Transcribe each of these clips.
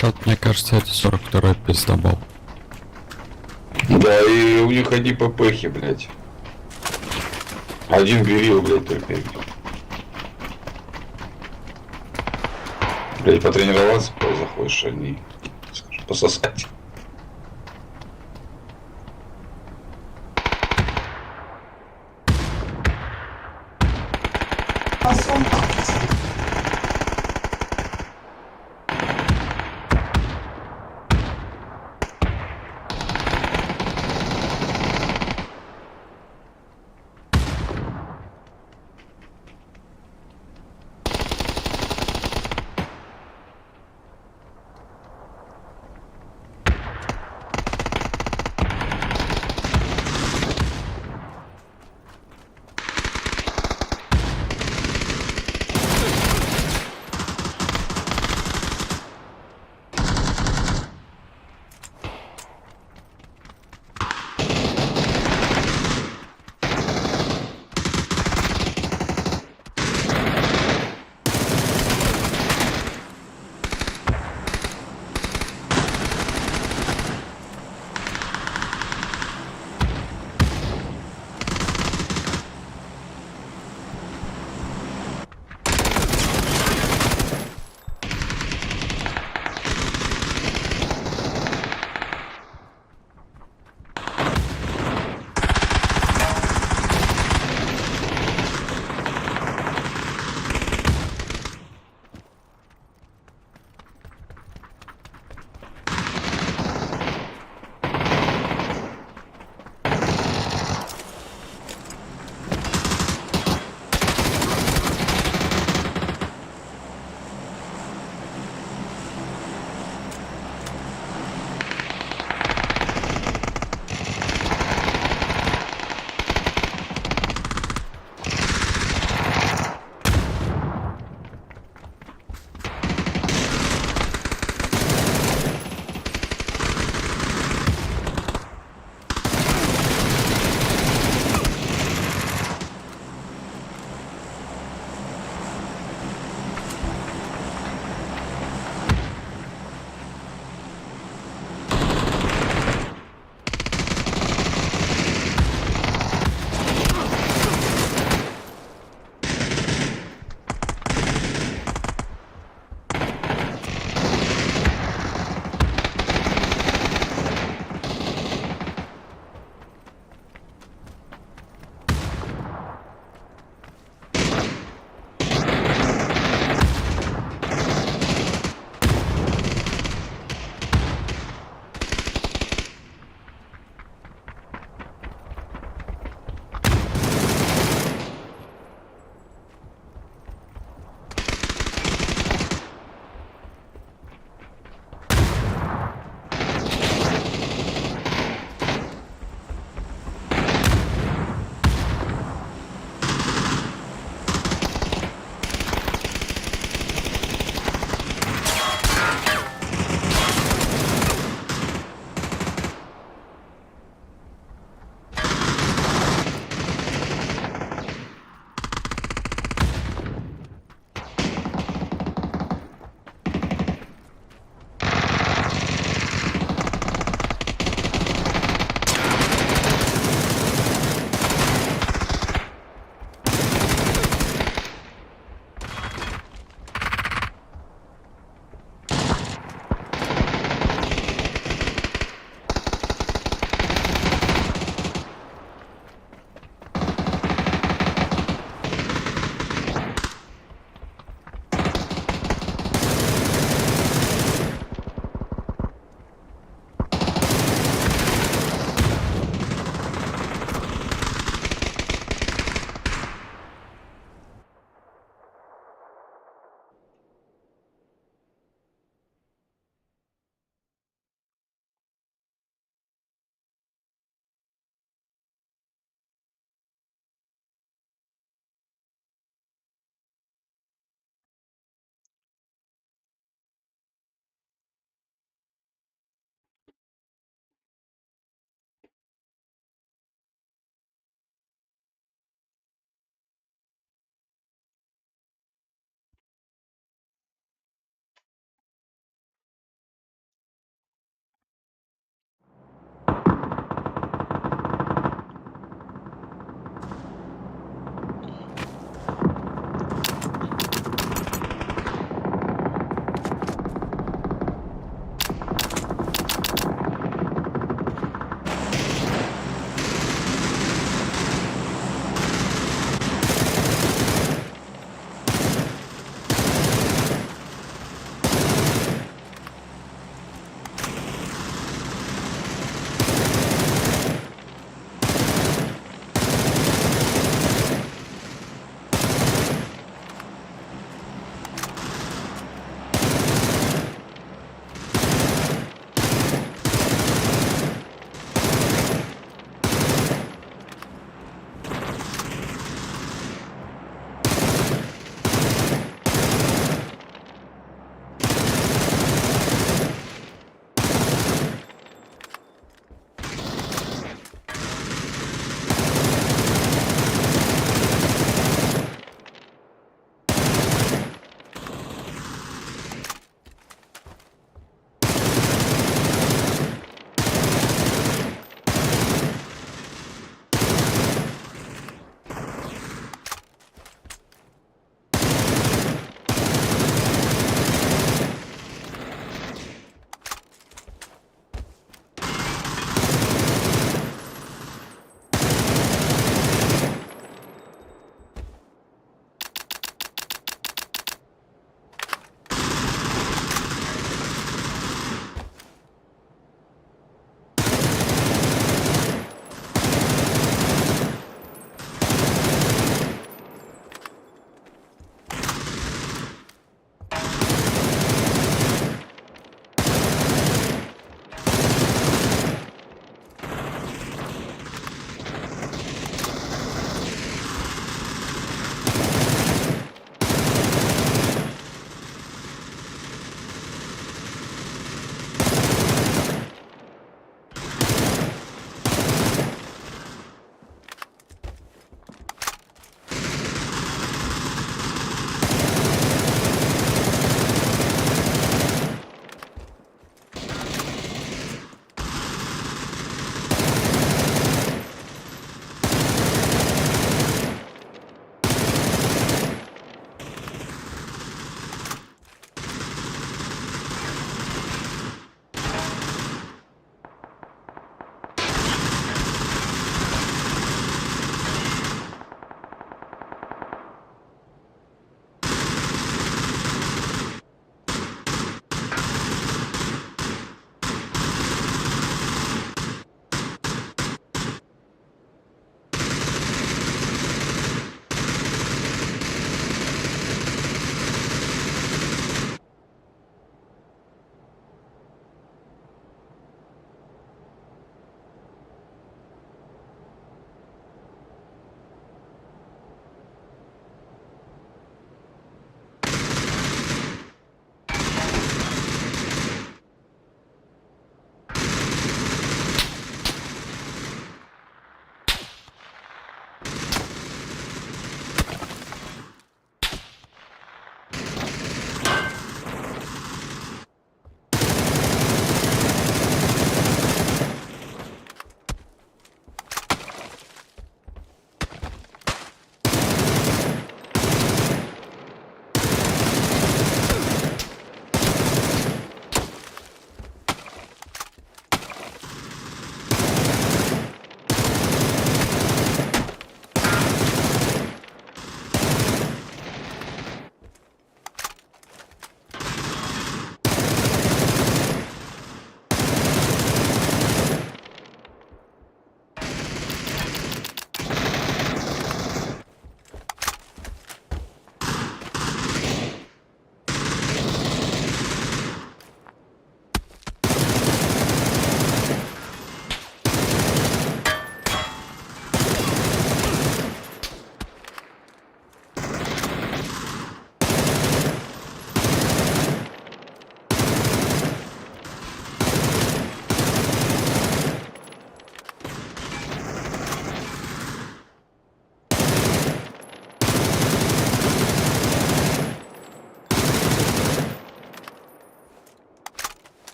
Чёт, мне кажется, это 42-й пиздобол. Да, и у них одни ППхи, блядь. Один берил, блядь, только. Блядь, потренироваться, заходишь, они скажем, пососать.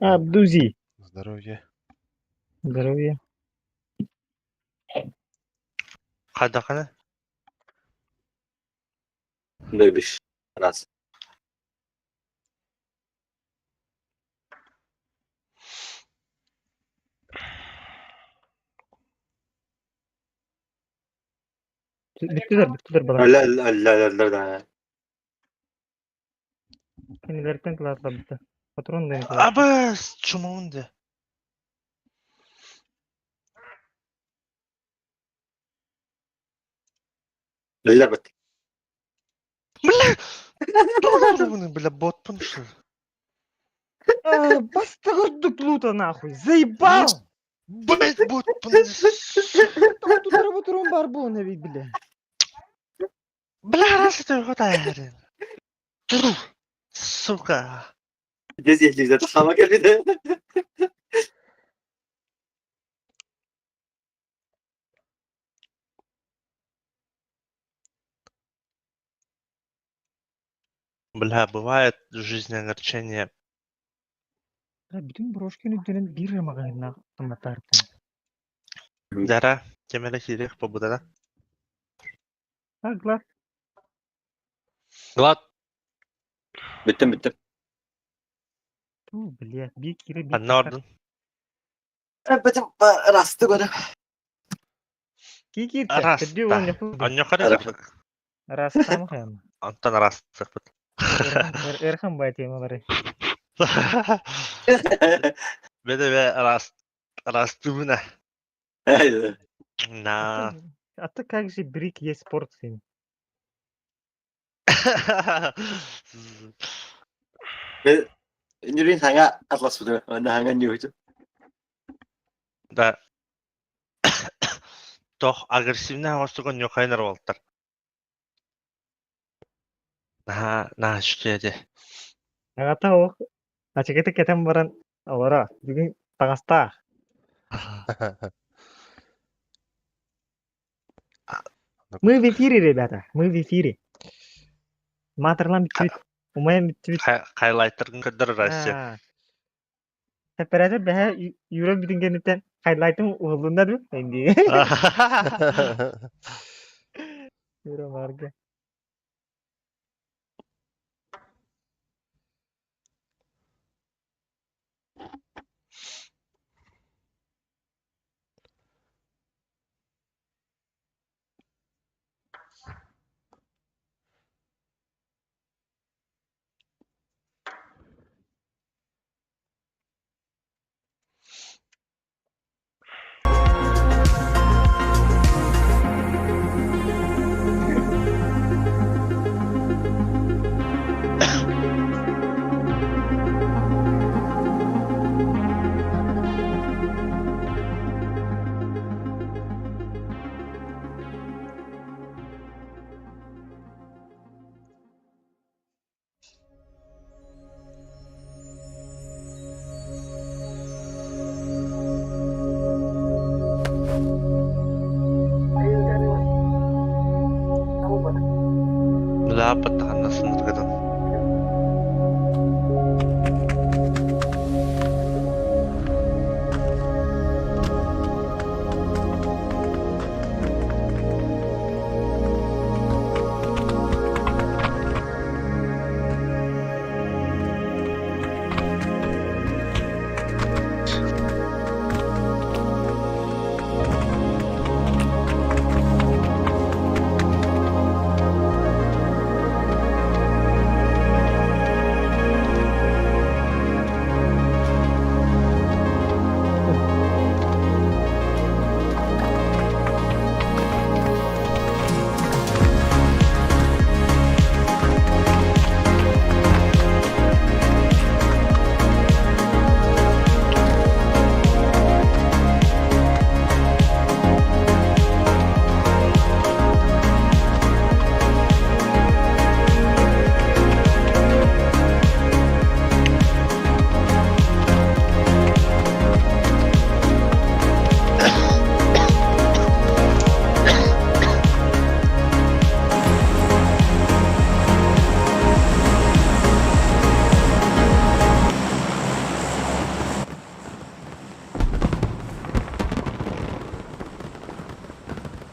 Абдузи. Здоровье. Здоровье. Қайдақаны? Бебиш. Раз. Bittler bana. لا لا لا لا لا. Kendilerden kılarlar bitti. Patron da yine Абы, чумауынды. لا بت. Бля, ботпын что ли? Bastı kırdık Pluto nахуй. Заебал! Блять, ботпын. Там тут работаем барбу не видели. Бля, раз это хватает. Сука. Здесь есть где-то хамак или Бля, бывает в жизни огорчение. Bütün брошканы дөнен бир магайна кымбаттарпын. Дара, темеле хирих побудана. Глад. Глад, Bitti bitti. Ту, блядь, bir kere bir. anne ordun. Bitti. Rastı göre. Kikir Раз. çekti onu yapı. Anne kadar. Rasta mı kayam? Антон раз. Erhan baytayım onları. Бедеве раз. Растуна. Haydi. На. А ты как же брик есть спорт сын? Yürüyün hangi atlas budur? Onda hangi yürüyün? Да. Тох агрессивный хостуган нюхайнер болтар. На шкеде. Агата о. Ачыгыты кетем баран алара. Бүгүн таңаста. Мы в эфире, ребята. Мы в эфире. Матерлам битвит. Умаям битвит. Хайлайтерін көдір Россия. Separate beha Euro bitingeninden highlight'ım olduğunda değil mi? Euro vardı. Dapat anlasın kadın.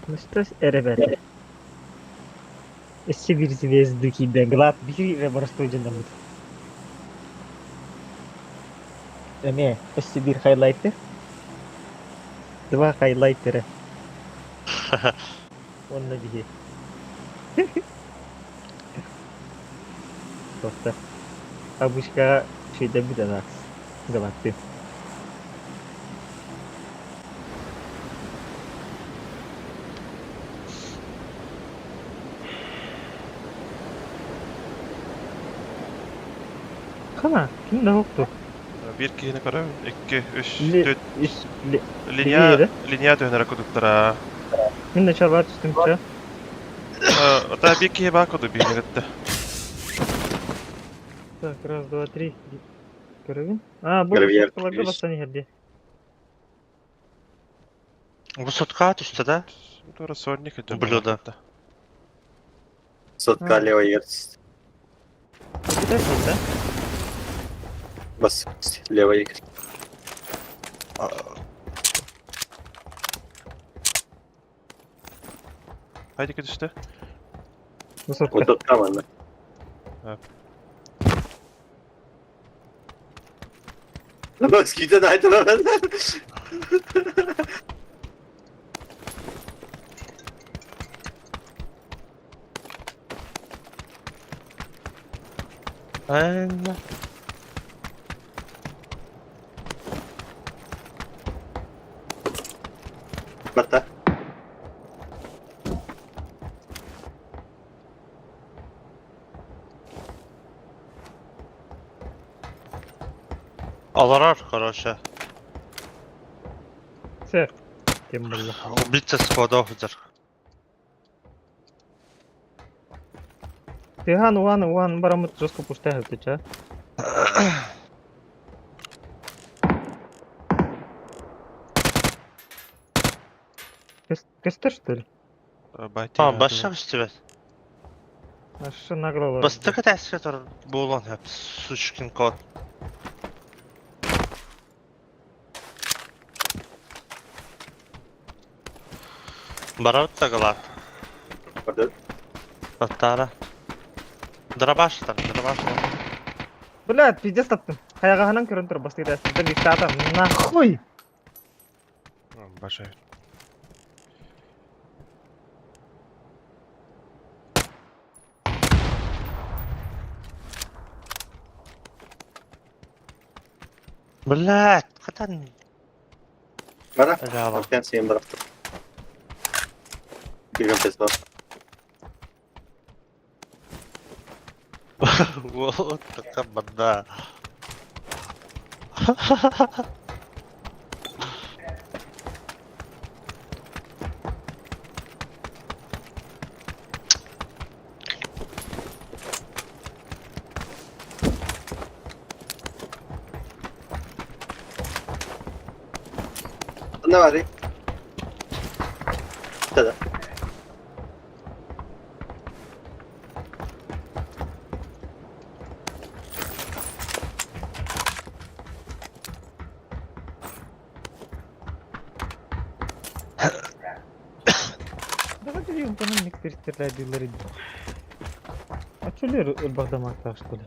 Ну что ж, ребята. Еще bir звездуки, да, глад, bir реборстуйден будет. Эме, еще bir хайлайтер. Два хайлайтера. Он на биге. Просто. Абушка şeyde bir tane galaktı. Kana, kimde yoktu? Bir kihini kara, 2, 3, Li, 4 iş, li, linja dönerek koduklara. kimde çabar üstüm ça? Ota bir kihi bak kodu bir gitti. Так, раз, два, три. Görevin. Aa, bu Görev sotkalaga yer- bastan yerde. Bu sotkağa düştü de. Doğru Sonic hücum. Bloda. Соtka лево егерь. Gider burada. Bas. Лево егерь. Haydi git işte. Bu sotka. Вот тот команда. Bak giden aydınlamaz. Aynen. Bata. Alarar хорошо. Все. Тем более. Убийца схода хузар. Тыган, уан, барамыт жестко пуштая ты ча. Кестер, что ли? Baytı. Başka üstü. Аж нагло. Bastık təsir edir bu olan hep suçkin kod. Baravut da qalar. Orada. Battara. Драбаштар. Блядь, пиздец таптым. Каягаханан көрін тұр, басты кетесін. Бір екі адам. Нахуй! Başa. Блядь, қатан. Bana. Рава. Ben seni bıraktım. Bir gün pes var. Вот така банда. Ne var ya? Tada. Давайте ли он некоторые стреляют дилеры. А чё ли Багдамак так, что ли?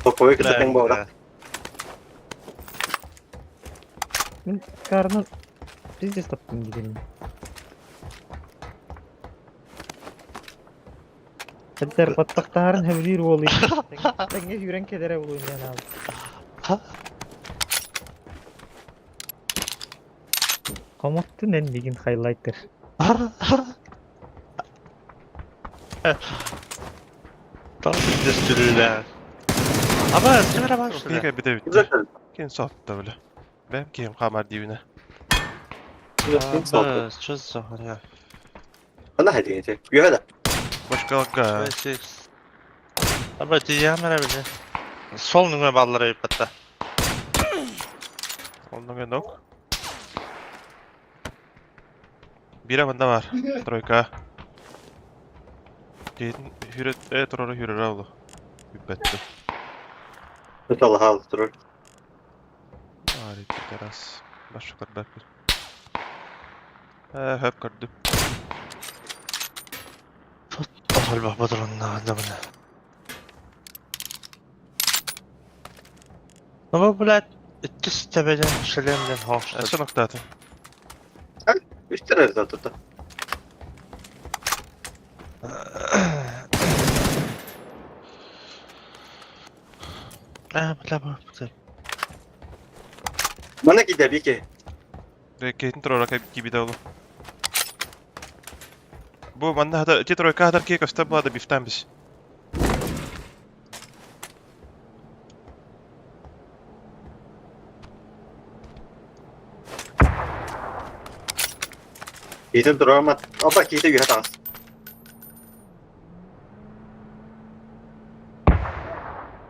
Topu kita yang bawa. Мен карнын пиздец таптым дегенім. Әттер баттақтарын хәвлир болы. Тәңе жүрен кедере болу инген abi. Қаматтын ән деген хайлайтер. Tam destürüler. Ama sümere başladı. Bir de bitti. Güzel. Kim sattı böyle? Ben kim kamar divine. Güzel. Sağ ol. Çöz zahar ya. Ana hadi yiyecek. Güzel de. Başka lakka. Ama diyeceğim bile. Sol numara ballara yapıtta. Ondan gene nok. Bir banda var. Troika. Deyin hüret troru hüret avlu. Übbetti. Kötü Allah aldı durur. Harika teras. Başka bakır. Hep gördüm. Topal bak badırın da bunu. Ama bu lad itti tepeden şelemden hoşladı. Şu noktadan. 3 tane zaten da. Bu lad bu. Bana gider bir ki. Kehin trorak gibi de oğlum. Bu bana hadar troika hadar ki köste bu da biften biz. Gidim durar ama apa gidim yuha tas.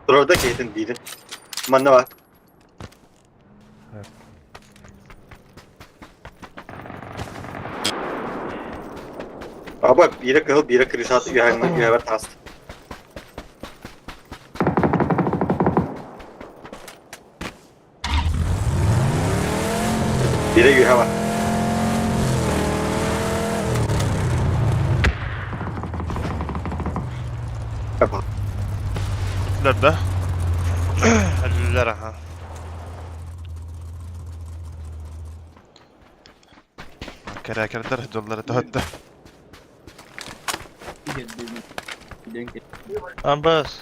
Durar da gidim değilim. Manna var. Ama biri kıl, biri kırışat yuha var tas. Biri yuha var. Yapalım. Gittiler de. Ölüler aha. Kerekerler yolları dağıttı. Ambas.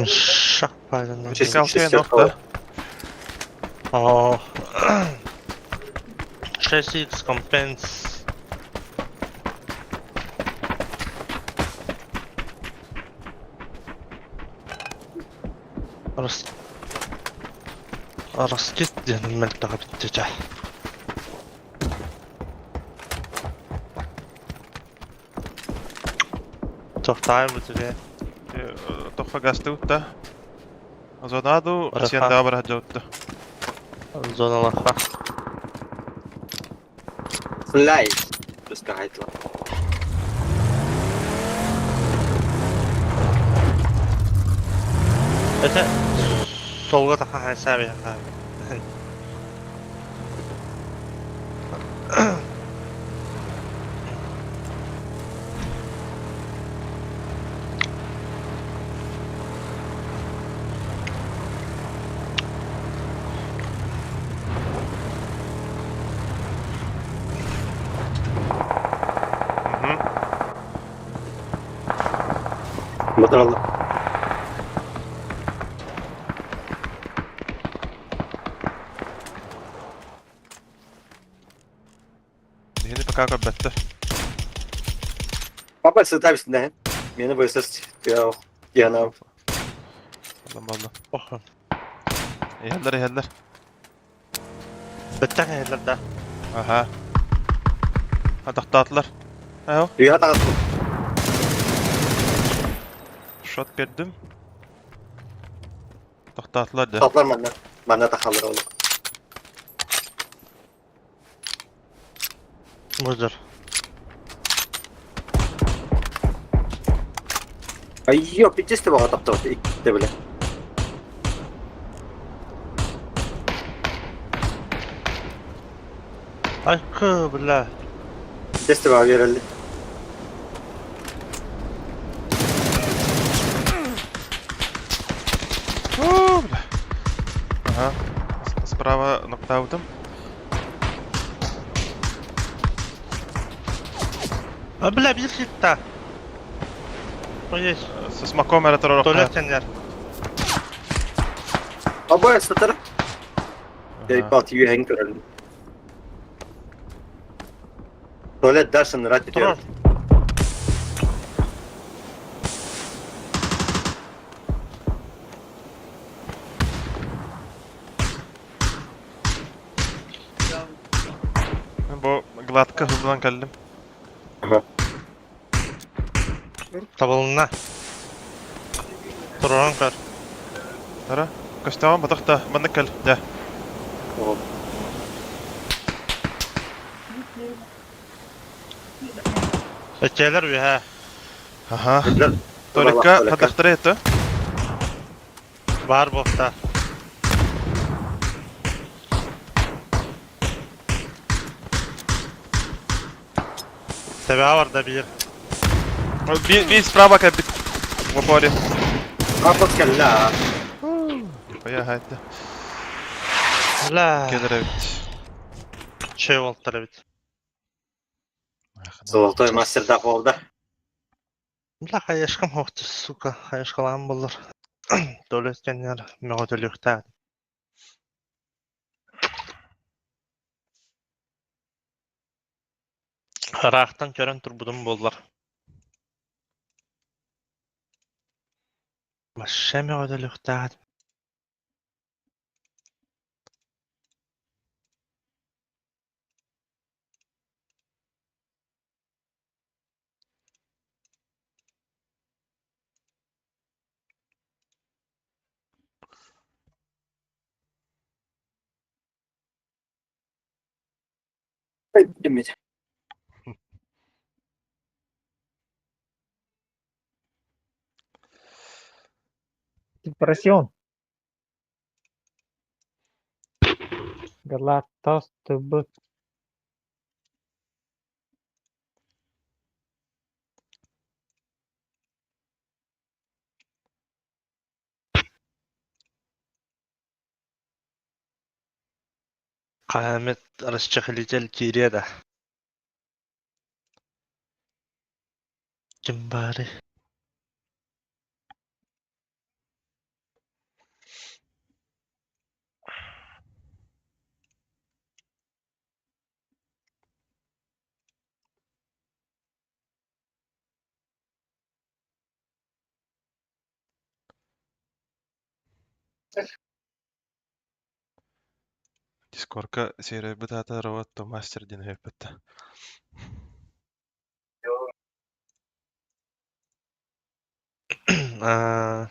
Şak paydan. Bir şey Kalkaya yok. nokta. Oh. 6x compens. Arasket diyelim ben daha bitecek. Tohtayım bu tüge. Toffa gasta utta. Azonado, Rafa. siendo abra jotto. Zona lafa. Slay. Terus kahit lah. Öte solga daha hesabı abi. Motor aldım. Yeni pakaka bette. Papa sırtı üstünden. Yeni böyle ses ya. Yana. Aldım aldım. Oh. Eheller. Bitti hayırlar da. Aha. Ha dağıttılar. Ayo. Yuha tas. Shot verdim. Dağıttılar da. Toplar bana. Bana takalır oğlum. Budur. Ay yok bir ceste bana taptı. İlk de bile. Ay kı billah. Ceste bana verildi. Ага. Справа нокдаутом. Billah bir sitta. Koyuş. С маком era terör. Tuvalet senler. Ama satırım. Batı yuha henk verildi. Tuvalet dersin rahat Tamam. ediyorum. Bu gladka hızlan geldim. Tabalına. Turan kar. Tara. Костюм, батахта, манекал, да. Oo. Öteler bir ha. Ага. Dediler. Толикка, Толикка. хадахтар ето. Var bokta. Тебе var da bir. Би справа капит. В упоре. Kapat kella. Я хайда. La. Кедер evet. Şey oldular evet. Soğukta master da oldu. La hayışkım hoktu suka. Hayışkalan bulur. Döletken yer. Meğodülükte. Raqtan körün turbudum bollar. Başa meğodülükte. Demedi. Depression. Galactus tıbbı. Kıyamet arasçı hilicel kiriye de. Kim bari? Дискорка серия битата раватто мастер дин хепетта. Aa.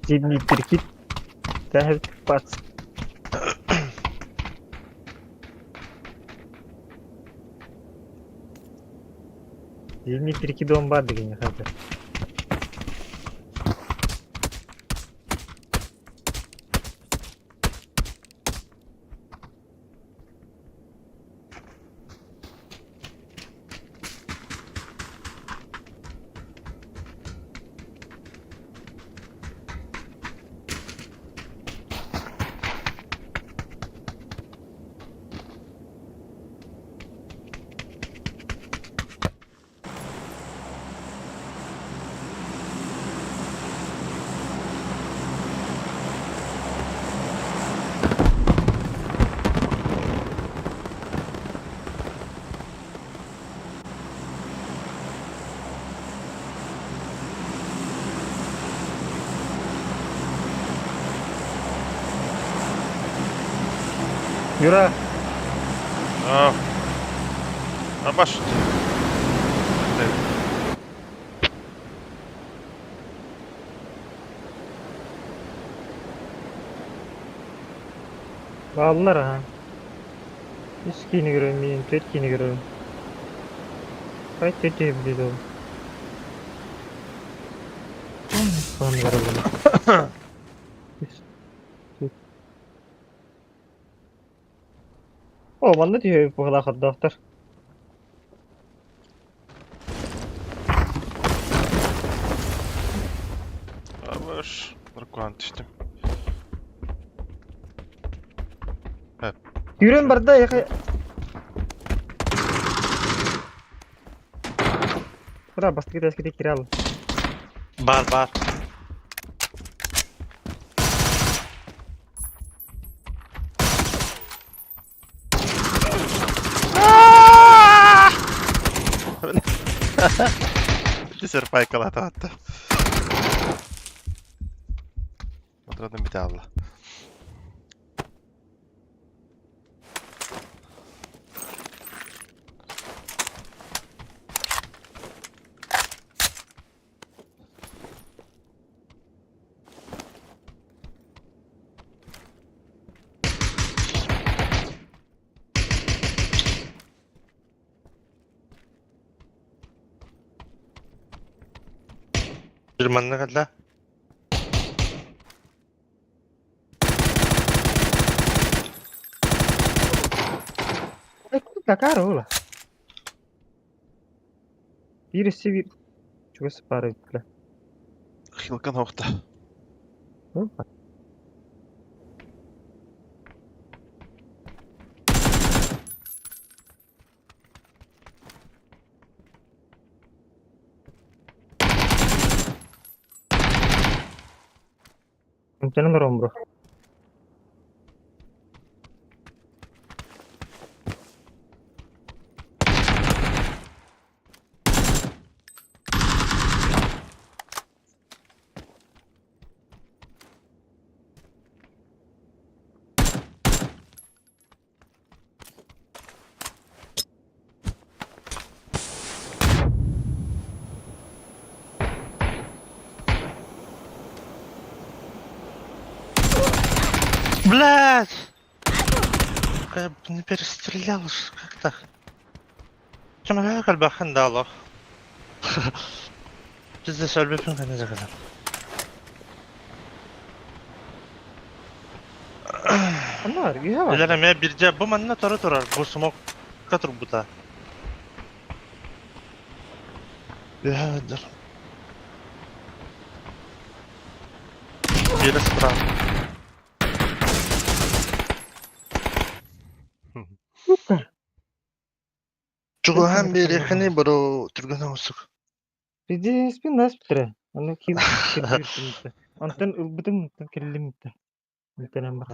Zimni Pirkit. Tehir Pats. Zimni Pirkit domba degenya hazır. Yura. Aa. Abaş. Bağlılar ha. Üç kini görüyorum, benim 4 kini görüyorum. Kaç tete bildi o. Falan verelim. O bana diyor bu kadar doktor. Var. Наркоант işte. Yürüyün barda ya. Bura bastı gidelim eski kira al. Бар. Bir sürü paykaladı hatta. Oturadım bir daha Allah. Bir manna kadar. Tá caro lá. Birisi bir... Çok para yükle. Hilka nokta. Mungkin nomor bro. Блядь! Я не перестрелял, как так? Чем я кальбахан дало? Bizde söylüyorsun ne kadar. Onlar güzel var. Dilerim bir cep bu manna torar. Bu smoke katır bu da. Yadır. Bir sıra. Çünkü hem bir yakını bro Türk'den olsun. Bizi spin nasıl bitirir? Onu kill bitti. Ondan ılbıdım ondan killim bitti. Muhtemelen bak.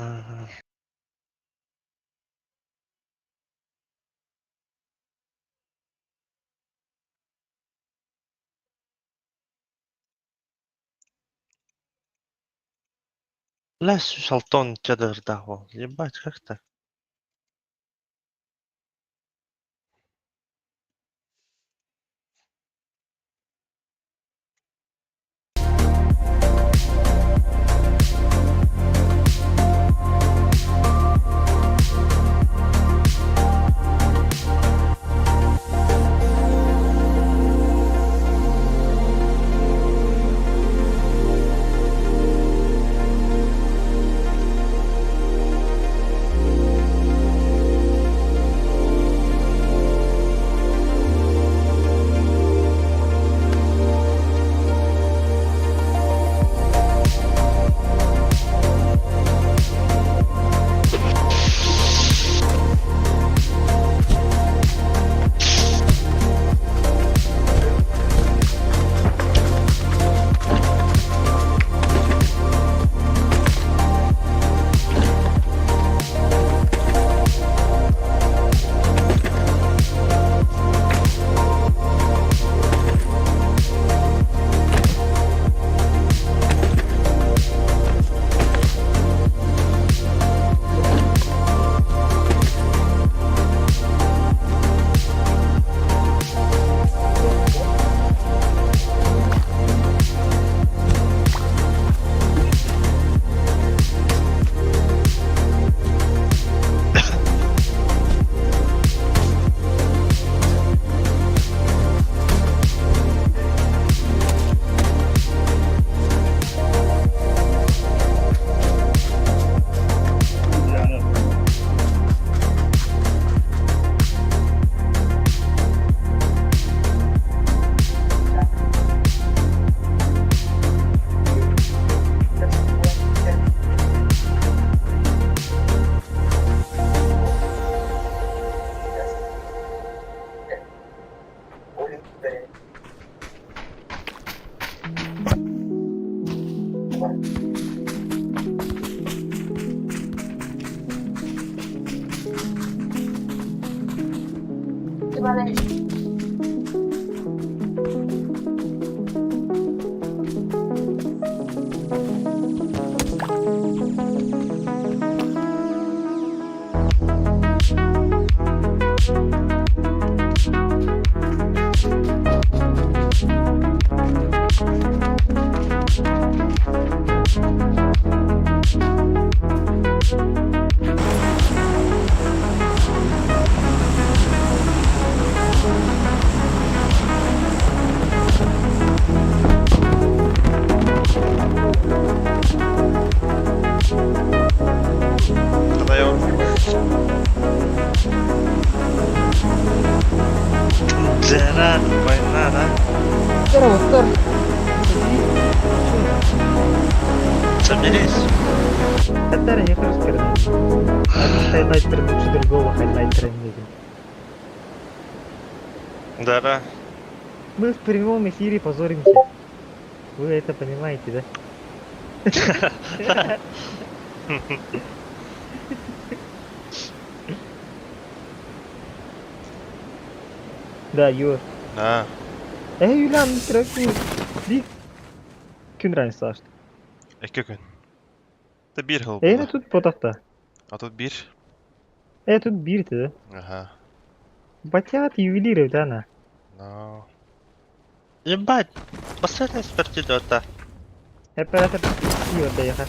لا шалтон чадар дахо. Ебать, как так? Kada yok. Gerard, Baynara. Здорово, Стар. Соберись. Катара, я хочу сказать. Хайлайтер лучше другого хайлайтера не видел. Дара. Мы в прямом эфире позоримся. Вы это понимаете, да? Да, Юр. Ha. Ulan trafiği. Bir gün ransı açtı. 2 gün. Da 1 yıl Ne buldu. tut potakta. A тут 1. Тут бирти. Ага. Батят ювелиров, да, на. No. Ебать. Последний с вертолета. Оператор Юр доехал.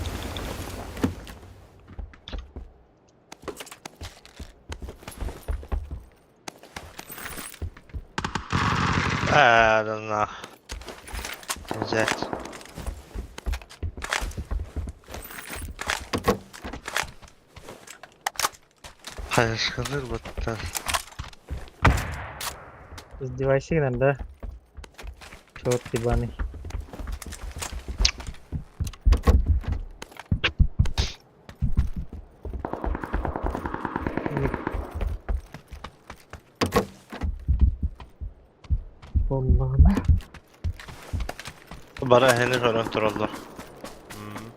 Да. Взять. Hayır batta. Издевайся иногда. Черт ебаный. Allah'ım. Bara henüz örüntü oldu. Hmm.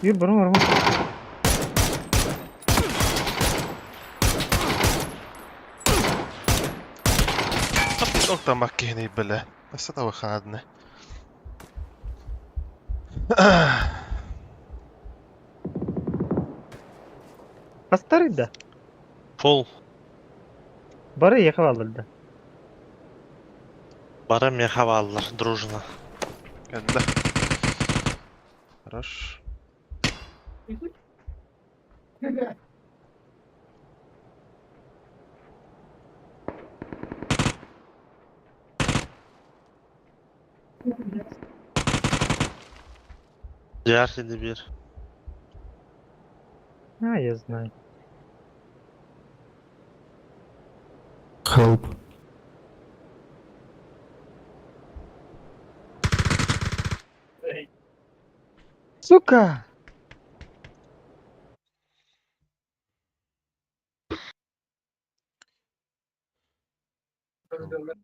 Yürü bana vurma. طب قلت معك هنا بالله بس هذا خادني. Hastaydı da. Full. Bari yakaladırdı. Bara meha aldılar дружно. Geldi. Хорош. Diğer CD bir. Ha, я знаю. Help. Сука!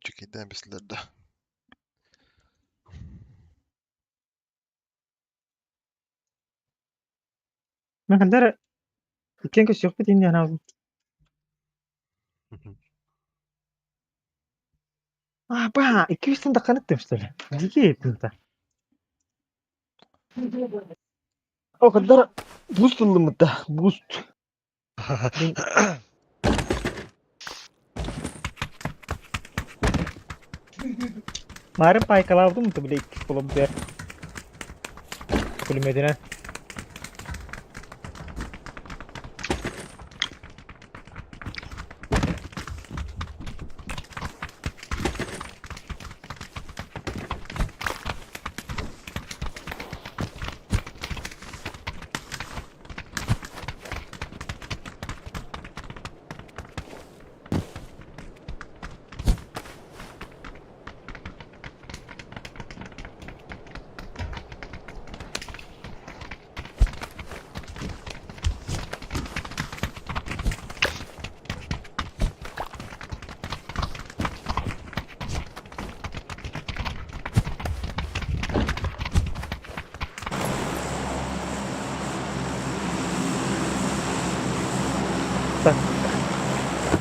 Çekilden bizlerde. Ne kadar iken kız yok bedin yana. Ah, bah, 200 dakika ettim işte. Dike ettim de. O kadar boost aldım da. Boost. Marım paykaladım mı bile iki kolum der. Kulümedine.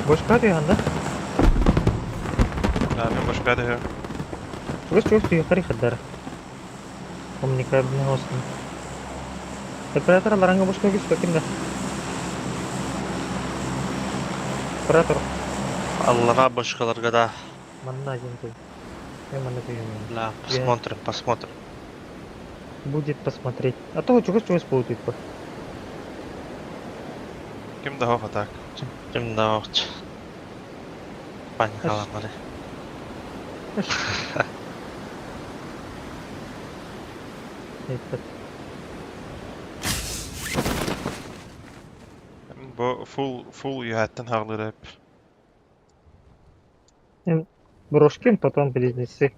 Бошка түйганда. Мен башка да. Чугас түйгәри хәддәр. Коммуникабельный остын. Оператор ларанга бошка гис бекинде. Оператор. Аллаға башқаларға да. Манна жинту. Я манна түйгән. Ла, посмотрим. Будет посмотреть. А то чугас получит. Ким да хофа так. Ким да оғыч. Пани халамары. Айтты. Бу full юхаттан хагылып. Брошкин, потом близнецы.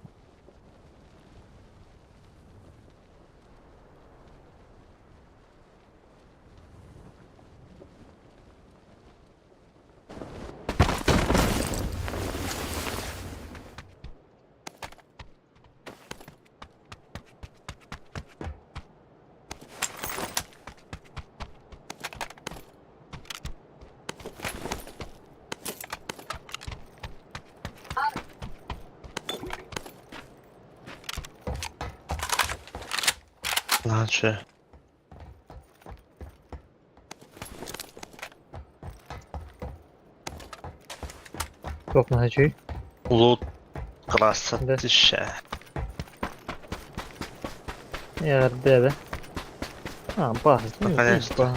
Ланчы. Как на чуй? Лут Да. красотища. Я да. А, бах. Ну, конечно.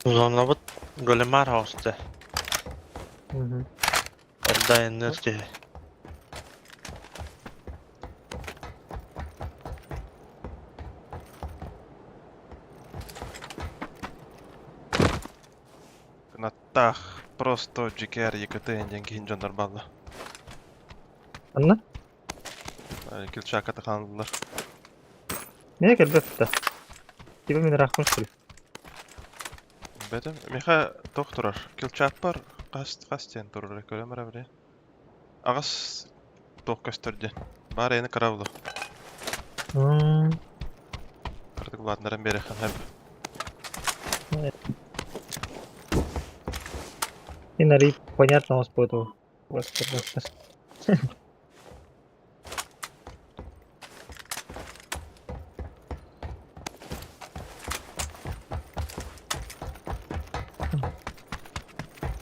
Зона вот големар хосте. Угу. Отдай энергии. Наттах просто GKR ЕКТ деньги инженер балла. Анна? Килчака тахандылар. Не келбепті. Типа мен рахмын шүл. Бәдім, меха тоқтырар. Килчак бар, қастен тұрыр, көрем әрі. Ағас тоқ көстірді. Бар ені қаравлы. Қырдық бұлатындарын бері хан әбі. И нари, понятно, вас будет.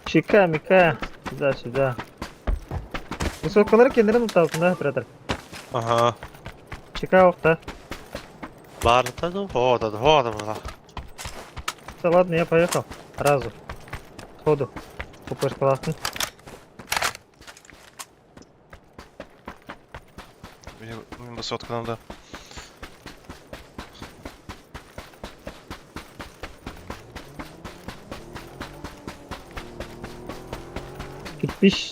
Чика, Мика, сюда. Высоколар кендерін ұталсында, оператор. Ага. Чика оқта. Бардады, хода была. Да ладно, я поехал. Сразу. Сходу. Купаешь классный. Мен бұл сотканымда. Кирпич.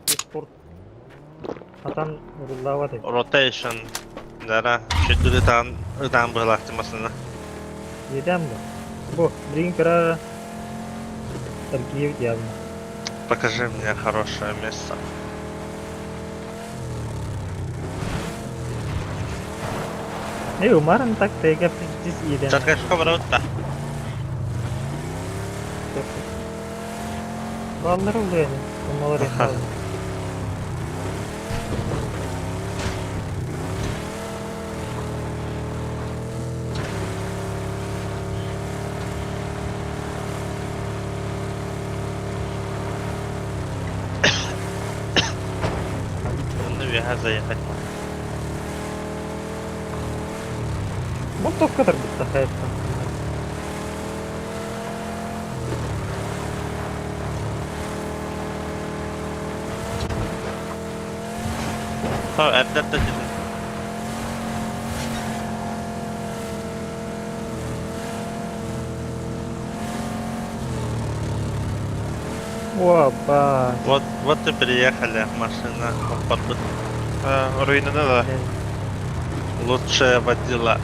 Спорт. Атан уруллавады. Rotation. Дара, шүттүлі ыдан бұл ақтымасына. Едем бі. Бо, дрин кара. Сергеев явно. Покажи мне хорошее место. Umarım tak tega pizdiz едем. Чаркашка ворота. Bağları oldu yani. Olmalar yani. النبي هذا يا Bu kadar bitti hayatta. ها أبدأ تجد Вапа. вот и приехали, машина попадет. Ruinine da. Лучшая водила.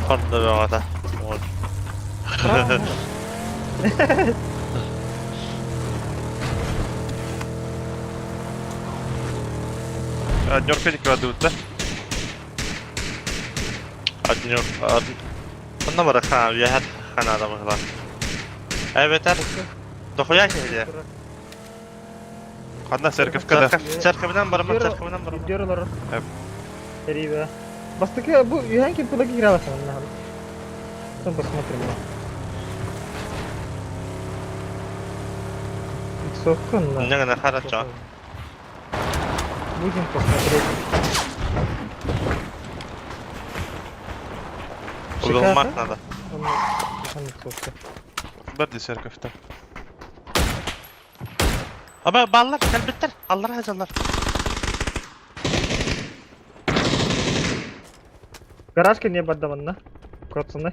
فرد بوضع Нёрфелик кладут-то. Adnyok Bunda mı rakam ya hep kanada mı var? Evet her dokuya şeydi. Одна церковь-ка да. Cerkevden barama cerkevden barama. Gidiyorlar. Evet. Seri be. Bastık ya bu hangi pulaki giralasın onunla. Sen посмотрим. Сокон на. Ne kadar хорошо. Будем посмотреть. Bulmak надо. Он сокон. Берди церковь-то. Ama ballar gel bitir. Allah razı olsun. Гаражка не поддавана. Коцаны.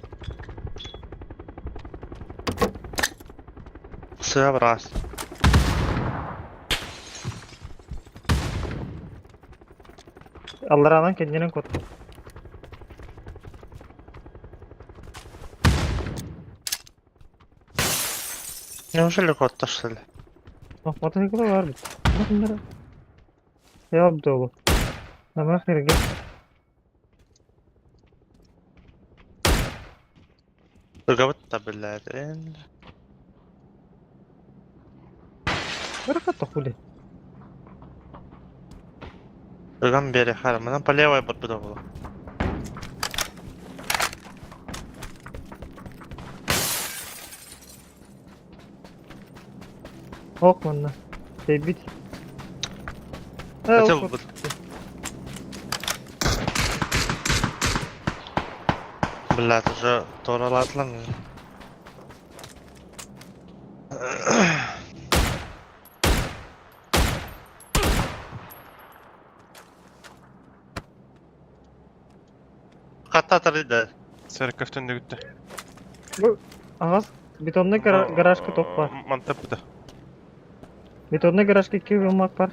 Suya bırak. Алларанан kendinin kod. Неужели кот что ли? Bak motosiklet var bir. Bak bunlara. Ya dolu. Ama gel. Рукавица, блядь. Бараката хули. Рукам бери, харам. Нам по левой подбеду было. Ok manna. Tebrik. Хотел ok. бы. Блядь, уже торалатлан. Hatta tarıydı. Церковь-тен de gitti. Bu ağız betonlu garajka top var. Mantap da. Betonlu garajka 2 yılmak var.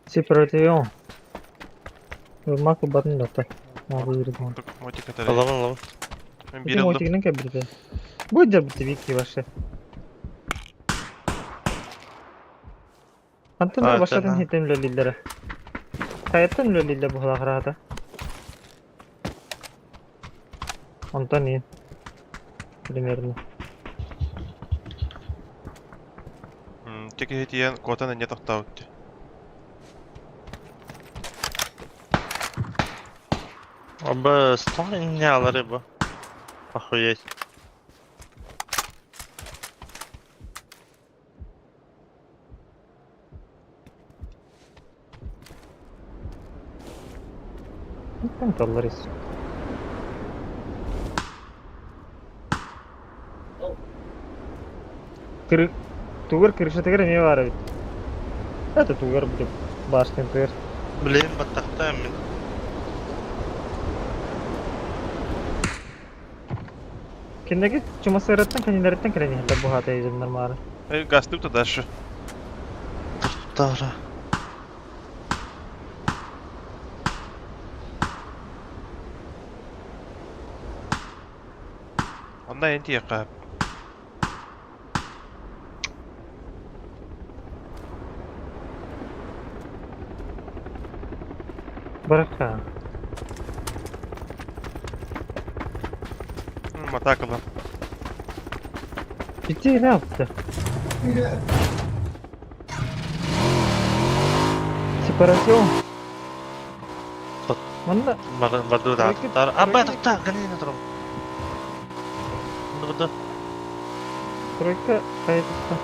Separation. Yılmak batın da tak. Abi yürüdüm. Мотика да. Alamın alamın. Ben bir Bizim yıldım. motikinin kabirde. Bu da bitti bir başta. Antın Evet, başladın tamam. hitem lolilere. Hayatın lolille bu halakırada. Antonio. Примерно. Тільки гетієн котана не тохтаутти. Abi Stalin ne alır bu? Охуеть. Tam tallarız. Kırık. Tuğur kırışa tekrar ne var abi? Это тугар будет башкин тыр. Блин, батахтаем. Kindeki cuma seyretten kandiletten kreni helde bu hata yüzünden mağara. Гастып-то дальше. Добре. Bunda enti yaqab. Bırak. Matakılan. Ciddi ne yaptı? Separasyon. Tut. Mana? Badu da. Hareket- Abba hareket- tak kanina turum. Badu. Troika kayıtta.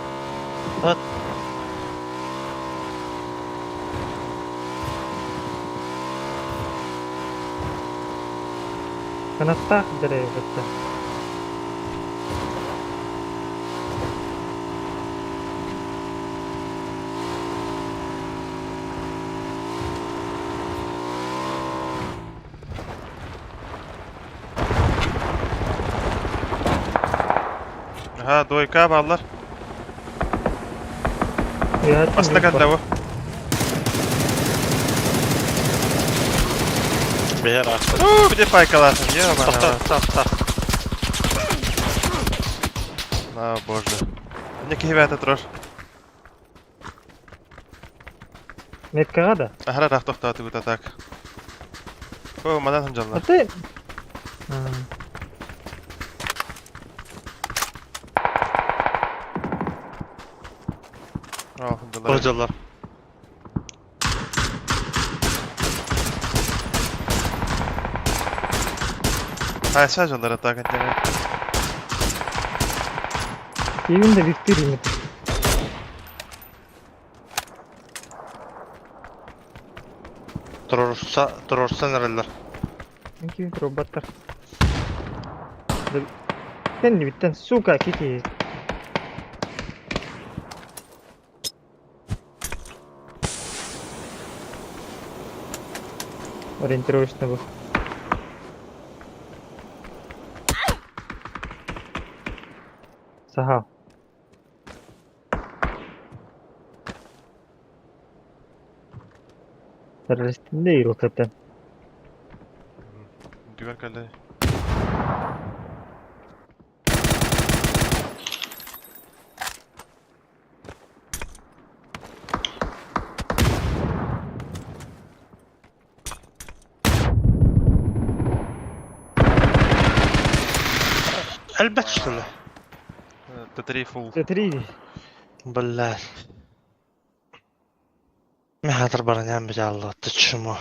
Tut. Kanatta dari kata. Ha, doyka ballar. Ya, Asla kaldı. Beher açtı. Bir de paykalarsın. Ya bana. Tak. А, боже. Neki hivata durur. Metka da. Ahra raq toxtatı bu tatak. O, madan hıncanlar. Ate. Oh, hıncanlar. Hocalar. Hay, şarjlar atak hıncanlar. Even de bitti limit. Durursa nereler? Çünkü robotlar. Sen bitten suka kiki. Ориентировочно был. Сага. Teröristinde iyi roketten. Güver kaldı. Elbet üstüne. Tetri full. T3. بالله ما حاضر برنامج بجال الله تشمو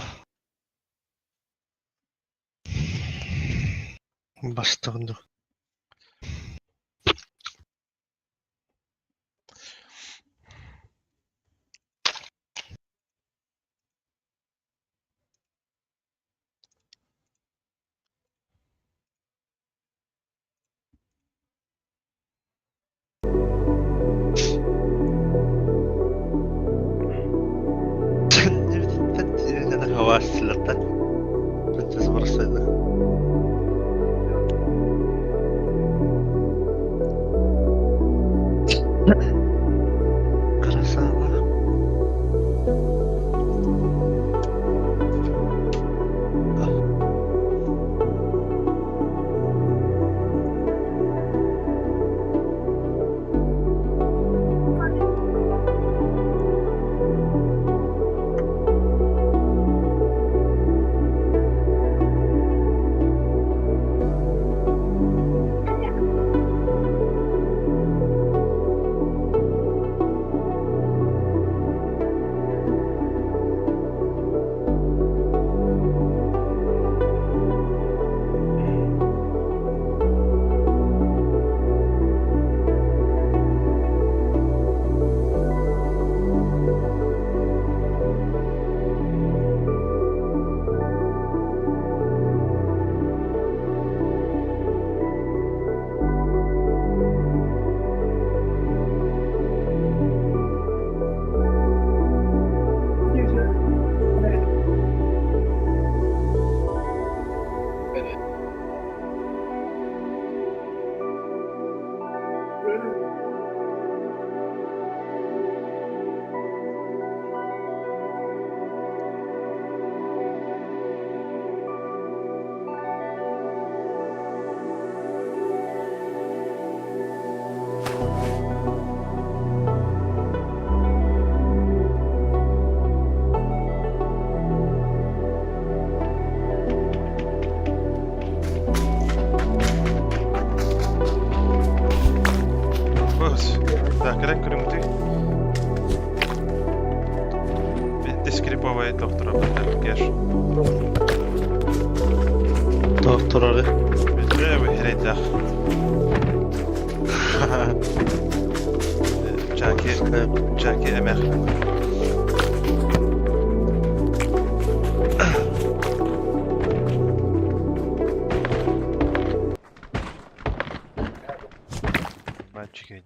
بس تغندو انا هواش سلطة كنت برصيدة красава Скриповый доктора Бетелкеш. Doktor abi. Bütüne bu hereytler. Jackie emer. Ben çıkayım.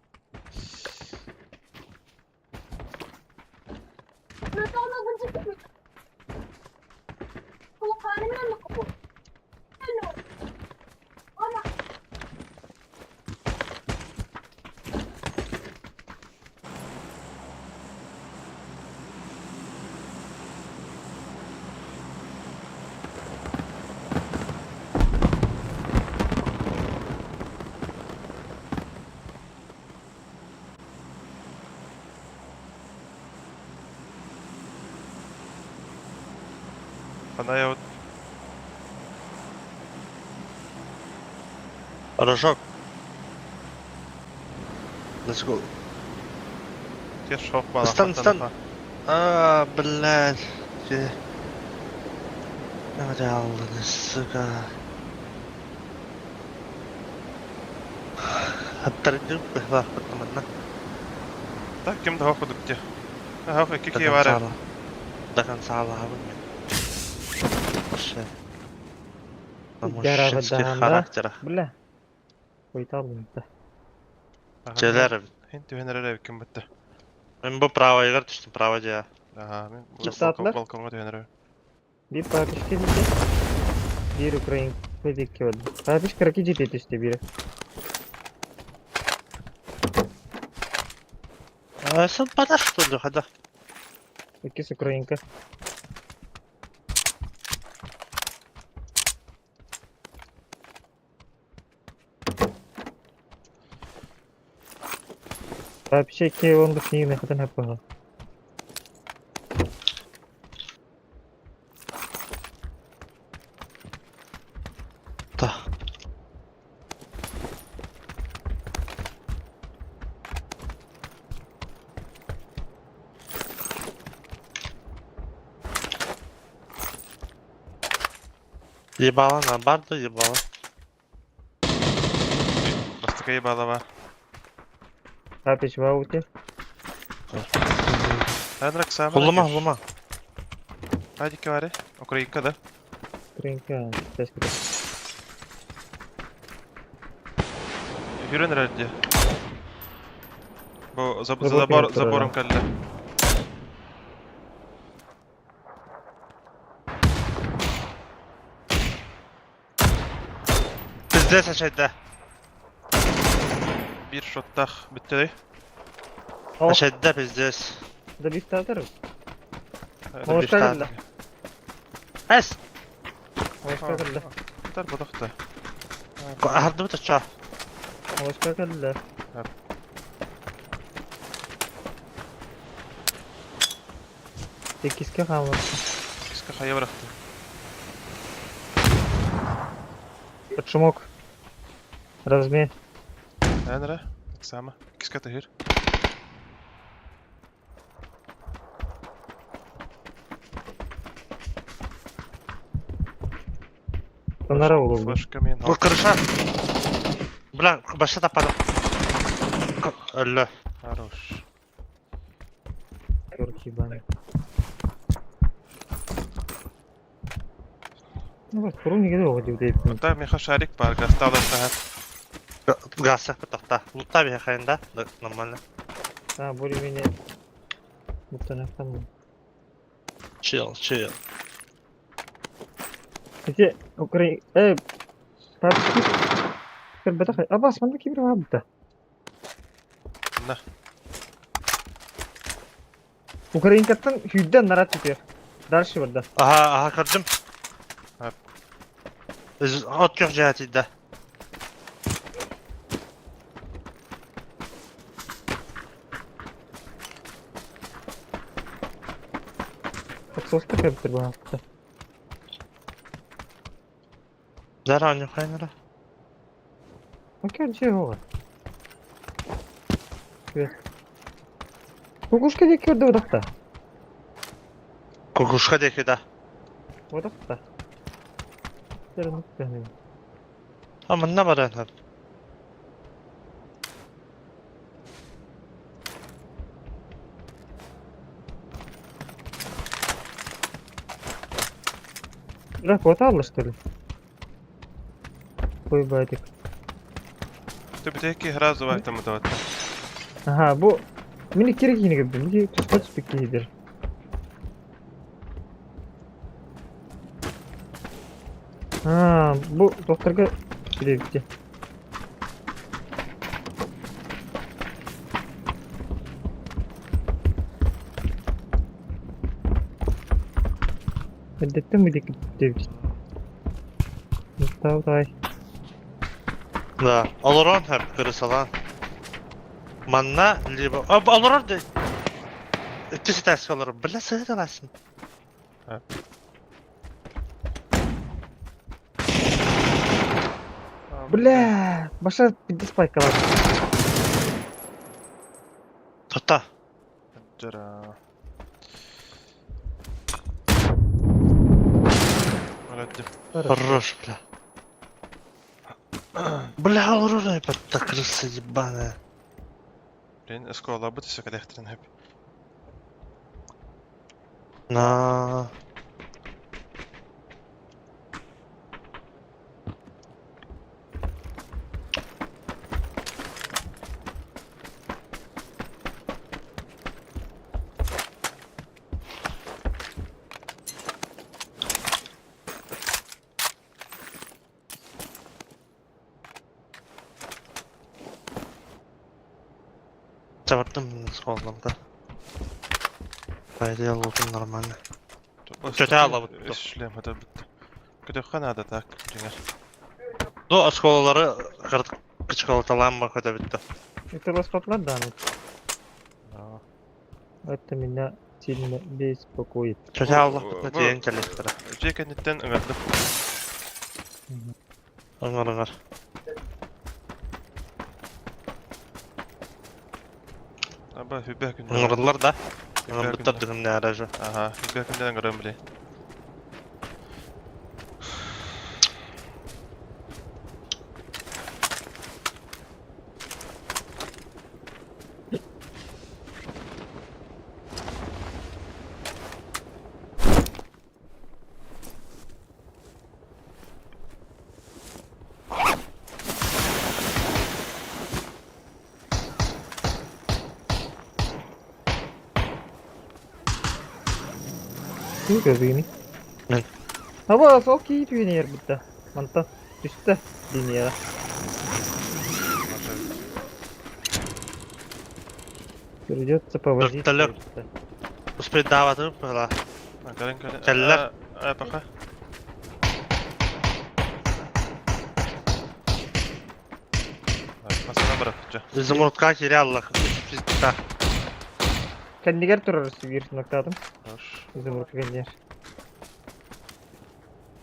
Bana ya Рожок. Let's go. теш хок бана. Стан. Блядь. Nerede aldınız sıka? Hatta rindim bak bakımından. Так, кем да хок дукте. Хок кики var. Dakan sağla abi. Şey. Jarahı Muşinski dağında. karakteri. Bile. Koytalım da. Gelerim. Hint tühenere kim bitti. Ben bu pravoya düştüm pravoya. Aha, men Çıktı atlar. balkonga tühenere. Bir Pakistan gitti. Bir Ukrayna gitti oldu. Pakistan kırık gitti işte biri. Sen bana что ли, hadi. İkisi Ukrayna. Вообще, он бы с ними хотя бы было. Da. Ебало на барду, ебало. Bastıkayı bağlama. Опять в ауте. Hadi sağ Huluma. Hadi ki var. Ukrayna da. Украинка. Сейчас куда. Yürün herhalde. Bu Забор zaborum kaldı. Пиздец şeyde. Bir shot'tak bitti. Oh, Şeyde pиздец. да без татаров. Hadi Hoş bir geldin. tane. Es. Hoş geldin. Tutar budakta. Hardı mı taşa? Hoş geldin. Tekizke kalmadı. Kiska hayya bıraktı. Подшумок. Размер. Nere? Sama. Kiska tahir. Сонара olur bu. Flash kamin. Bu kırışa. Bırak başta tapadım. Öldü. Хорош. Чёрт ебаный. Ну вот, фуру не гидо ходи deyip. Burada meha şarik var. Gasta alırsa hep. Gaz yapı tahta. Lutta bir yakayında. Normalde. Ha, более-менее. Muhtemelen mı? Chill. Где Украина? Папский. Теперь бетахай. А бас, манда кибер var burada. Ne? Ukrayna'dan hüdden narat tutuyor. Darşı burada. Aha kırdım. Evet. Biz ot yok cihetinde. Отсоска кемпер bu hafta. Zara yok kaynara. Окей, чего? Кукушка не кёрдü odakta. Kukuşka deki de. Odak da. Sarınık da. Ama ne var yani? Рахота алла, что ли? Ой, батик. Ты битеки сразу вайтам давать. Ага, bu mini керек yine gibi. Mini kaç piklidir. Ha, bu doktorga gitti. Edettim mi gitti? Mustafa tay. Да. Олорон hep kırısalan. Manna libo. Abi oloron de. İkisi ters olur. Bile sığır alasın. Bля, başa bir spike kaldı. Tutta. Jara. Öğrettim. Хорош, бля. Бля, олорон hep hatta kırısı ебаная. Блин, эскола бытысы кадехтрин hep. На. Çabarttım с қолымда. По идее, лутым нормально. Чөте ала бутты. Шлем это бутты. Кадехан надо так, деңер. Ну, осколалары кычкалталан бар көтө битти. Это распатлар да. Это меня сильно беспокоит. Чөте аллах бутты тиен келестері. Жекенеттен ыңгарды. Ыңыр. Аба, хүбә күнден. Ыңырдылар да. Ыңыр бұттар дығымны арajı. Ага, хүбә күнден ыңгырым біле. Kim gördü yine? Ben. Ama çok iyi bir yer burada. Mantap. Üstte bir yer. Придется повозить. Вертолет. Успеть даватып была. Калин. Келлер. Бака. Масана бırakacağım. Изумрудка теряллах. Пизда. Kendiler terörist bir noktadım. Hoş. Bizim o kendiler.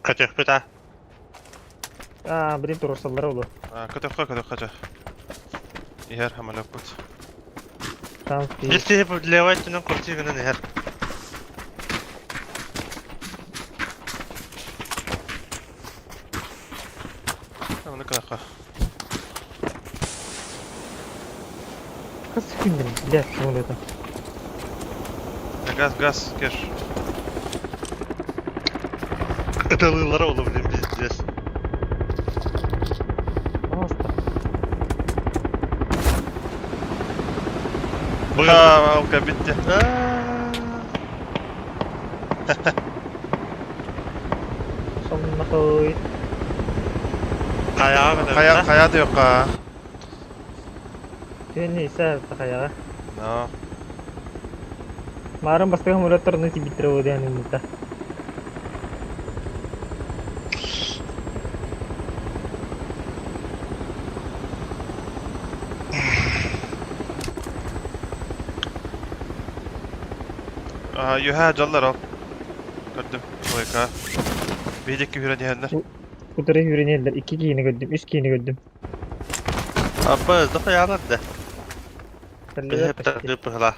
Kötөх бета. Aa, birim teröristler oldu. Кадеха. Ихер хамалап бут. Tamam. Если левой тунун куртиганы нехер. Onu kaha. Kaç gündür? Блядь, ne oluyor da? Gaz, кеш. Кытылылары олы білем пиздец. Просто. Alka bitti. Sonuna koy. Kayağı kadar. Kaya da yok ha. Neyse takaya. No. Marım bastı hamuratorunu tibitire o yani muta. Yuha callar al. Gördüm. Koyka. Bir dakika hüren yerler. Kudur'a yürüyenler. 2 giyini gördüm. 3 giyini gördüm. Abba, da kayağı da. Kalliler Hep de taştı. gıpıla.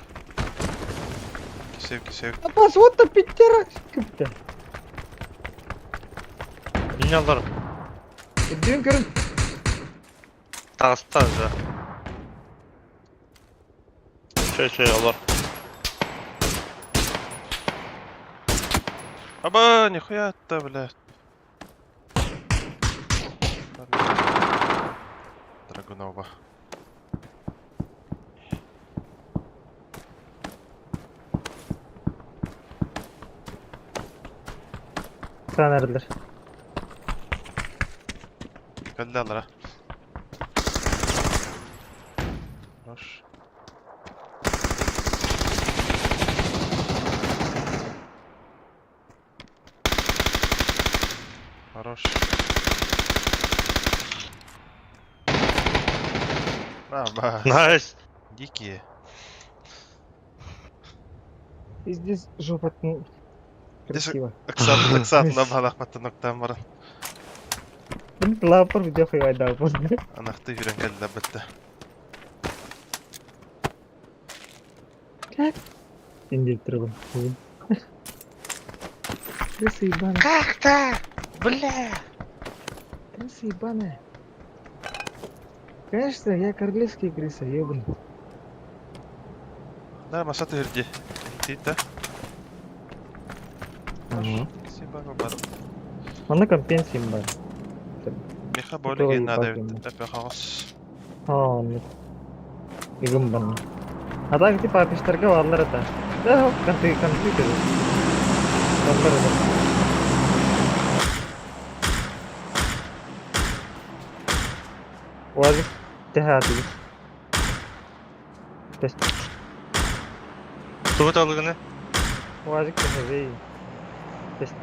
Sevki. Apa swat da pitcher çıktı. Ne alırım? Dün görün. Tağısta ya. Şey olur. Aba, нихуя это, блядь. Драгунова. Sen neredeler? Geldi alır ha. Hoş. Хорош. Баба, Nice. дикие. Здесь жопа красиво. Аксат на балахматты ноктан барын. Bunu lapar video koyaydı abi. Anahtı yüren geldi bitti. İndir duralım. Крысы ебаные. Как-то, бля. Крысы ебаные. Конечно, я королевский крыса, ебаный. Да, масаты ирди. Интита. Спасибо, бабар. Ona компенсиям бар. Миха более надо, ебать, это хаос. Haa, нет. Игым бана. А так типа пиштарга варлар это. Да, конты это. Варлар это. Уазик тяхати. Тест. Тут алганы. Уазик тяхати. Тест.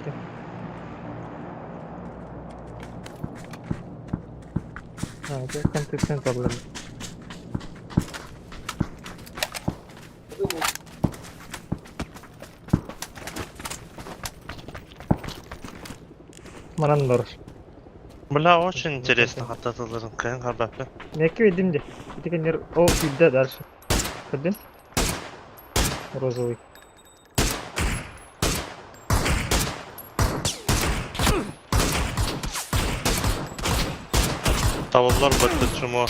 это контент варлар. Манан дорож. Бля, очень интересно хаттатылырын кайын карбаппен. Неки ведим де. Тика нер о фидда дальше. Ходим. Розовый. Тавылlar бытты чуму.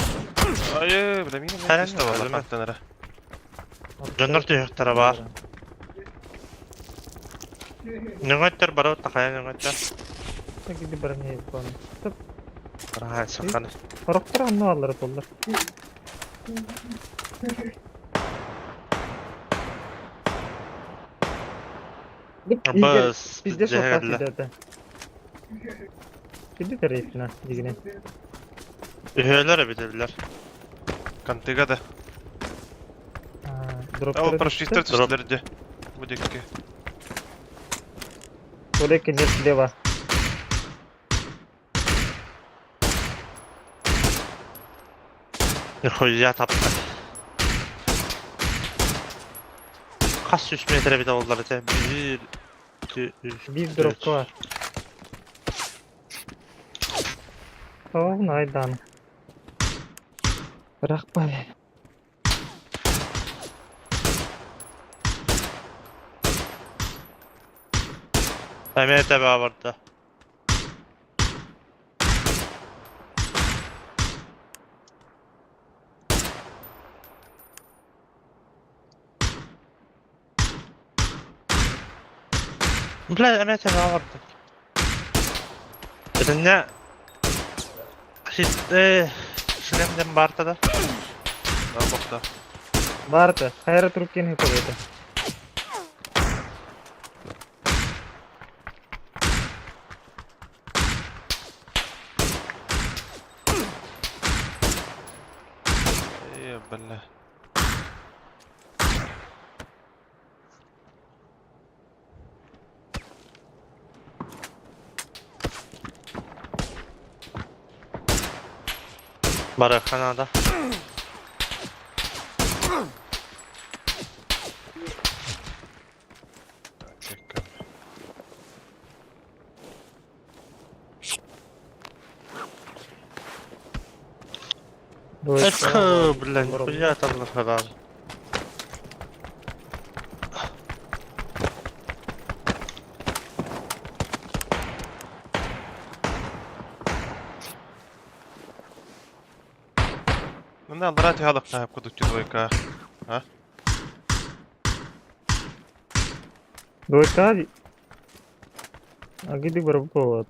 Ай, бля, мина Хәрән не стало, нәлеме? фактанара. Жоннор түйөктөрө бар. Нөңөттөр бар отта кая нөңөттөр. Так иди бармай бана. Стоп. Барай саканы. Ороктор анны алар толдар. Біз Bizde sokak жегерле. giderdi. Gitti tarafına digine. Üyelere bitirdiler. Кантыга да. Drop. А вот прошли Дроп. стерти будики. Oraya нет слева. Нихуя тапты. Kaç 3 metre bir de oldular ete. 1, 2, 3, Bir drop var. Oh, найдан. Bırak bari. Hemen ete bir vardı. Bля, hemen ete bir vardı. Birinde Şilemden barda da. Да, бокта. Vardı. Hayrat Rukin yapıyordu. Ey, бля. Barıkhanada. Чекай. Esko, bля, нихуя там нахуя. Bunda aldıra tihalık nahip kudukçu doyka. Двойка. А где барбо?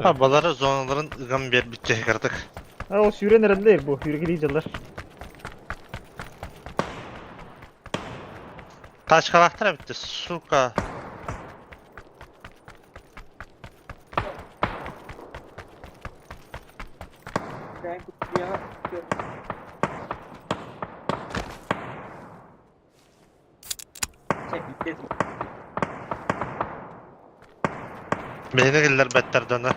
Babaları zonaların ıgam bir bitecek artık. Ha o sürü nerede bu? Sürü gidiciler. Kaç karakter bitti? Suka. Beni gelirler better döner.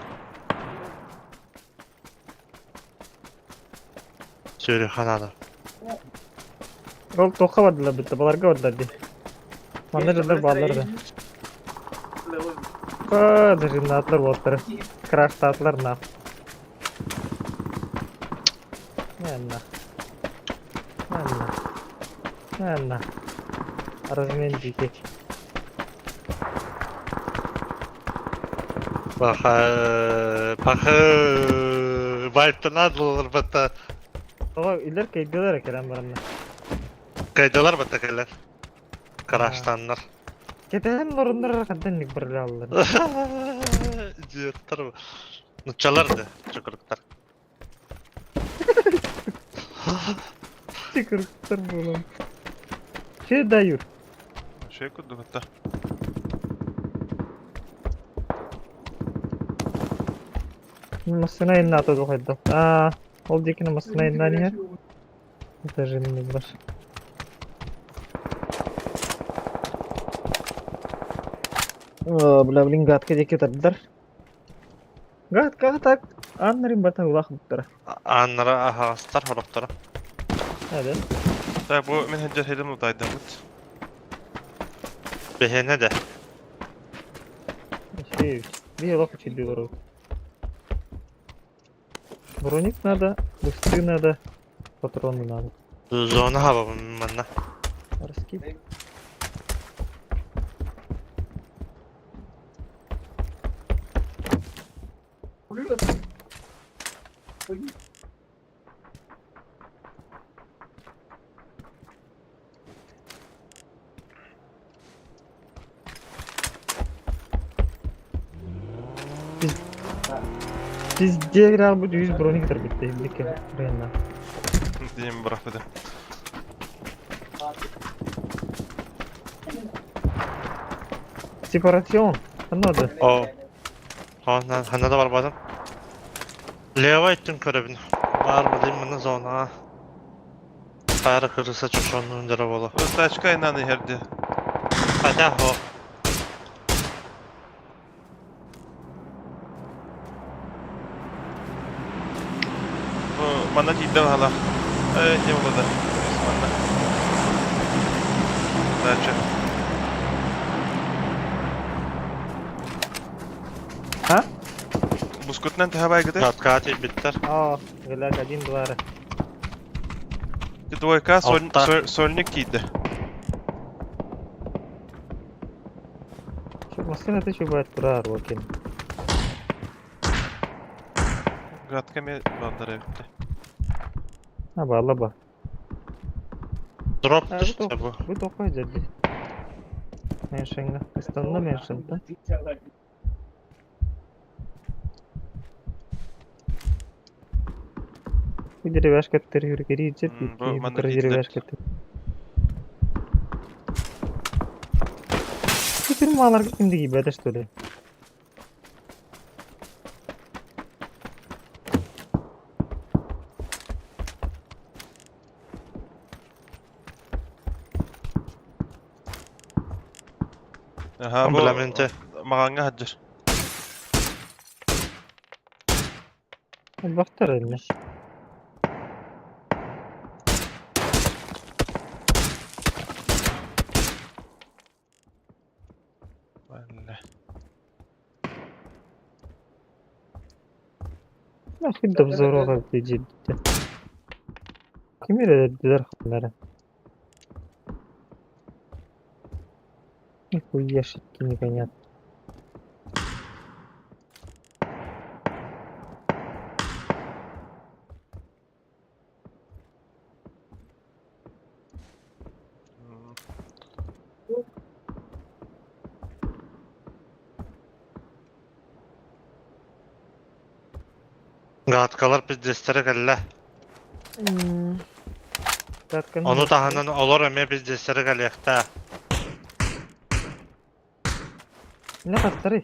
Sürühan adam. Ol toka vardılar bitti. Balarga vardılar diye. Mandajalar bağlardı. Dışında atlar botları. Crash atlar na. Yanna. Yanna. Yanna. Arazmen dikek. Bayıptı nasıl olur batta. Ama iler kaydılar kerem baranda. Kaydolar batta keller. Karaştanlar. Keten orunlar kadın nik barla aldılar. Ciyotlar mı? Nutçalardı çukurluklar. Çıkırıklar bu lan. Şey dayur. Şey kuduk hatta. Masına inna ato dolaydı. Aa, oldu ki masına inna niye? Даже не бар. Бля, блин, гадка деке таддар. Гадка так. Аннарым бата улах буттара. Anlara ahastar horoklara. Hadi. Tabi bu men hence hedim udaydı mut. Behene de. Şey, bir лох чили ворот. Броник надо, бусты надо, патроны надо. Zona hava bununla. Раскид. Bizde biraz bu 100 broniktir bitti. Bitti. Renna. Diyeyim bırak dedim. Separasyon. Anladın? O. Hanna da var bu adam. Leva ettin körevini. Var mı diyeyim bana zona. Kayra kırırsa çok şonluğun dere bolu. Taçka inanı herdi. Hadi o. Bu bana cidden hala. Ne oldu? Bana. Taçka. Ha? Buskutnan tahabay gıdı. Katkati bitter. Aa, gelen один двара. Двойка Altta. сольник kiydi. Şu masana da şu bayat durar bakayım. Gatka me bandara bitti. Ha bağla bak. Drop Ha, düştü bu bu. bu dokuz jadi. Mention'ga. İstanbul'da mention'da. Bu jadi baş katır yürü geri içer. Bu Bu bana kadar jadi gittiler. baş katır. Bu firmalar kimdi gibi ateş dolu. Aha bu Komplemente. maganga hacır. Baktar eline. Vallahi. Ya şimdi взорвала ciddi. Kim dediler bunları? Нихуя шутки непонятно. Gatkalar biz destere gelle. Zaten Onu tahanan olur eme biz destere gelekte. ne kastarı?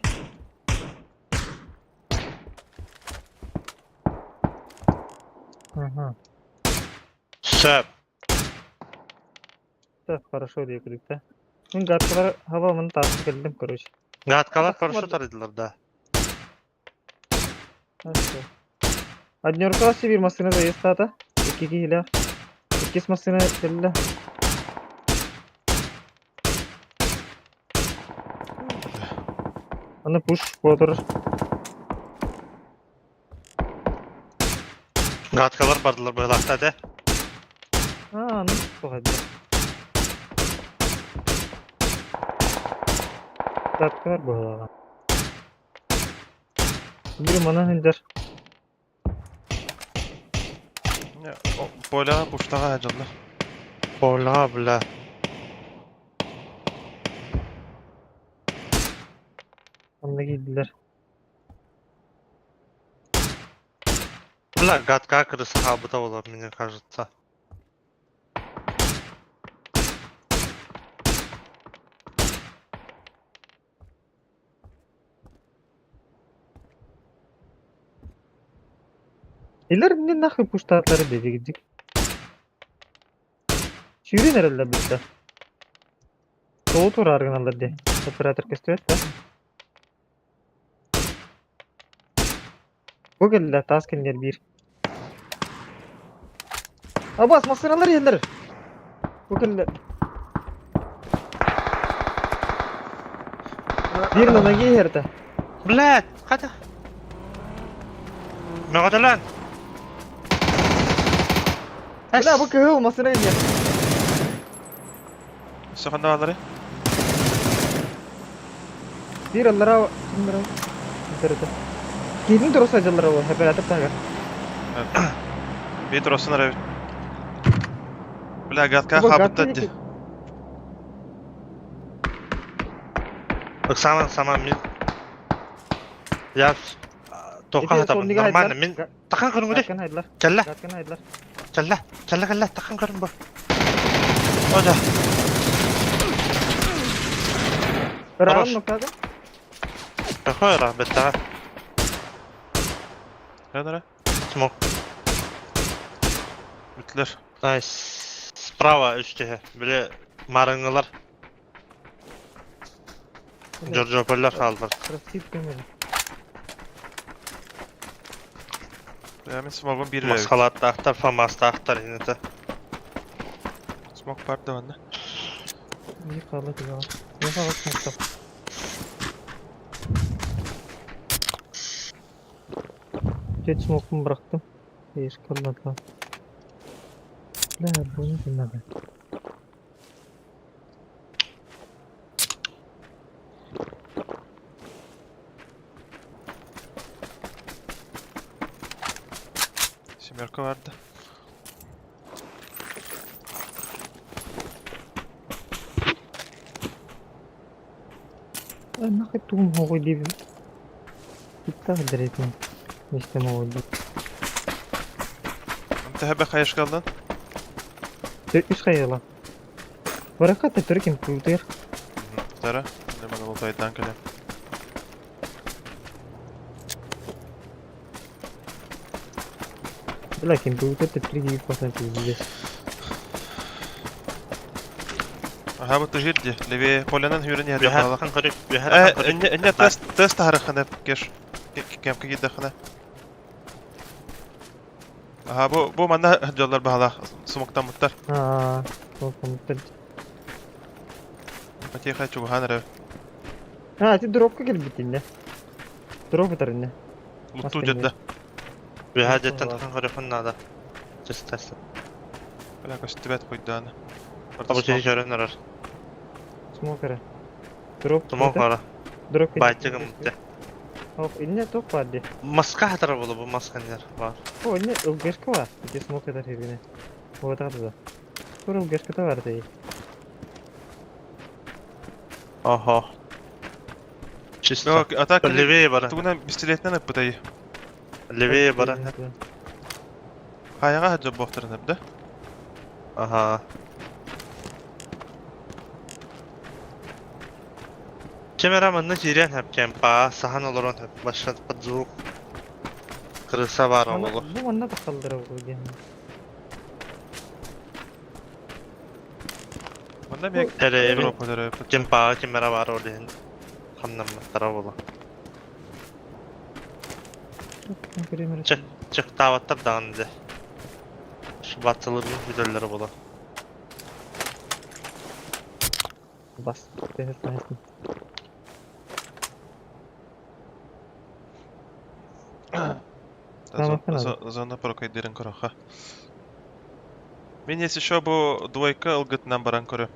Ага. Söp. Да, хорошо дiyecektik de. Ben gatkalar havamını tasdik edildim короче. Gatkalar Takım paraşüt var. aradılar da. Хорошо. Однёрка себе машина заезд ата. İki hile. İkisi машина geldi. Onu push bodur. Gatkalar bardılar bıhlakta de. Ha, nasıl bu hadi. Gatkalar bu hava. Bir mana hinder. Ya, o boylağa boştağa hacıllar. Bola bile. Onda gittiler. Bile gatka kırısı habıda olur mini karşıta. Eller ne nahı puştatları dedi gidecek. Şirin herhalde bitti. Doğu tur argınalar de. Operatör kestiyet de. Bu geldiler taskinler bir. Abbas masinalar yerler. Bu geldiler. Bir nana giyerdi. Blad, hadi. Mağada lan. Ulan bu köy olmasına iner. Sıkında alları. Bir allara bunlara giderdi. Gidin terus aja allara o operator tagar. Bir turasın rev. Bile gatka Bu habıtta gatka di. Bak saman min. Ya toka hata bu. Normal min. Takan kırın gudi. Gatkan haydiler. Kelle. Gatkan haydiler. Kelle. Takan kırın bu. Oda. Rahan mı kadın? Koy rahmet daha. Ne nere? Smoke. Bitler. Nice. Sprava üstü. Böyle marıngalar. Giorgio Poller kaldılar. Rasit demedim. Benim smoke'un bir rev. Maskalat da aktar, famas da aktar yine de. Smoke part da bende. İyi kaldı ya. Ne kadar smoke. Geç smoke'umu bıraktım. Hiç kalmadı lan. La bunu dinleme. Simerka vardı. Ben ne kadar هو دي بتاخد ريتم مش موجود. انت هبه خيش kaldın. ايش خيالك؟ ورقات تركن كمبيوتر. Tara. Ne bana bu kayıttan kalem. لا كمبيوتر تتركي مثلا في الفيديو. Aha bu tujiddi. Levi Polan'ın hürünü Bir hadi her bağlı. kan kırık, bir her kan kırık. İnne test harıkını geç. Kem ki giddi xına. Aha bu manda hacallar bağlı. Sumuktan mutlar. اه هو كمبيوتر. Pati xay çubu hanır. اه تي دروب كده بتنه. دروب ترنه. Luttu ciddi. Bir her cidden kan kırık nada. Just test. Bela kastibet koydu ana. Bu şeyi görünür. سموكر. دروب. Smoke var. دروب. Bayçıgım bitti. هو إنه توب بعد. Maska hatar bulu bu maskanlar var. هو إنه الجيش كوا. تي سموكر ده هنا. هو تغذى. هو الجيش كده ورده. Oho. Çisto. Yok atak. Levi'ye bara. Tuguna bistiletden hep butayı. Levi bara hep. Kayaga hacı bohtarın hepde. Aha. Kameramanna jiren hep kempa, sahan oloron hep başlat padzuk. Kırısa var Bu oğlu. manna da kaldıra bu diye. Bunda bir Tere drop eder. kempa kamera var orada. Hanım taraf ola. Çık çık davatlar dağındı. Şu batılıların videoları bola. Bas. Deniz sayesinde. Tamam, efendim. Zona prokay derin koroha. Мен если şu bu двойка ылгытынан баран көрөм.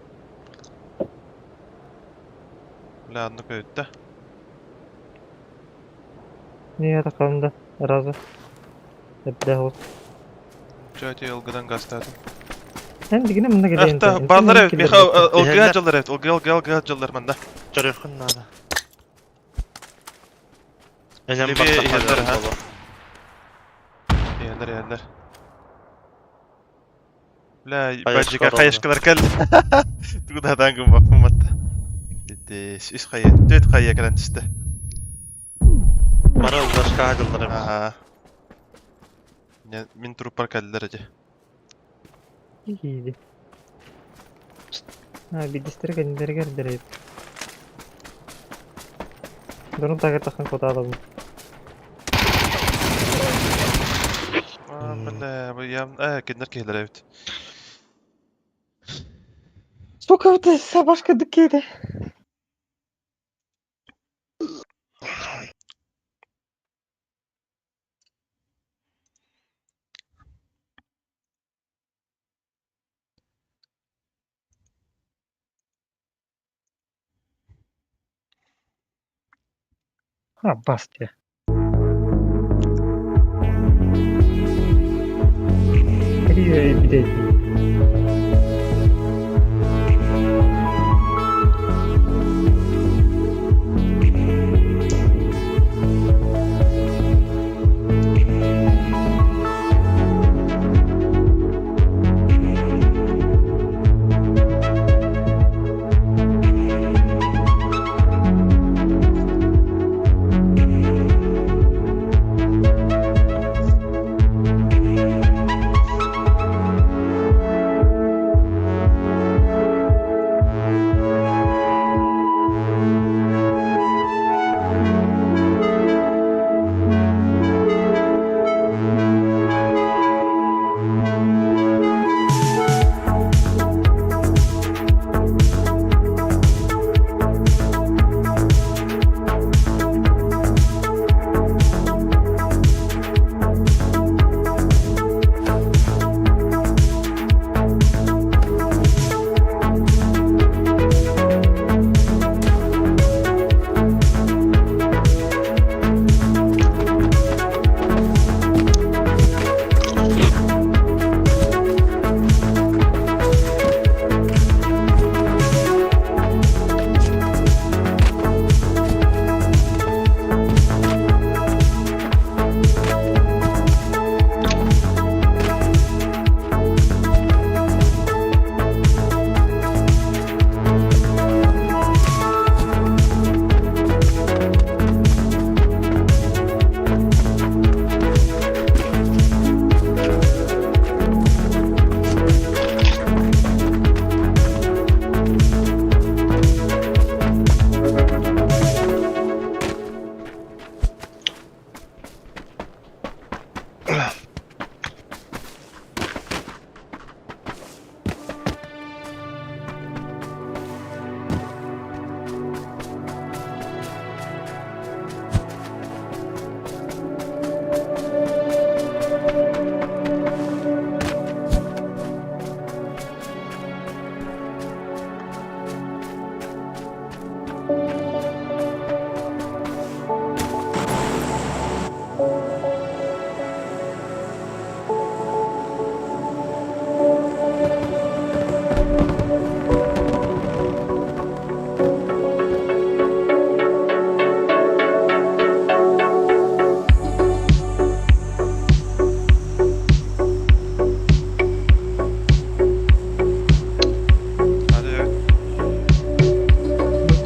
Ладно көйттө. Niye takalımda? Razı. Hep de olsun. Жөте ылгыдан гастадым. Sen digine bunda geleyim. Ахта балдар эбит, меха ылгыга жылдар эбит, ылгыга жылдар мында. Görüyorsun nada. Enem Levi baksa yeter, ha? hadi. Яндар. Бля, Каяшкалар баджика oldu. каяшкалар келди. Тугадан гым бакматта. Дедеш, иш кая, төт кая келен түстө. Bana başka hacılar hep. Ага. Мен труппар келдилер эже. İyiydi. Ha bir distere kendilere geldiler. Bunu takın kota alalım. Бля, bu ям, кендер келер эбит. Sokakta ise başka dükkeydi. Ha bastı. İyi bir de.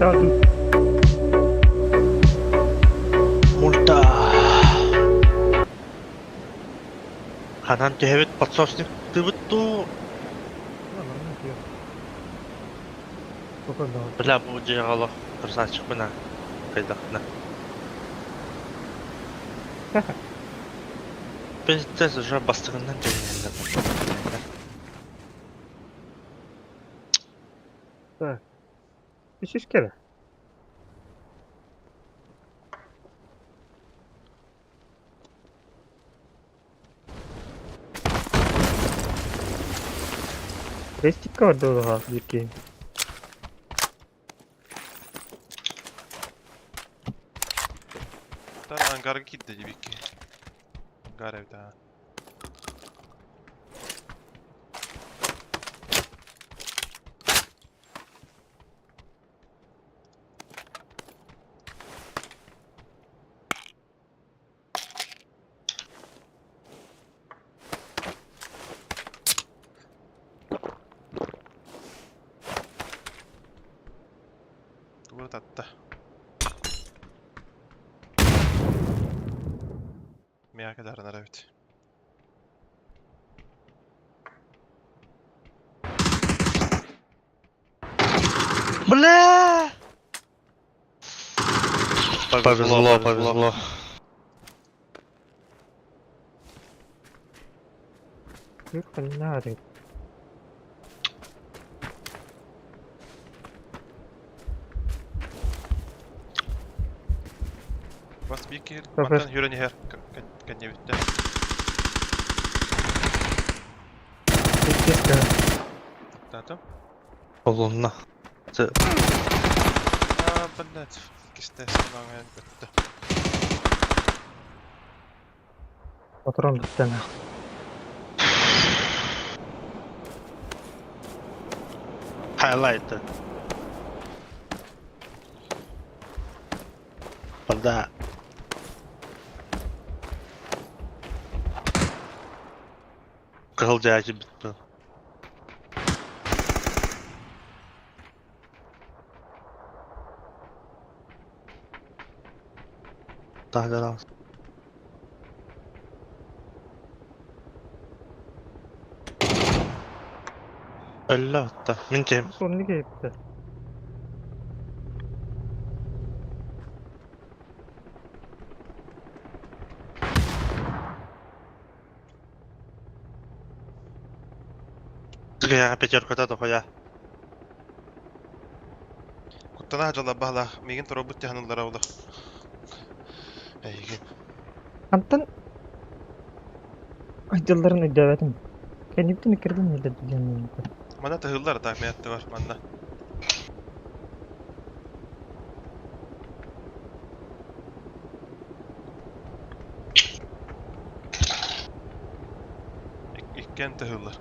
Sağ dur. Мульта. Ханан кебет подсосник тыбытту. Tamam, ne diyor? Bu kadar. Бля, бу жегало. Кырсачык мына. Кайдакна. Пиздец, уже бастыгындан жегенде. Так. Bir şiş kere. Restikka vardı o daha bir ki. Tää angarga kidde jibikki. Angar evde. Tuo tatta. Mikä kädärnä revit. Бля! Повезло. Yok ne arıyor? Vast vikki. Perfect. Matan hyröni här. Kan jag ute. Bir şiş kere. Tätä. Kolunna. Blät. Kiste sangen ute. Patron bitti mi? Highlight. Бля. Кылдяжы битти. Daha Öyle hatta. Mince. Son lige gitti. Sıkıya peçerkata da koya. Kuttana hajalla bahla. Migin robot yahanıllara ola. Eygin. Antan acıların icabeti. Kendi bütün ikirden mi dedi canım? Mana tahıllar tahmiyatı var manda. İkken tahıllar.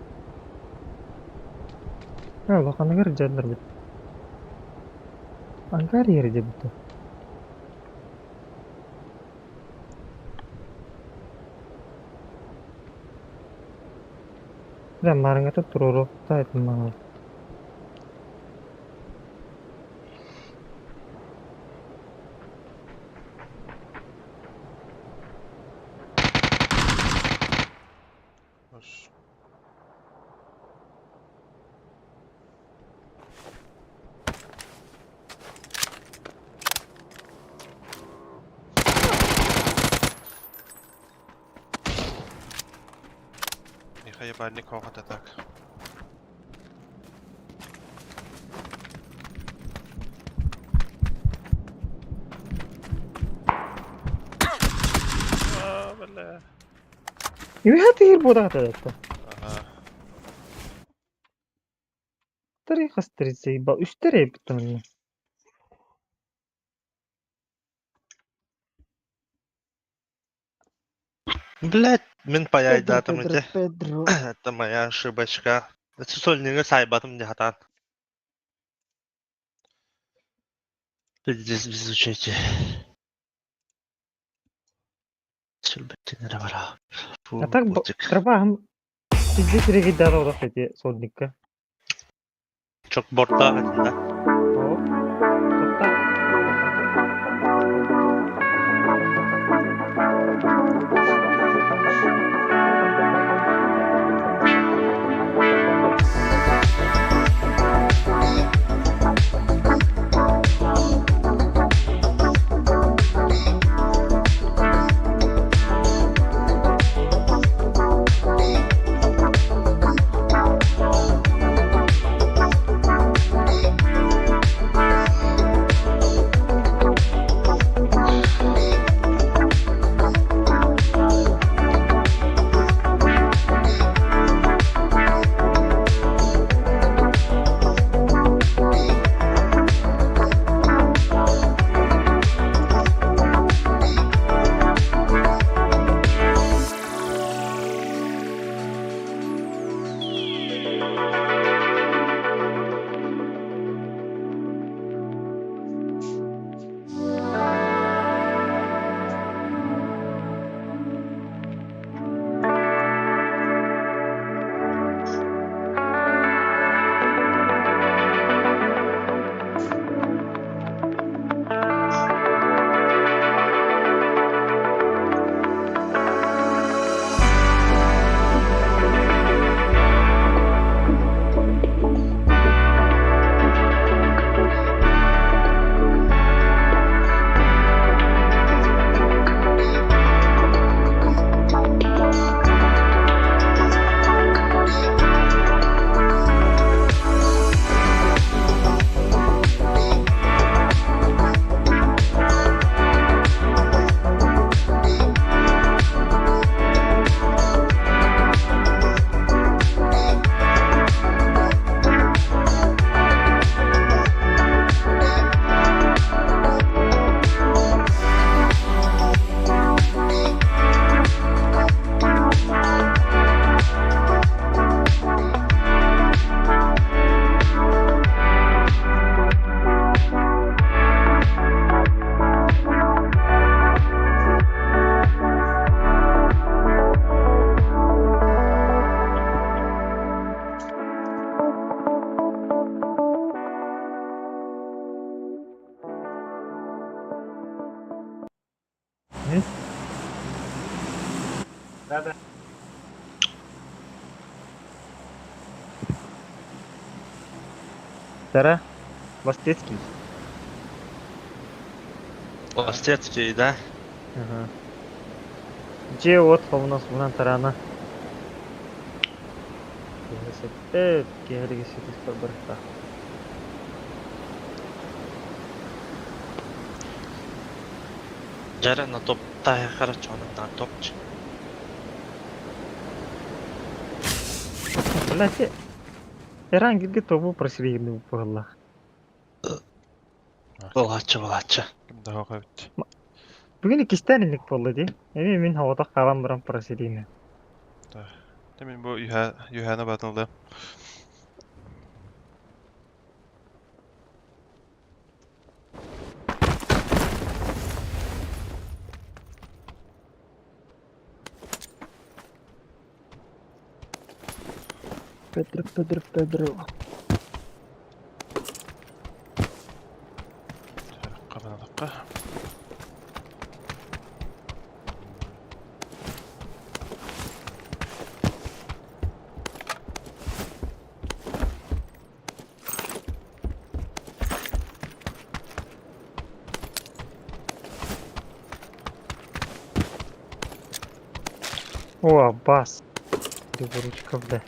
Ya bak ana göre canlar bitti. Ankara yeri de bitti. Ben marangata tururu ta ettim bana. Hoş. Nihayet bari kovhat atak. Bella. يهاتي البوضة تاعته. Aha. طريقة اشتري زي با اشتري بتمنى. Блять, мен паяй датым Педро, эти. Педро. Это моя ошибочка. Это сольнигы сайбатым дихатан. Здесь изучайте. Сülbettinlere var abi. А так трабахам пиздец регидара урак эти сольникка. Çok bortta hatta. О. Да. Тара, Бастецкий. Ластецкий, да? Ага. Же вот у нас bundan tarana. Кегерге сетис барбарта. Жара на топта харч ондан топч. Блять, herhangi bir topu просили по Allah. Булачы. Кимде хоға бит. Bugün ikisinden inlik boldu di. Min havada kalan buran просили. Demin bu Yuhana batıldı. Pedro. Qabanalıqqa. О, Аббас. Ручка, бля.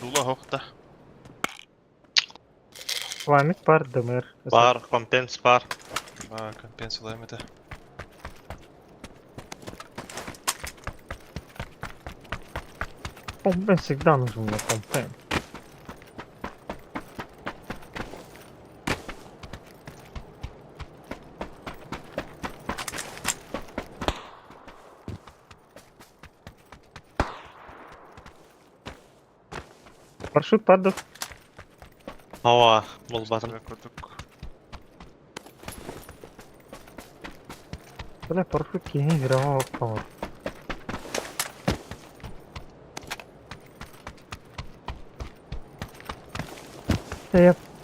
Dula hoqta. Вамик бар, дымыр. Бар, компенс бар. Ba kompensalaym ete. Компен всегда нужен на компен. Парашют падал. Ава, булбатын. Көрдік. Бля, парашют кейін вирава қалды.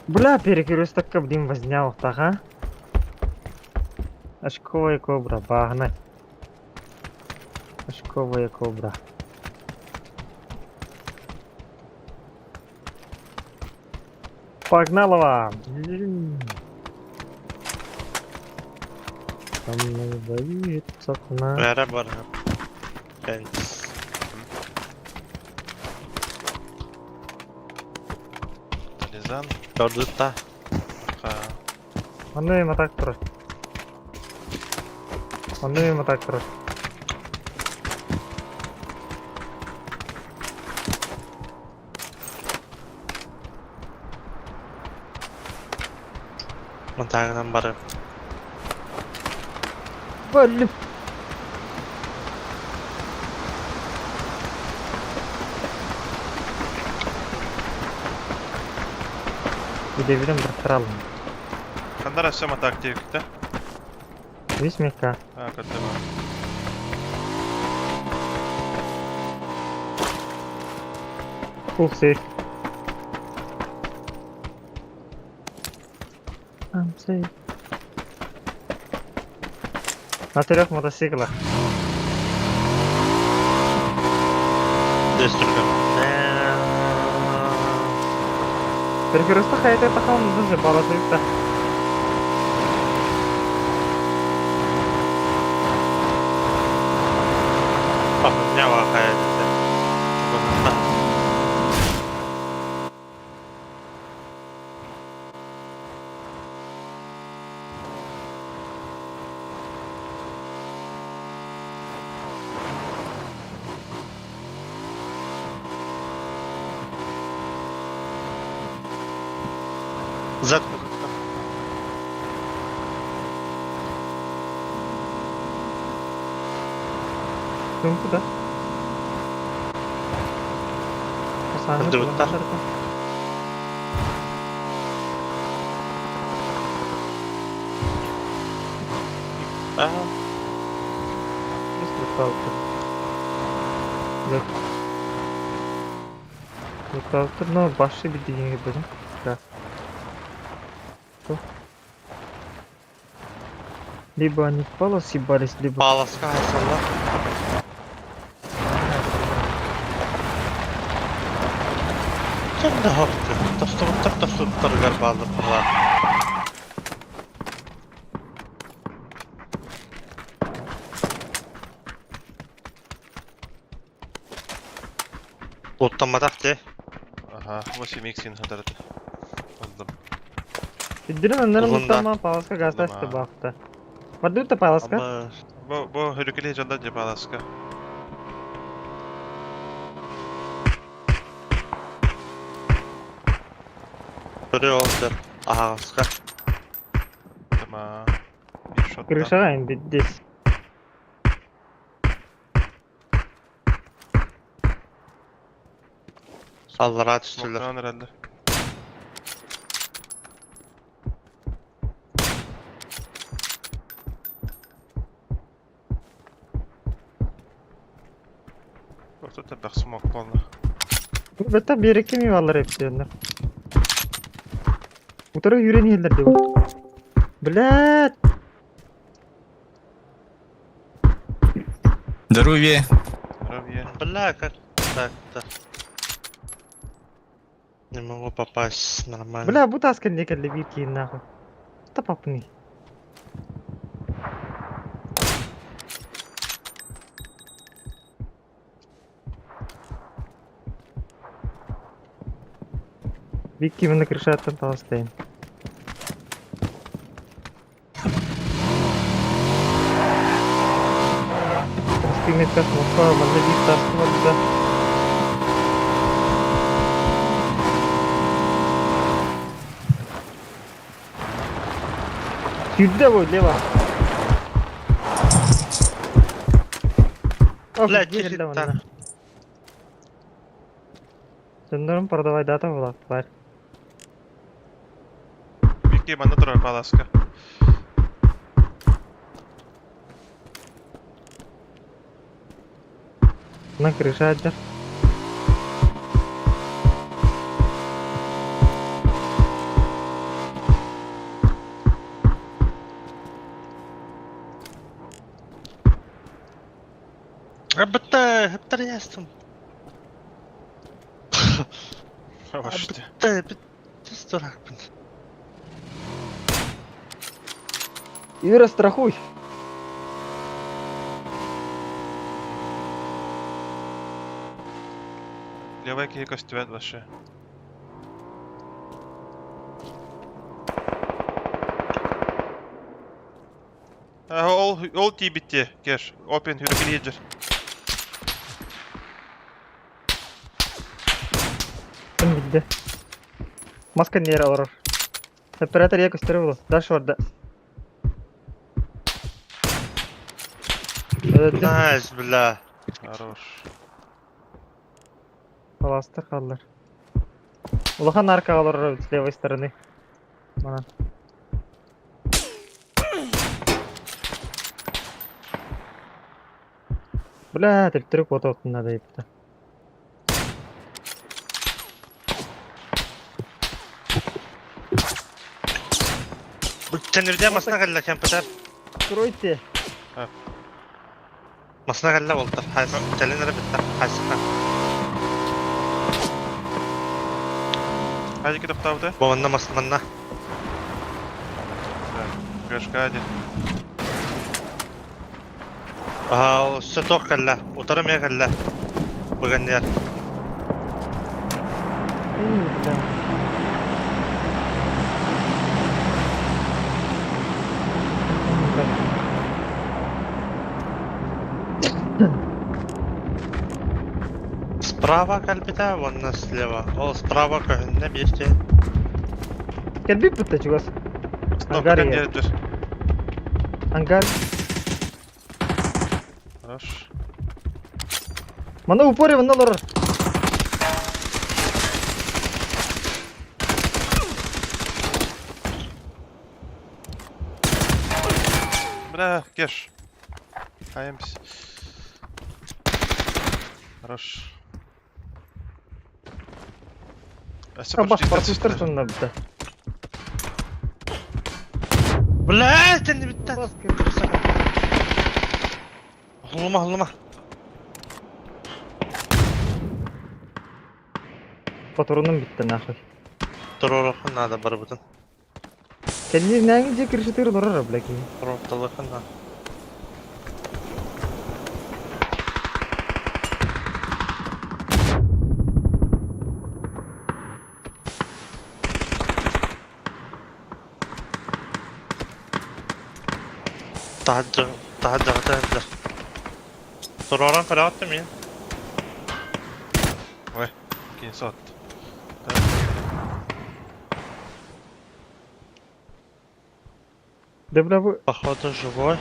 Бля, перекресток кабдим вознял, ага. Очковая кобра, багнать. Очковая кобра. Погнала! Там боится окна. Вера бар. Компенс. Тализан. Gördük da. Qa. Ондай матак тұрыр. Ондай матак тұрыр. Montagından barı. Блин. Gidebilirim bir kralım. Qanday rasam taktikte? Висмейка. Ha, kattaba. Full safe. I'm safe. На 3 мотоциклах. Дөстүргөн. Перекресток хайта такам даже балатыкта. Bak ne var hayalinde. Zat Тумку да. Посадник. Hadi bakalım. Лукаутер, но башы bir дегенге білдім. Да. Либо они в пало съебались, либо... Bağlaska haysallar. Sen de haklı. Dostumuttar galiba var. Botlamadak de. Ага, 8x хадарды. Aldım. Bildirim önlerim Uzundan. muhtemelen palaska gazda Tamam. işte bu hafta. Var değil mi palaska? Ama Bu hürükeli heyecandan cepalaska. böyle oldu. Ağızka. Tamam. Bir shot'tan. Kırışağa indi. Dis. Sallara düştüler. Smoke'dan herhalde. Ortada bak smoke oldu. Betta bir iki mi varlar hepsi onlar. Bu tarafa yürüyen yerler de var. Блядь! Здоровье! Здоровье. Бля, как так-то? Не могу попасть нормально. Бля, bu taskın ne geldi bir ki nahı. Tapap ni. Вики мы на крышатом толстеем. Стигнет как мука, валидит таску вода. Сюда вот, лево. Бля, чисто. Сындырым продавай дата булак бар. Вики банда durar palaska. На крыше отдер. Bitti yazdım. Yavaş işte. Bitti durak bunu. Ира, страхуй. Левая кейка стюет вообще. Ol T bitti. Gel. Open hürükeli yedir. Kim gitti? Maska nere alır? Оператор я костерывал. Дальше орда. Nice bля. Хорош. Паласта қалдыр. Улахан арка алыр с левой стороны. Мана. Бля, тіріп отоқтың надо епті. Sen nerede masına geldi kempeter? Кройте. Ha, Masına gelle oldu. Telin nere bitti. Hayır. Hadi gidip tavda. Bu manna masmanna. Görüşke hadi. Aha, o süt ok gelle. Otaramaya gelle. Bugün yer. İyi güzel. Справа кальпита, вон на слева. О, справа көхünde bir şey. Gel bir pıtta çugas. Стоп, Ангар kan є. diyedir. Ангар. Хорош. Мана упорі вандалар. Бля, кеш. Хаемся. Хорош. Ася Баш почти паркустарсın da bitti. Bля, sen de bitti. Bas Hıllama. Patronum bitti nahoy. Dur orakın nada var budun. Kendi nengi je kiriştir dorar ablaki. Ortalıkın nada. Daha. Dur oran kara attım ya. Кинь сот. Debra bu Походу живой.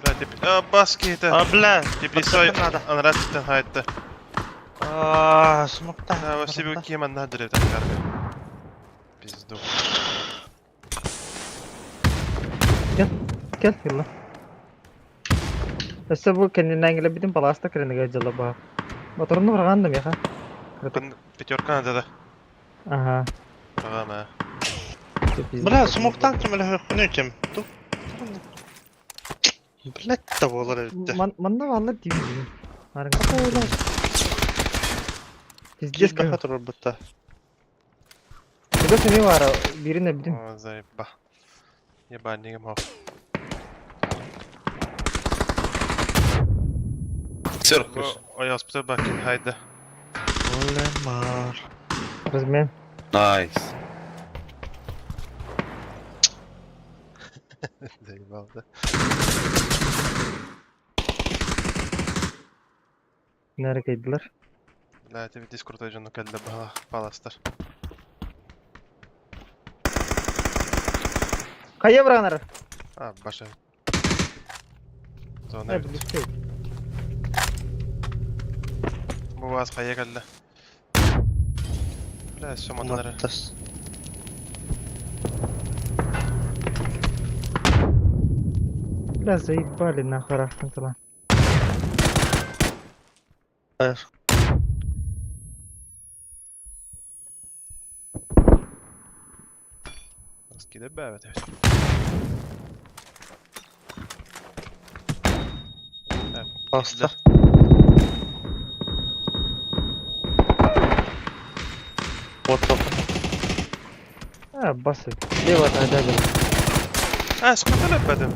Бля, ты... Баски это... А, бля, Депрессой... надо. Анраттен хайтты. Смокта. Во себе кем надо это карга. Пизду. gel yalla. Essa bu kendi nengi bitin palasta kirene gajalla ba. Motorunu bırakandım ya ha. Пятерка надо, да? Aha. Программа. Бля, смоктан kim öyle hırkını kim? Dur. Блять, того olur evde. Manda vallahi divizyon. Harika. Pizdes Gir kan. daha durur butta. Burada seni var birine bidin. О, заеба. Ебать, не мог. Сверху. Ой, я спитаю бакин, хайда. Olemar. Razmen. Найс. Заебал, да? Nereye kaydılar? Бля, это ведь дискурд уже ну кәлді баластар. Kaya bırakanlar. А, баша. Зона Ne бит. bileyim. Bu vaz kaya geldi. Bля, все motanları. Mattas. Biraz zaybali nahara falan. Hayır. Skide bävet. Bastı. Bot topu. Ha basit. Leva hadi gel. Ha, sıkıntı yapmadım.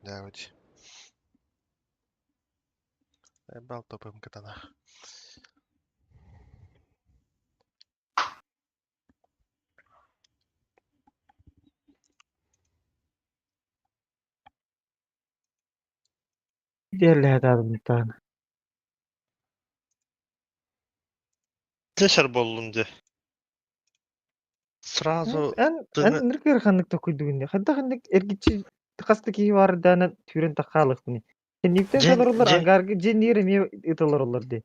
Давайте. Ебал топаем катана. Diğerli hadi bir tane. Teşer bollundu. Sразу En dını- nirker kandık koydu günde. Hatta kandık ergiçi kastaki var dana türen takalık bunu. Kendikten kalırlar agargı cendiğe mi italar olur de.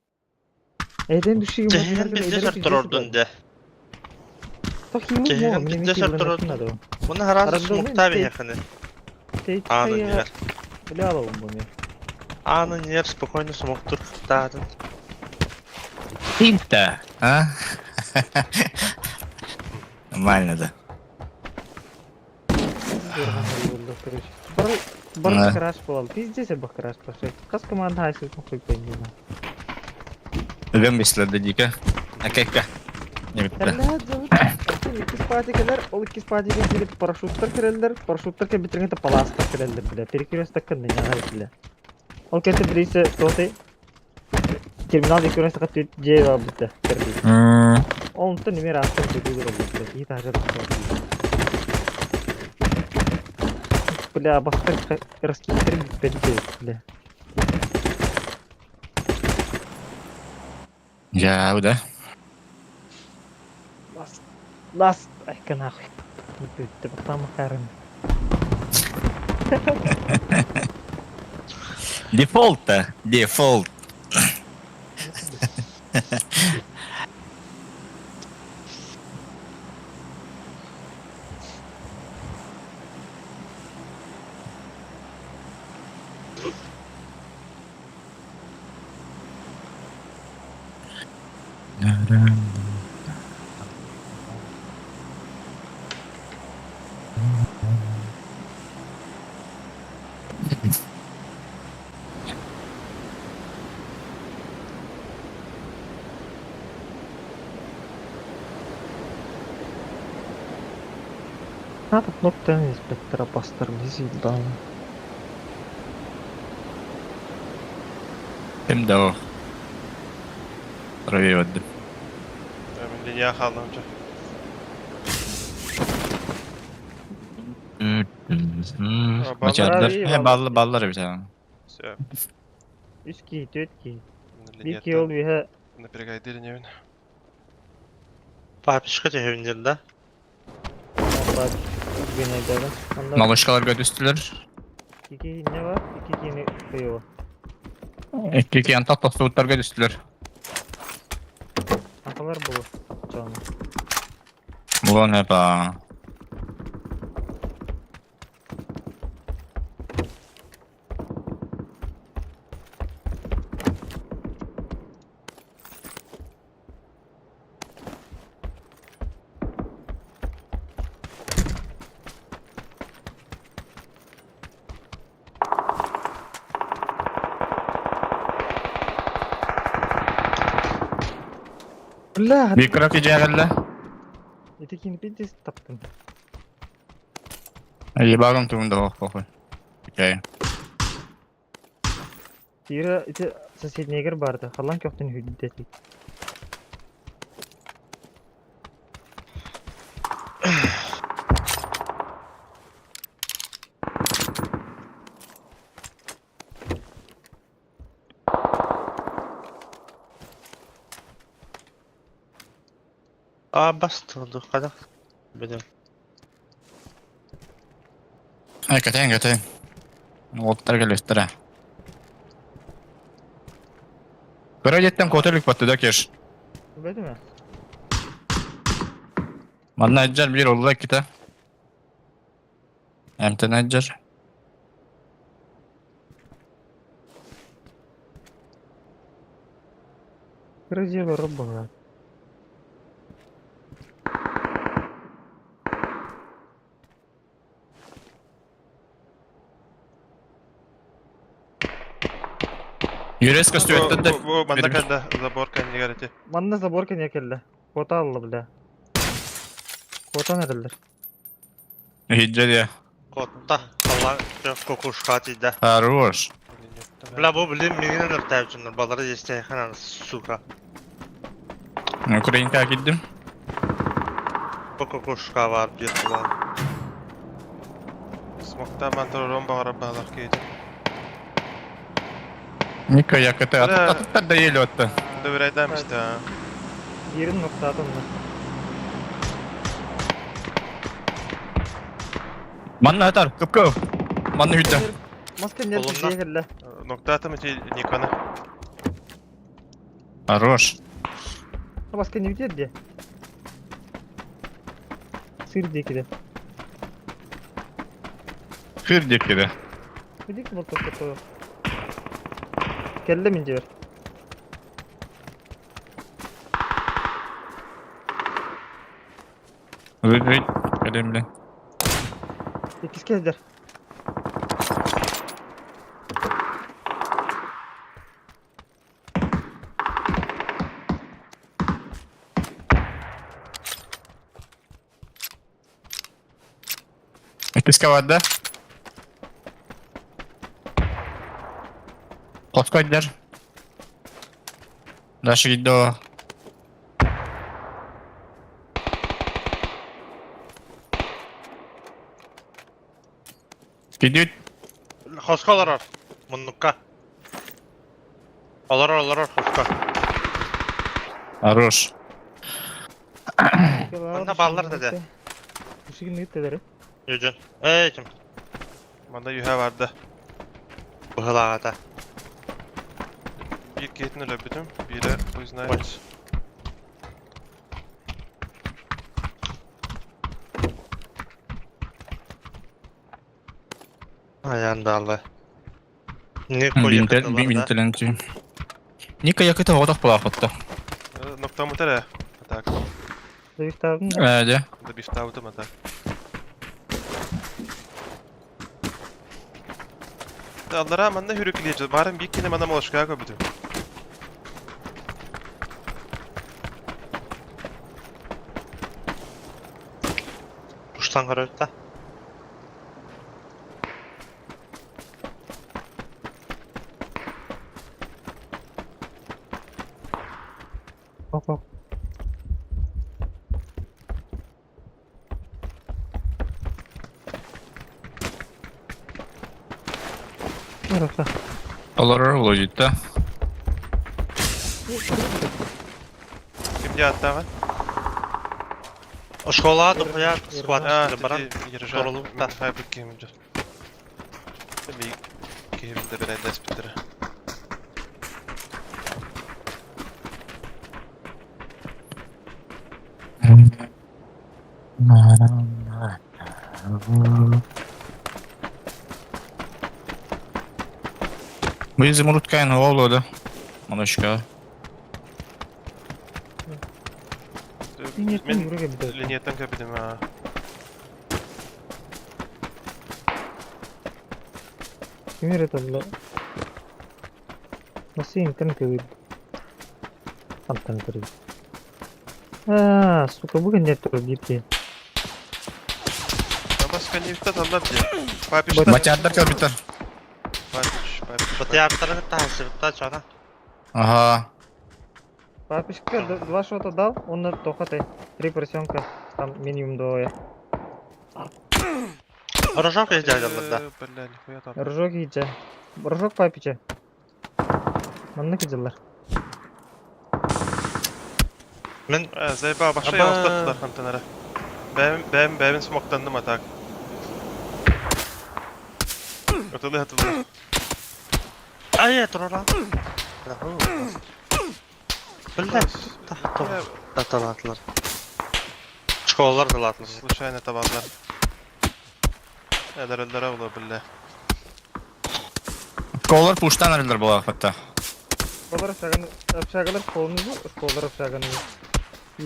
Eden düşüyor. Cehennem bir teşer dururdun de. Cehennem bir teşer dururdun. Bunu her az Arada smokta onu bir te- yakını. Tek Anın kaya yer. bile alalım bunu. Anın yer spokojno smoktur. Dağdın. Inte, а? Нормально, да. Бар Да. краш болал. Пиздец бак краш пошел. Кас команда хайсыз мохой пойдем. Ögön besledi dike. Akeka. Ne bitti? Әллә зовут. Ikis партиялар, ол ikis партиягә килеп парашюттар керәләр. Парашюттар кебек битергәндә паластар керәләр белә. Перекрёст такын дөнья гайтле. Ол кете биресе тоты. Терминал декорас такы җева битә. Он то неме растыр диде булды. И тажа бля, бахтар раскидер битте бля. Ya udah. Last kan aku. Itu pertama karena Default da. Default. надо кнопками инспектора постарнизить да. Hem de o. Provi voddu. Min linja kalınca. Maçarlar. iyi, He balları bir tane. Все. 3 ки, 4 ки. Bir Linja. ki yol bir Напрягай дырневин. Papişka tehevindildi. bak beni dedim. Ondan Malışkalar gödüstüler. 2 ne var? 2 yeni koyuyor. İki yan tatlı soğutlar gödüstüler. Akalar bu. Canım. Ulan hep ha. Blah. Bir krak icagelle. Etekini bir diz taktım. İyi bağım tuğunda hoş. Hikaye. Tira ite соседний гер барды. Халан көктен хүддети. Bastırdı kadar. Benim. Kötü. Otlar geliyor. Kıracetten kotelik battı da kir. Böyle mi? Bana ecel bir oldu kita. Emten ecel. Раздело рыбала. Юрес костюеттен de. Bu banda kaldı. Zaborka не горите. Manna zaborka ne kelle? Kota aldı bile. Kota neredeler? Hicce diye. Kotta. Allah çok kokuşka tiydi. Haruş. Bla bu bilim migren örtevcünler. Baları desteğe kanan suka. Ukrayinka gittim. Bu kokuşka var bir kulağın. Smokta mantar romba var bağlar kıydı. Niko yakıtı Öyle. atıp da değil otta. Dövreyden işte ha. Yerin nokta atımda. Manna atar kıpkı. Manna hüdde. Maske nerede Kolunda. şey kelle? Nokta atım için Nikon'a. Haruş. Maske ne bitiyor diye. Sır diye kide. Hür dik gibi. Bidik mi koyuyor? Kelle mince ver. Выбить. Кадемле. İkiz kezder. Песковать, да? Подходишь. Дальше гид до... Gidiyor. Хоска олорор. Муннукка. Олорор, хоска. Хорош. Bunda ballar dedi. Bu şekilde gittiler. Yücün. Kim? Manda yuha vardı. Bu hılağada. Bir gate'ini löbüdüm. Biri Poisonous. Ayağında Allah. Ne koyuyor Бинтел, katalarda? бинтеленти. Ника якыта одақ бұла қытты. Nokta mutere. Atak. Dövüş tarzın da. Әде. Da bir stavdım atak. Allara manda hürükleyeceğiz. Bari bir kine bana molaşkaya koydum. Kuştan karardı da. Bak bak. Yarasa. Олар вложить, да? Kim diye hatta var? Школа духая склад Ha, üstünde baran. yarışa. soruluk da. Hayır, bir game'ince. Bir game'inde bir elde espitleri. Bu изумруд кайын олоду. Монашка. Niyetten buraya bir de. Liniyetten kapidim ha. Kimir etalla. Nasıl imkan kıydı? Antan kırdı. Aaa, suka bugün ne turu gitti. Ama skandinav'da tanılar diye. Papiş. Батярдар кабитар. Papiş. Batı yarıtları tahsibitler çana. Ага. Папишка, два шота дал, он на тохоте. 3 поросенка, там минимум двое. Рожок ihtiyacımızda. Бля, нихуя там. Рожок yiyece. Rojok papiçe. Manna kızıllar. Men Zeyba başka Aba. yansıttılar kantinere. Benim smoktandım atak. Atıldı. ay trola. Billah. Tahtalatlar. Şkolalar da latlar. Случайно tabanlar. Öldüre olur billa. Колар пуштан арилар була хатта. Kollar aşağılar kolunuzu, kollar aşağılar.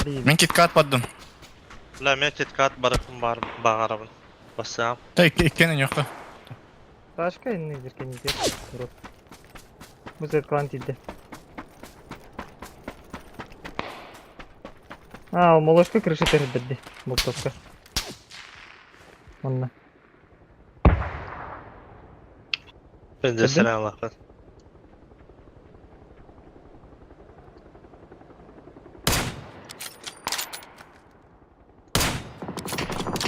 İyi. Мен китка атпадым. La men ketkat barıkım var bağarabın. Basam. Та иккенен жокко. Başka ne zirken yiyecek. Bu zet kvantiydi. А, молочка крыши перебедди. Болтовка. Manna. Ben de selamlar.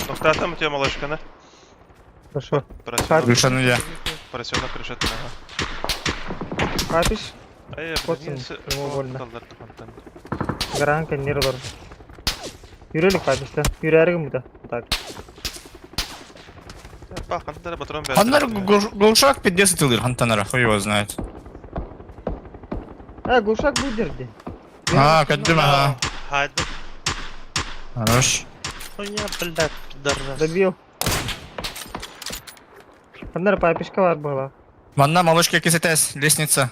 Nokta atam atıyor malaşkanı. Хорошо. Рушаны я. Поросенок крышет. Ага. Папиш, Hayır, Kosun, neyse. primovolna. Kaldırdı kantin. Garanka nerelor. Yürüyelim Papiş'te. Yürüyerim bu da. Tak. Bak kantinlere patron verdi. Ханнар глушак 50 атылыр хантанара, хуй его знает. Ha, Guşak bu derdi. А, каддим, ага. Haydi. Хорош. Oya billah. Darras. Добил. Kanlar Papişka var bu. Манна малышка кисетес, лестница.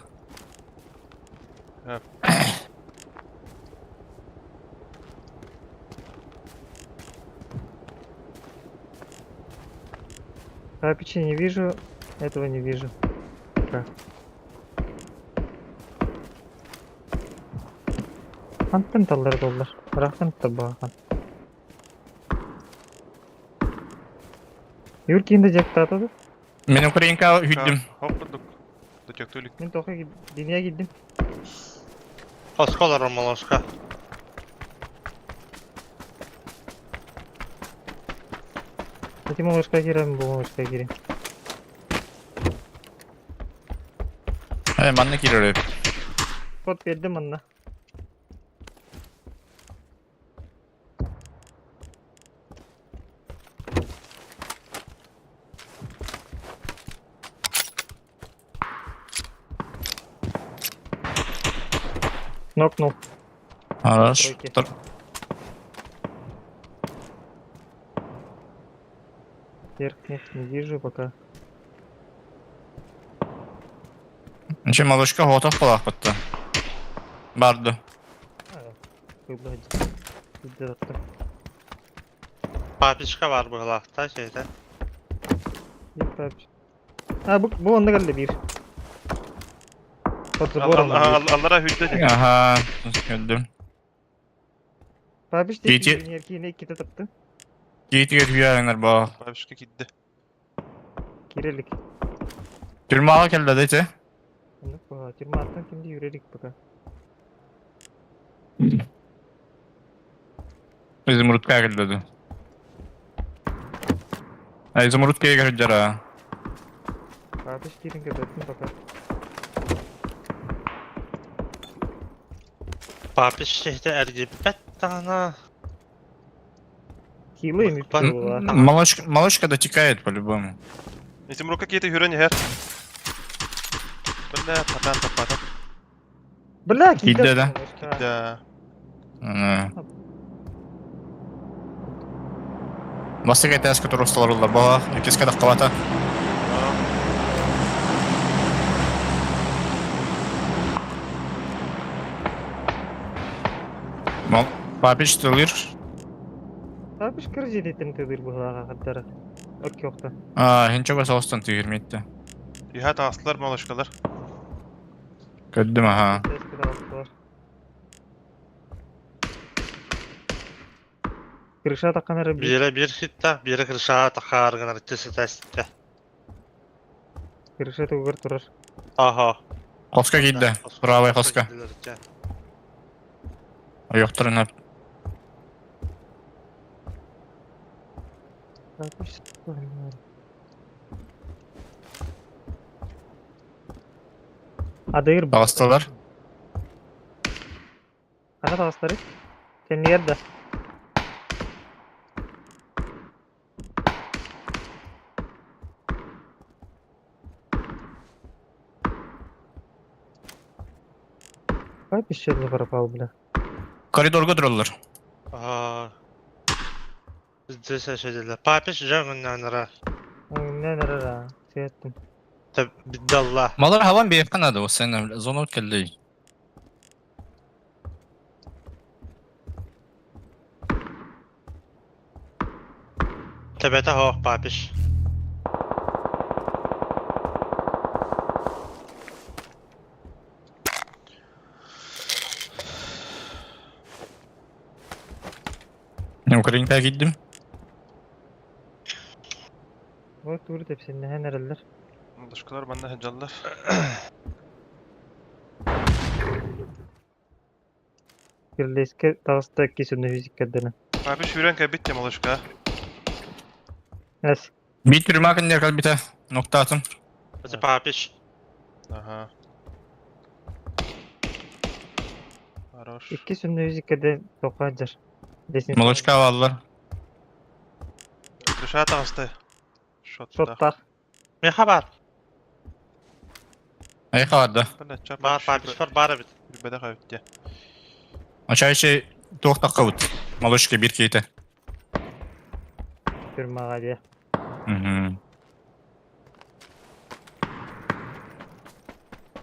Папича не вижу, этого не вижу. Пока. Антын талдар доллар. Рахтын табахан. Юркинде жакта атады. Мен Украинка hüddüm. Хоп курдук. Дөтөктүүлүк. Мен тоқа dünya gittim. Oska olorum Moloska. Этим малышка girem, bu malышка girem. Hey, bana giriyor hep. Kod verdim anna. Нокнул. Хорош. Тройки. Верхних не вижу пока. Ничего, малышка готов была хоть-то. Bardı. Kıyıblı hadi. Güzel attım. Papiçka var bu hılakta şeyde. Bir papiç. Ha bu onda geldi bir. Patı bu arada. Аллара хүлдэ. Aha, öldüm. Papiç Gece- de bir erkeğine iki de taktı. Git güvenler bu. Бабишка кидди. Girelik. Türmağa geldi dedi. Anlık bu. Tırma attan şimdi yürüyelik baka. Bizim Rutkaya geldi dedi. Ay, bizim Rutkaya geldi ha. Papiç girin kapatın baka. Papiç şeyde ergibet tane. Хилый ми Пан- пила. Малышка дотекает по-любому. Изумрукка киэти хүрэн хэр. Бэлэ патан таппатан. Бля, Кидде да. Да. Басык айтас, который усталарылар бала. Екес кадақ қабата. Папич тылыр. Papiç kır jedetin tıdır bu hlağa kaddara. Ok yokta. Хенчога соғыстан түйірмейді. Иха тағыстылар малышкалар. Көддім, аха. Tespit altılar. Kırışa takan ara bir. Biri bir hitta, biri kırşağa takargınar ittisi testte. Kırışa tuğur turar. Aha. Қоска келді. Правый қоска. Gidilir. Аяқтарын әп. Papiç. Adayır. Dağıstalar. Kana dağısları? Senin yerde. Papiç şöyle parapal bile. Коридорға тұралар. Aha. Bizde seçediler. Papiç jangından ara. Ne nere ha? Seyrettim. Tabi biddallah. Малар хаван бейіп қанады, осы сені зона өткелді. Tebete hoq papiç. Мен Украинка келдім. O tuğru tepsinde he nereler? Малышкалар банда хаджаллар. Birleşke dağısta iki sünne fizik kaddana. Бабиш хүрэн кабитти малышка. Es. Bir türma kender kal bite. Nokta atın. Bizi papiç. Ага. Хорош. İki sünne fizik kadde tokacar. Desin. Малышка алалар. Душа тағысты. Шотта. Şottar. Ne haber? Аяқа vardı. Бэлэ чап. Var papiç var bari bit. Бэдэ кабитти. Açayışı toğda kavut. Малышка bir кейті. Firmağa diye.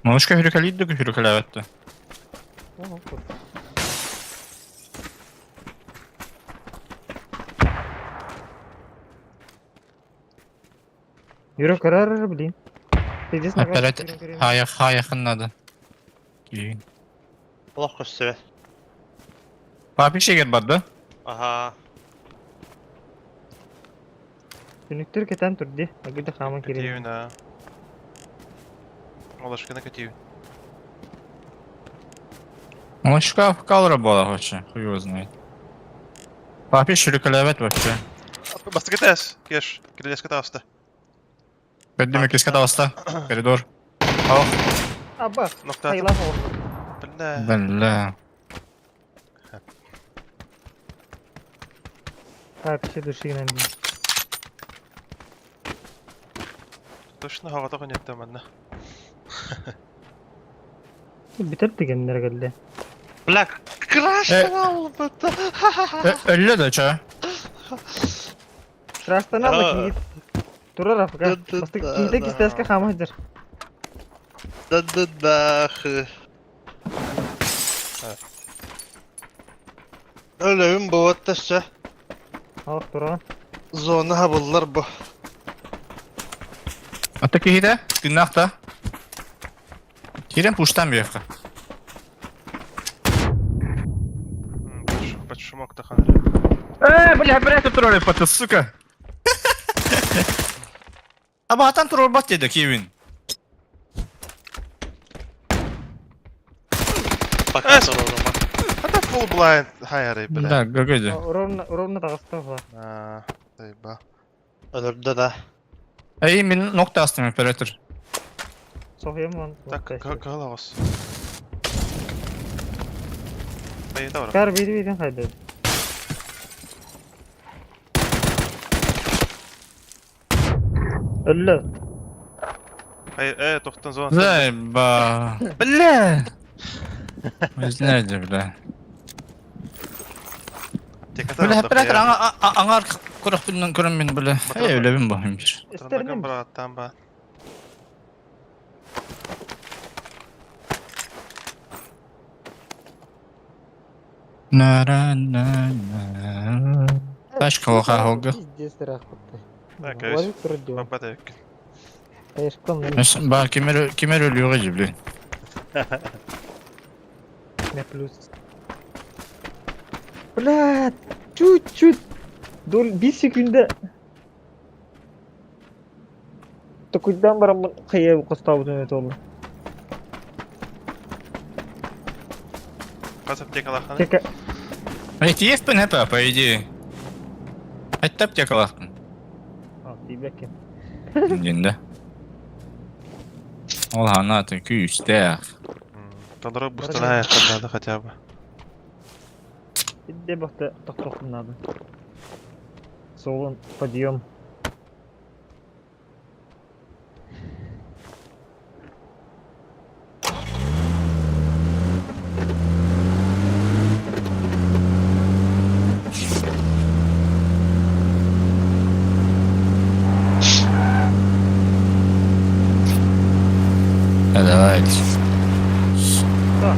Малышка hürükeliydi ki hürükelevetti. Tamam. Yürü karar bileyim. Tezis ne kadar Öpelet ha yakınladı. Keyin. Allah koşsa. Papi şeker bardı. Aha. Sünüktür keten turdi. Agıda kama kirin. Кетивин, а. Олашкина кетивин. Ну, шкаф калра была вообще, хуй его знает. Папе шурикалевет вообще. Басты кетес, кеш, кирилес кетаста. Передимек из катавста. Коридор. Ох, Abba. Нокта. Sayılan oldu. Бля. бля. Ha bir şey dışı yine. Точно хавата конетте манна. Biter digenler geldi. Black Crash oğlum burada. Öyle de ça. Trastan Aa. alma ki. Durur afka. Dı dı Bastık da kiyde da. kisteske kamadır. Dadıdahı. Ölüm bu vattaşça. Al duran. Zona haberler bu. Öteki hide, günahta. Kiren puştan bir yakı. Почему так ханри? Бля, блядь, тролли паты, сука. Ama hatan troll bat dedi Kevin. Bakasın o zaman. Это full blind хайры, бля. Да, гагайdı. Ровно тағыста var. А, тайба. Ölürdü de. Ey, min nokta astım operator. Sofya mı? Так, голос. Эй, добро. Kar biri haydi. Öldü. Эй, тоқтан зон. Зайба. Бля. Biz nerede bля? Bля, operator anar kurak bilen görün beni bля. Ey, öyle bin bakayım bir. İsterdim. Brаттан ба. Na na. Taş kalka hoga. Здесь рахотты. Так, Ловит радио. Бабадек. Эшком Bak kimer ölüyor acı bля. на плюс. Блядь, чуть-чуть. Bir секунда. Токуйдан барамын кая костабытын өтө болду. Қасап тек алақан. Тека Эй, есть бы это, по идее. Это аптека лахтын. дибекен. Енді. Ол ханаты күйісті. Тандырып бұстана аяқтан хотя бы. Где бахта тохтохтун надо. Солон подъем. Давайте. Так.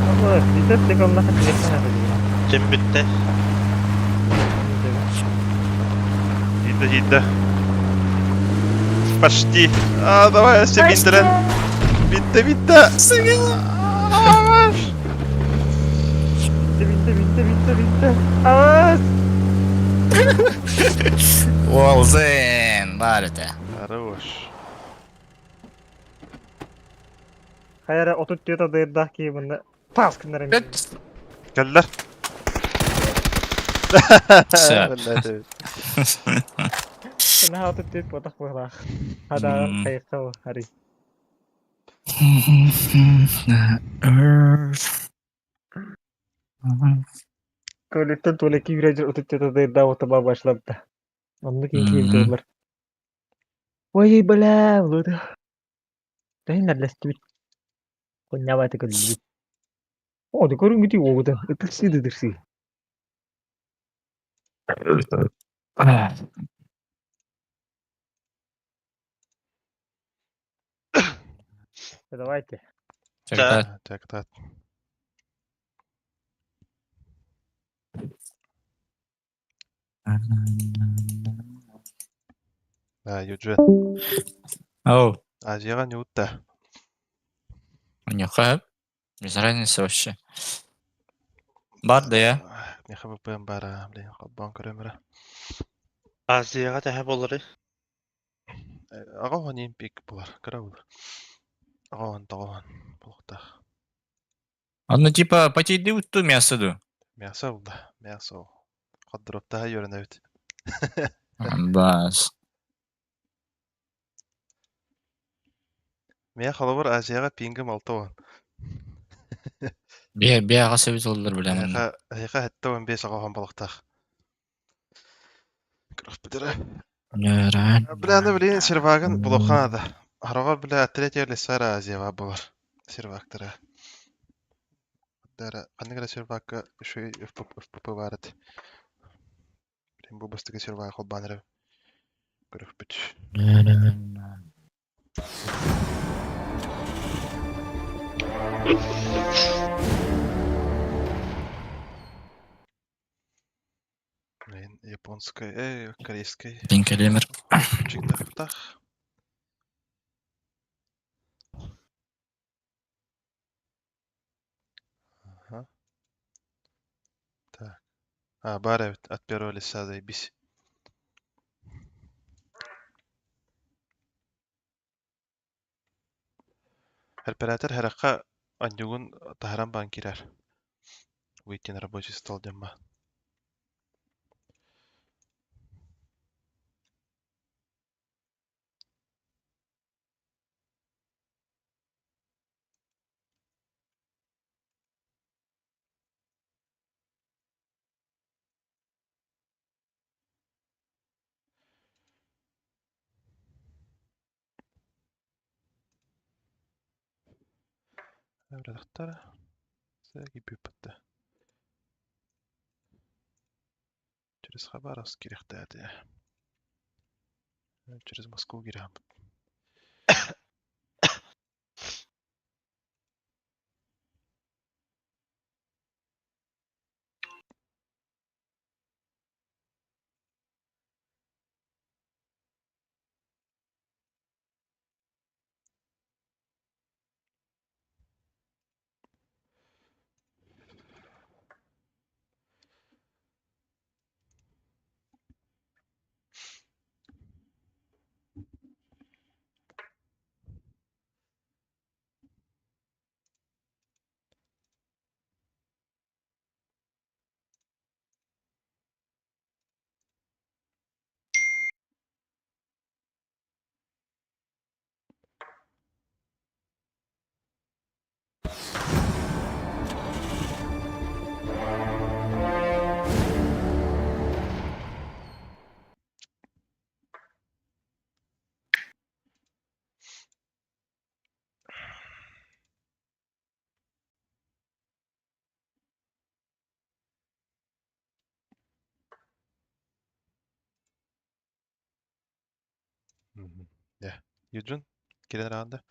Ama bize tek Allah hatırlasana dedi. Kim bitti? Иди. Почти. А, давай, все биндерен. Бинте. Bitti. Avaz. Olzen. Bari de. Хорош. Hayara oturup diyor da dayırdak ki bunda. Pas kınlarım. Geldiler. Güzel. Sana oturup diyor potak potak. Hada kayıkta o hari. Tuvalet virajı oturup diyor da dayırdak otobaa başladı. Onu kim diyorlar. Vay bala oldu. Dayın nerede bit. Konya batı kaldı bit. O da korun biti oldu. Dırsıydı. Давайте. Çekler. Так. Юджин. Оу, Азияга нюутта. не хаб. Без разницы вообще. Бар да ya. Не хабыпым бара, блин, кабан көрөмөрө. Азияға тәһә болыры. Ага хонин пик булар, карабыл. Ага таган булыкта. Ну типа потейди утту мясыду. Мясо булды, мясо. Каддырыпта йөрөнөбүт. Бас. Мен халыбыр Азияга пингим алтыган. Бе ағасы бит олдар білемін. Айга хәтта 15 ага булыкта. Кырык бидере. Нөрән. Биләне билен сервагын булыккан ада. Арага биле третья лесара Азияга булар. Сервактыра. Дара, каныгра сервакка шуй ФПП барат. Билен бу бастыгы сервага холбаныры. Кырык бит. Мен японская, корейская. Динкелемер. Чик-так-так. Ага. Так. Бар от первого лица заебись. Оператор харакка анюгун тахаран банкирар. Выйти на рабочий стол демма. Редактора. Загибипта. Через Хабаровск кирехтәде. Через Москву кирәм. Ya. Юджин кирен ранда.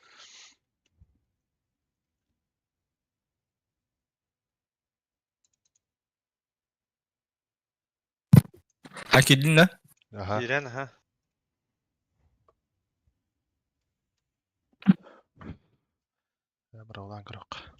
Hakildin de. Ага. Ирен, ха. Браулан кырык.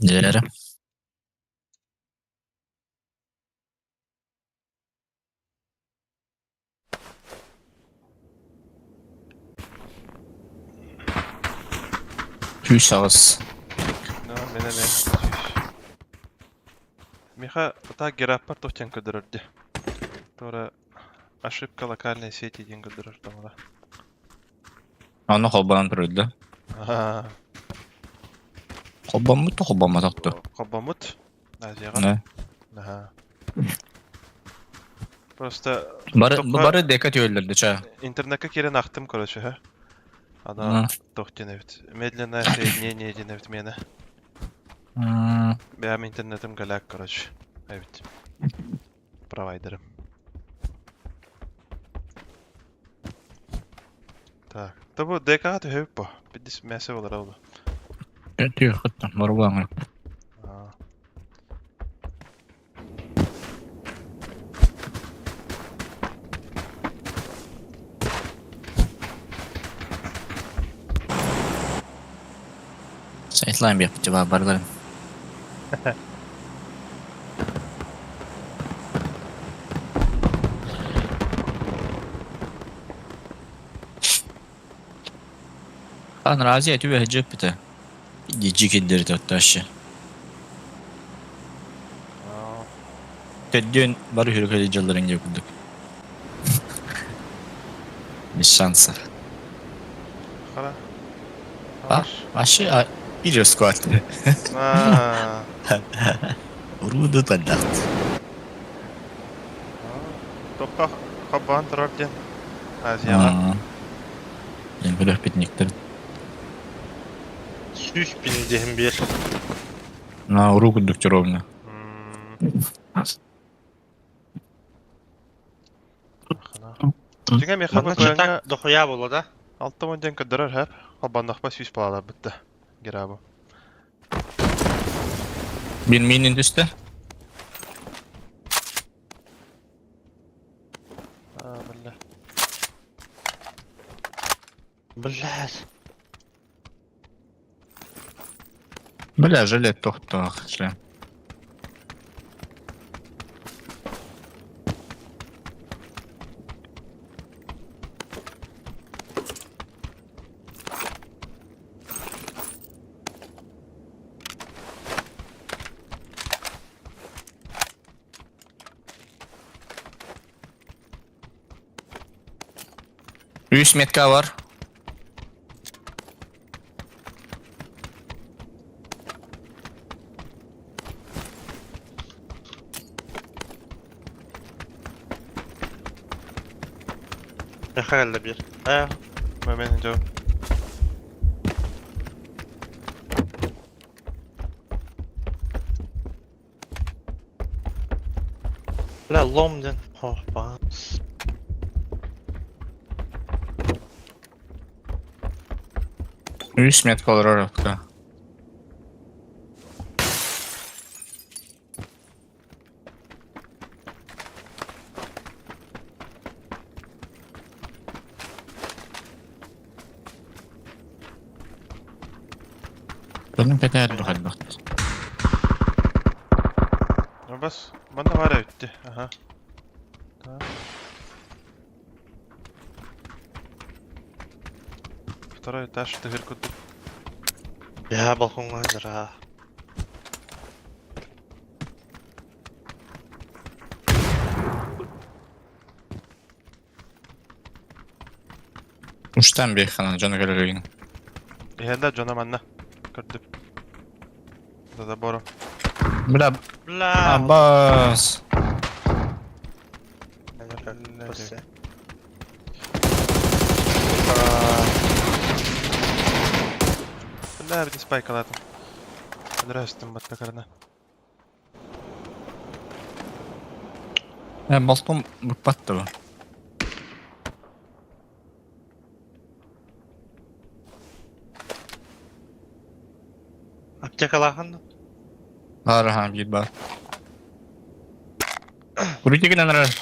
Diğeri. Üç ağız. No, mene ne. Миха, та гераппар тохтен көдөрөрдү. Тора ошибка локальной сети ден көдөрөр тамада. Onu kolbanan türüldü. Ага. Kolban mı da kolban mı taktı? Кобамут. Азияга. Ne? Ага. Просто Bari dekat öldürdü ça. интернетке керен актым, короче, ха. Ha. Ана тохтеневит. Медленное соединение деневит мени. Benim internetim galak, короче. Evet. Провайдерым. Так. Да bu DK töhüp bu. Bidis mese olur oldu. Yok hatta var bağlı. Aa. Sayıtlayın bir yapıcı var barlarım. Kan razı eti ve hıcıp bir de. Gecik indirdi hatta aşağı. Aa. Teddiğin barı hürük edicilerin yapıldık. Bir şansı. Kara. Ha? Aşağı bir squat. Aa. Urudu tanıdık. Topka kaban turarken. Aziyaga. Yani böyle bitniktir. 100 bin diyen bir. Na uru kudukça rovna. Çünkü meha bu Bana koyanga çıtak dokuya bolu da. altta moncan kadar hep kabandakpa süs bağlar bitti. Gira bu. Bir minin üstte. Aa billah. Billah. Böyle jölet tohta. Şey. Üç metka var. Yaka geldi bir. Momentin cevap. La lomden. Oh bas. Üç metka olur orada. Benim kadar lokal baktı. Ya bas. Bana var ya bitti. Aha. Tamam. Второй этаж, дверь куда? Ya balkonga jira. Uçtan bir kanal canı görürüyün. Yenda cana manna. Gördüm. Da boru. Bla La. Abbas. Burası. Да, bir spike aladım. Öldürürsün batta karına. Balkon battı bu. Aptek alahan. Var ha bir bak. Kurucu giden arar.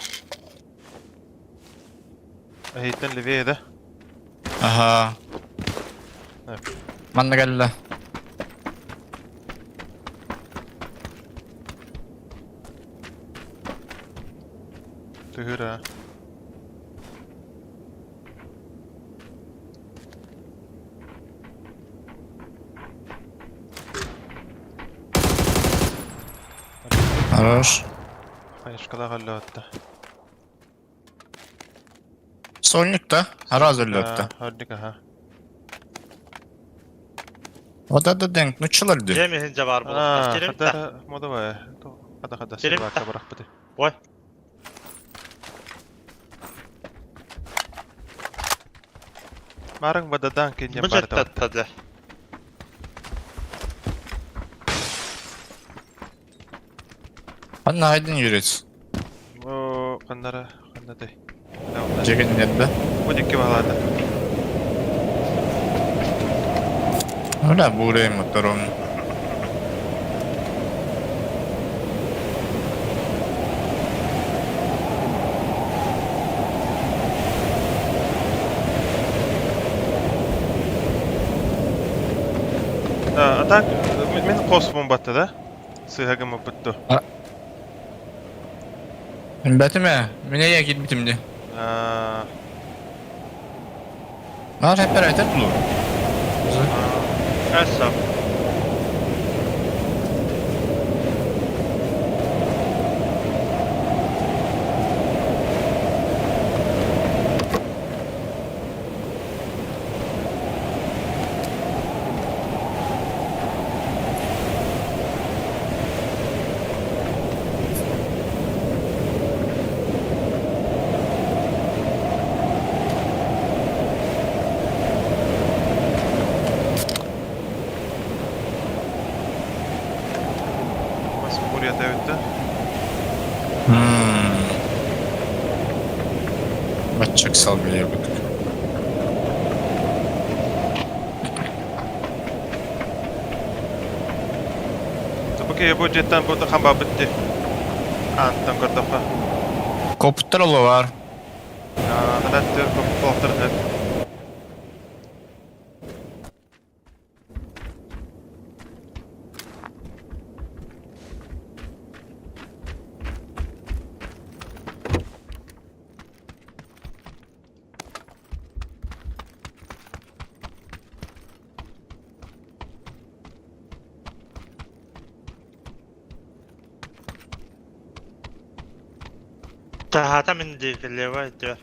Heyitten leveye de. Aha. Evet. Manna geldi. Tühürä. Хорош. Hayışkada hallötte. Solnikta. Раз öldü. Hörlük aha. O da denk nuçılırdı. Jemi hince var bulukta. Aa, Kerim de. hadar moda var. Hada Kerim sen de. baka bırak bıdı. Oy. Marang badadan kenjem Bu barda. jet tadı. Anna haydin yürüt. O kanlara kanada. Cekin nerede? Bu dikki bağladı. Öyle buraya motorum. Atak men kosmon battı da. Sığagımı buttu. Betime. Mineye git bitimdi. Var hep beraber bulur. Essa. Mas buraya devette. Açık sal bile bak. Tabii ki bu jetten bu da kamba bitti. Antan kordafa. Koputlar ola var. Hada diyor koptlar. Tahata min dikiliyor diyor.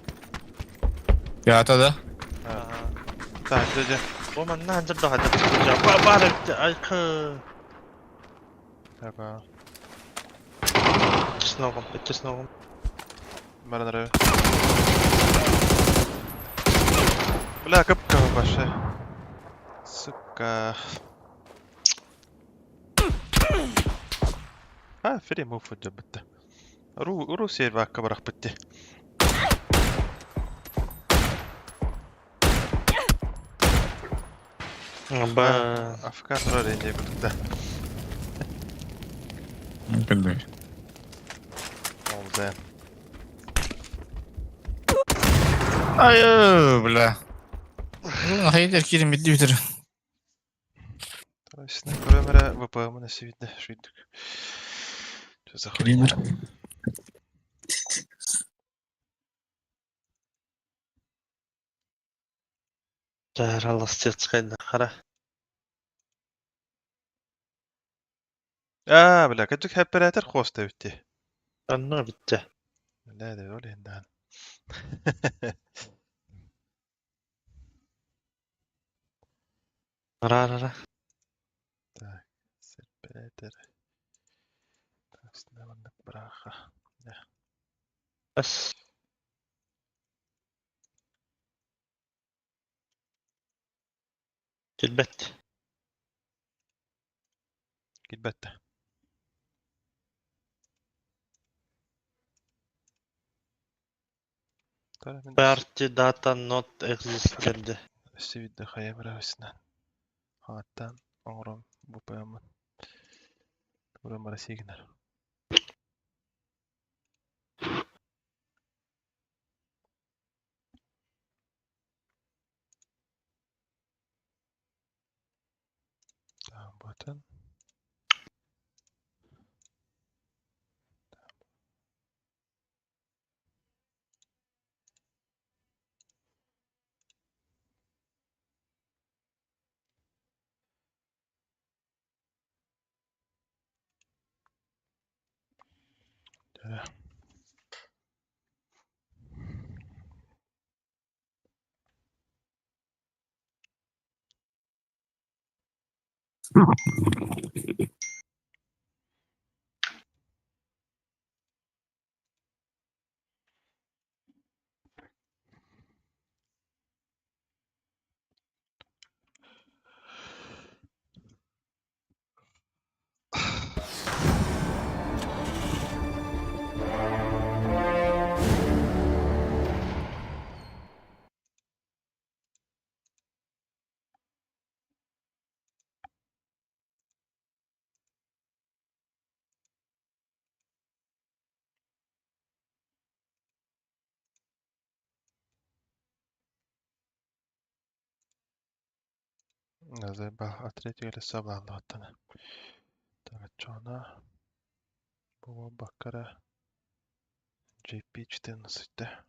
Yata da. Sadece Bu man ne handır da hadi tutacağım. Bari ay kı. tabii. Çisnogum, çisnogum. Maranara. Bla kapka başa. Suka. Ha, free move fudda bitti. Rusya vakka bırak bitti. Ba. Afgan tura renge bitti. Bildi. Oldu. Ayı bile. Hayır kirim bitti bitir. Точно, камера ВПМ на видно, швидко. Что за хуйня? Кример. Жараласты çıkaydı kara. Бля, كنتك оператор хоста bitti. Anna bitti. لا ده يقول هنا. Ara. Так, оператор. Так, снова браха. Bas. Tilbet. Git bette. طيب من Party data not existed. السويد خيام راسنا. Hatta oğlum bu payamın. Buraya signal. Tamam button. زي بقى أتلتيكو للسبعة الله التاني ترجعنا بوا بكرة جي بي جتن ستة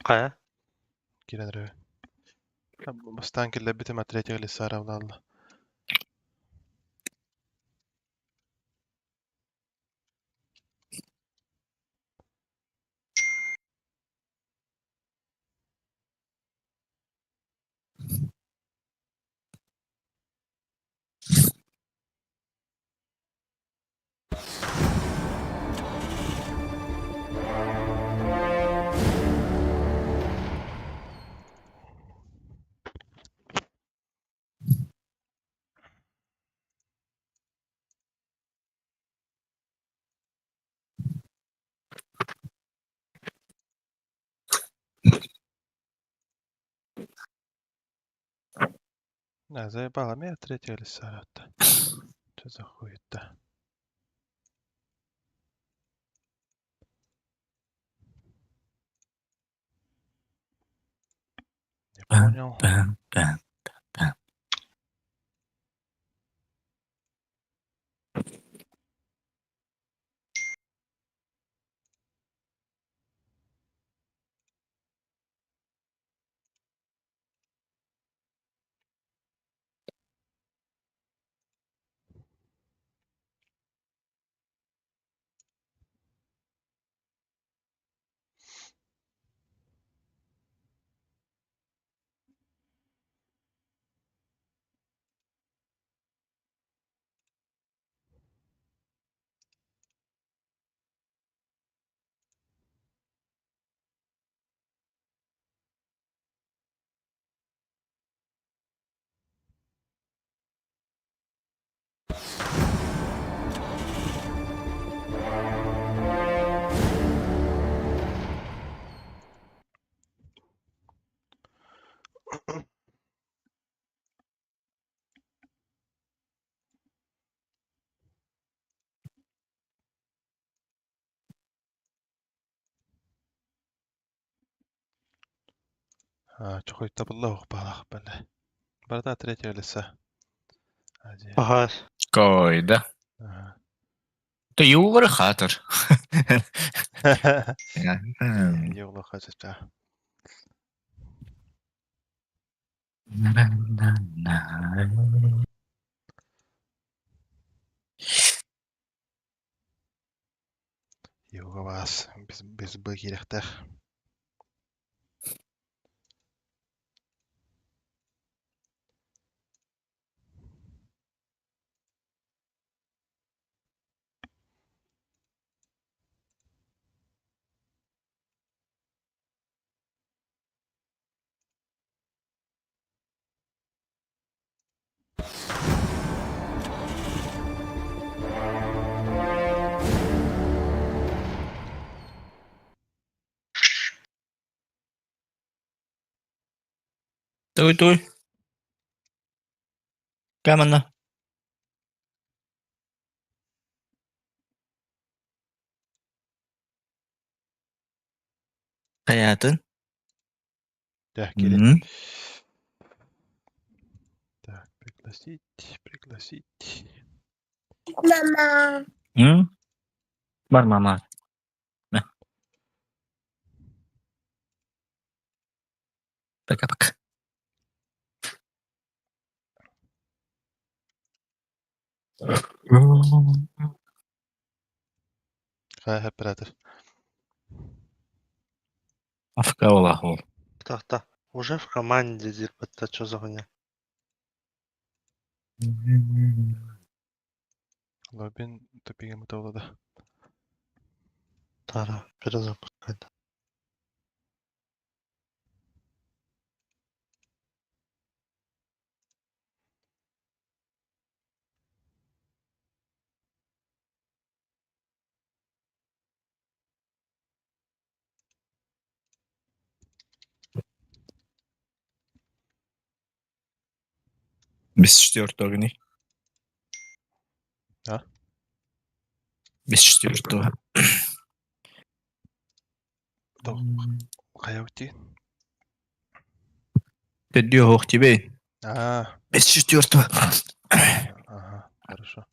قا كده دري بس تانك اللي بيتم أتلتيكو للسارة ولا الله زي بقى مية أتلتيكو للسارة جزا خوي ده يابونيو بام بام بام. خوي تب الله بقى بله برضه أتلتيكو لسه عادي هاس Koyda. Det gjorde خاطر. يغلو خشتا يوغا باس بس بقي رختخ Tôi cảm ơn nó. Hayatın. ده كده Hı. Так, пригласить. Hı. Var mama. Ne? Пока-пока. Хай оператор. Афка олаху. Так. Уже в команде дирбатта чё за хуйня? Лобин тупиге мутавлада. Тара, перезапускай. Без четвертого гни. А? Без четвертого. Хай уйти. Ты дёгох тебе. Без четвертого. Ага, хорошо.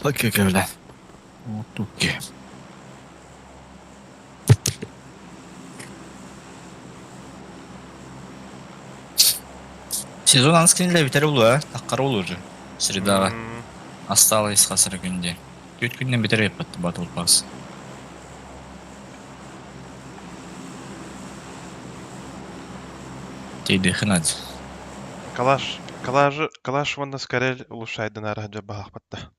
Окей, бля. Вот туки. Сезон анскинле битер болду, а? Таккар болду уже. Средага. Осталось хасыр күнде. 4 күннен битер еппатты Battle Pass. Тейді хынад. Калаш ванна скорее улучшайды нарахаджа бахапатта.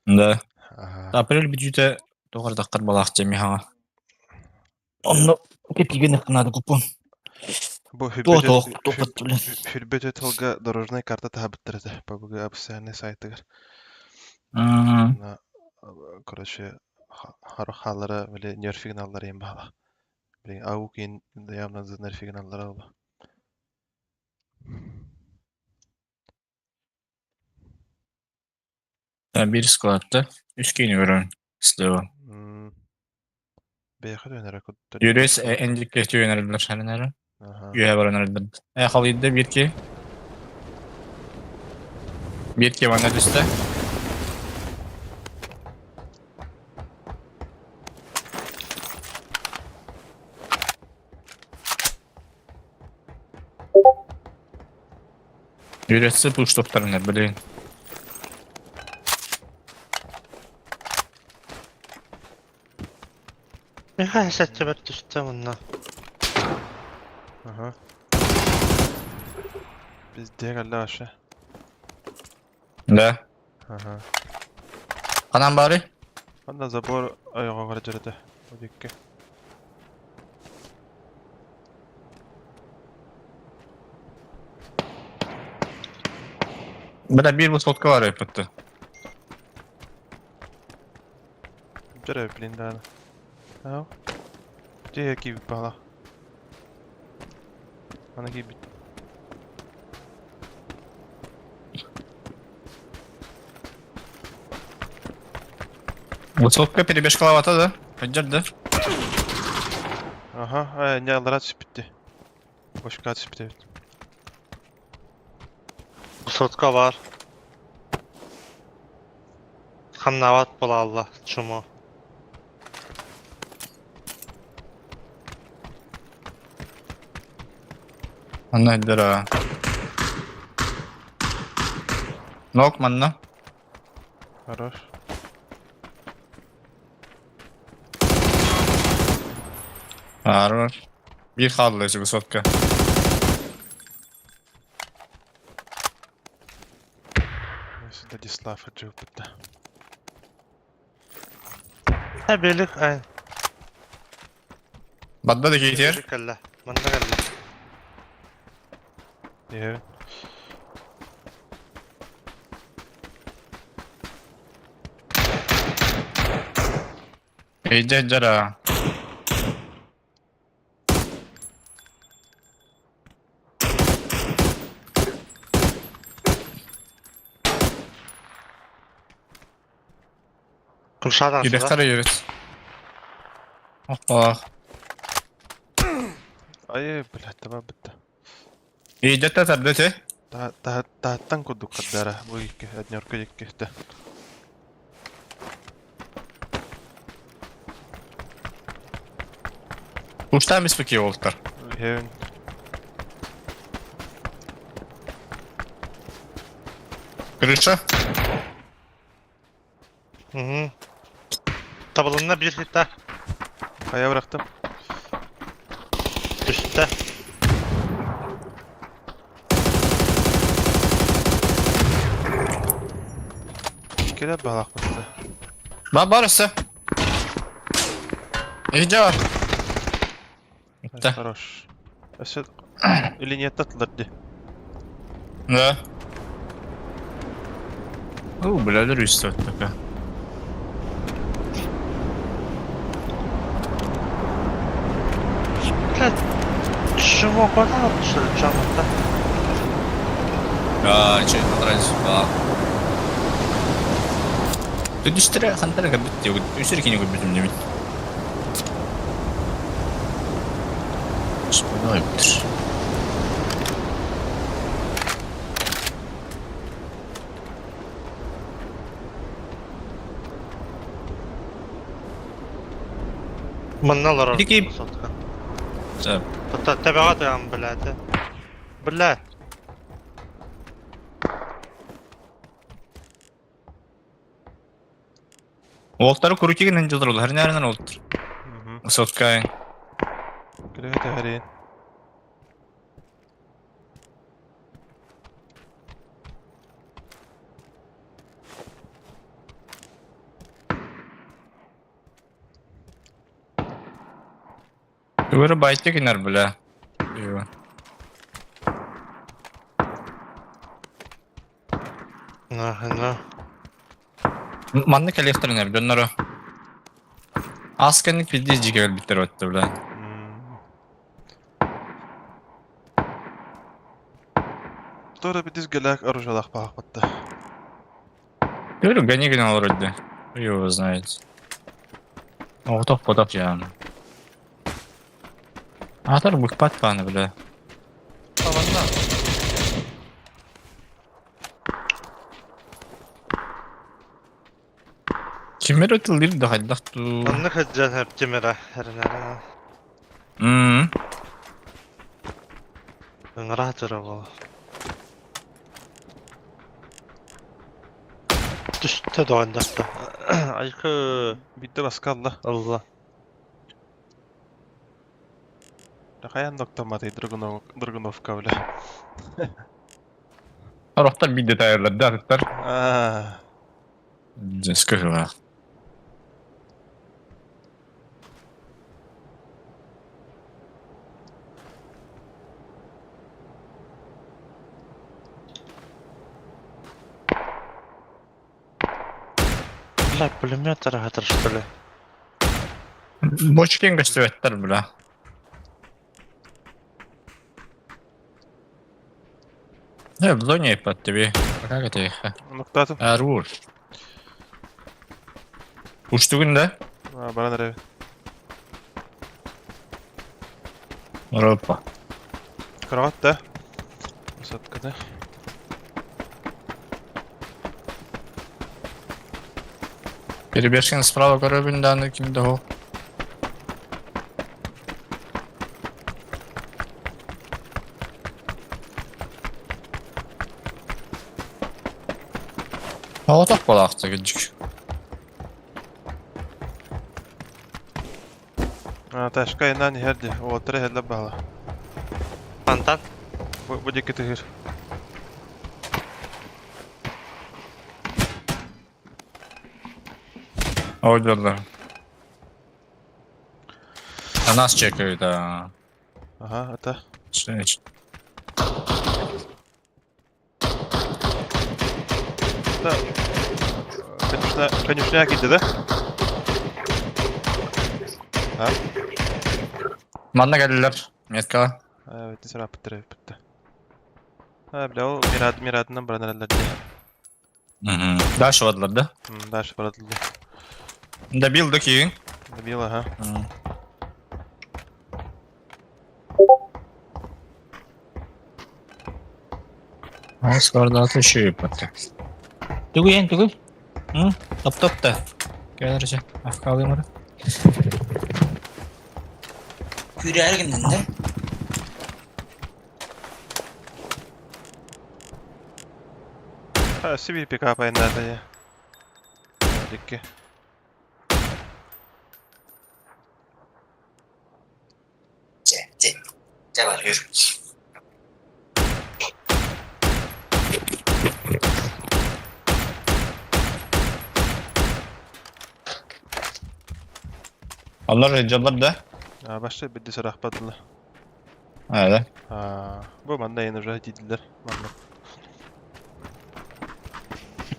Да. Ага. Апрель бюджеты тоғыр даққар балақ жемеғаға. Онны кетілген ықтынады купон. Бу Тоқпатты білен. хүрбөтө толга дорожный карта табыттырды. Бабуга официальный сайтыгар. Короче, халары или нерфигналлар ем бала. Блин, Аукин явно занерфигналар oldu. Bir skladda. Üsküyünü görün. Sleva. Beyha dönerek öttür. Yürüyüz endikleşti yöneldiler. Hani nere? Aha. Üye var yöneldiler. Halıydı bir ki. Bir ki bana üstte. Yürüyüzse bu stoplarını bilin. Ne hasetçe bir düştü bununla. Aha. Biz diye geldi aşağı. Da. Aha. Kanan bari. Anda zabor ayağa varacağdı. O dikke. Bada bir bu sotka var yapıttı. Jere blindana. Ja. Diye gibi bala. Bana gibi. Bu sotka peri 5 kalavata da. Pencerede. Aha, ne alır bitti. Boş kaç bitti. Sotka var. Kannavat bola Allah çumu. Anlaydılar ha. Nok manna. Хорош. Var. Bir kaldı bu sotka. Neyse de dislaf acı bitti. Ha birlik ay. Badda da geçer. Birlik Allah. Bana geldi. Diye. İyice cara. Kumşadan sonra. Yedektere yürüt. Oh. Ay bilet tamam bitti. İyice de tableti. Daha tankuduk kadara bu iki adnyorka iki. Uçtan biz peki oldular. Hevin. Kırışa. Hı hı. Tabulunda bir hit daha. Kaya bıraktım. Üstte. İki de balak bitti. Barısı. İyice var. Bitti. Хорош. Esed или нет atılırdı. Ne? Oo, bilader üstü ötmeka. Çumu o kadar atmışlar camında. Ya, şey, atrás. Bak. Ты дистре хантера габит я вот усерки не габит мне. Спойлер. Mannalar orada. Peki- Sotka. Sen Tabiat yan biladi. Billah. Олтары көрүкеген жылдар ол харинарынан олтыр. Соткай. Кирәк тәһәрин. Öbürü bayttekinler bile. Eyvah. Ne? Manны коллекторнер, доннору. Асkenlik bildiği jigal bitter öttü bile. Тора битис гелак оружалах пахпатта. Говорю, гони гнал вроде. Кто его знает. Готов подав я. Атар быкпат паны, бля. Аланна. Kimler ötüldür de haldak tu. Anны хаджан хәп темера. Әрнәрі. Ыңыра тұры бұл. Düştü doğandakta. Айқы. Битте баскалла. Allah. Хаян доктоматый Драгуновка, бля. Арохтар bir detaylar da atlar. Скажи. Бля, пулемет аратыр, что ли? Бочкен gösteriyorlar bula. Ne в зоне под тебе. Как это их? Нуктатым. Арвур. Uçtuğunda Бара нерев. Europa. Кроват, да? Высотка, да? Перебежка справа корабельный kimde o? Hava tak balaqdı gıcık. Ташка и нани херди. О, три хедла бала. Фантан. Буди китыгыр. Oydular. А нас чекают, а... Ага, это. Что Да. Конечно, gitti de. Ha? Manna geldiler. Metka. Evet, israf bitti. Ha, bile o miradından bana neler diye. Daha şovadlar da. Дальше продали. Добил до Киви. Добил, ага. Скоро atışıyor patı. Tuguyun tuguy. Hı? Top da. Gelirse. Afka alayım orada. Kürer gününde. Ha, sivil pick-up nerede ya? Dikki. Gel yürü. Onlar heyecanlar da. Ha, başta bir dizi rahbatlı. Öyle. Ha, bu bana yeni rah dediler. Bana.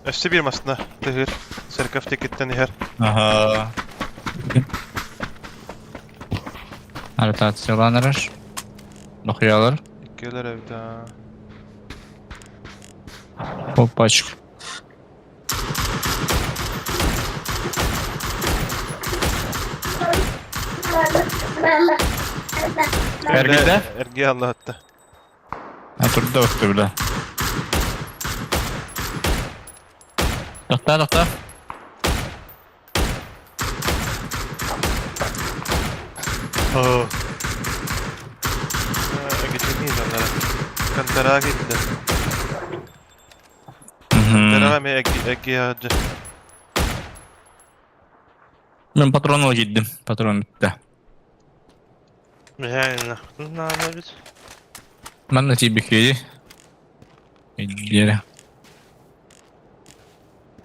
Öste bir masna. Tıhır. Serkaf tekitten her. Aha. Rotasyonlanır. Bakıyorlar. İkiler evde. Hoppaçık. Ergide? Ergi Allah hatta. Ha turda baktı bile. Nokta. Oh. Geçemeyiz onlara. Kantara gitti. Kantara mı Ergi hacı? Ben patronla gittim. Patron bitti. Yani ne yapabiliriz? Ben de TBK'yi. Yere.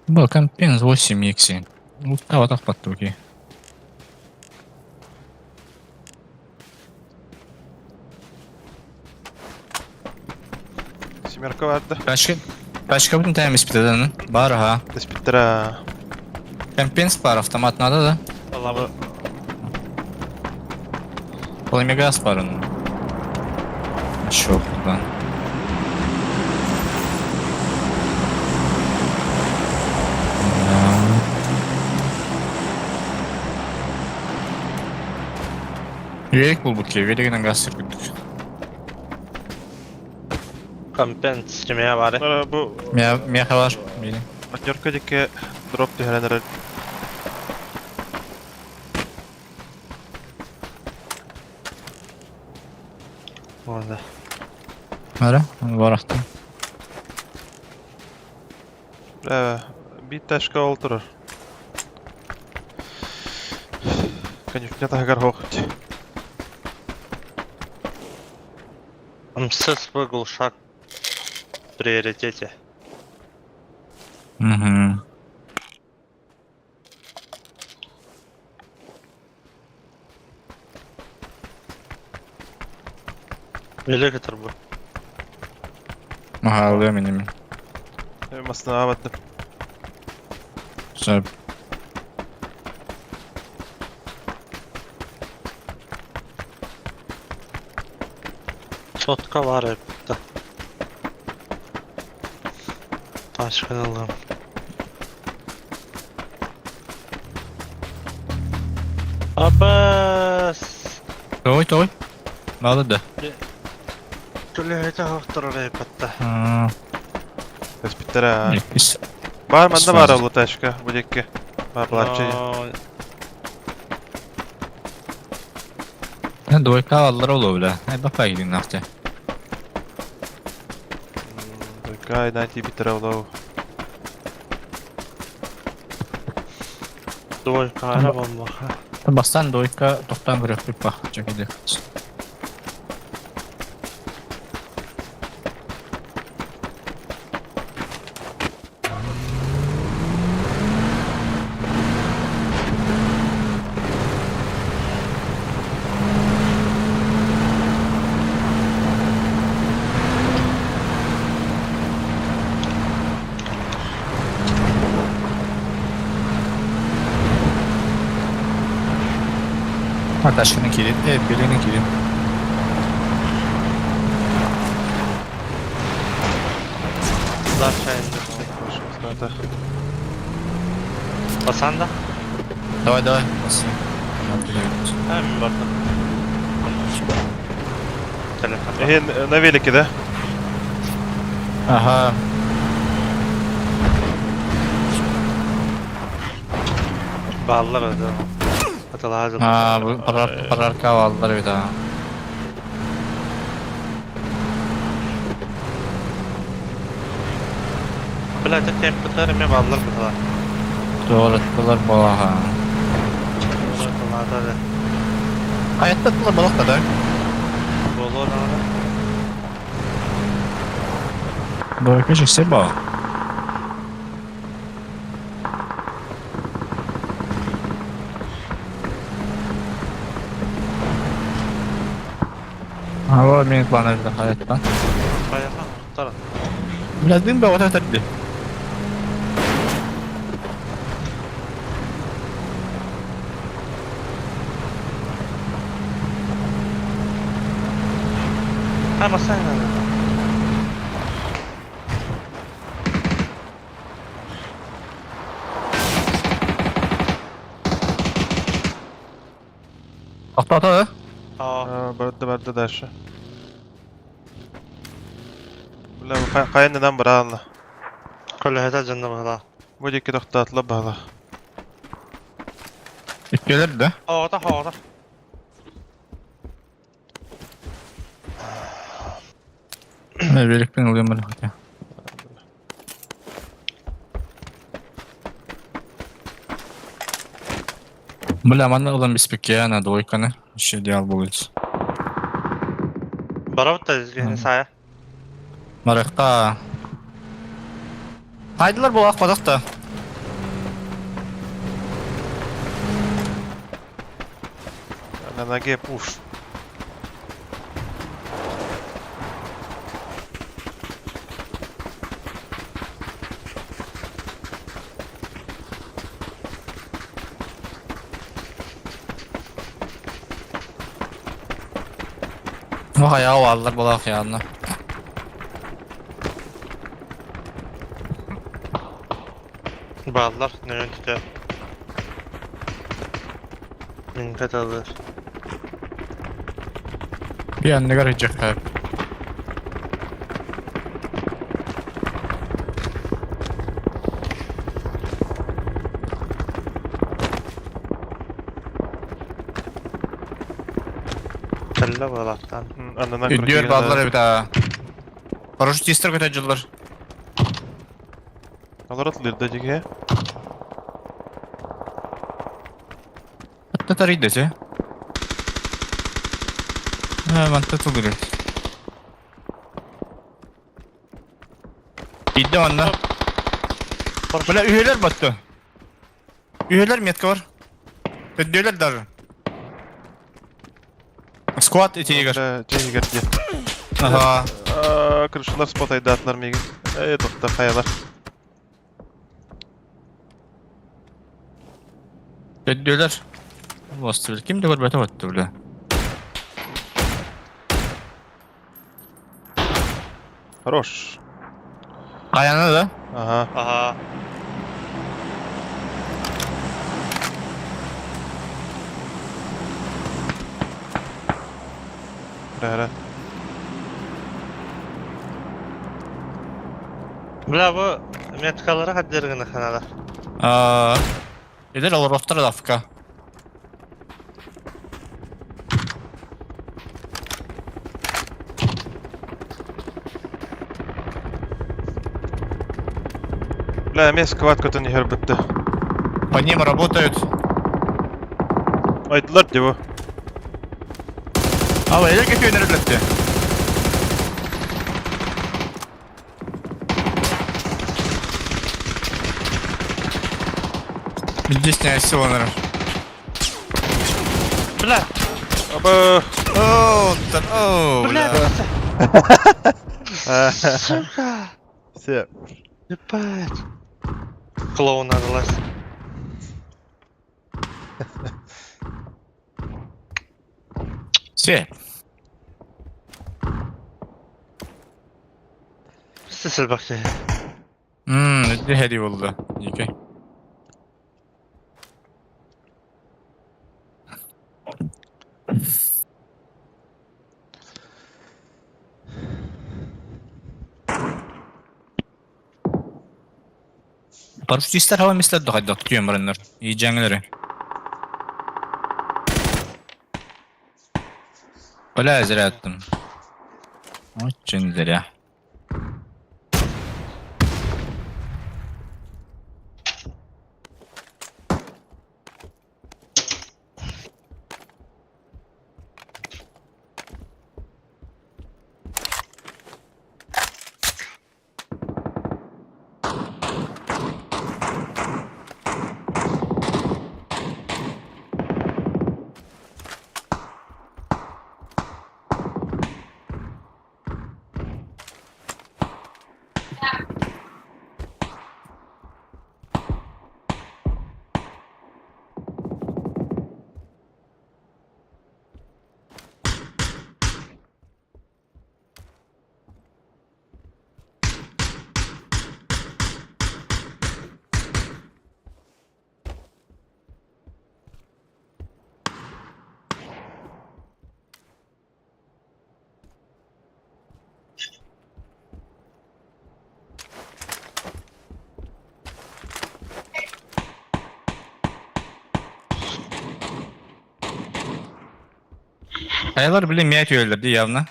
Bakın пенз 8 екси. Устава так потоки. Семерка vardı. Başka bir tane ispiteden var ha. Despittera. Компенс var автомат надо da. Valla bu. Пламегаз var onun. Şok buradan. Verik bul bu ki. Verik'den gaz sürgündük. Kampen sistemeye bari. Bana bu Miyaha var. Benim. Atyorka dikke drop dihelenler. Orada. Mara. Var attım. Bir taşka oldurur. Конечно, тагар хохт. МСС выгул шаг в приоритете. Hı. Электр bu. Aha alıyor benim. Aslında avadım. Güzel. Sotka var hep de. Başka alalım. Abbas! Toy. Bağlı da. Kulehete haftırır hep hatta. Tespitlere. Biz. Var bende var Sfaz. bu taşka bu dikke. Var bulaşıcı. Ne doyka aldılar oluyor bile. Hay baka gidin nafta. Gay найти bitire ulav. Двойка arabam bak. Bastan doyka toptan bırakıp bak. Çok iyi. Ataşkının kilit. Birinin kilit. Aşağı indirsin. Başımızda. Basan da. Давай. Basayım. Hemen bakın. Telefon. На велике, да? Aha. Bağlılar öyle. Hadi lazım. Ha bu pararka aldılar bir daha. Birazcık temperatur'ı mı bağlılar mı da? Doğru tuttular balığa. Bağlılar da. Hayatta tuttular balık kadar. Bolu orada. Doyka çıksa balık. Hava benim planlarımda hayatta. Bayağı taraf. Biraz değil mi be o tarafta dedi. Ama sen ne? Ata. Aa. Barda дальше. Бля, кайындан бара алла. Kulehete canlı bağla. Bu dikke toxtatla bağla. İpkeler de. Havada. Ne verip ben alıyorum ben. Hadi. Bля, mana olan bispik ya na doyka ne? Şey diye al buluruz. Baravut da izgini saya. Marakta. Haydiler bu akmadık da. На ноге пуш. Vah ya aldılar bu yanına. Bağlılar ne yöntede? Minkat alır. Bir an ne görecek abi. Kelle bağlattan. Andan Diyor bazıları bir daha. Paraşüt ister kötecildir. Alır atılır da jege. Hatta tarih dese. Ha, mantıklı tutulur. Giddi onda. Böyle üyeler battı. Üyeler mi yetka var? Ödüyorlar dar. Squat eti yiyor. Jege gerdi. Aha. Kırışlar spot aydatlar mı? Doktor kayalar. Ödüyorlar. Bastı bile. Kim de var bete battı bile. Хорош. Ayağına da. Aha. Aha. Rəhərə. Bula bu metkalara haddergini kanalar. Eder olur oftar da Afrika. Бля, мен сквадката не хербітті. По ним работают. Айтылар деп. Ала eder kötü yönelirler. Здесь не всего, наверное. Bula. Aba. Ооо, ооо, бля. Сука. Сеп. Ебать. Клоун аралас. Все. Sesel bak şey. Ne hediye oldu. İyi. Paraşütistler hava mislet hadi tutuyorum bunlar. İyi cengileri. Öyle hazır ettim. O cengileri ya. Kayalar bile miyat öldürdü yavna.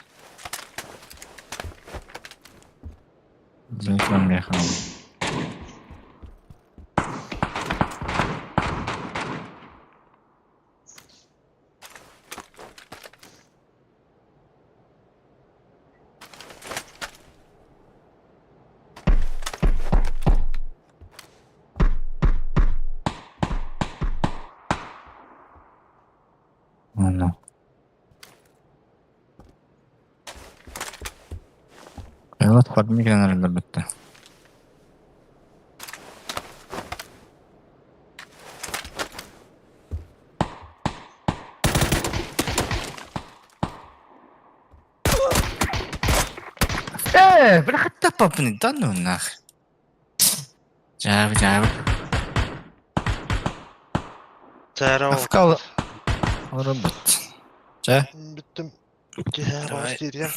Zayıflam yakın. Allah. Evet, farklı gelen elbette. Bırak da papını danınak. Cevap. Tera o. Afkal. Robot. Ce? Bittim. Gel Давай. başlayacağım.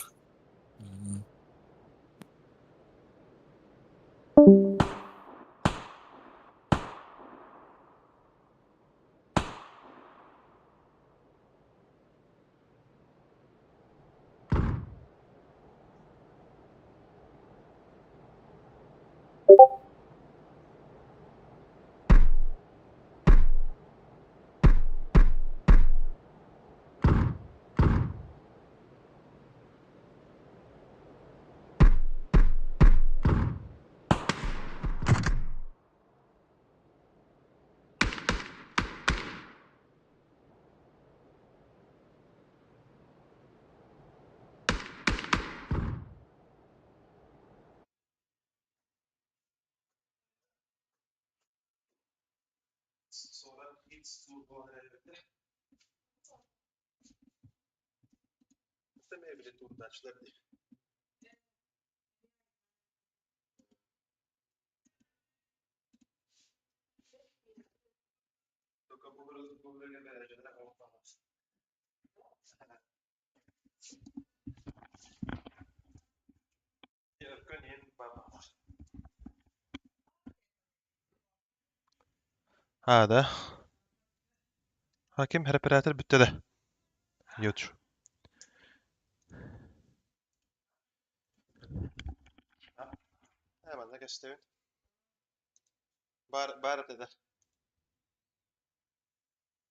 Sonra hiç bu arada istemeyebilir turdaşlar değil. Bu böyle derecede ortamaz. Örgün baba. Hadi. Hakim reparator bitti de. Yutur. Hemen de göstereyim. Barat eder.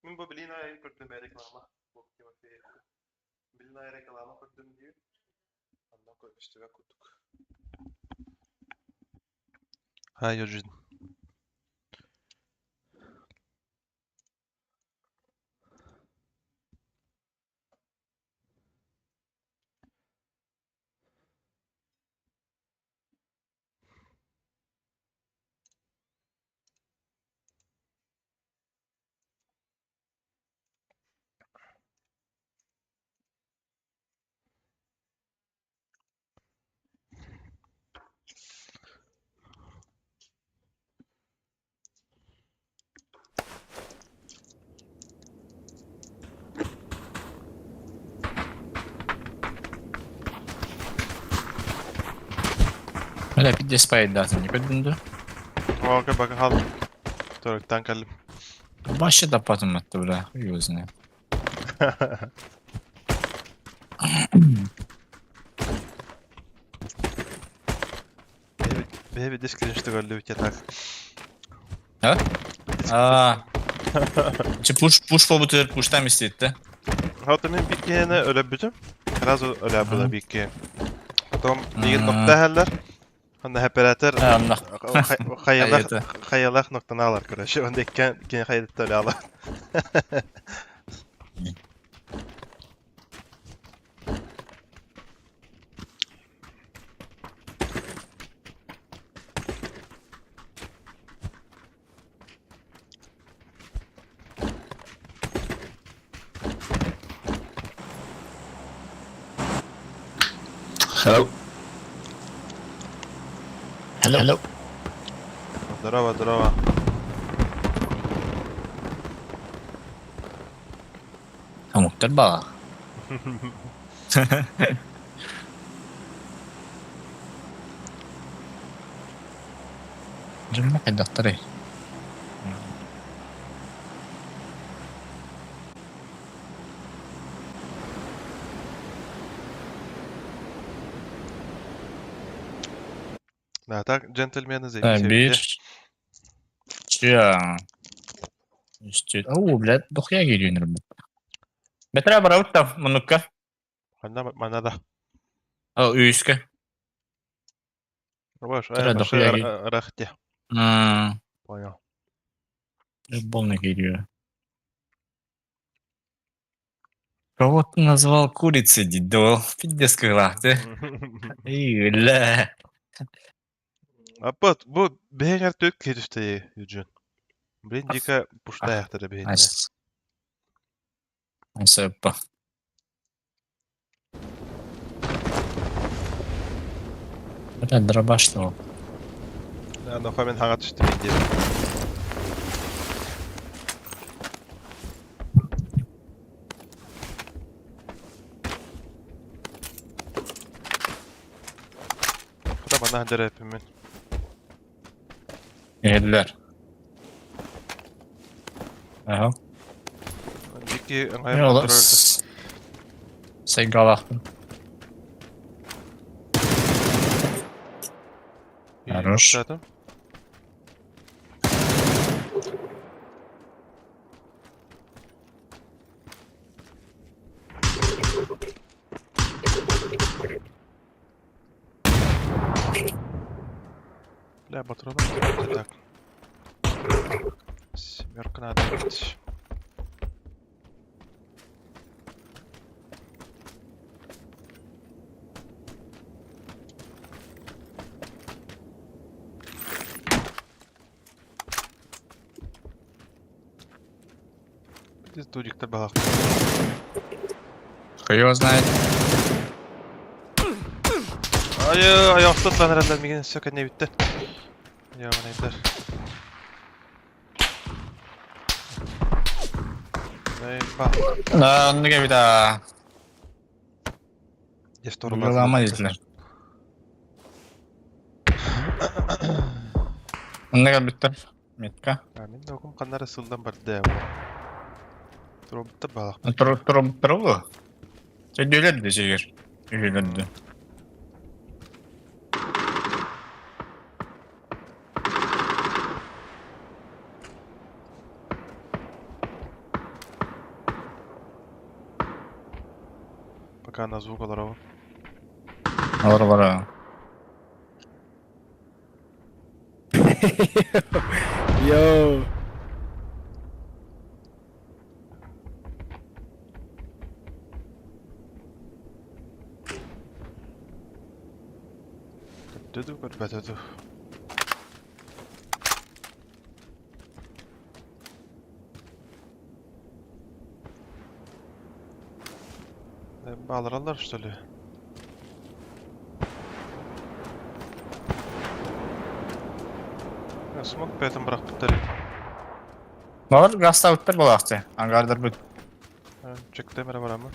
Min bu bilin ayı kırdım bir reklama. Bu kime bir bilin ayı reklama kırdım diyor. Ondan koy üstüne kurduk. Ha yürüdün. Öyle bir despaydı lazım. Gördün Okey bakın hal. Toruktan kaldım. Başı da patım attı bura. Yüzüne. Bir diskleşti gollü bir yatak. Ha? Aa. Чи push побутер push'tan istedi. Hatta bir kere ölebilirim. Biraz öyle burada bir iki. Tam bir Hmm. nokta haller. Onda reparator Allah. hayalak noktanı alır kuraşı. Onda iken haydet öyle alır. Hello. Hello. Здорово. Hamuktar bağa. Cuma doktor. Да, так джентльмены заебись. Bir. Ya. İşte. Oo, блядь, дохуя geliyor bu. Betra baravut da munukka. Mana da. O üyüske. Boş, Tara başı дохуя рахте. Понял. Любовно гелию. Кого ты назвал курицей, дедол? Пиздец как ты. Ля. Апат, bu beğenir tök kedüsteyi yücün. Birincika puşta yahtırı beğenine. Nice. Nice yappa. Бля, дробаш того. Yani o hemen haga düştü beğendiğim. Nah derepimin. Yediler. Aha. Diki Ne ыңайым ola? kontrol öldü. Sen galaktın. Хорош. Oktadım. Бля, батрона. Так. Семерка надо быть. Здесь дудик-то балах. Кто его знает? Аяқ тұтқан рәндәлмеген сөк не бітті. Яғын айтар. Да, onu gibi daha. Есть Uygulama izler. Onu gibi bitti. Metka. Мен де оқым қанары сылдан бар дәу. Тұрып бітті балақ. Тұрып bu. Sen de öyle de şeyler. Öyle de. Пока на звук алар. Alır var ha. Yo. Düdü көрбәтеді. Bağlarlar что ли? Смог поэтому бірақ біттер. Var gazta bitter bu vakti. Angardır bu. Чекте мере барамы.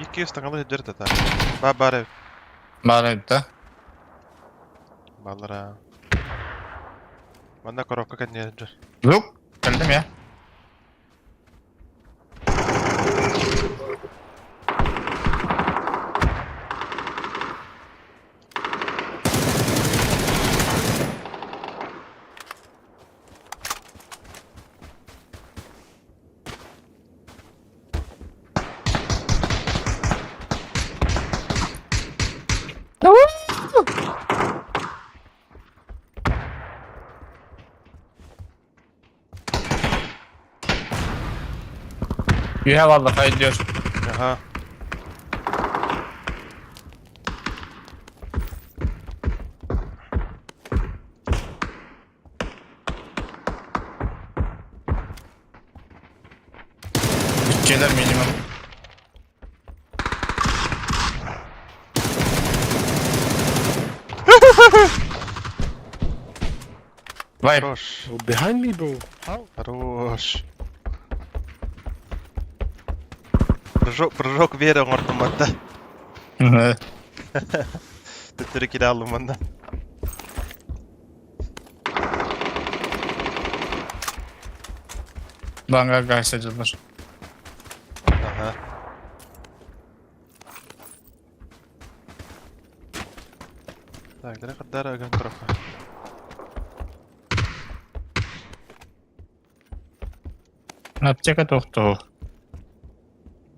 Екі стаңалы жерді та. Бары Bari bitti. балара. Манда коробка кәдіне жер. Yok. Geldim ya. Yühe vallahi haydiyor. Aha. Bütçeler minimum. Vay. Хорош. Behind me, bro. Хорош. Прыжок вере оңыртым батта. Түттірі келе алым банда. Banga gazeteciler. Aha. Так, дәрі қаддар әген тұраққа. Аптека тоқту.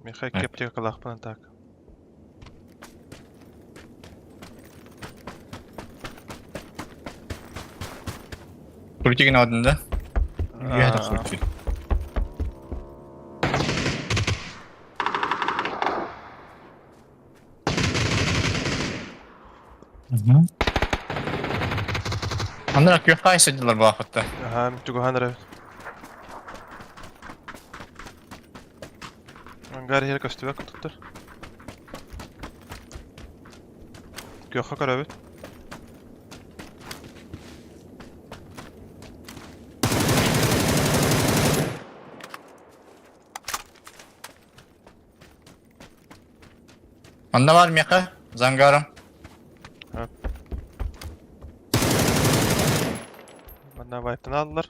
Михай кептегі қалақпын так. Kultigin adında. Yühe de kulti. Anlarak yok gazeteciler bu vakitte. Aha, mütügü hanır. Gari her kastüvek tuttur. Gökha karabit. Anda var mı yaka? Zangarım. Bana wipe'dan aldılar.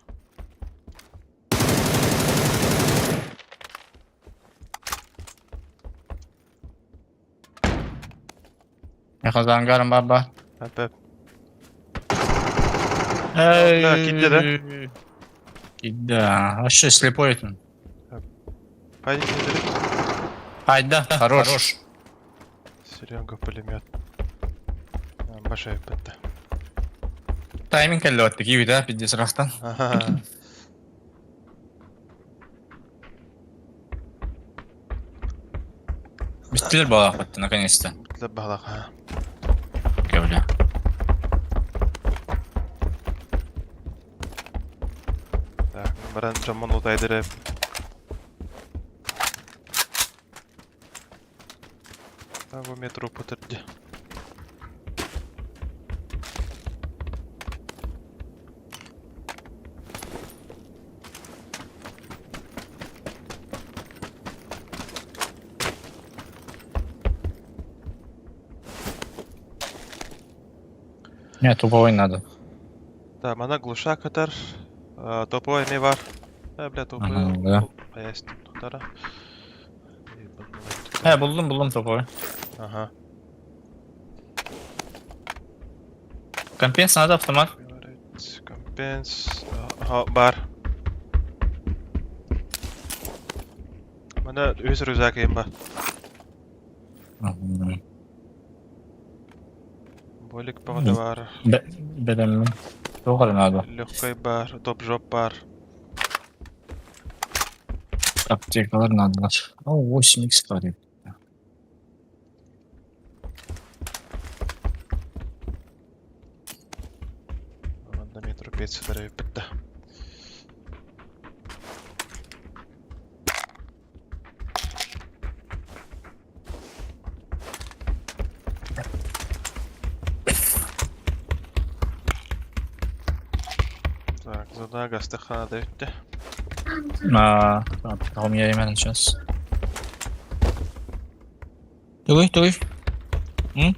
Ne kazangarım baba. Hep hep. Ey. لا كده ده. Кида. Вообще слепой это. Haydi gidelim. Hayda. Хорош. Серега пулемет. Баша yapıttı. Тайминг әлі өтті кейбі да, пиздец рақтан. Биттілер бала қытты, наконец-то. Bitlep bağlaq ha. Кәулі. Так, баран жаман отайдырып. Bu metro pıtırdı. Не, туповой надо. Да, mana глушак atar. Topoy ne var? Bля, topoy. Ага, да. Поясним tutara. Buldum туповой. Aha. Компенс надо, автомат. Compens. Ha, bar. Mana öz rüzakayım var. Bolik bağda var. Bedenli. Doğru надо. Lükkay var. Top job var. Аптекалар надо. О, 8х парит. Manda metro 5 sıfırı bitti. Так, зада гостоханада өтті. Tamam yayım hemen сейчас. Тугуй. Hı?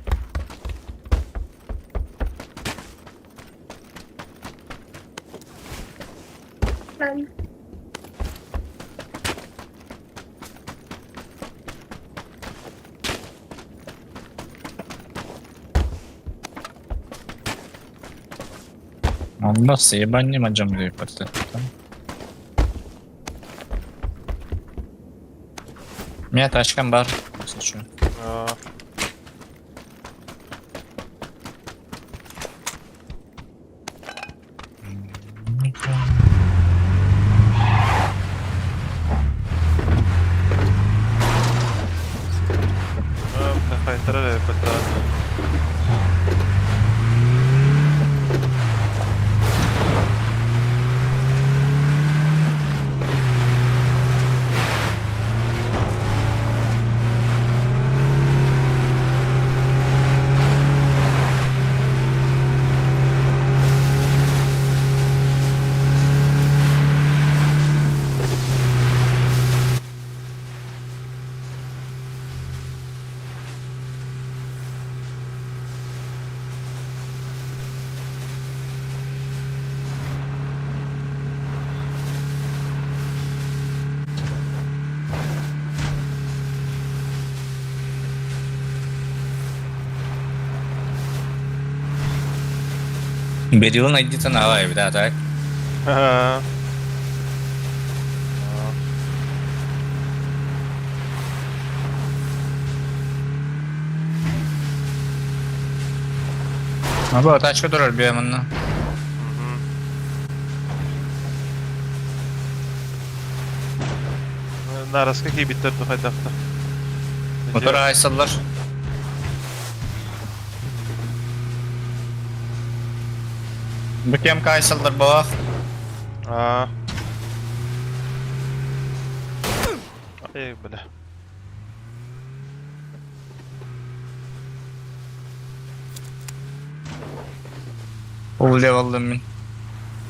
Olmazsa yabancı macam diyor patates. Меня тачкам бар. Слушаю. Defa entrare per Берил найдите на лайв, да, так? Abi tachka durar bir yanına. Naraska ki bitirdi haydakta. Motora aysallar. Bakayım kaysallar baba. Aa. Ay böyle. Ул level'dım min.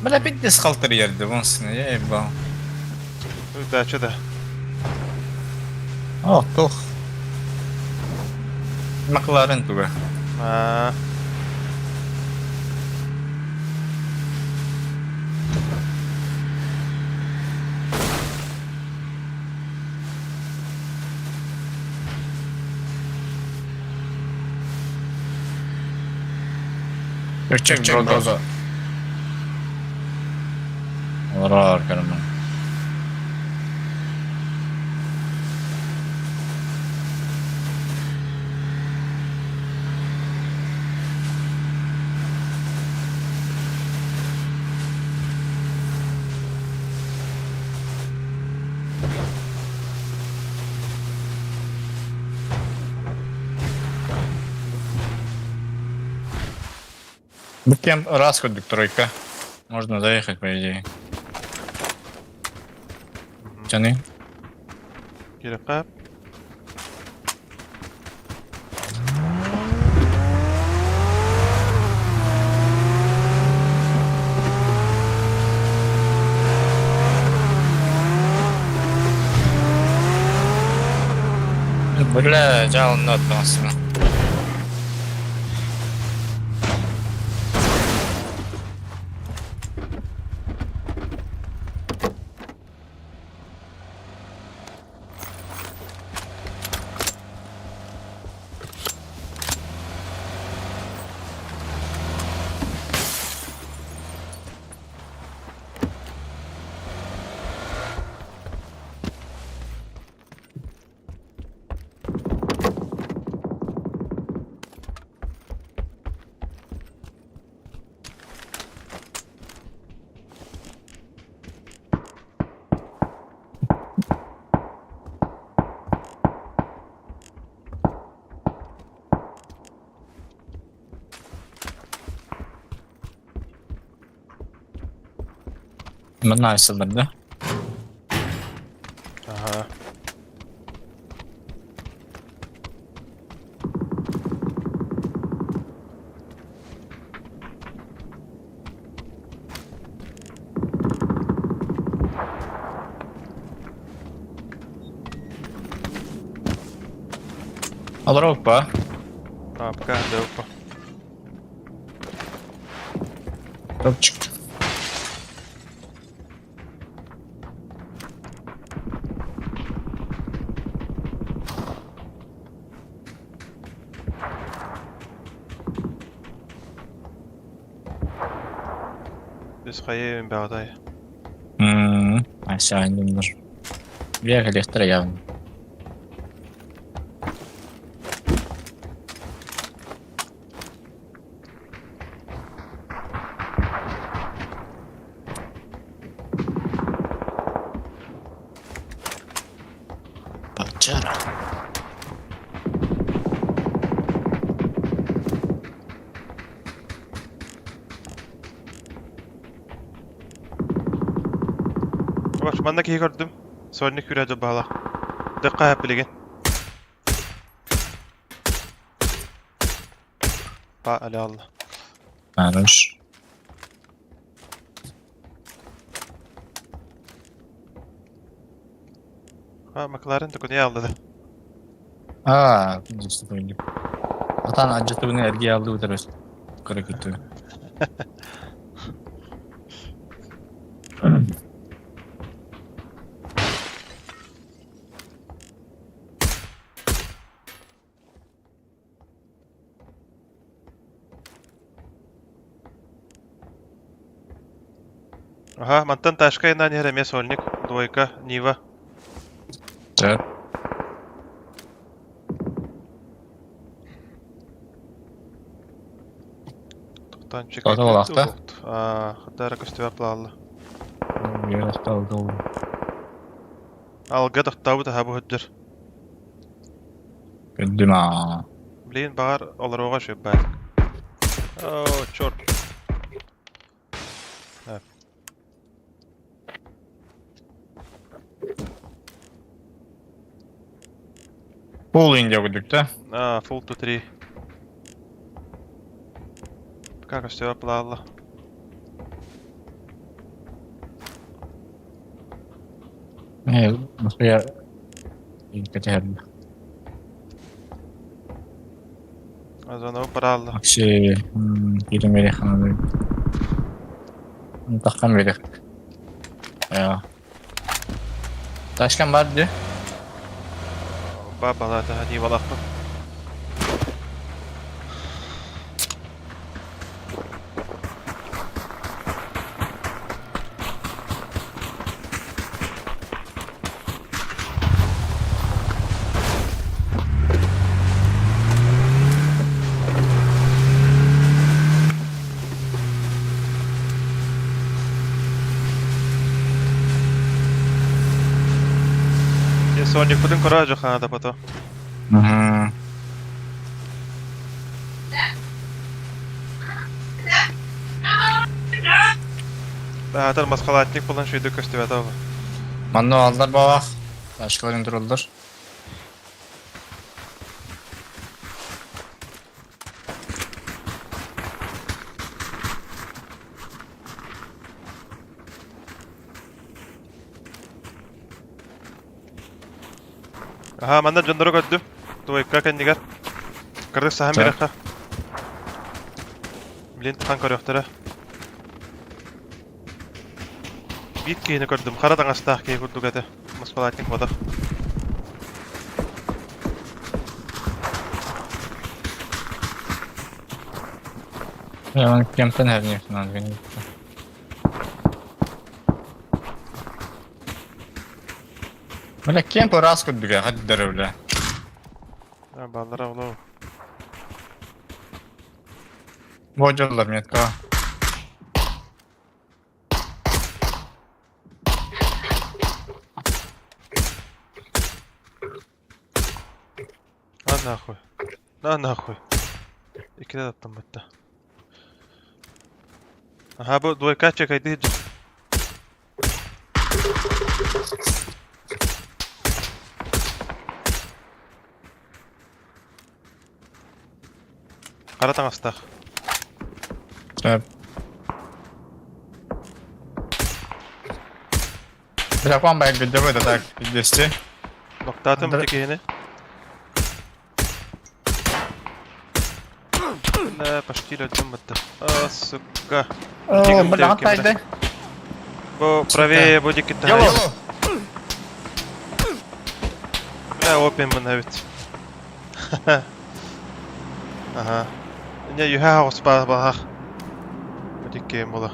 Bala bir diskaltır yerdi bunun sene ya ebba. Ödəçə də. Oh tuh. McLaren tuh. Aa. Gerçek brodoza. Orar karımın. Мы кем расходик тройка. Можно заехать, по идее. Тяни. Gerek kap. Бля, жалын атмасына. Mình nói sự mình đó. Aha. Alır hoppa. Tapka dövpa. Top çıktı. Biz kayayım bağday. Aşağı indimdir. Bir yer elektrik yavrum. Pacara. Bak şu bandaki gördüm. Sonic yürüyece bağla. Dikkat yap bilgin. Ali Allah. Arış. Ha McLaren de niye aldı? İşte böyle. Atan acıtı bunu ergi aldı bu taraf. Kara kötü. Aha, mantan taşka yeniden yeremeye Sonic. Двойка, Нива. Evet. Tançık. Kaldı mı vakta? Hatta rakıstı yapılalım. Bir yer kaldı oldu. Alga dıqtavı da bu hüddür. Gördüm ha. Bilin bağır olur oğa şu bak. Oh, çort. Evet. Full India gördük de. Full to 3. Kakıstı yapılalım. Nasıl ya? Keterim. Azana parallı. Akşi. Girim verek hanım. Takkan verek. Ya. Taşkan vardı. Babalar da hadi valak mı? Sonic pudin kora jo khana da pato. Мгм. Bahadır maskalatnik bulan şuydu köstübet abi. Manno aldılar bak. Başkaları indiriyorlar. Aha, manda jondoro gördü. Tuvaykka kendigar. Kırdık sahan Tamam. bir ha. Bilin tıkan kör yoktara. Bit kiyini gördüm. Karadan astah kiyi gördük ete. Maskalatnik vada. Ya ben kempten her ne falan beni. Böyle kemp rast kurduk ya hadi derevle. Ha, ballara oğlum. Bocalar metka. Lan nahoy. Lan nahoy. İkide de attım batta. Aha bu duayka çekaydı hiç. Karadan astah. Evet. Bırakmam ben gıcı böyle da gidesi. Nokta atım Dur. tekeyini. Ne paştıyla öldüm batta. Ah suka. Oo, Çekim, bırak çekim, haydi. Bu pravi bu dikkat. Yolo. Ne open bunu evet. Aha. Ne yuha hospa bah. Bu dikkat mola.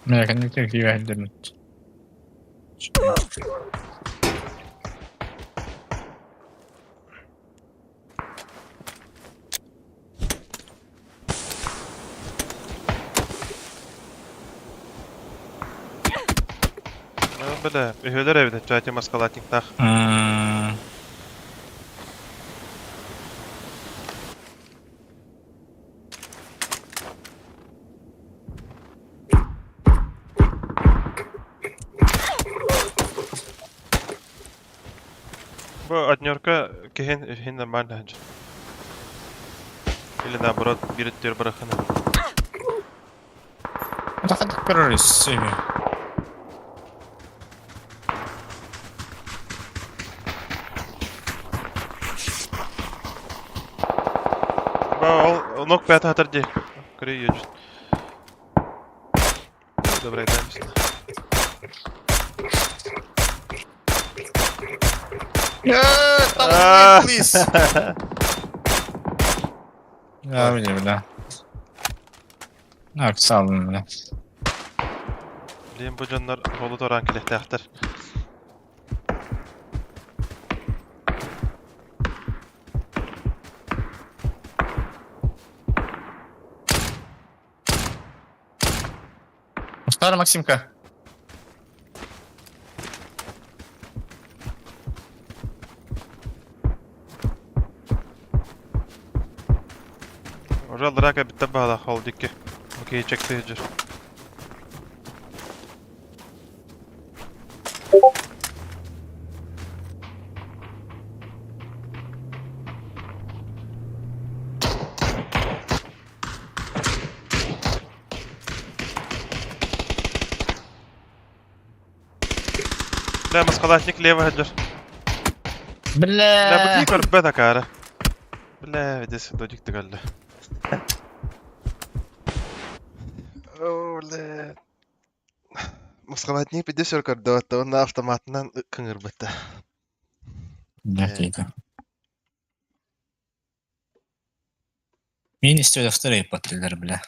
Merak etme ki verdim. Böyle üyeler evde çaycı maskalating tak. Hmm. Bu adnyorka kehin hinden bana hınca. İlina bura bir diyor bırakın. Daha da kırarız. Ba nok beta hatar diye. Kırıyor yüz. Dobra idea misin? Tamam, please. Ya bileyim lan. Yok sağ olun lan. Diyeyim bu canlar holu toran kilehte aktar. Stara Максимка. Orada aldırak bitti bağla hol dikki. Okey çekti hıcır. لا مسقلاتنيك ليه هجر لا بالله. بدي كرب بدك عارف بالله بديس دوجيك تقول له ولا مسقلاتنيك بدي شركة دوت وانا автоматынан кыңыр бітті. Ne diydi? Мен istiyor deftere yapatırlar bile.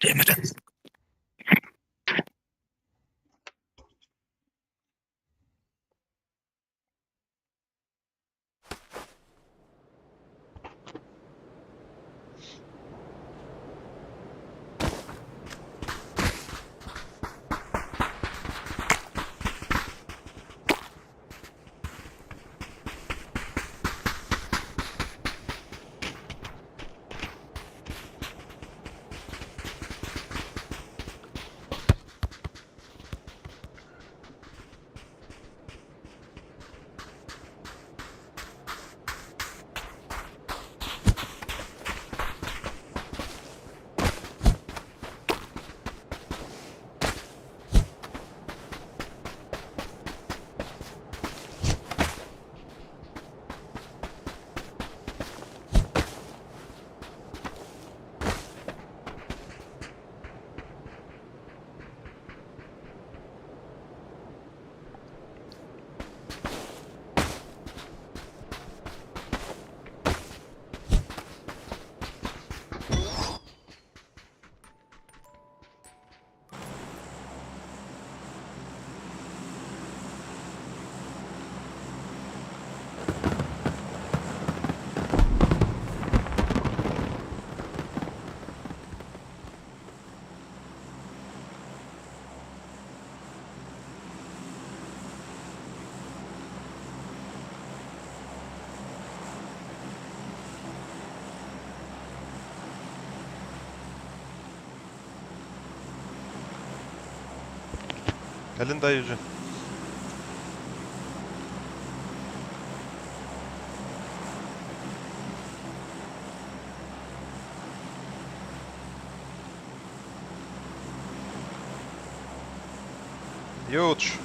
Demirin. Elin dayı yüzün. Yuç.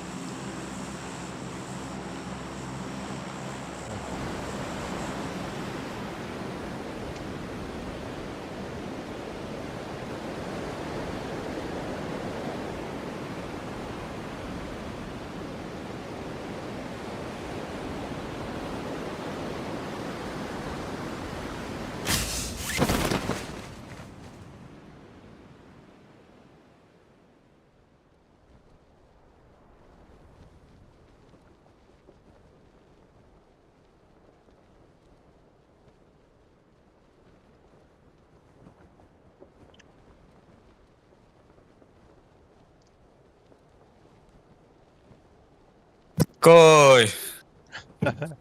Koy.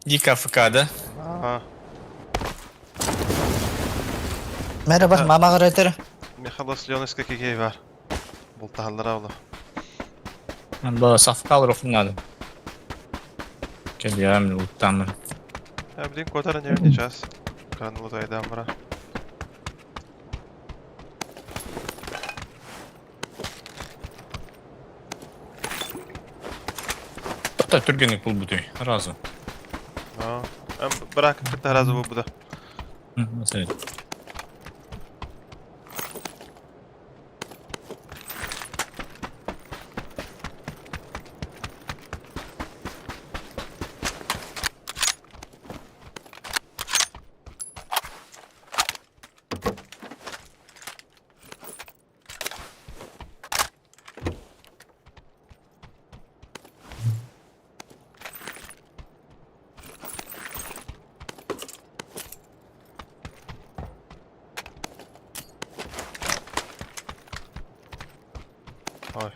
Dika fıkada. Ha. Merhaba, Ha. mama karatır. Mikhalos Leoniska kikey var. Bultahallar avla. Bu safkal ruhundan. Geliyorum uttamın. Ya bilin kotarın yemineceğiz. Kanılı dayıdan bura. Hatta Türkiye'nin bul buduy. Razı. Ha. Bırak bir razı bu da. Mesela. Ay.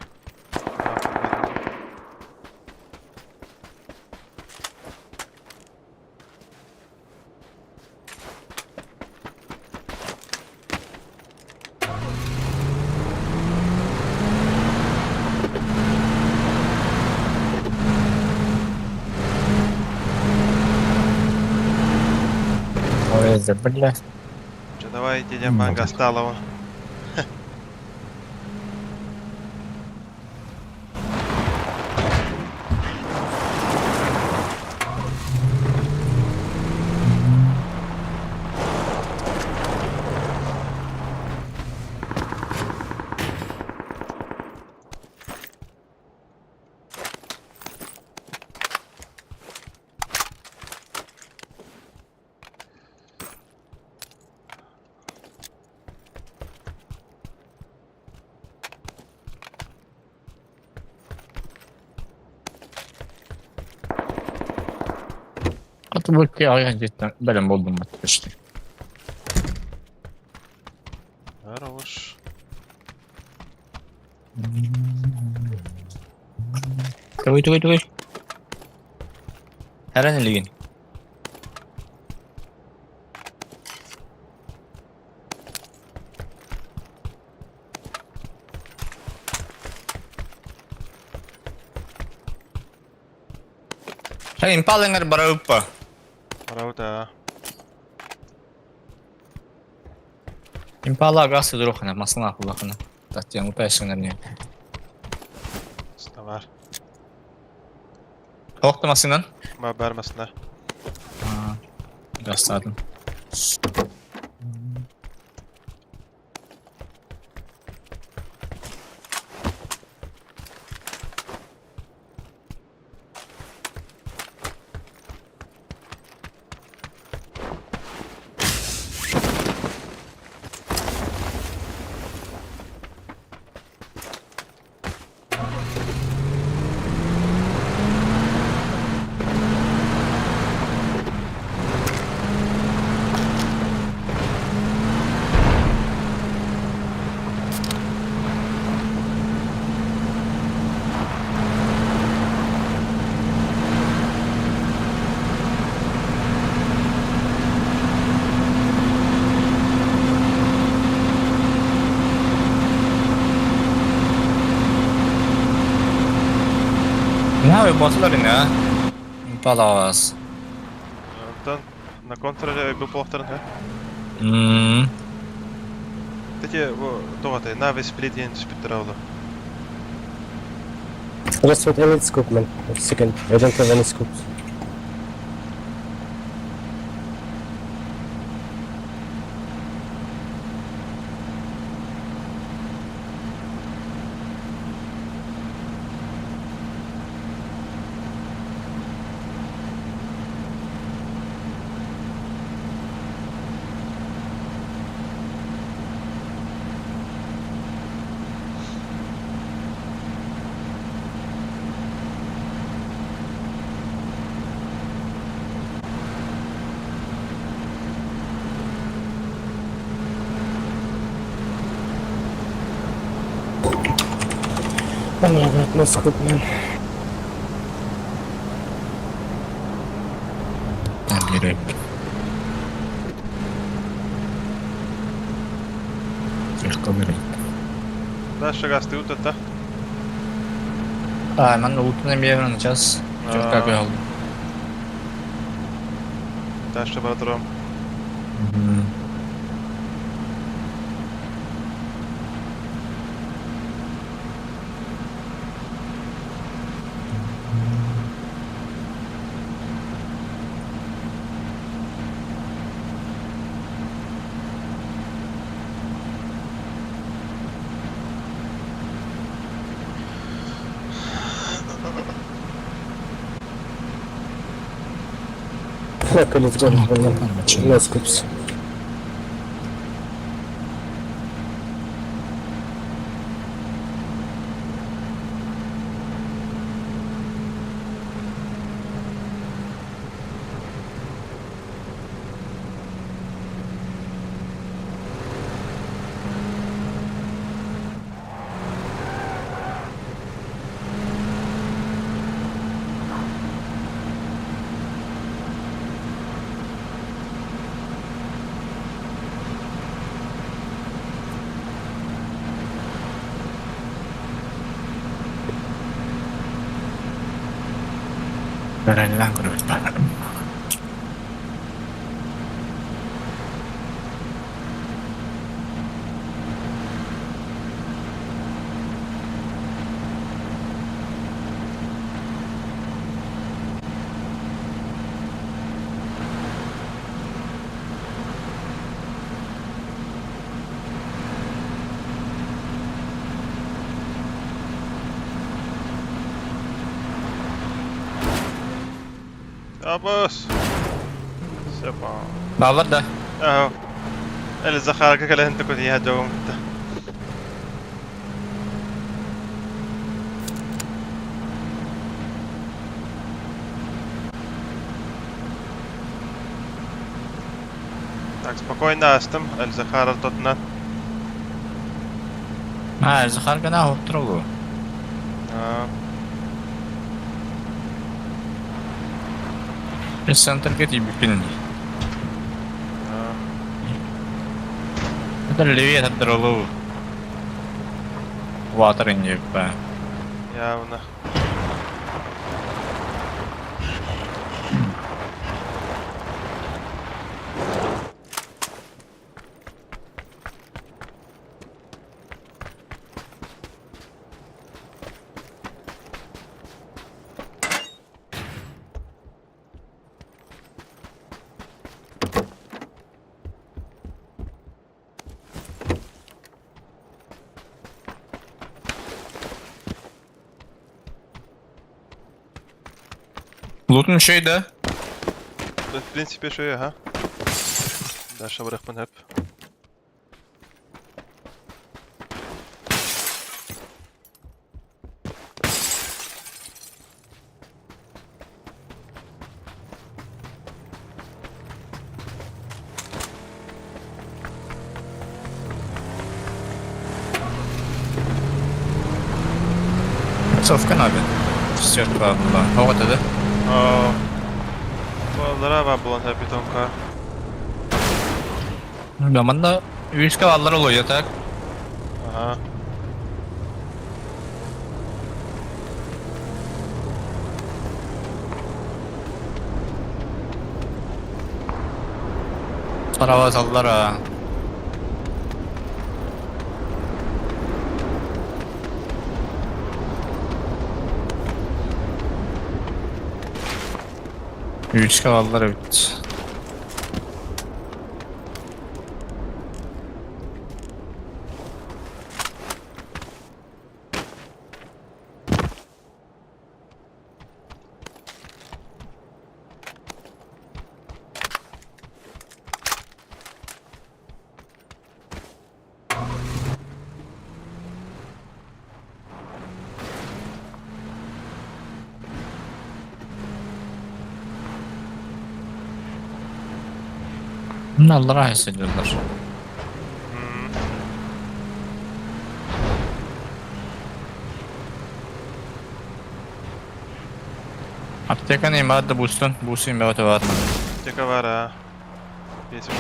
Oraya zıbırla. Давай дядя Манга Сталова. Katı bölge ayağı cidden benim buldum işte. Хорош. Tugay. Her an ligin. Hey, impala nga berapa? Правда. Impala agak seduruk na masna aku bakana. Tati yang utai sebenarnya. Var. Korktu masından? Ma bermesine. Gösterdim. Ne yapıyor botlar ya? Impalas. Dan na kontra bu pohtaran ha. Тете во тогата на весь сплитен спектравлы. Just with any scope, man. A second. I don't have any scopes. Oh my god, no scope, man. Biri. Tylko biri. Дальше газ ты вот это. Hemen loot'unu bir evren alacağız. Çok kakı oldu. Дальше брадром. Okay, let's go. No scopes. Veren lan grup bana. Abos. Sepa. Bağlar da. اهو اللي زخارك كلها انت كنت يهجوم انت. Так, спокойно астым, Эльзахар тотнан. Захар гана оттурулу. Центрге тибикин. Это левее отдролу. Ватер не па. Явно. Лутун şeyde. В принципе, что я, ага. Дальше врахман хеп. Sofkan abi. Stört var bunda. Hava dedi. Vallahi var bulan hep bir tonka. Zamanda 100 kavallar oluyor tak. Aha. Sarava sallar ha. Üç kavallar evet. Bunlar rahat hissediyorlar. Apteka neyim vardı boost'un? Boost'un bir öte var mı? Teka var ha. Piyesi şunu.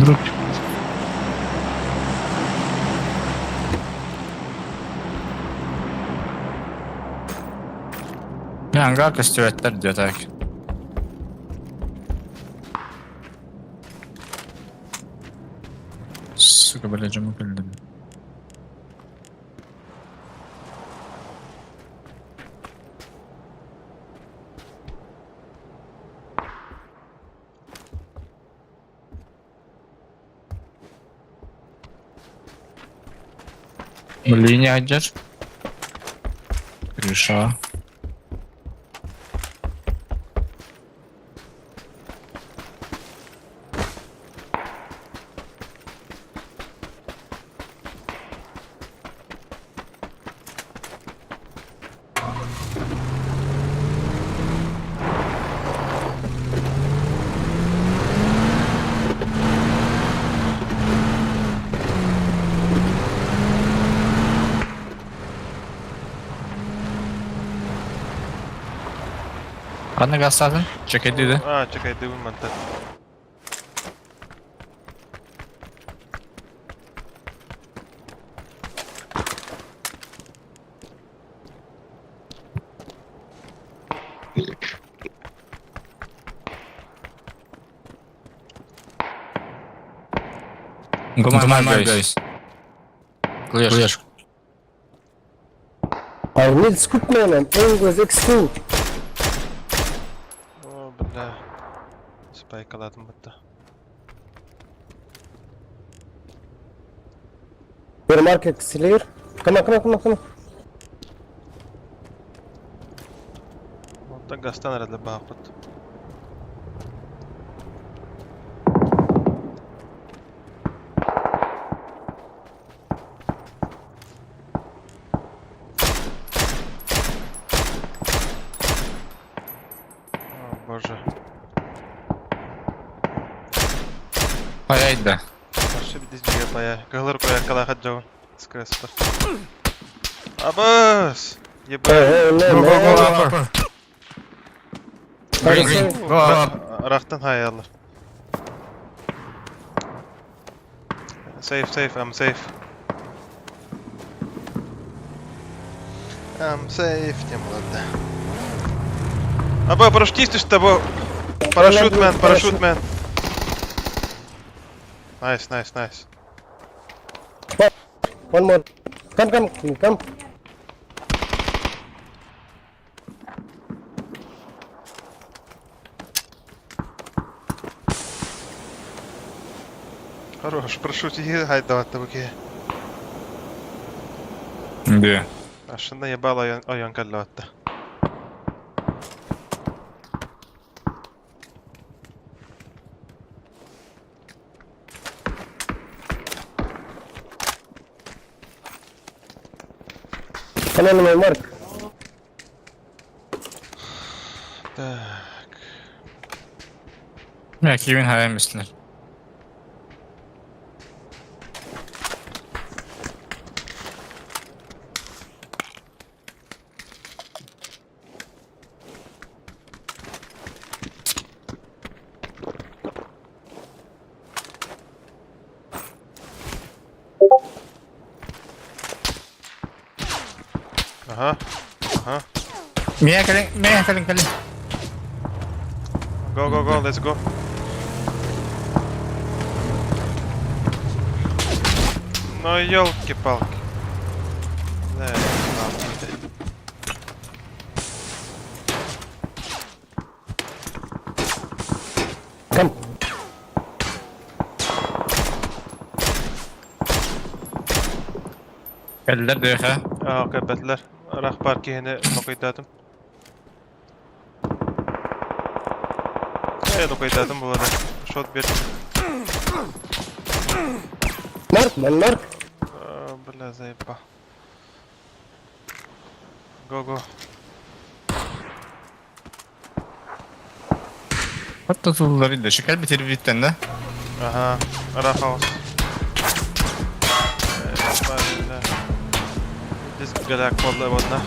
Друг. Yani gak istivetler diyor tak. Сука, блядь, жму bildim. Линия одержь. Крыша. Anne gaz sahtin. Ceketiydi. Czekaj, dyłem man ten. Go my guys. Clear. I need scoopman and Angus X2. O, bля. Spajkaladım burada. Your mark is clear. Come on, come on, come on, come on. Ondan gastan herhalde bakıt. О, боже. Hayaydı da. Karşı bir dizciye baya. Kıhılır koyar kala haccaun. Skresper. Abas! Hey, Yeba. hey, no, Go, go, no. go, upper. Green, green. Go up. Araktan hayallar. Safe, safe, I'm safe. I'm safe, тем ладно. Аба, парашютист с тобой. Парашютмен, парашютмен. Nice, nice, nice. One more. Come, come, come. Хорош, парашюти, haydi tabii. Где? Aslında yebal ayan kalla hatta. Come on, my mark. Так. Ya kimin hayal misinler? Aha. Aha. Mia kalin. Go, go, go, let's go. Ну ёлки-палки. Да, ладно. Come. Geldiler de ha. Aa, köpekler. Rahbar ki yine nokaydadım. Nokaydadım bu arada. Shot bir. Mark, man, mark. Bля, заеба. Go, go. Hatta tulları da şeker bitirip bitten de. Aha, Rahaus. Bля. Disk galak vallahi bana.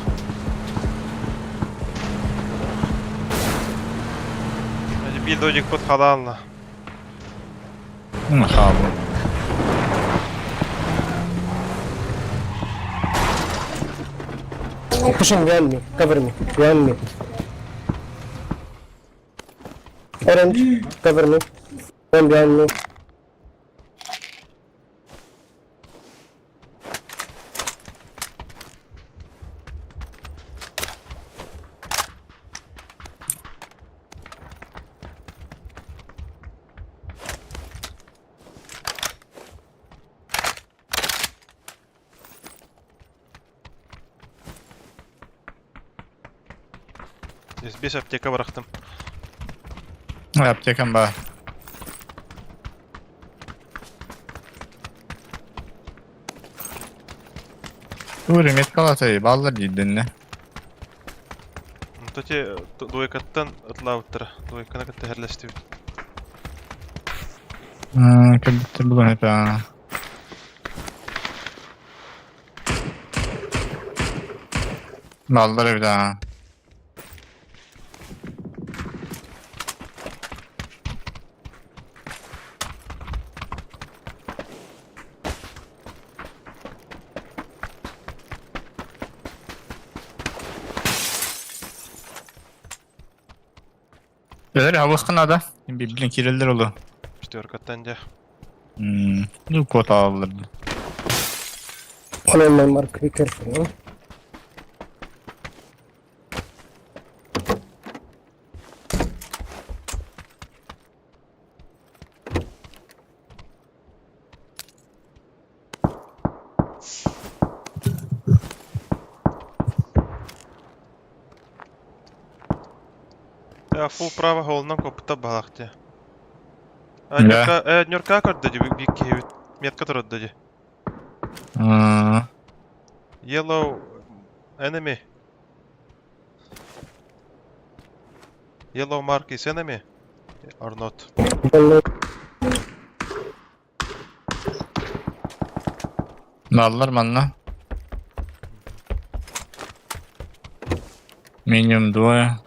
Hadi bir dojik pot halanla. Abi. Pushing behind me. Cover me. Behind me. Orange, cover me. One behind me. Здесь без аптека bıraktım. Aptekan ba. Uri met kalatayı ballar cidden. Тоти дуйкаттан атлауттара. Дуйкана катта херлестив. Kalbitti bulan hep ha. Ballar evde ha. Beyler havasın ada. Birbirine kiriller oldu. Четверкаттан жа. Bu kota alırdı. One on my mark. Be careful. Huh? Ja, fuu prava holnan kopta balakti. Да. Нюрка көрдөжү бик метка турдужу. Yellow enemy. Yellow mark is enemy or not? Mallar манна. Минимум двое.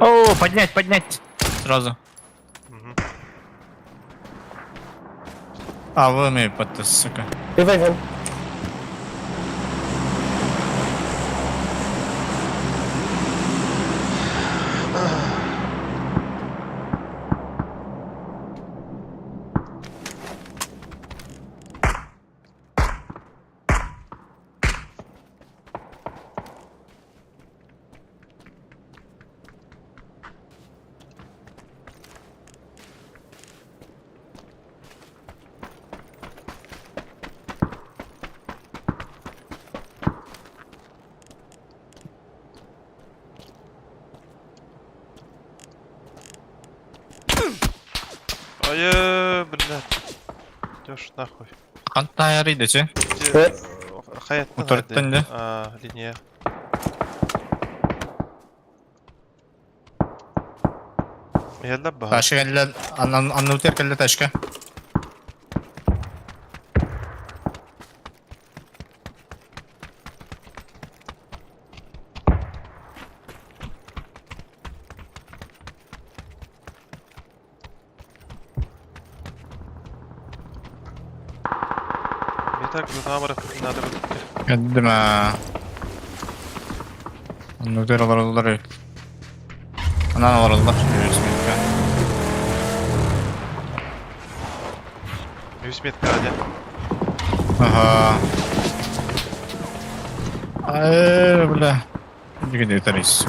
О, поднять! Сразу. Mhm. А, вы умеете под сука. Revive him. Блядь. Идёшь нахуй. Қанттай арайды ше? Hayattan Otoritten de. Lineya. Yalla bah. Ташка келді, аннутер келді ташка. Метак номер надо будет. Келді ма. Аннутер аларылар. Анан аларылар. 100 метка hadi. Ага. Бля. Где это рейс?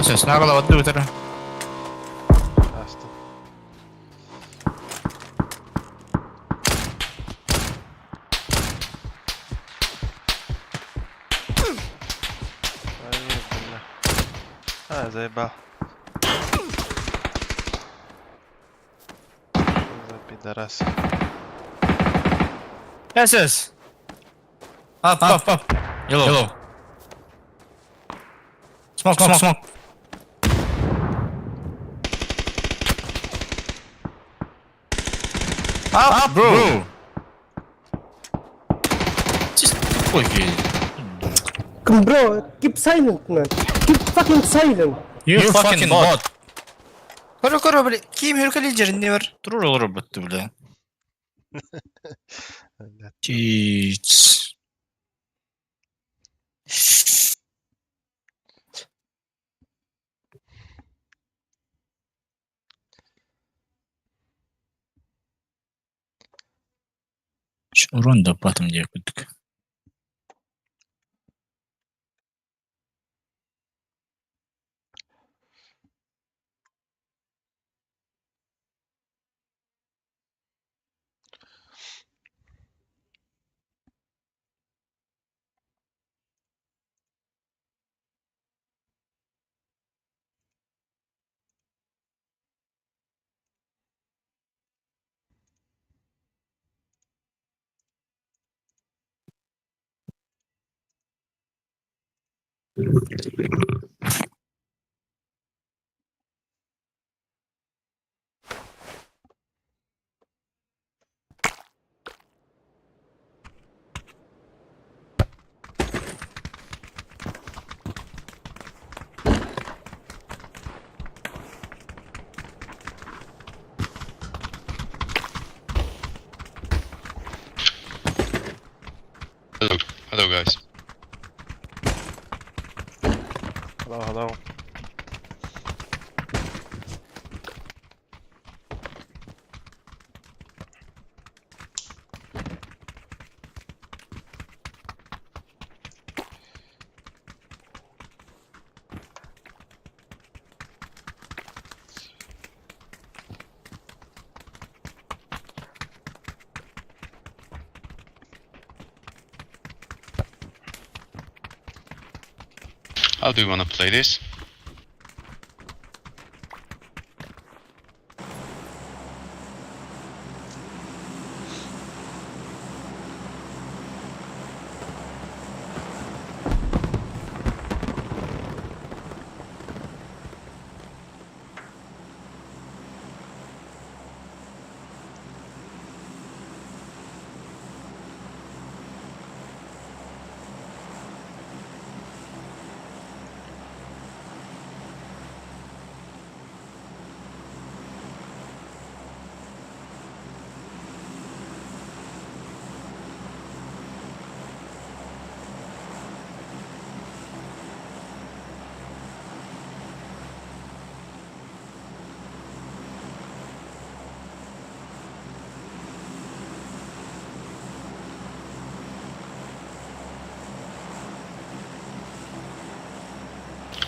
Сейчас, нагла воды вытера. Astım. Заебал. За пидорас. Yes. Up. Yellow. Smoke. Up, bro. Just такой гей. Come, bro, keep silent, man. Keep fucking silent. You fucking bot. Көрі, бля. Ким үркелі жерінде бар. Тұрыр олар бітті, бля. Тиц. Урон да платым деп күттік. Hello guys. Hello. How do you wanna play this?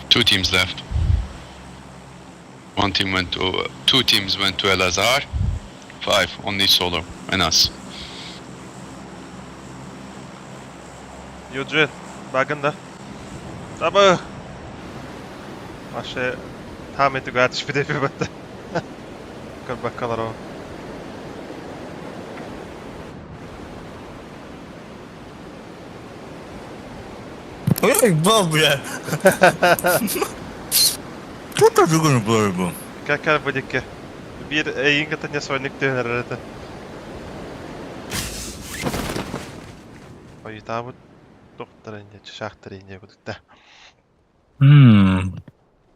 Two teams left. Two teams went to El Azhar. 5, only solo, and us. Eugene, bagında. Tabii. Aşağı tam etti gayet bir defi battı. Kır bakkalar o. Bu ya. Çok da düzgün bu. Kakar bu dikke. Bir eyin katanya soynik döner arada. Ay tabi doktor ince, şahtır ince kudukta.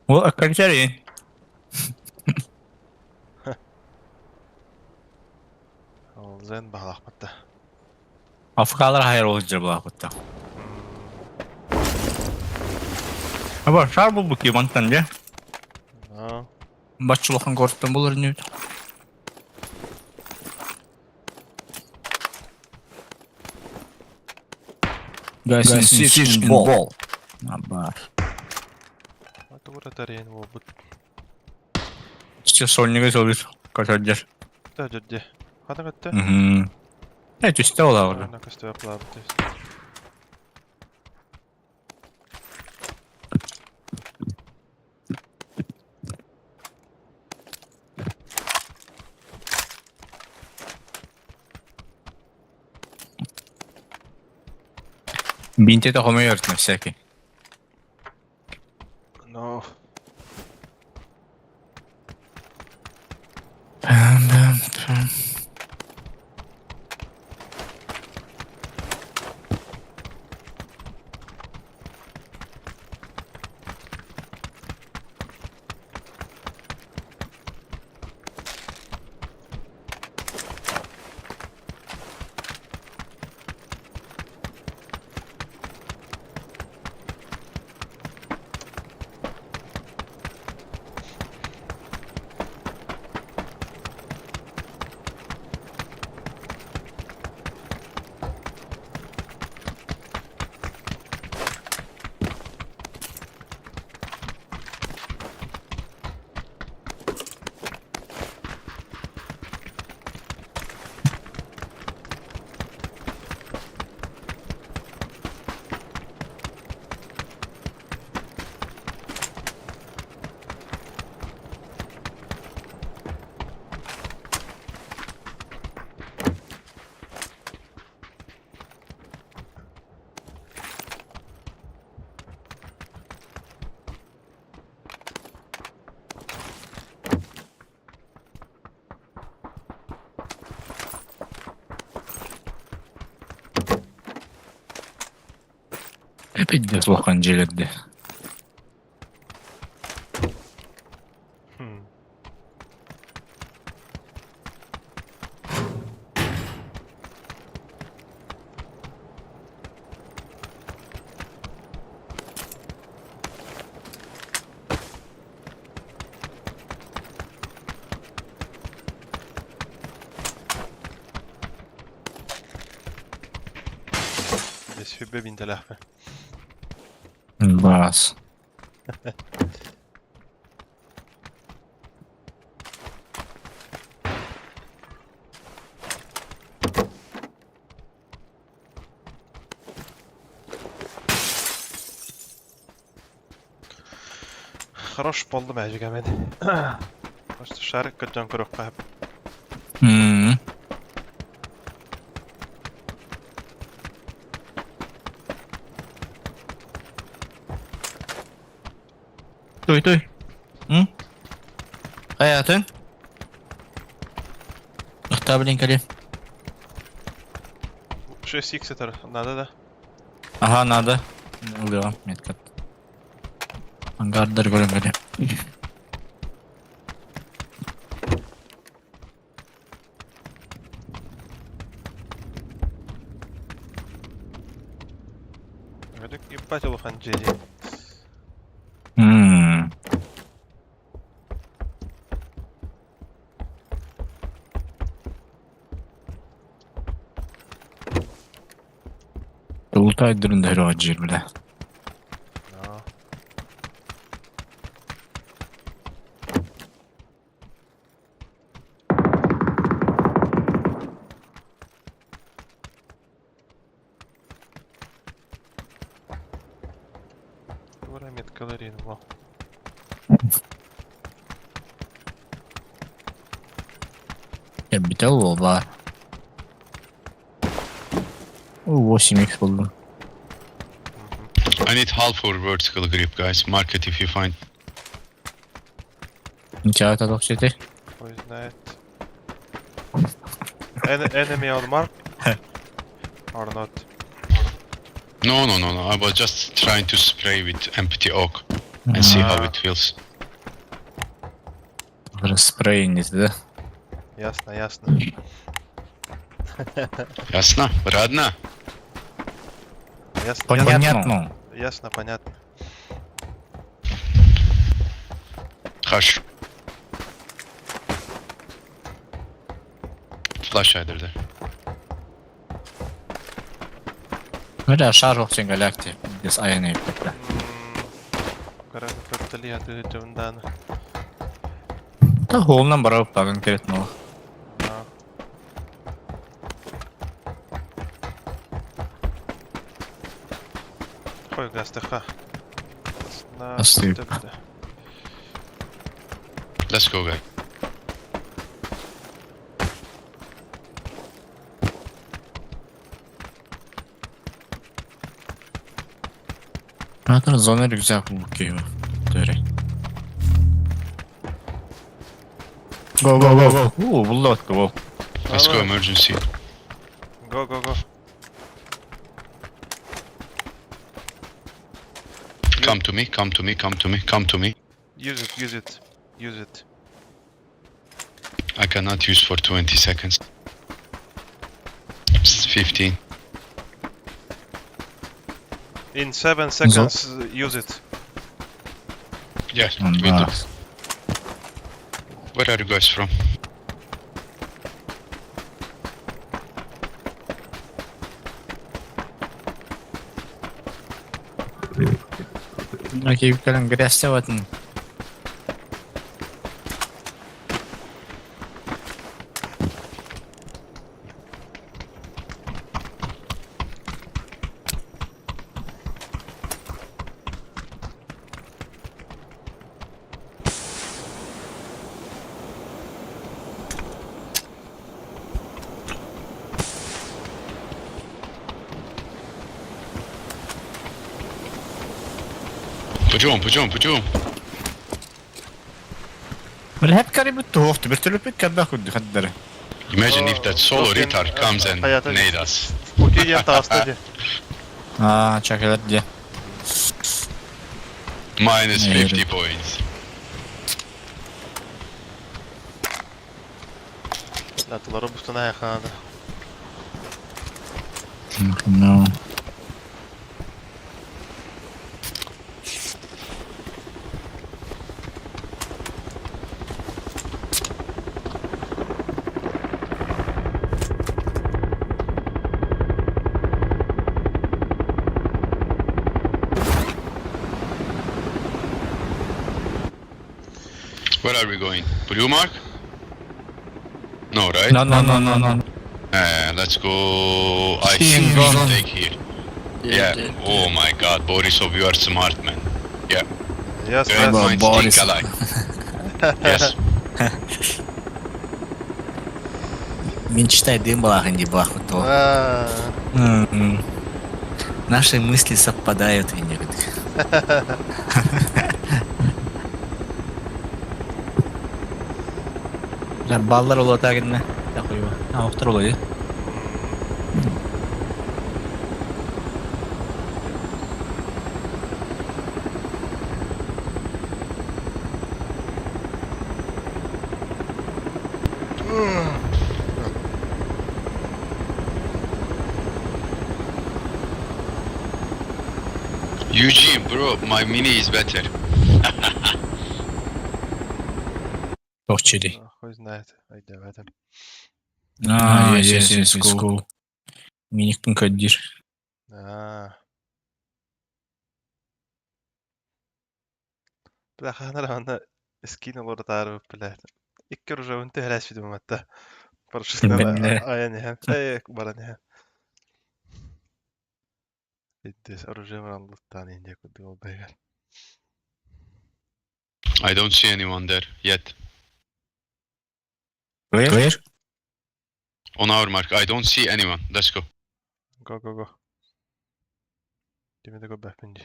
Bu akakçari. Zen bağlaqmatta. Afgalar hayır olunca bu akıtta. Ama şar bu ki mantan ya. Ha. Başçılıkın korktan bulur ne? Guys in ball. Nabar. Hadi burada reyin bu bu. İşte sonuna olur. Kaçacak. Da ciddi. Hadi gitti. Evet işte o da orada. Ne kastı yapılar bu test. Binte de homo öğretmen seki. No. Hep Volkan Celet'de. Des hübbe binte lahve. Bas. хорош болду мәжиге мен. Просто шарик көттөн көрөк кайып. Duy. Hı? Hayatın? Tabii kali. Şu S6 надо да. Aha, надо. Oluyor. Metkat. Hangardır görün kali. Öyle ебать улахан жери. Ultaydırın da hero acır bile. Ja. Vura metkalerin va. Ya bir de o var. O 8x buldum. I need half for vertical grip, guys. Mark it if you find. İnkârata dokşeti. Who is that? Enemy on mark? Or not? No. I was just trying to spray with empty oak and see how it feels. Spraying dedi. Ясно. Ясно? Радно? Понятно. Ясно, понятно. Хорошо. Flash aydirdi. Öyle şarj olsun galakti. Biz ayağını Карага көттөли аты жымдан. Ta holundan barabıp dağın keretme o. Қой гастыха. Астыйып. Let's go, guys. Zaten zonları güzel bakıyor. Böyle. Go. Buldu bak go. Let's go, emergency. Go. Come to me. Use it. I cannot use for 20 seconds. It's 15. In 7 seconds, use it. Yeah, we do. Where are you guys from? Rakip kalen greste vatın. Пойдем. Böyle hep garip tuhaftu. Bir türlü pek kadar kuddu kadar. Imagine if that solo Yok, retard comes and hayata- nade us. Okey ya tastadi. Aa çakalar diye. Minus Yeah, 50 points. Latılары бустана яханады. No. Where are we going? Blue mark? No, right? No. Let's go. I Team think we should zone. take here. Yeah. Oh my god, Borisov, you are smart, man. Yeah. Yes, Red yes. mines Boris. think alike. Yes. Мечтай дымбах, а не бахуту. Наши мысли совпадают, Венерик. Ballar olu atagında. Takıyor. Ha, oktar oluyor. Eugene, bro, my mini is better. Çok çeli. Хуй знает. Айда в этом. Yes, cool. Minik кодир. Бляха, ана скин олор таарып билет. Икки уже унте хелас видим матта. Парашютка Билле. аяны һәм тәк бараны һәм. Иттес оружие баран луттан инде куды ул бәгәр. I don't see anyone there yet. Where? On our mark, I don't see anyone. Let's go. Go. Give me the go back pinji.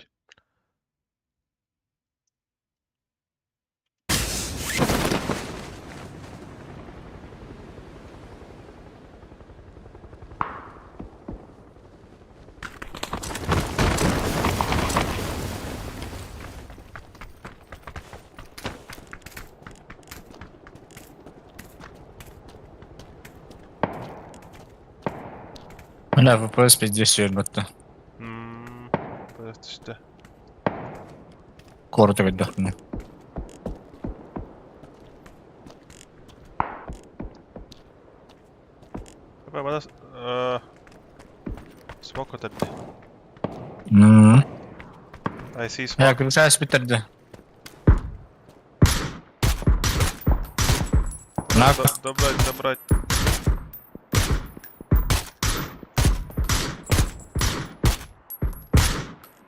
Бля, ВПС пиздец ебать-то. Просто işte. Коротко отдохну. Bana smoke atıldı. I see smoke. Ya крысась bitirdi. Nak. Добрать.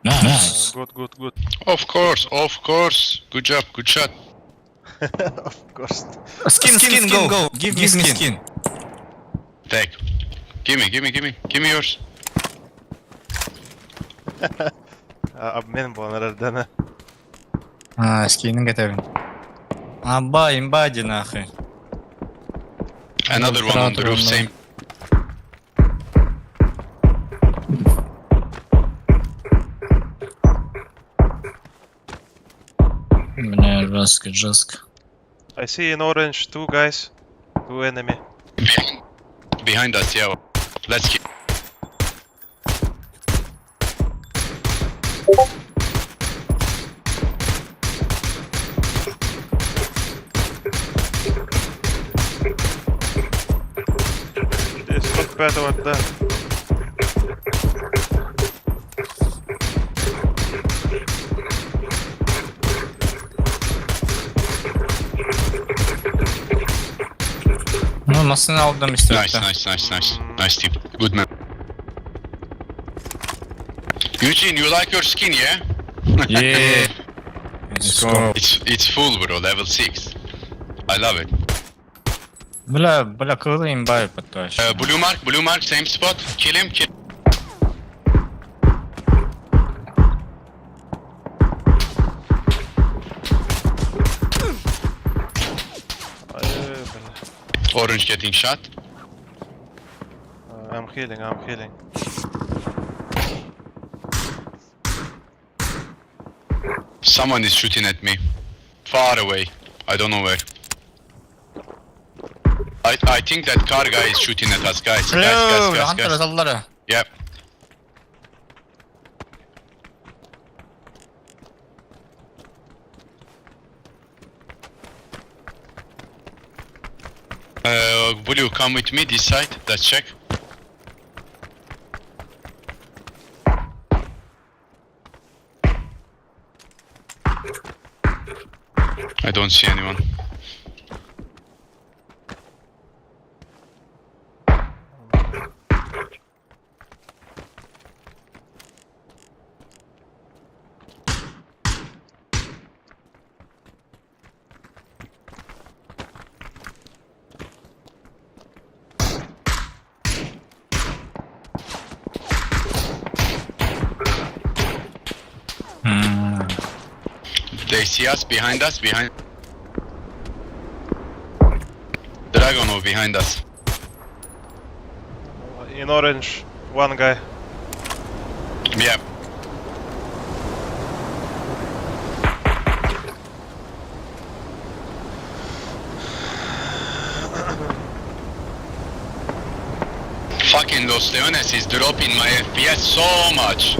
Nice. Good. Of course. Good job, good shot. Of course. Skin, go. Give me skin. Take. Give me yours. Обмен был наверное. Скинning готовим. Имба нахуй. Another one on the roof, same. Бля, жестко. I see in orange two guys. Two enemy. Behind us, yeah. Let's keep. Здесь 105-го, да. Ну, masını aldım işte. Nice team. Good man. Eugene, you like your skin, yeah? Yeah. Let's go. It's full, bro. Level 6. I love it. Бля, кылы имба ебать. Blue mark, same spot. Kill him. Orange getting shot. I'm healing. Someone is shooting at me. Far away. I don't know where. I think that car guy is shooting at us, guys. Hunter Guys. salları. Yep. Blue, come with me this side. Let's check. I don't see anyone. They see us behind us, behind. Dragonov behind us. In orange, one guy. Yeah. Fucking Los Leones is dropping my FPS so much.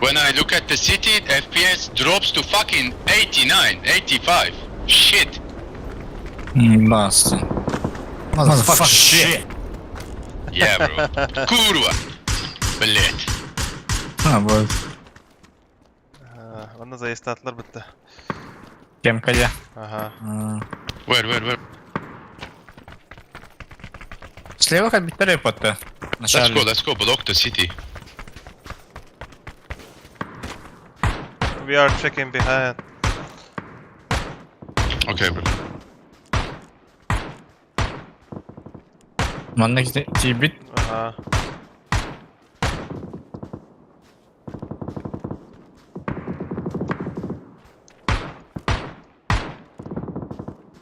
When I look at the city, FPS drops to fucking 89, 85. Shit. Basta. Motherfucker shit. Yeah, bro. Kurwa. Блять. Bu Onu zayıflattılar bitti. Kemkaya. Aha. Where? Слева как бы перепота. Let's go, block the city. We are checking behind. Okay, bro. Manna bit. Aha.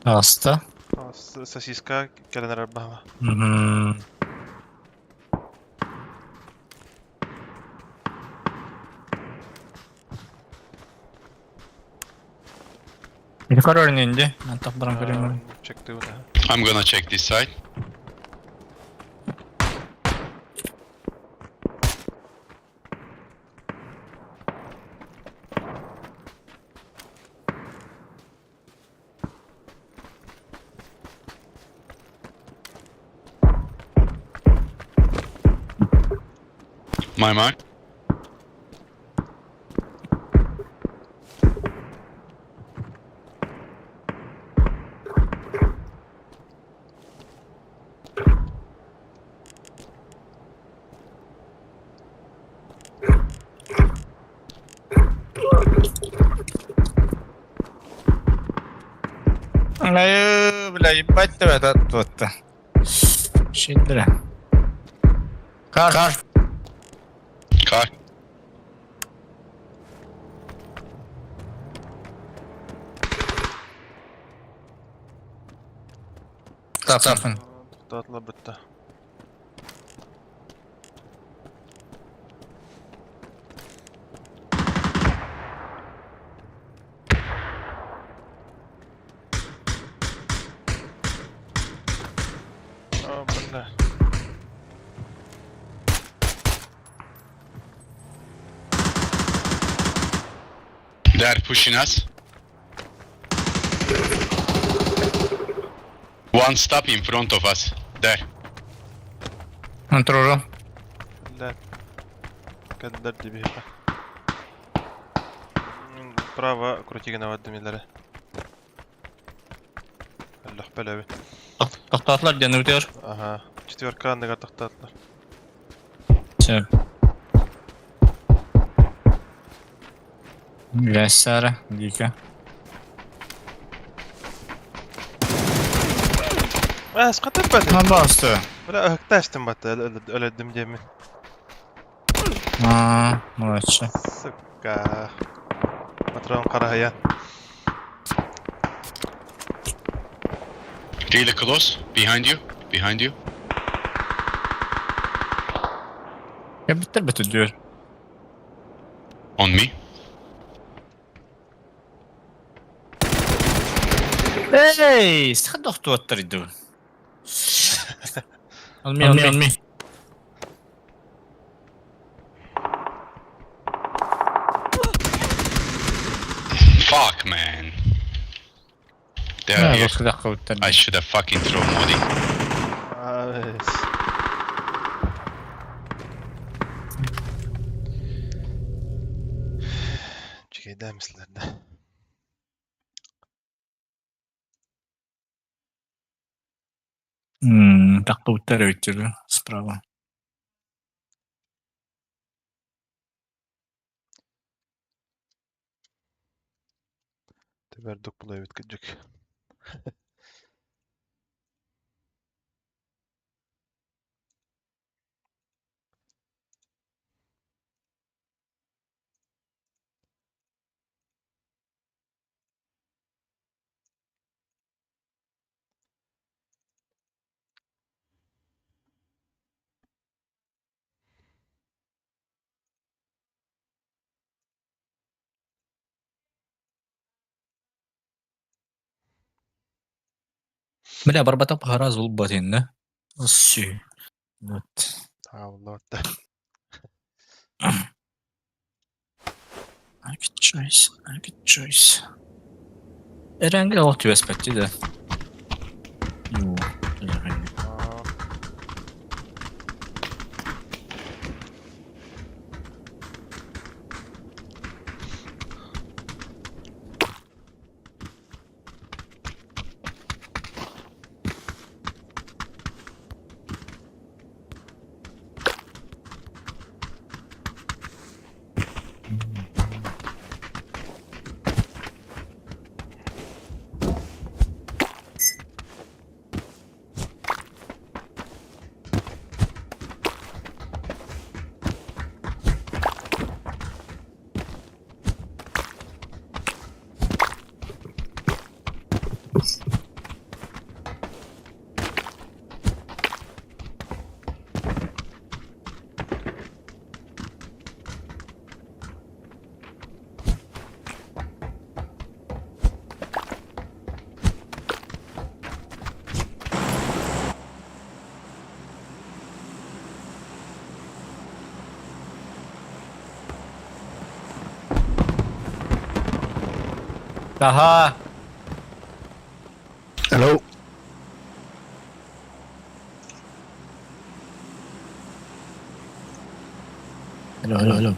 Hasta. Сосиска, келен арбама. Bir kar örneğinde. Ben taplarım görüyorum. Çekti bunu. I'm gonna check this side. My mark. Ayo, бля, ебать тебя этот вот-то. Щедро. Кар. Car. Tapsın. Tatlı bitti. Bu ne? They're pushing us. One stop in front of us. There. Контролю. لا كدر دي بيها براво крути гана ваддым илери اللح بلاوي Toxtatlar diye ötüyor. ага четверка андыгар тактатлар Şey. Vesaire. Dika. اسقط بات Ne bastı? ولا اكتاشتم بات öledim demin Aa, молодцы. سكا patron karahayan Really close. Behind you. Behind you. Ya bitir diyor. On me. Hey, sıkı doktor oturdu. On me. Fuck, man. They're Ha, here. başka dakika oturdu. I should have fucking thrown modding. evet Cigeyden mislerde Dakika oturdu. Справа. Teberdik bulay bitkicik بلا بربطة بهرا زلبتين السي نوت والله good choice good choice Erengi o tu aspetti de Yo Aha Hello. Hello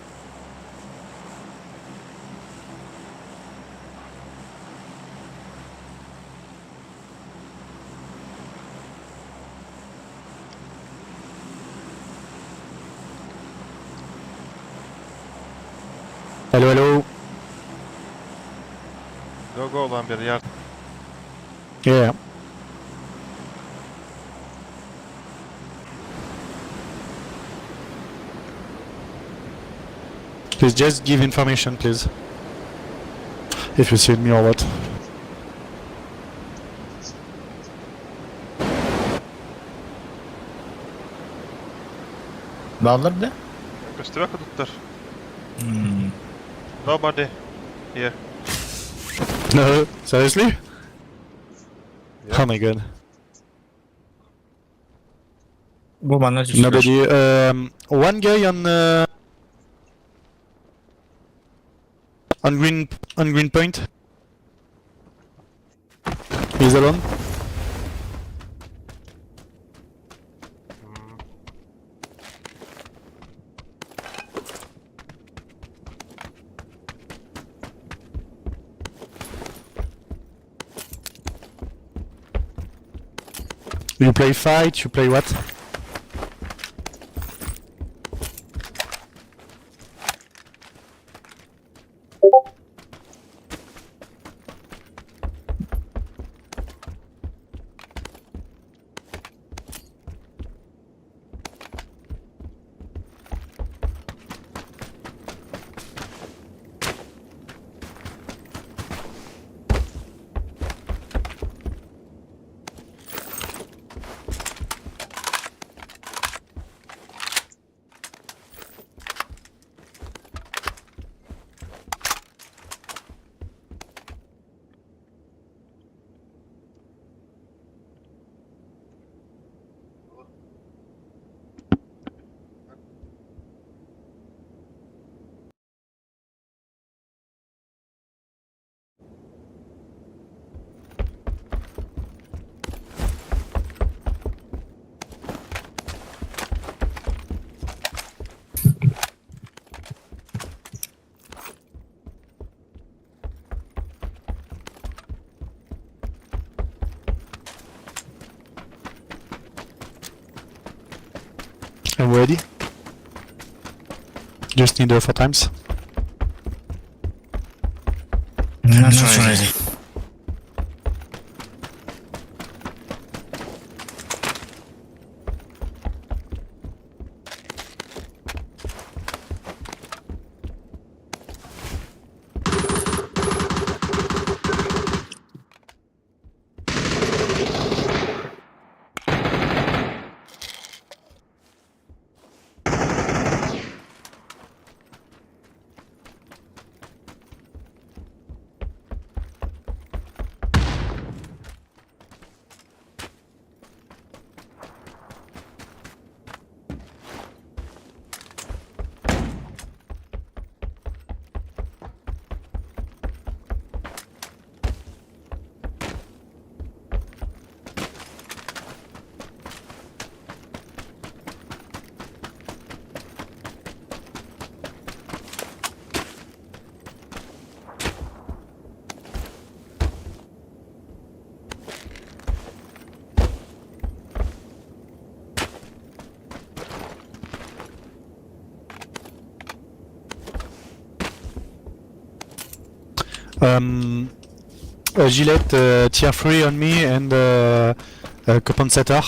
Hello. Go olan bir yer. Yeah. Please just give information, please. If you see me or what. Bağlar bir de Göstermek tuttur. Hmm. Nobody here. No, seriously? Oh my god. Bu bana düşüyor. Nobody. One guy on green point. He's alone. You play fight, you play what? I'm ready. Just need 4 times. Not ready. Gillette tier 3 on me and compensator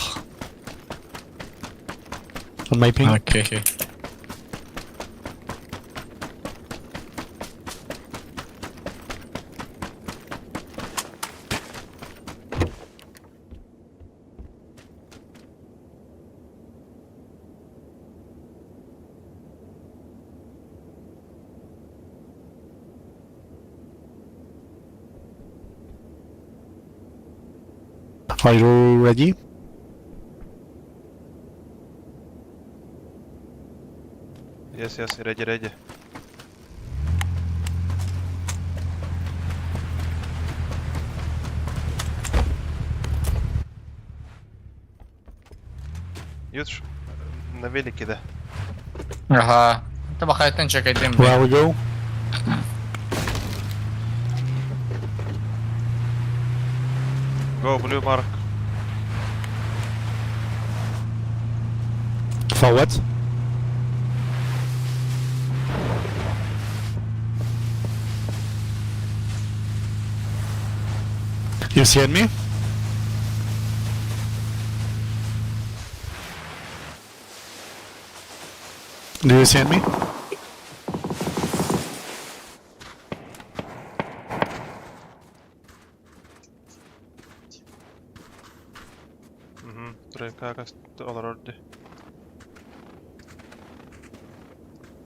on my ping. Okay. Are you ready? Yes, ready. Ютш на велике, да. Ага. Ito ba kahit check item Where we go? Go blue mark. For what? You see me? Do you see me? Trekakas olur orada.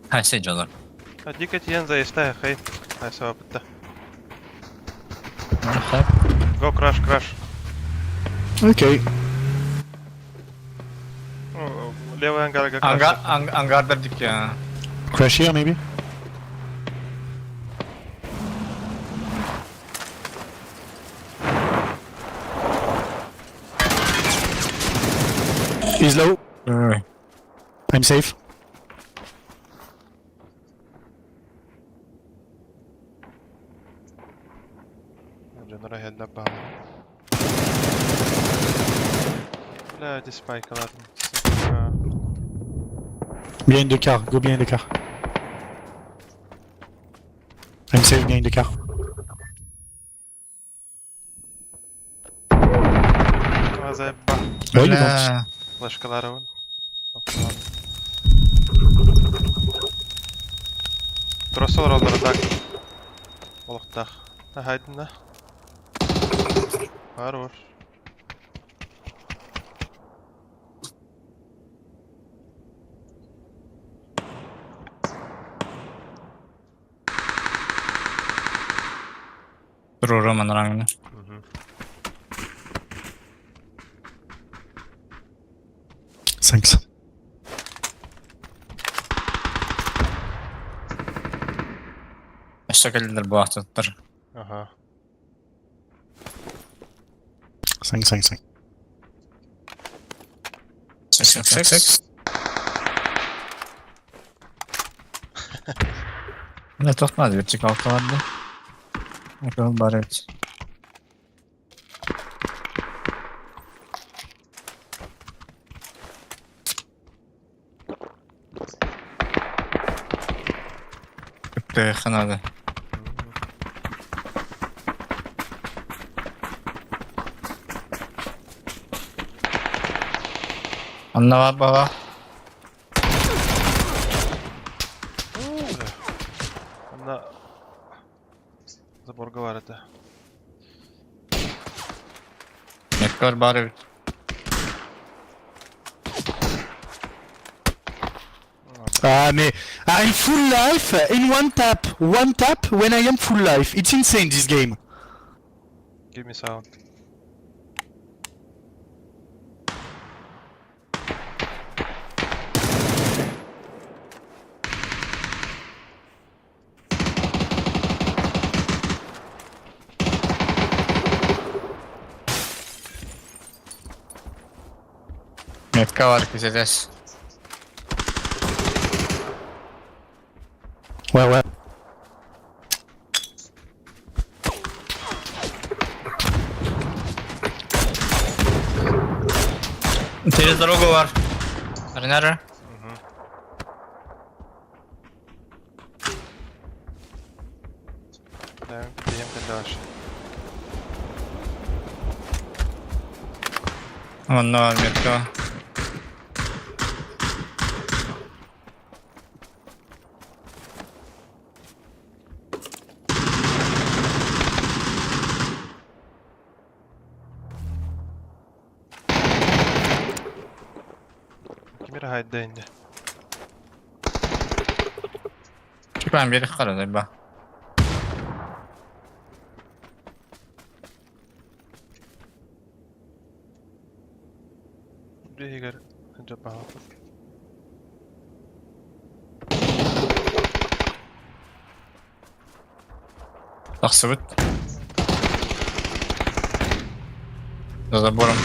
Ha secalar. Дикать ен заистай, хай. Хай сабытта. Go crash. Okay. Левый ангар как раз. Angarda dik ya. Crash here maybe? He's low. I'm safe. Canara head'le bağlı. لا دي سبايك لازم. Behind the car. Go behind the car. I'm safe behind the car. Zaybba. Oh, you don't. Başkaları var. Trosolar onları tak. Oluqtaq. Haydın da. Var. Roman rangını. Thanks. Şekildir bu haftadır. Aha. Thanks. Seks. Ne tutmadı bir çık altı vardı. Bakalım bari et. Çok da yakın hadi. Anla var baba. Она забор говорит. Net var bari. Mais I'm full life in one tap. One tap when I am full life. It's insane this game. Give me sound. Metka var keseceğiz. Ouais. Tez drogo var. Nerede? Ben gideyim. Yavaş. Onunla metro. Kimir hayda indi. Ben biri karadı bak. Riger. Jabba. Жақсы бит. Забором.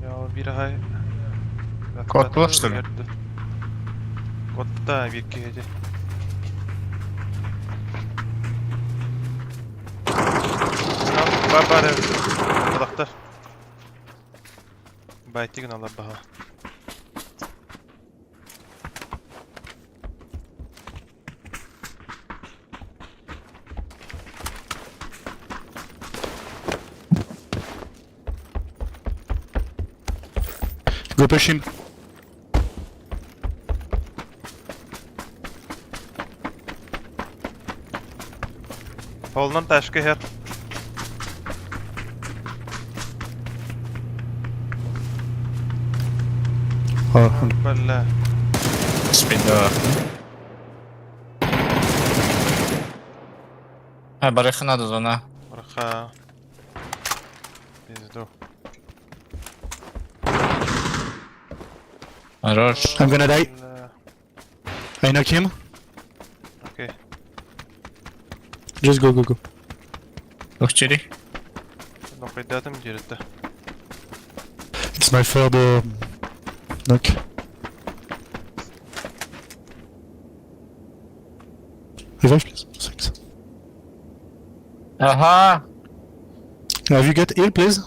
Ya biri hay. Kod var, что ли? Kodda bir gece. Бар Құлақтар. Байтигін алар баға. Go push him. Қолынан тәшкі хер. Oh, Бәлі. Спида. Барыхы надо зона. Ұрқа. Пизду. Хорош. I'm gonna die. I knock him. Окей. Just go, go, go. Ухчери. Но қайдатым жерді. It's my third knock. Revive, please. Thanks. Ага. Have you got heal, please?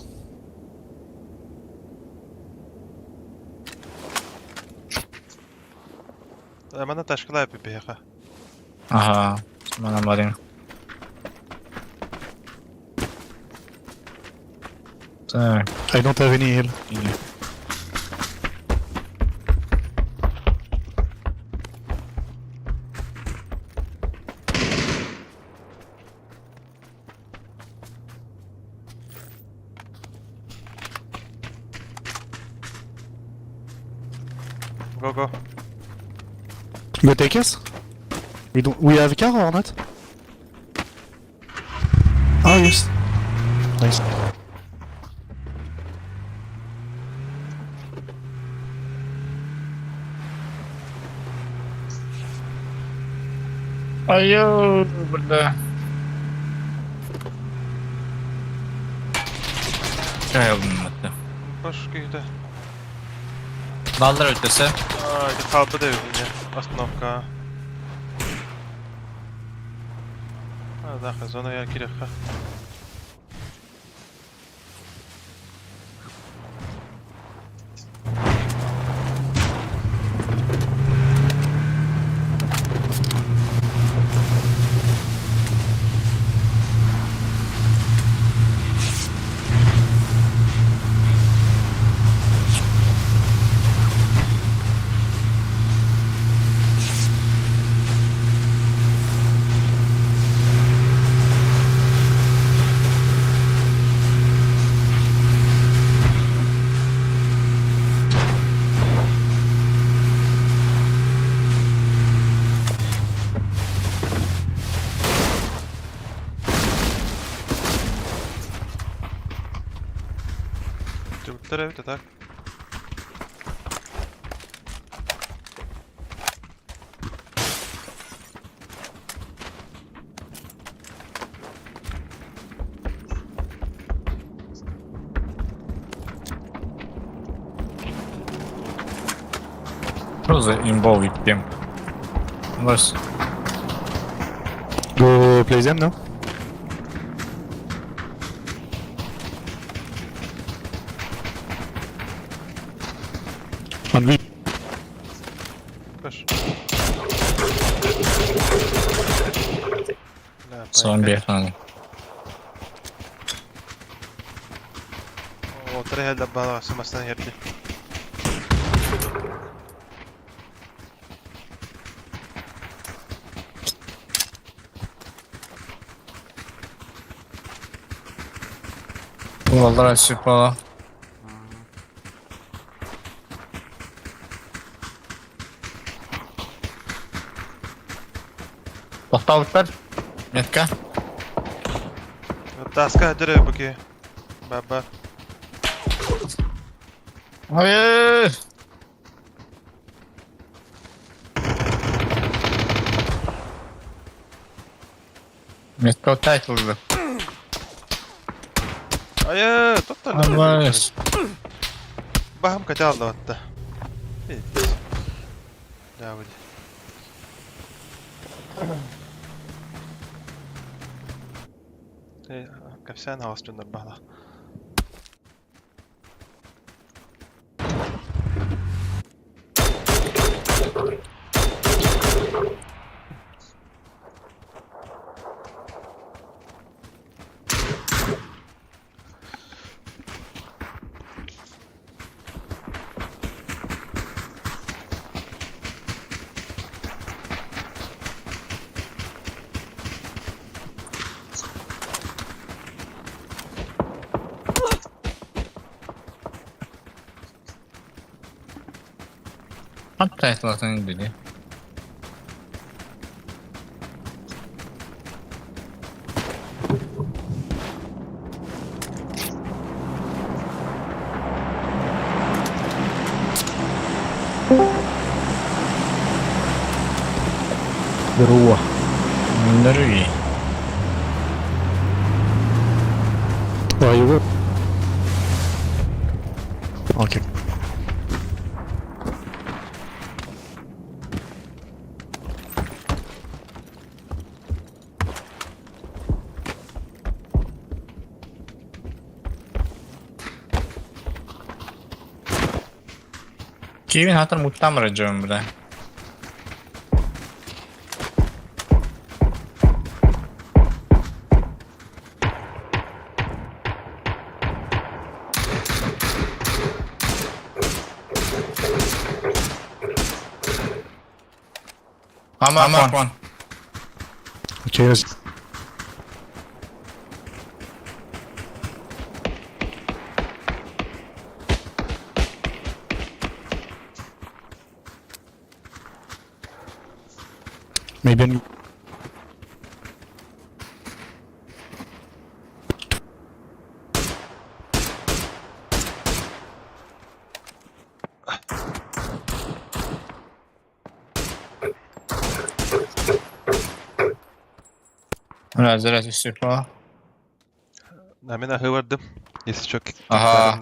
Әмәні тәшкілай әпі бейға. Ага. Mana барин. Так. I don't have any heal. Go, go. Go take us? We have a car or not? Oh yes. Nice. Ayo, burada. Şey aldım hatta. Boş köyde. Ballar ötesi. Ayda kalbı da evliydi. Asnovka. Ha, daha zonaya girek ha. Türkler evet tak. Что за имбовый тем? Лось. Go play them now. On me. Zombie falan. Otur helde bana sımasından yerli. Vallahi açık falan. Tohtalıklar. Metka. Taska hadi bakayım. Baba. Hayır. Metka title'dı. Ayy, tuttu. Allah. Baham kaça aldı hatta. Devam edelim. Kapsan havas gönder bana. Hangi title'ın dedi? Здорово. Nereye? Where you go? Okay. Kevin hatır muhtemelen canım burada. Ama. Okay, let's... Maybe... Razı süper. Ben ahı vardım. Yesi çok. Aha.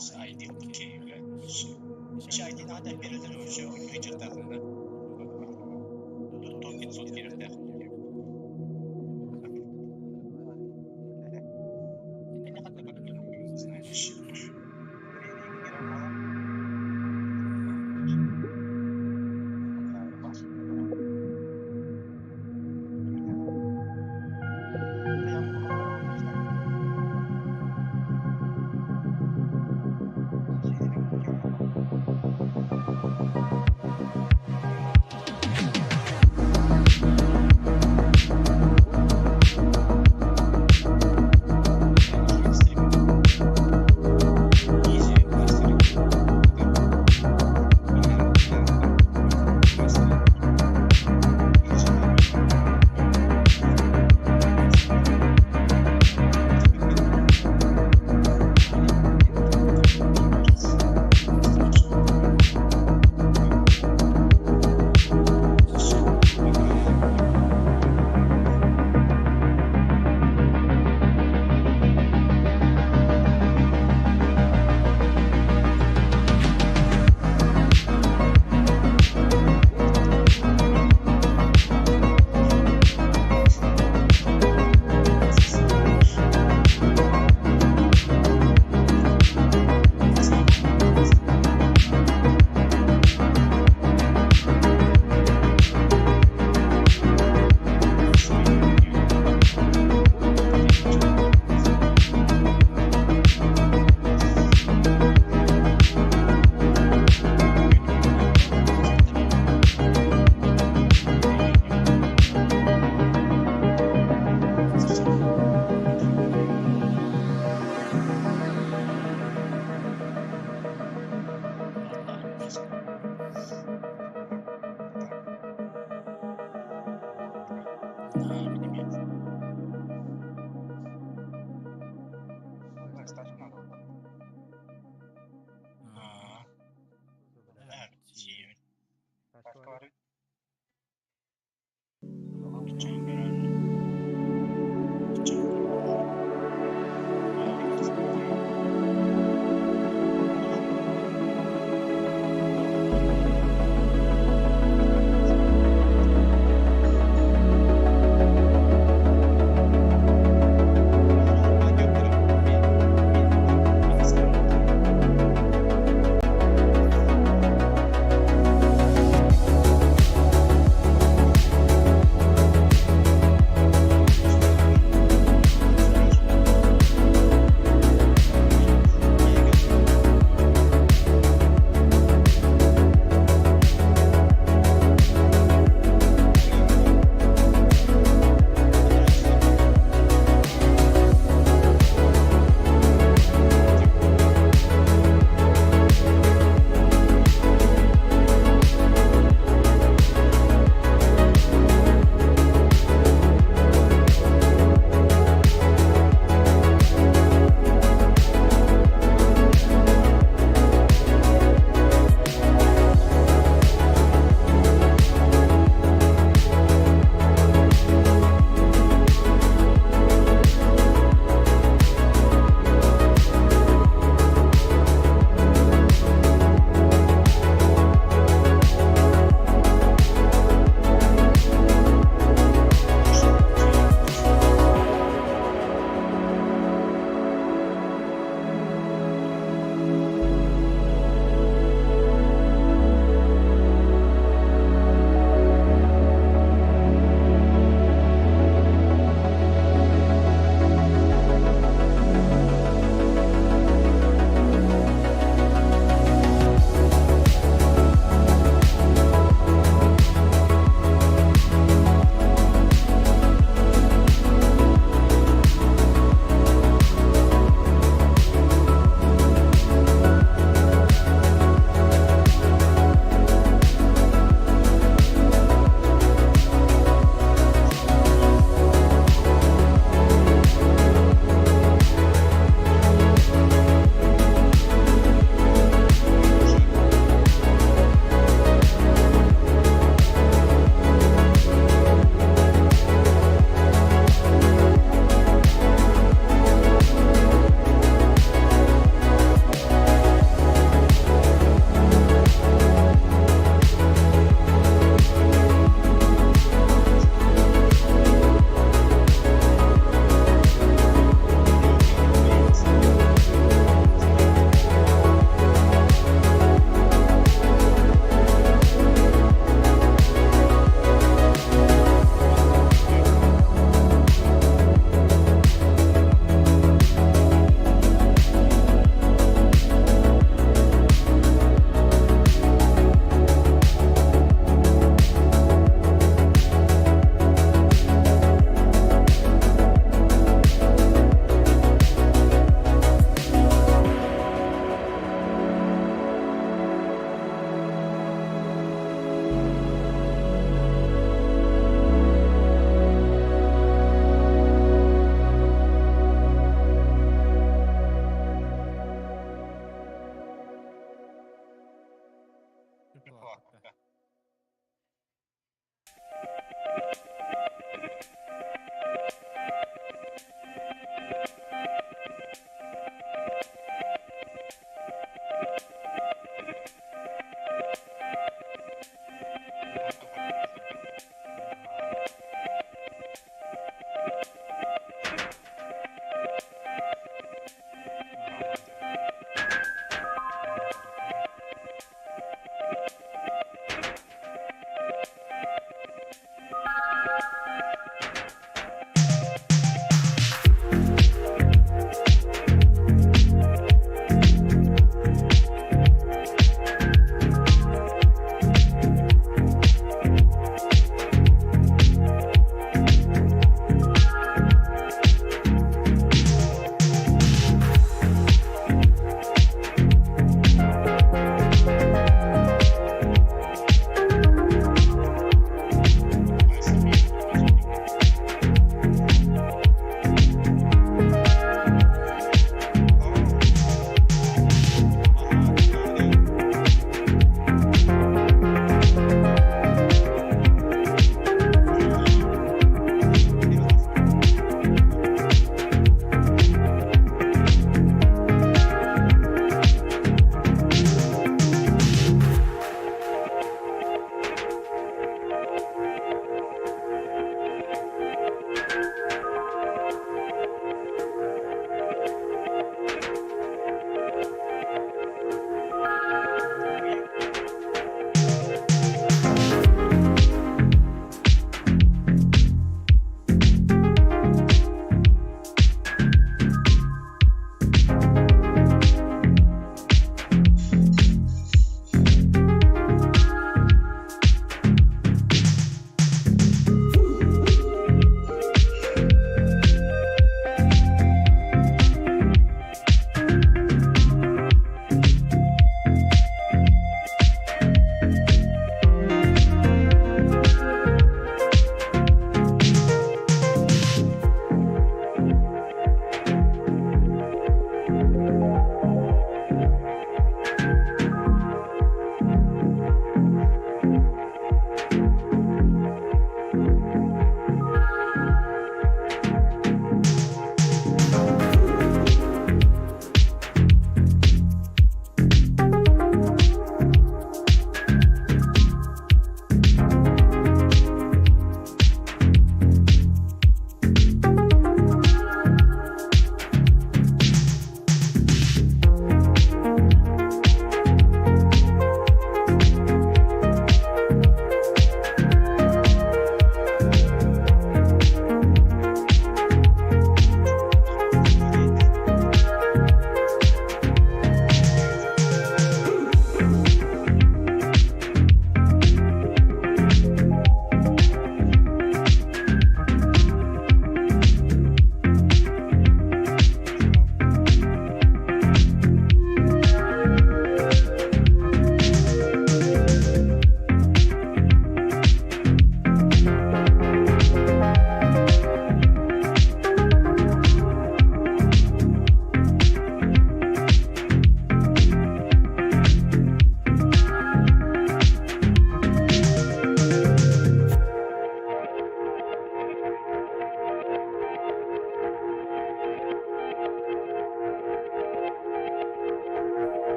ID oke kan. Şu ID nada biridir o şu feature takımda. Token sot gerekti. Ne kadar bakıyorum. Знаешь.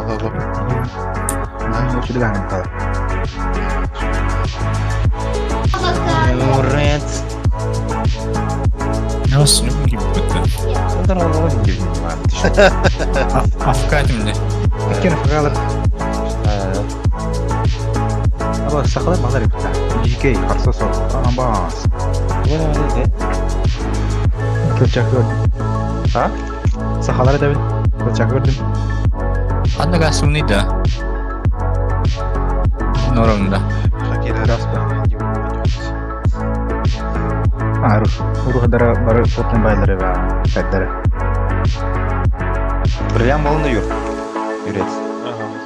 Alalım. Nah, sudah kangen kau. Red. Ne olsun gibi bitti. Ondan olalım gibi var. Afka şimdi. Kena fakalar. Apa saklar mana ribut? Jika karsa sol, ambas. Bu ne dedi? Kocak gördüm. Ha? Sahalara da ben kocak gördüm. Anda gasuni da. Normalde. Hakiler Harus. Uruh dara baru potong bayları ve bedleri. Brilliant balında yürü. Yürüt.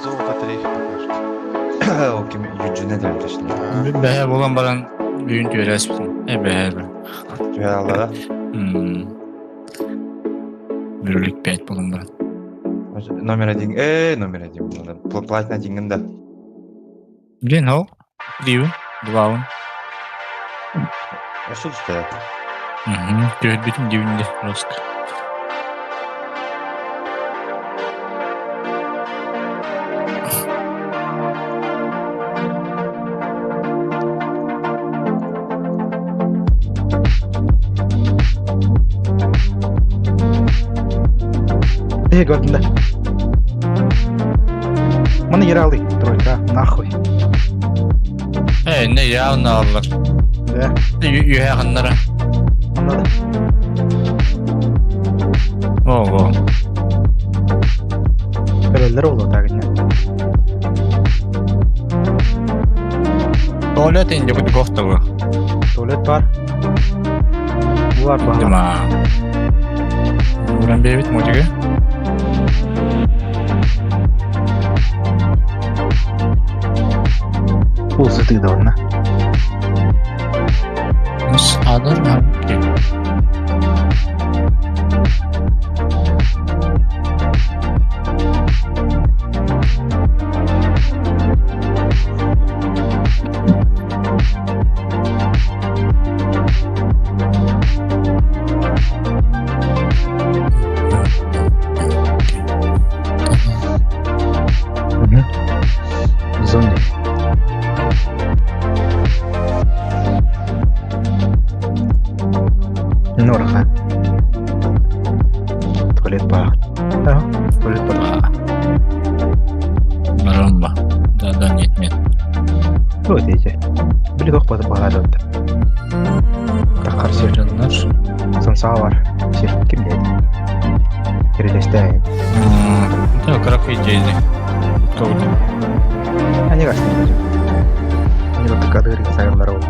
Золото 3 O kim yücüne dönüyor şimdi. Beher olan baran büyüntü öğretsin. Beher. Tüher Allah'a. Bürülük pek bulun baran. Номер один. Номер один. Платина деньгам да. Блин, о. Диву. Дваун. А что стоит? Göğüt bütün divinde. Rost. Gördüm de. Mana yere aldı. Тройка, нахуй. Ne ya ne alırlar. Yühe yakınlara. Anladım. Oo. Köleler oldu tagine. Tuvalet ince bu kofta bu. Tuvalet var. Bu var Değil bana. mi ha? Buran bir evit mi olacak? Bu sıtıydı ona. Nasıl? Adar mı? Zombi. Норха. Tuvalet var. Ha, tuvalet var. Maramba. Dadan yetmiyor. Bu diyece. Bir dok bazı bağladı. Takar şey. Canlar. Sansa var. Şey kim dedi? Kirileşte. Tabii karak yiyeceğiz. Doğru. Hani kaçtın hocam? Hani baktık kadıgırın sayıları oldu.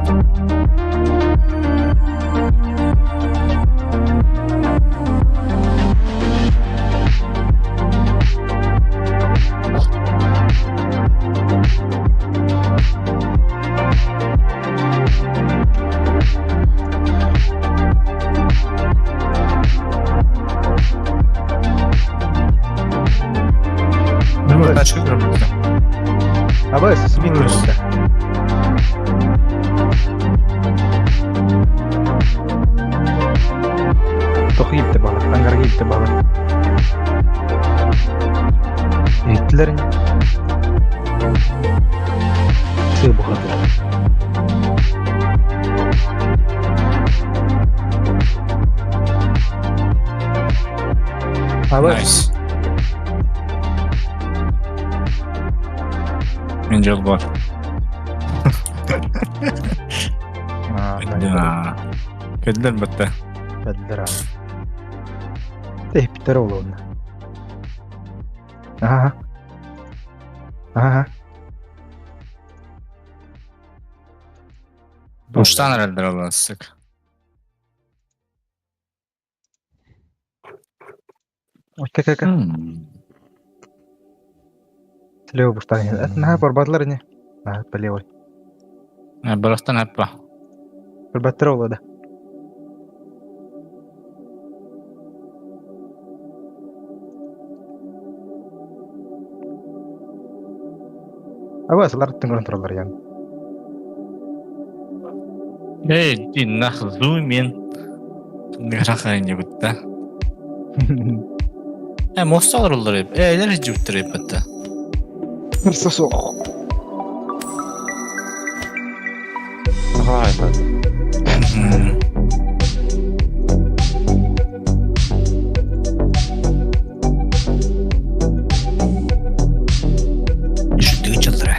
Bir bak açık durumda. Abi siz bilmiyorsunuz da. Tohu gitti bana. Hangarga gitti bana. Gittiler mi? Sığ bu kadar. Abi Nice. Angel var. Ya. Kediler battı. Dediler abi. Tespitler oldu onda. Aha. Aha. Duştan herhalde Allah'a sık. Oke. Слева пустая. Nah, perbatlar ini. Nah, pelewat. Barastan apa? Perbatter oldu da. Apa selar tenggelam terlalu yang. Dinah zoomin. Ngerakayın yokta. Mostar olur hep. Eğler hiç yuttur hep hatta. Нарсосох. Сахалай бат. Düşürdüğü çıldıra.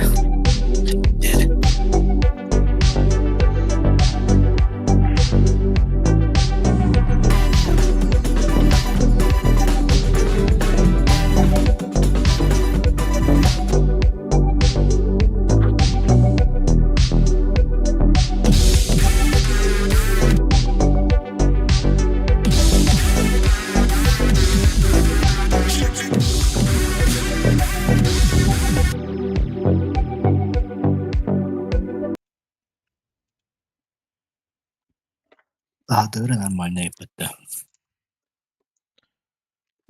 Daha da öyle нормально yapıttı.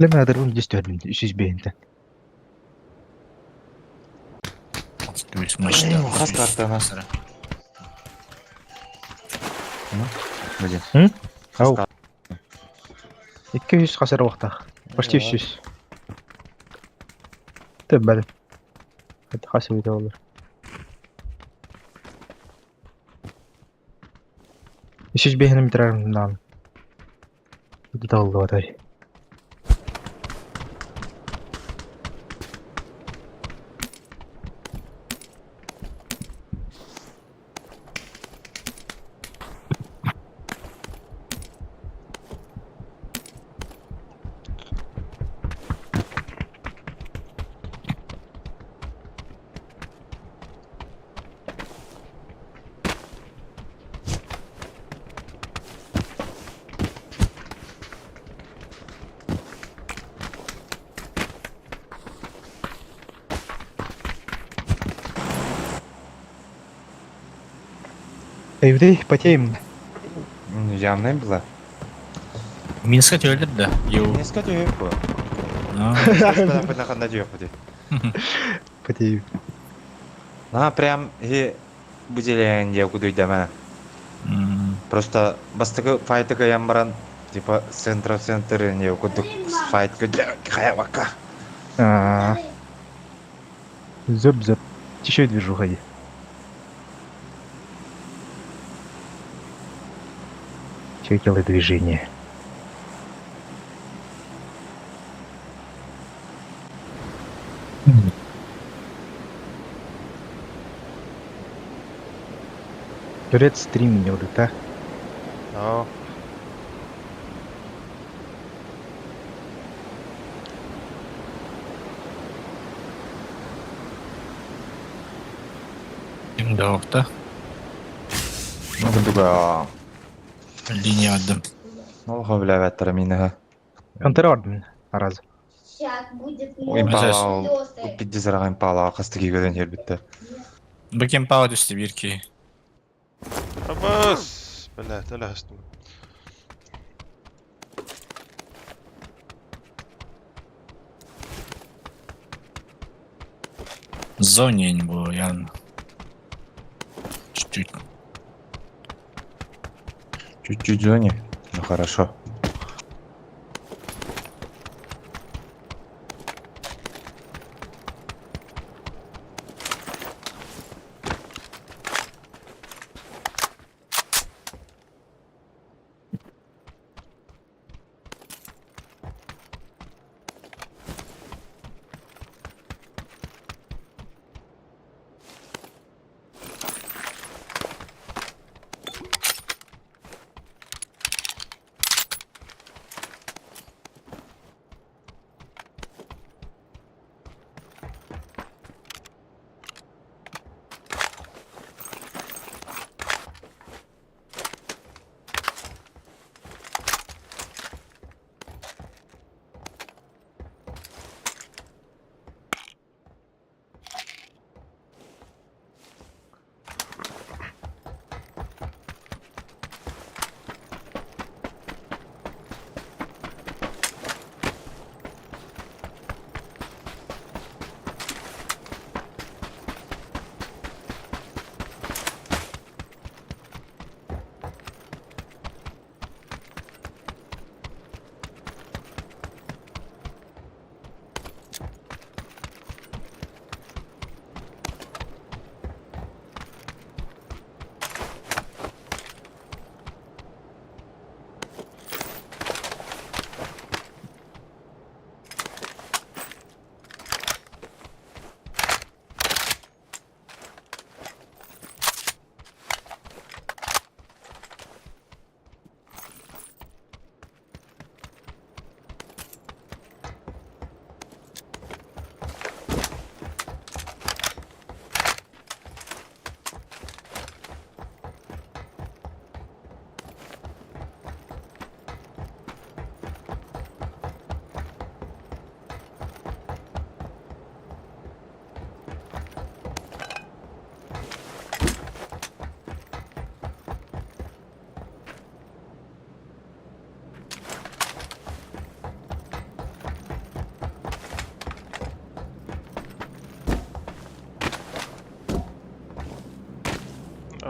لما هذا الرول جست هاد شيش بيه انت. Göğüs maçta. Kas kartı ama. Bıcı. Ау. 200 خسر وقتها. Почти 300. تبع. هاد خاسر والله. شيش بيه انا مترا نعم. بدي والله هاي. Evde потеем. Yanlayım bila. Minsk öldür de. Yo. Neska diyor bu. А, Господа, понахана diyor bu diyor. Потеем. На прям и выделяем девку дуйда мана. Просто бастыгы файтыга ямбаран типа центр не кудук файт кудя хаявака. Зөп. Еще движуха есть. Человек делает движение. Турец стрим не вот а? Ja. Şimdi orta. Кудуга. Linya adım. Ну, хавля минага. Контрорден раз. Сейчас будет Импала, слёзы. пиддизарага импала кастыги гөлөн жер битте. Bakayım power düştü 1-2. Abbas! Блядь, لا هستم. В зоне не было, явно. Чуть-чуть. Чуть-чуть в зоне. Ну хорошо.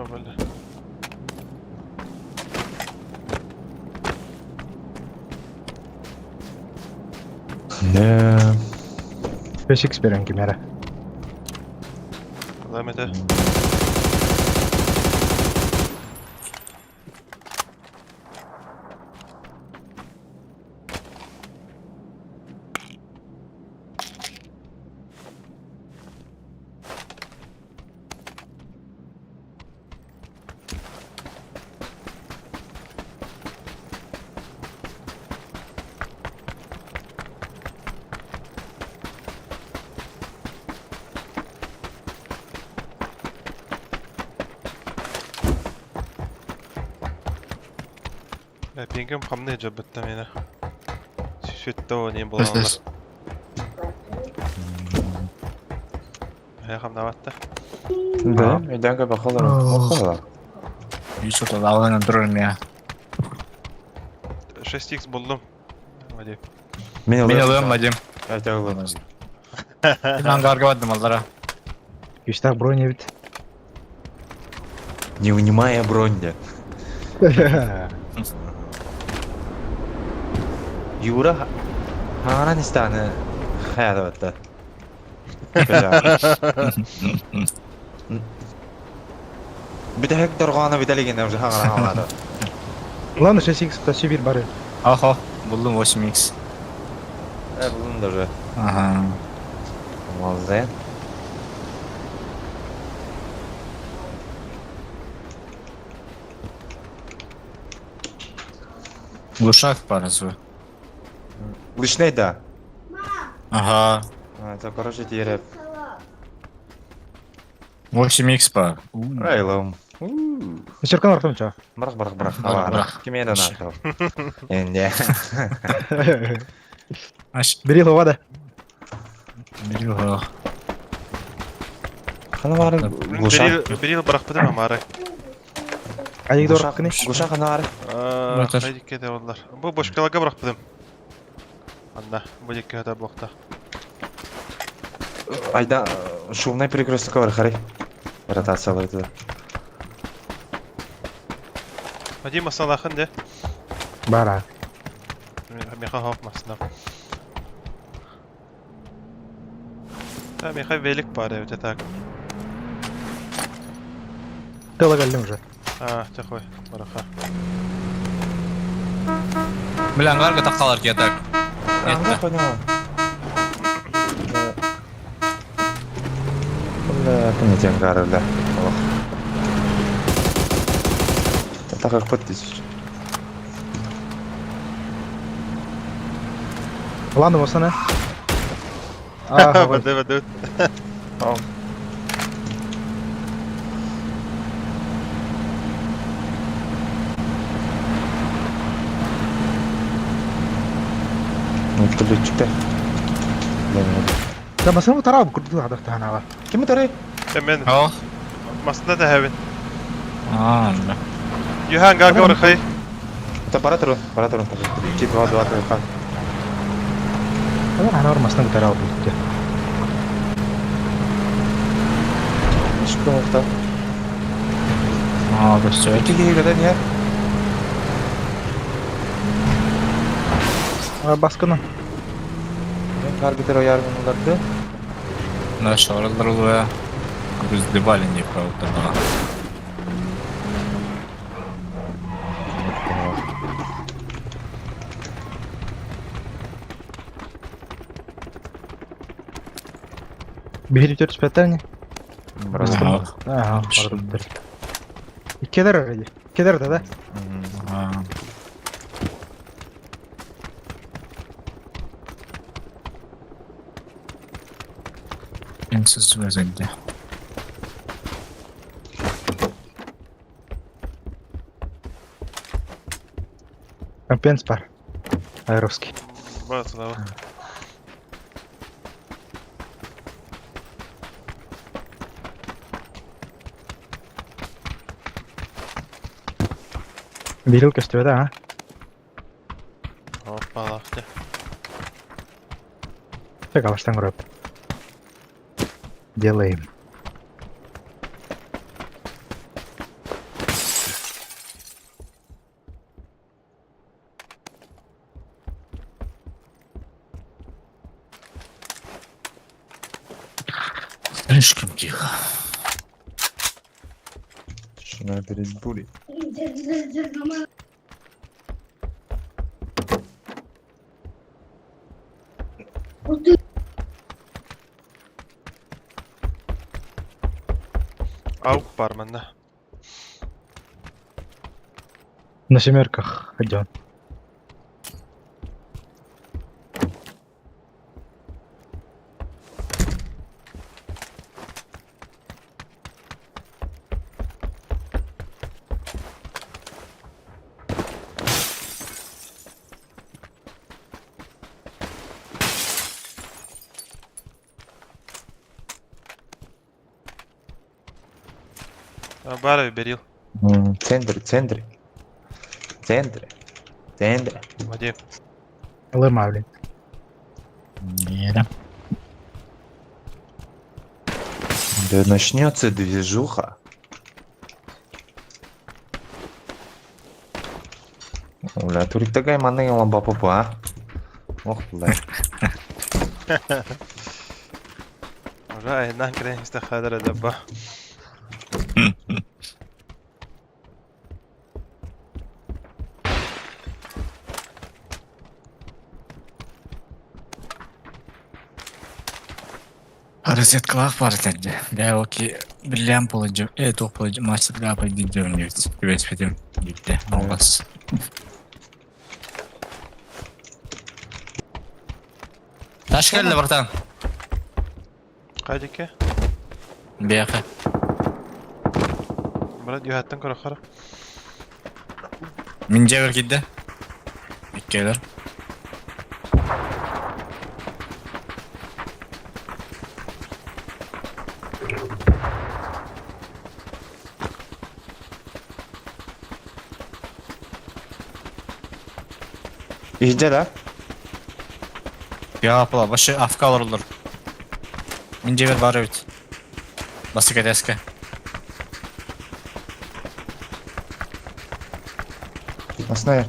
Böyle. Ne? 5x beren kimere. Devam ede. Pingim hamle jabbetten yine. Sütte oynayayım Yes, bulanlar. yes. Hamle battı. Да, ödenge bakalım. Bakalım. Hiç otur dalgana dururum ya. 6x buldum. Hadi. Ben alıyorum Vadim. Öte oğlum. Bir hangarga vardım onlara. Güçler bro ne bit. Не внимая бронья. Юра Ханан istane hayata battı. Bir de hek dorgana bir de liginde уже хагана алады. Ладно, 6x тащи bir bari. Aha buldum 8x. Bunun da уже. Aha. Молодец. Глушак паразу. Лишней да. Ага. Это короче тереп. 8x бар. Райлом. Черкан артым ча. Бырак. Бырак. Кime de nakal. Ende. Аш. Бери ловада. Берего. Хана var. Bir yıl bırakmadım ama ara. Ayık doğru hakkını. Guşak hana var. Bırakır. Haydi kede onlar. Bu boş kalaga bırakmadım. Anna, bu dikki hada bokta. Ayda шумный перекресток var Харри. Ротациялайды. Hadi masal akın de. Бара. Meha hafmasına. Ha meha velik bari evde tak. Тыла geldim уже. Ha, takoy. Baraka. Bilen hangarga taqalar ketak. Anda понял. Бля, понятен гарыла. Ох. Это как подтысяч. Ладно, Мосана. Ага, Hadi. Мультик çıktı. ده بس انا ترى كنت حضرت انا. Kim tarı? Hemen Oh. masna da hevin. Aa. Yuhan gaga var khay. Это паратрон. Чип 2 2 3. انا انا مسنا ترى كنت. Что это? Aa, göster. Какие года нет? Baskını. Арбитр yargılandı. Наши раздрывая. Раздевали не правда. Bir tür spetlerni. Ага. Ага, pardon. İkiler öyle. İkiler de. Ага. Ensiz özellikle. Компенспар. Айровский. Bas da. Берил костюм, да, а? Hoppa lahtı. Так, а что гроб? Делаем. Слишком тихо. Şuna bir buri. Аук бар мында. На семерках, Ходян. Бар берил. Центр. Вадим. Лыма, блин. Нет. Да начнется движуха. Уля, турик такая манная ламба попа. Ох, бля. Ура, инан крен истахадра дабба. Розеткалар бар тенде. Да оки биллиан полыжы, топ полыжы мастер пойди дёрнёвец. Велосипедем гитте. Албас. Таш келди братан. Кайдеке? Бияка. Брат, юхаттан кора хара. Мин жабер кидде. Иккелер. İzle la. Ya apala başı afka alırlar. Min jabер бар бит. Басы кетеске. Aslında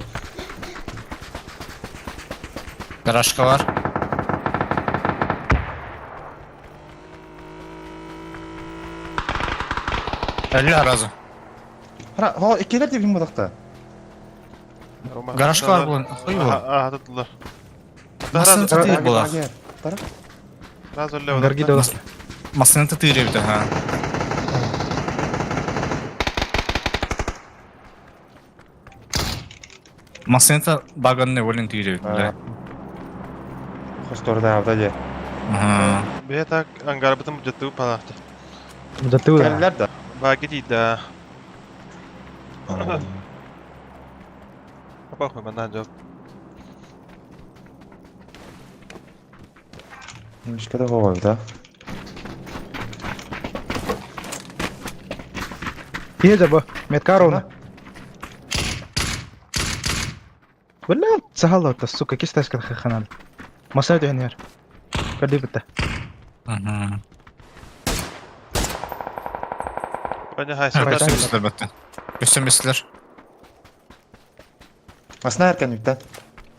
Гаражка бар. Әллә разы. ha ikiler de film budakta. Гаражка бар булын. Хой бу. Ага, тутулар. Масын тытыр була. Раз олле Гарги да. Масын тытыр бит ha. Масын баганны болын тыйыр бит. Хосторда avda je. Ага. Бе так ангар битим жаттыгы палахты. Да ты ура. Keller de. Баги дейді. Бақмай бандан жоқ. Немножко такого, да? Еда бы. Меткарона. ولا تسهلت السوق كيس تاسك الخنان ما ساعد هنير كديبته Ага. Бәне хай Göstər сәләт. mislər bətdə. Göstər mislər. Aslında erken yükten.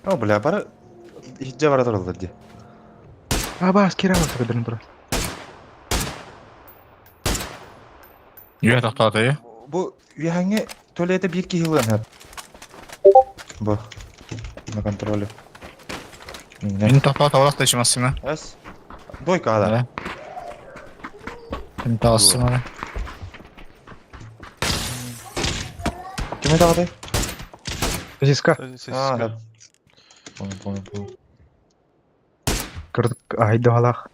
O bля, para hicce var atıldı diye. ابا كيرا تقدر نبرا Yüyə taxtadı. Bu hangi tuvalete bir iki yıl hep. Bu. Na kontrolü. Ne? Mini taxtadı tavlaq da işiməsin. Es. Dojka da. Hə. Mini taxtasın ona. Kime dağıdı? سيسكا Aa, evet. Pono. كرت هيدا هلاخ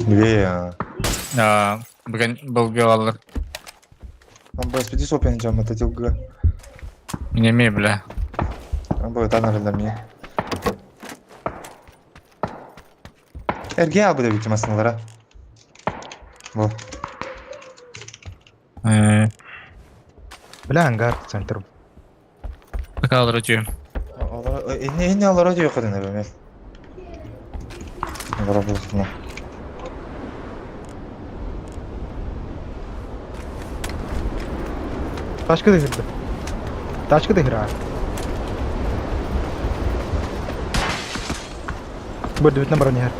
Niye ya? Ya, bugün bulgu alır. Lan bu SPD sopeneceğim mı tatılgı? Minemi bile. Lan bu tanrılar mı? Erge abi de bitti masınlara. Bu. بلا انقار سنترم Bakalım ötüyorum. Ne alır diyor kadın eve mi? Alır bulsun. Тачка дыхырды. Тачка дыхыра. Бұрды бітіне бұрын ер.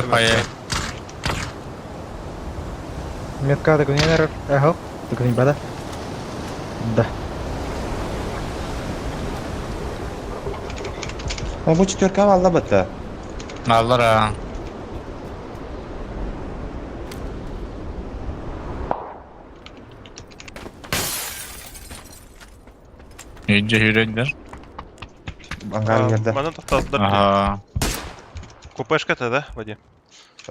Пая. Метка да күнен әрір. Әхіл. Да күнен бәді. Да. Bu четверка valla bitti. Alır ha. İyice yürüdüler. Ангар geldi. Мана тоқталдылар. Aha. Купешка да, Вадим?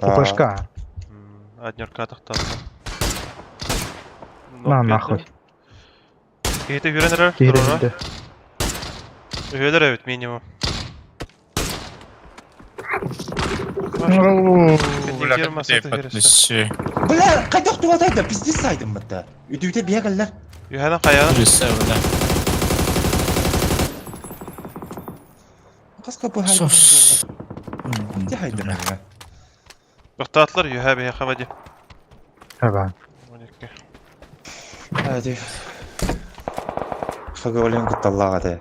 Купышка. Аднерка тоқталды. На, нахуй. Кейті үйренерер, Кейренді. Үйелер әбіт минимум. Подписи. Bılar kaydak tuvaldaydı. Biz saydım bitti. Üdüğüde bir yerler. Үйәнің қаяны? Birisi öyle. Kaska bu haydi. Sus. Ne haydi ben? Тоқтатылар, үйә бейеқі Вадим. Әбән. 12. Hadi. Faga olen kutallah hadi.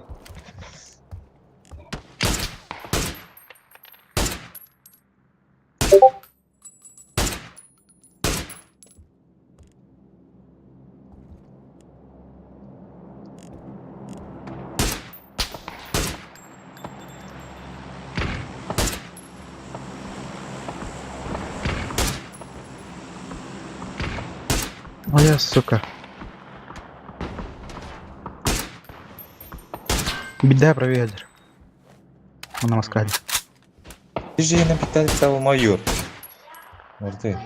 Ой, сука. Беда проведер. Он на маскаде. Жена питали того майор. Orada.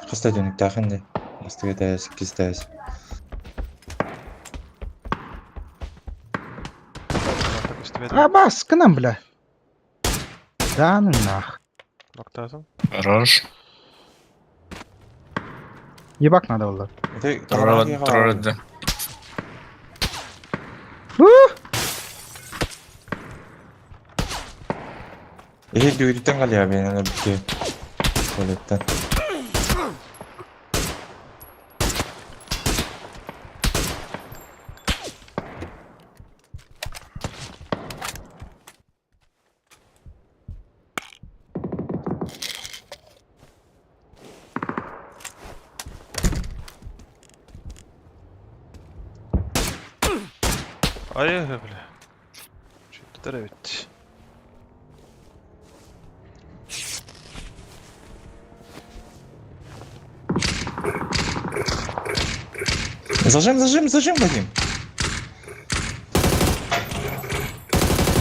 Kısta dönük takındı. Kısta dayız, kız dayız. А, бас, к нам, бля. Да ну нах. Ноқтасын. Хорош. Ебак надо было. Троллады. Düğüdükten kalıyor beni öyle bir şey. Tuvaletten. Ay, bля. Что-то ведь. Зажим, Вадим.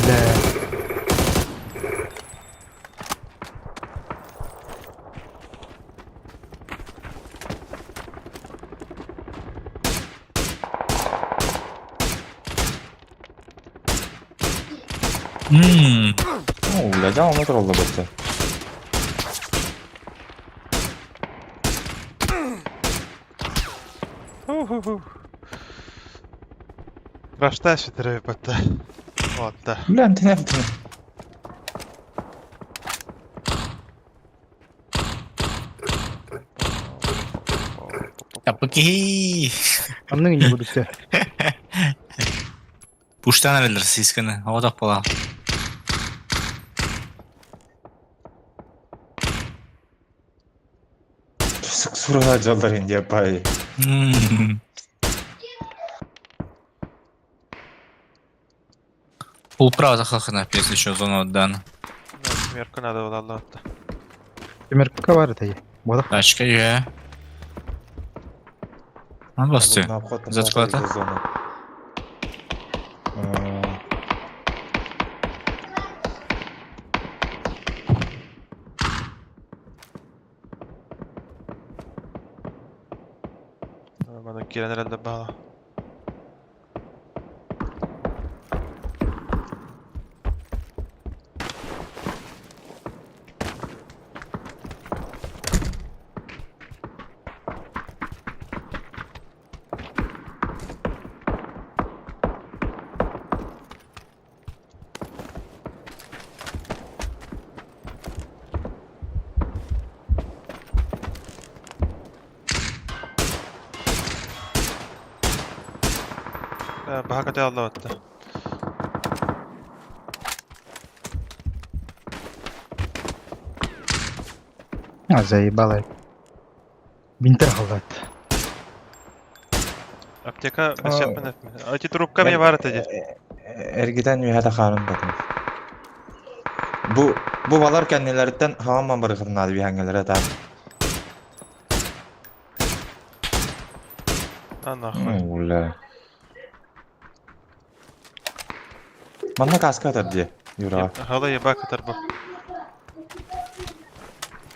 Бля. Ulan devamlı trolla bitti. Рашта ще трябва пътта. От, да. Ulan ne yaptın? Yapaki. Амның не буду все. Пуштан әлдер сисканы. Одақ бола. Sık suruna callar indi yapay. Пул права захахана, если еще зону отдана. Мерка надо было Аллахта. Пример ковар это я. Вот. Тачка є. А басты. На обход на Зацклата? зону. Bana giren herhalde bağla. Baha kate Allah battı. Заебало. Бинтер халдат. Apteka mesajmen etme. Ati trupka mı var dedi. Ergiden üyede kanun dedim. Bu balar kendilerden hamam bırakırlar bir hangileri da. Ana. Ulan. Bana kaskı atar diye. Yürü abi. Halayı bak atar bu.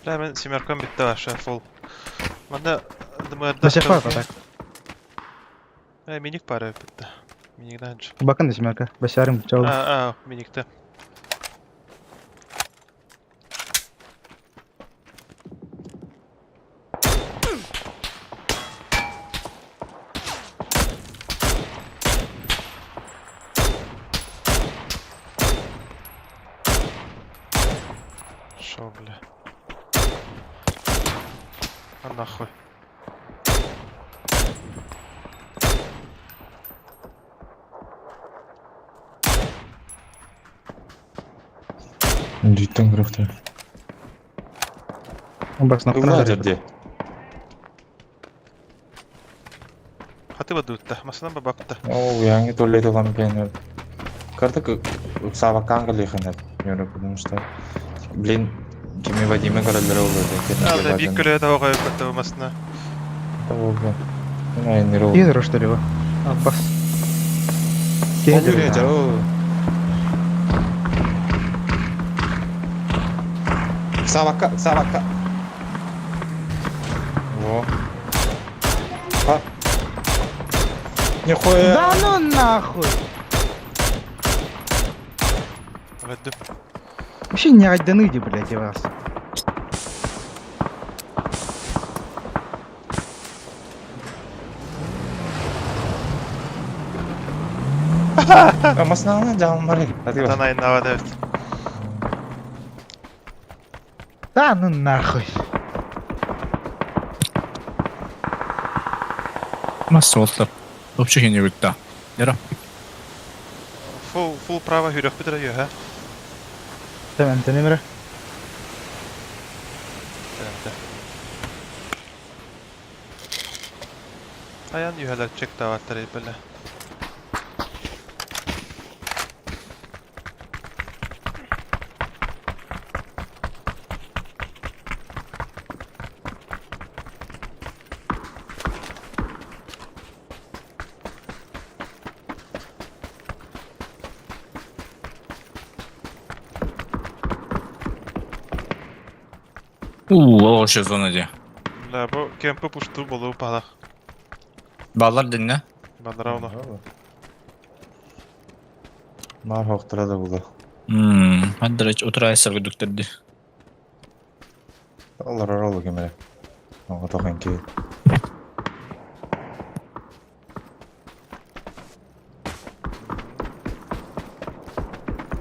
Hemen simerkan bitti aşağı full. Bana Başak var bak. Minik para bitti. Minikten önce. Bakın da şimdi arka. Başarım çabuk. Minikte. Şöyle. Nahуй. Dütten kırıktı. Бакс на Ulan diye. Hadi badutta. Masana baktı. Oo yangi tolle dolan peynir. Kartık sabahkan kalıyken yürü bulmuştu. Blin Jimmy Vadim'e kararları olurdu. Aldı bir kere daha koyup battı masana. Oldu. Ne ne oldu? Гидро, что ли, его? Бас. Geliyor ya o. Sabahka. Во. Ha. Нихуя. Да ну нахуй! Hadi. Вообще не айданыди, блядь, вас. Masna canım var. Hadi bak. Tanayın havada evet. Да ну нахуй! Nasıl oldu? Topçu hindi bitti. Yürü. Full prava hürük bitiriyor ha. Tamam, انت نمرة. Ayan yuhalar çek davatları böyle. Loş zona diye. La bu kempe puştu bolu palak. Bağlar dinle. Bandara onu. Mar hoqtıra da buldu. Hadi reç oturaya sargıdık dedi. Allah oldu kemere. Ama tokan ki.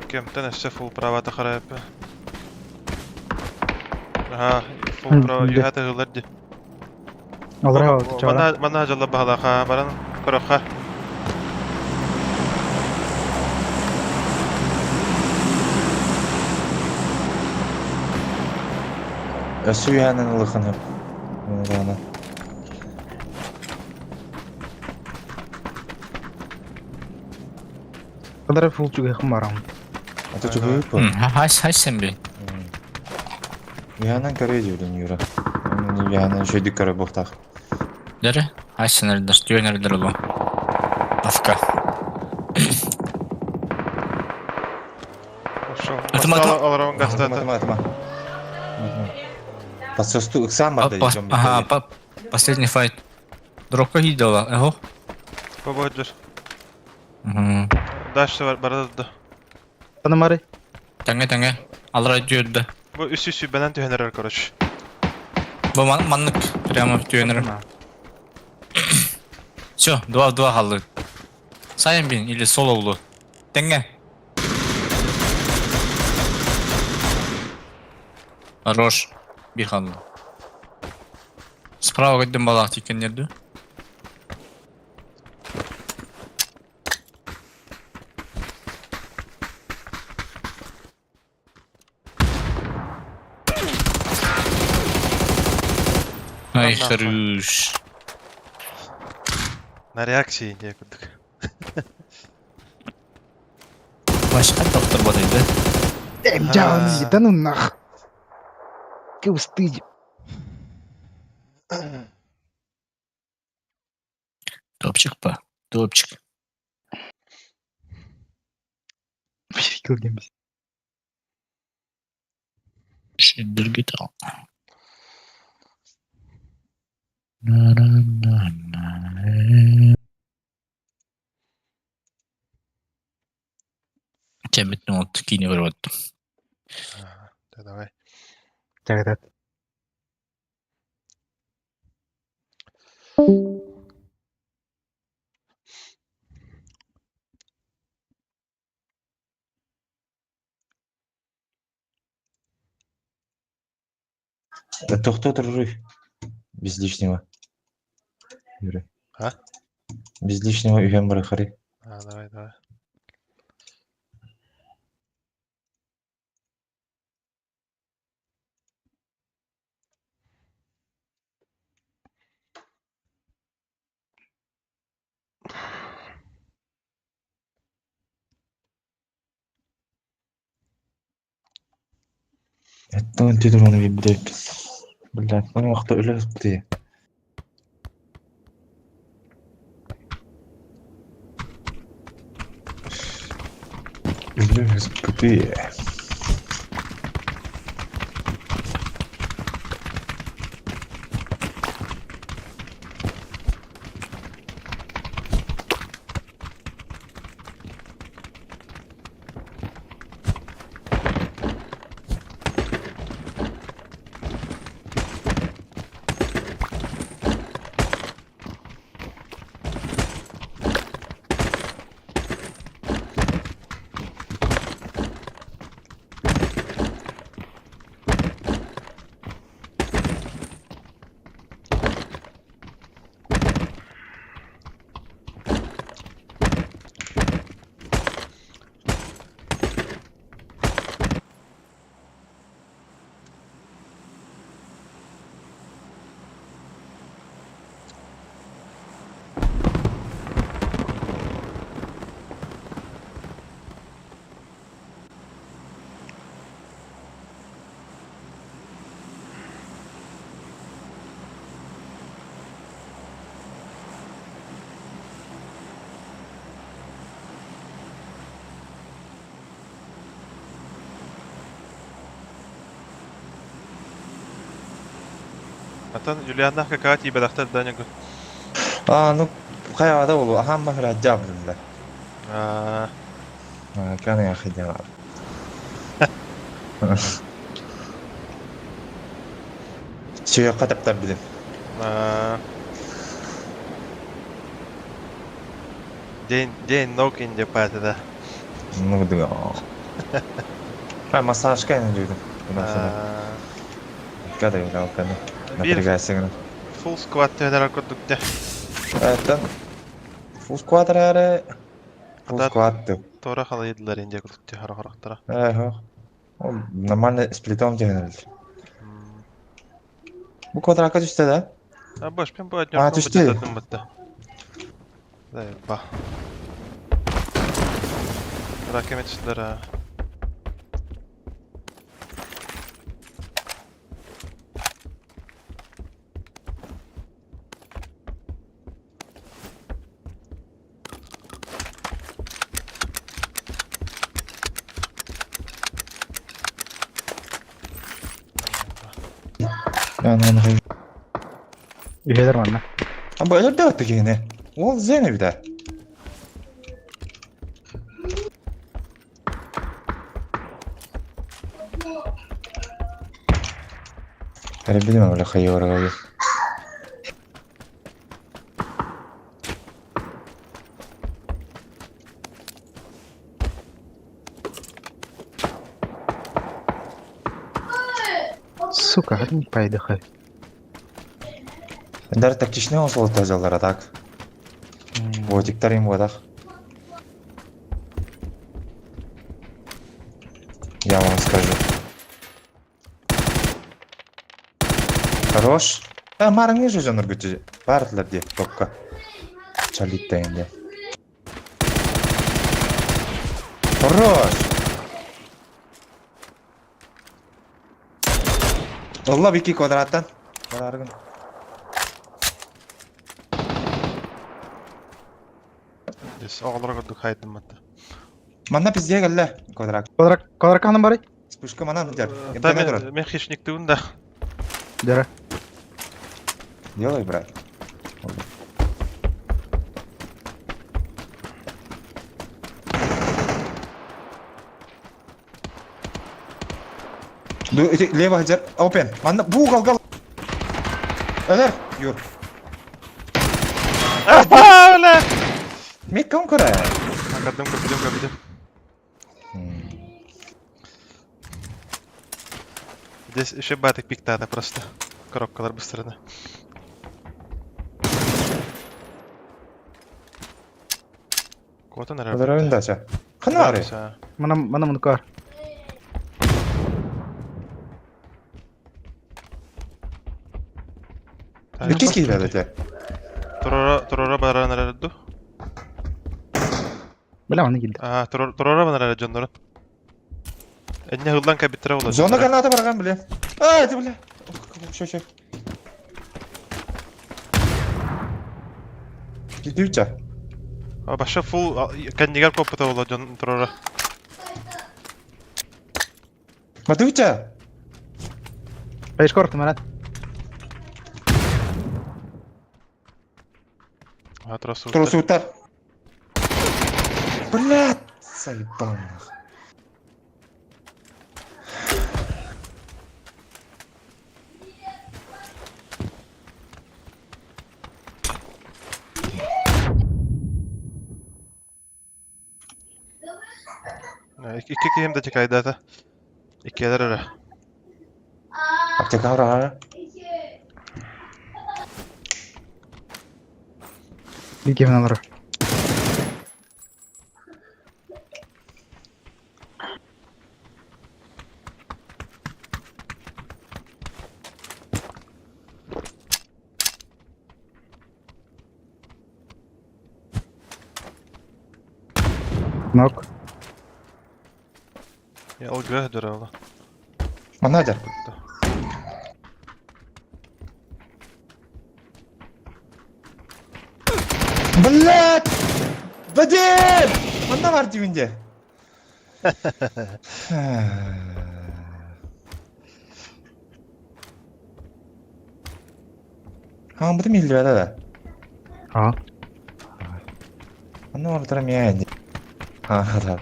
Kemten esse full prava da kharap. Ha, full prava yuhata hılardı. Alırها وتشاورا. Mana jalla bahala baran kırıkha. Ösü yanan ılıqın hep. Ona. Kadar full juga kemaram. Ata çok iyi bu. Hay sen bir. Yanan kare diyordun yürü. Yanan şöyle kare bohtak. Dere. Hay sen neredir? Diyor neredir oğlum? Afka. Atma. Alaram gastata. Atma. Пасосту ыксан бар да идем. Ага, последний файт. Дропка гидала. Эго. Пободжер. Угу. Daş var barada. Tanımari. Тәңе. Алра diyordu. Bu üstü benden tühener короче. Bu manlık. Прямо тюнер. Все, 2 в 2 қалды. Сайын бин или солоулу. Тәңе. Хорош. Bir қалды. Справа көдден балақ текенлерді. Ай, нахуй. хорош. На реакции не кудык. Başka doktor badaydı. Джонзи, да ну нах. Ты устыдь. Topçuk pa. Topçuk. Fikirgemiz. Şindir git al. Na na na na. Cemit ne oldu? Kini var battım. Да, давай. Тягатат. Да тоқта тұржой. Без лишнего. Юрий. А? Без лишнего үйен бара қарай. Давай, давай. Это он тебе onu bir bilek. Bilek. Onun vakti öyle zıttı. Öyle zıttı. Atan Juliana какая тебе дахтар даня гу. Ну, қайғада ол ахам бахыр аджаб ділді. Кәне яхи жамар. Сүйе қатаптар білем. День ног инде патыда. Ну, дыга. Массаж кайны дүйдім. Кәді ең алқаны. Напрягайся. Full squat төнер кудук де. Это full squat әрі. Full squat деп. Тора хала еділер инде кудук де хара-харақтара. Ол нормально сплитом деген. Bu kvadraka düştü de. Boş ben bu adyon düştü. Да, ба. Ракеме түстілер, а. Yani Üyeler var lan. ama öyle de öttü yine. O zene bir de. Ben bilmem öyle hayır oraya. Сука, не поедахай. Даже тактичный он соло тазалар так. Вотиктар им водах. Я вам скажу. Хорош. Марың не жанр көчө. Бардылар де топка. Чалитта енді. Хорош. Олла бики квадраттан. Бараргын. Дес оғыларға дүк хайдым мата. Манна пизде галла квадрат. Квадрат каным бар. Спушка манан жар. Та Эмтене турат. мен хищник дүгін да. Дера. Делай, брат. Лево жар. Open. Манна бу калгал. Элер. Юр. Бля! Мек кам кора. Кадым көпідем. Здесь еще батик пиктада просто. Коробкалар быстро. Вот он Квадрат ойындача. Кана аре. Мана мункар. Икис киледі те. Турора баран әрәді. Бля, аны келді. Турора баран әрәді жондорын. Әдіне ғылдан кәбіттірі олады. Зона граната барган біле. Ты бля. Шо. Гидүүча. Баша фул кәндегер көпіті олады жон турора. Мадүүча. Пейшкорт, марат. Тросутар. Блядь, заебал. İki kiyim de çıkaydı ata. İki eder ara. Аптека ара. Бике мыналар. Нок. Ya o göğe döre ola. Мана жар. Блядь! Вадим! Мана бар дивинде. Хамбыты миллиона да. А. Мана ортара мен. Да.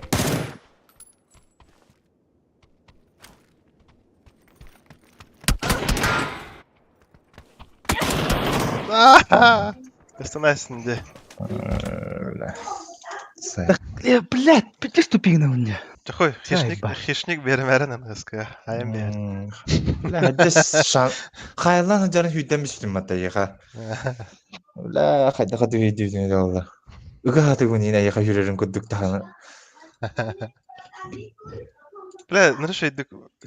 Östemezsin diye. Öyle. Блядь, ты ступигна мне. Чахой, Зайба. хищник берем әрін әскә. Айым бер. لا هدس شان خايلان جارن هيدا مش لما تيخا لا خد فيديو دي والله уга тегүни на яха жүрөрүн көдүк тахана Бля, ну что,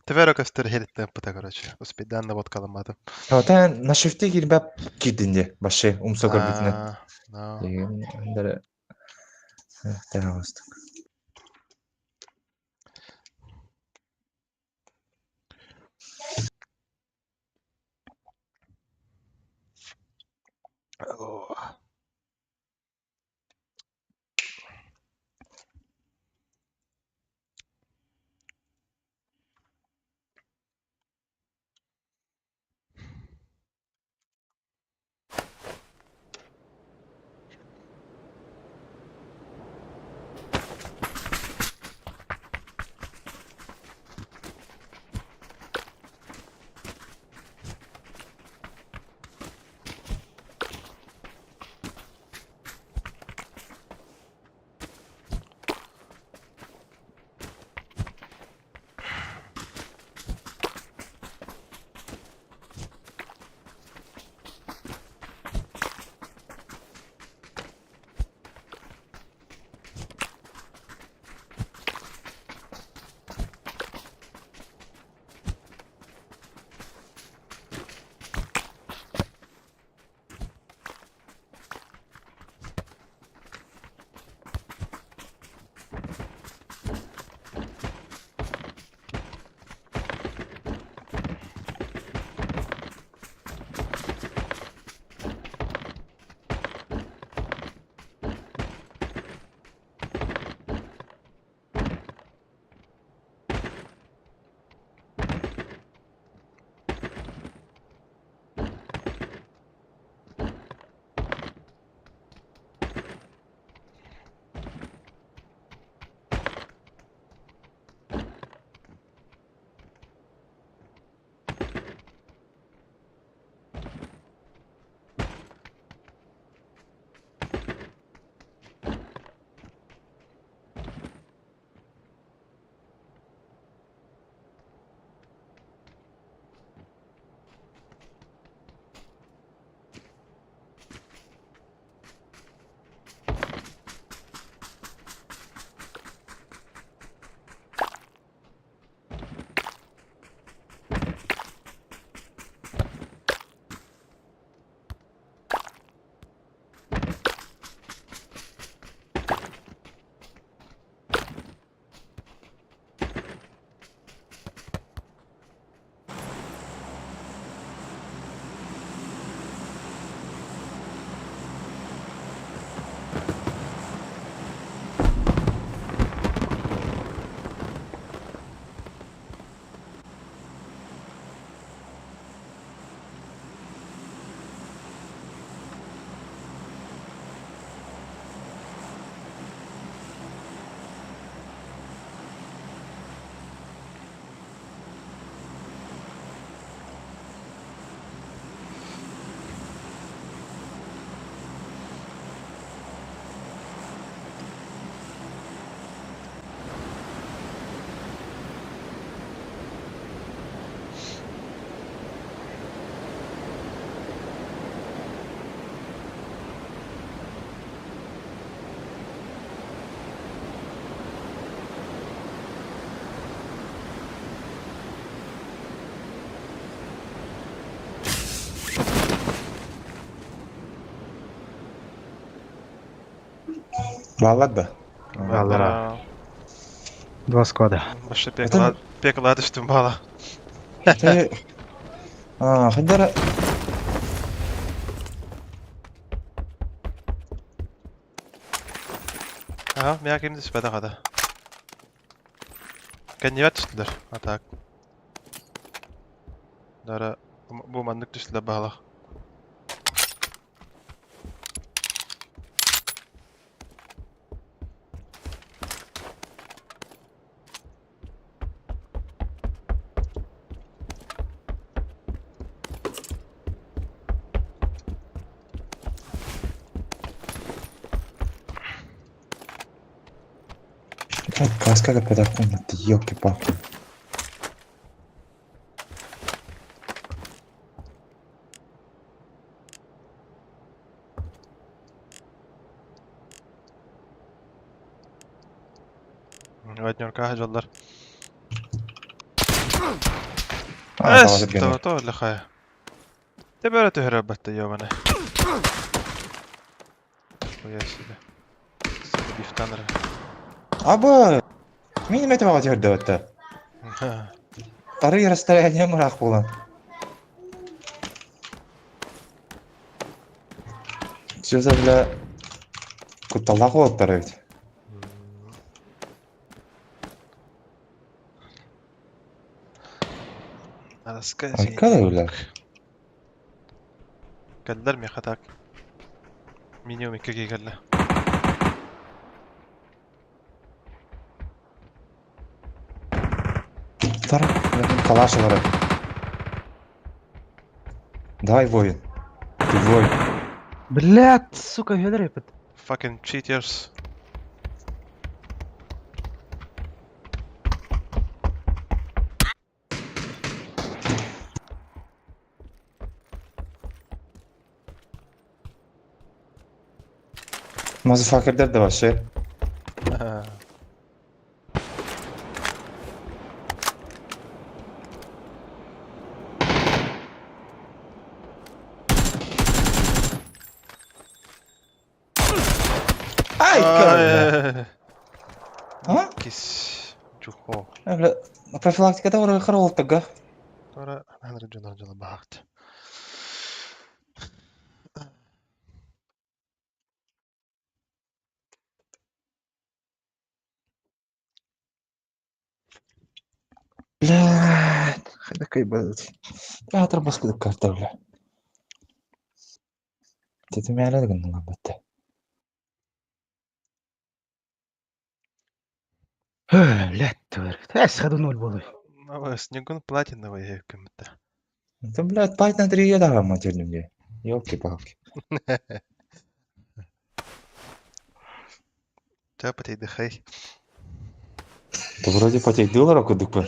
твера костер херит темпа, короче. Успеть данный вот каламатом. та на шифте кирбап кидинде башы умсогор битне No. деген андары тарабастык Bağladı da. Аллара. Два склада. Başta Zaten- pekala düştüm bala. Te... Hıdara... Aha, merak ettim süpede kada. Kendiye düştüler. Atak. Dara bu mandık düştüler bala. Каска когда комната, ёлки-палки. Vadnyor kahjallar. Tamam, Es, to اللي خايا. تبرة تهرب بالتيومنا. ويا سيدي. سيدي يفتنر. Aba! Мин мәтә вакыт йөрдә өтә. Тары расстояние мырак булган. Сөзә белә куталак булып бит. هذا سكازي. Када белә? قدر مي خطاك. مين يومي كيكي قال له. Тары калашлары. Давай воин. Ты воин. Блядь, сука, гедрепет. Fucking cheaters. Motherfucker'lar da var şey. Ay kırıldı. Ha? كيس جوخو. Öyle profilaktikada oraya kır oldu ga. ترى هنرجع بحقت. Блядь, хай кайбать. Я отрабас куда карта, бля. Ты меня надо гнала бата. Блядь, тварь. Эс хадунул болой. ما بس نكون بلاتينوый هيك كمتا. Ты, блядь, пать на 3 еда матерный мне. Ёлки-палки. تابتي دخي. Ты вроде потек доллара кудык бы.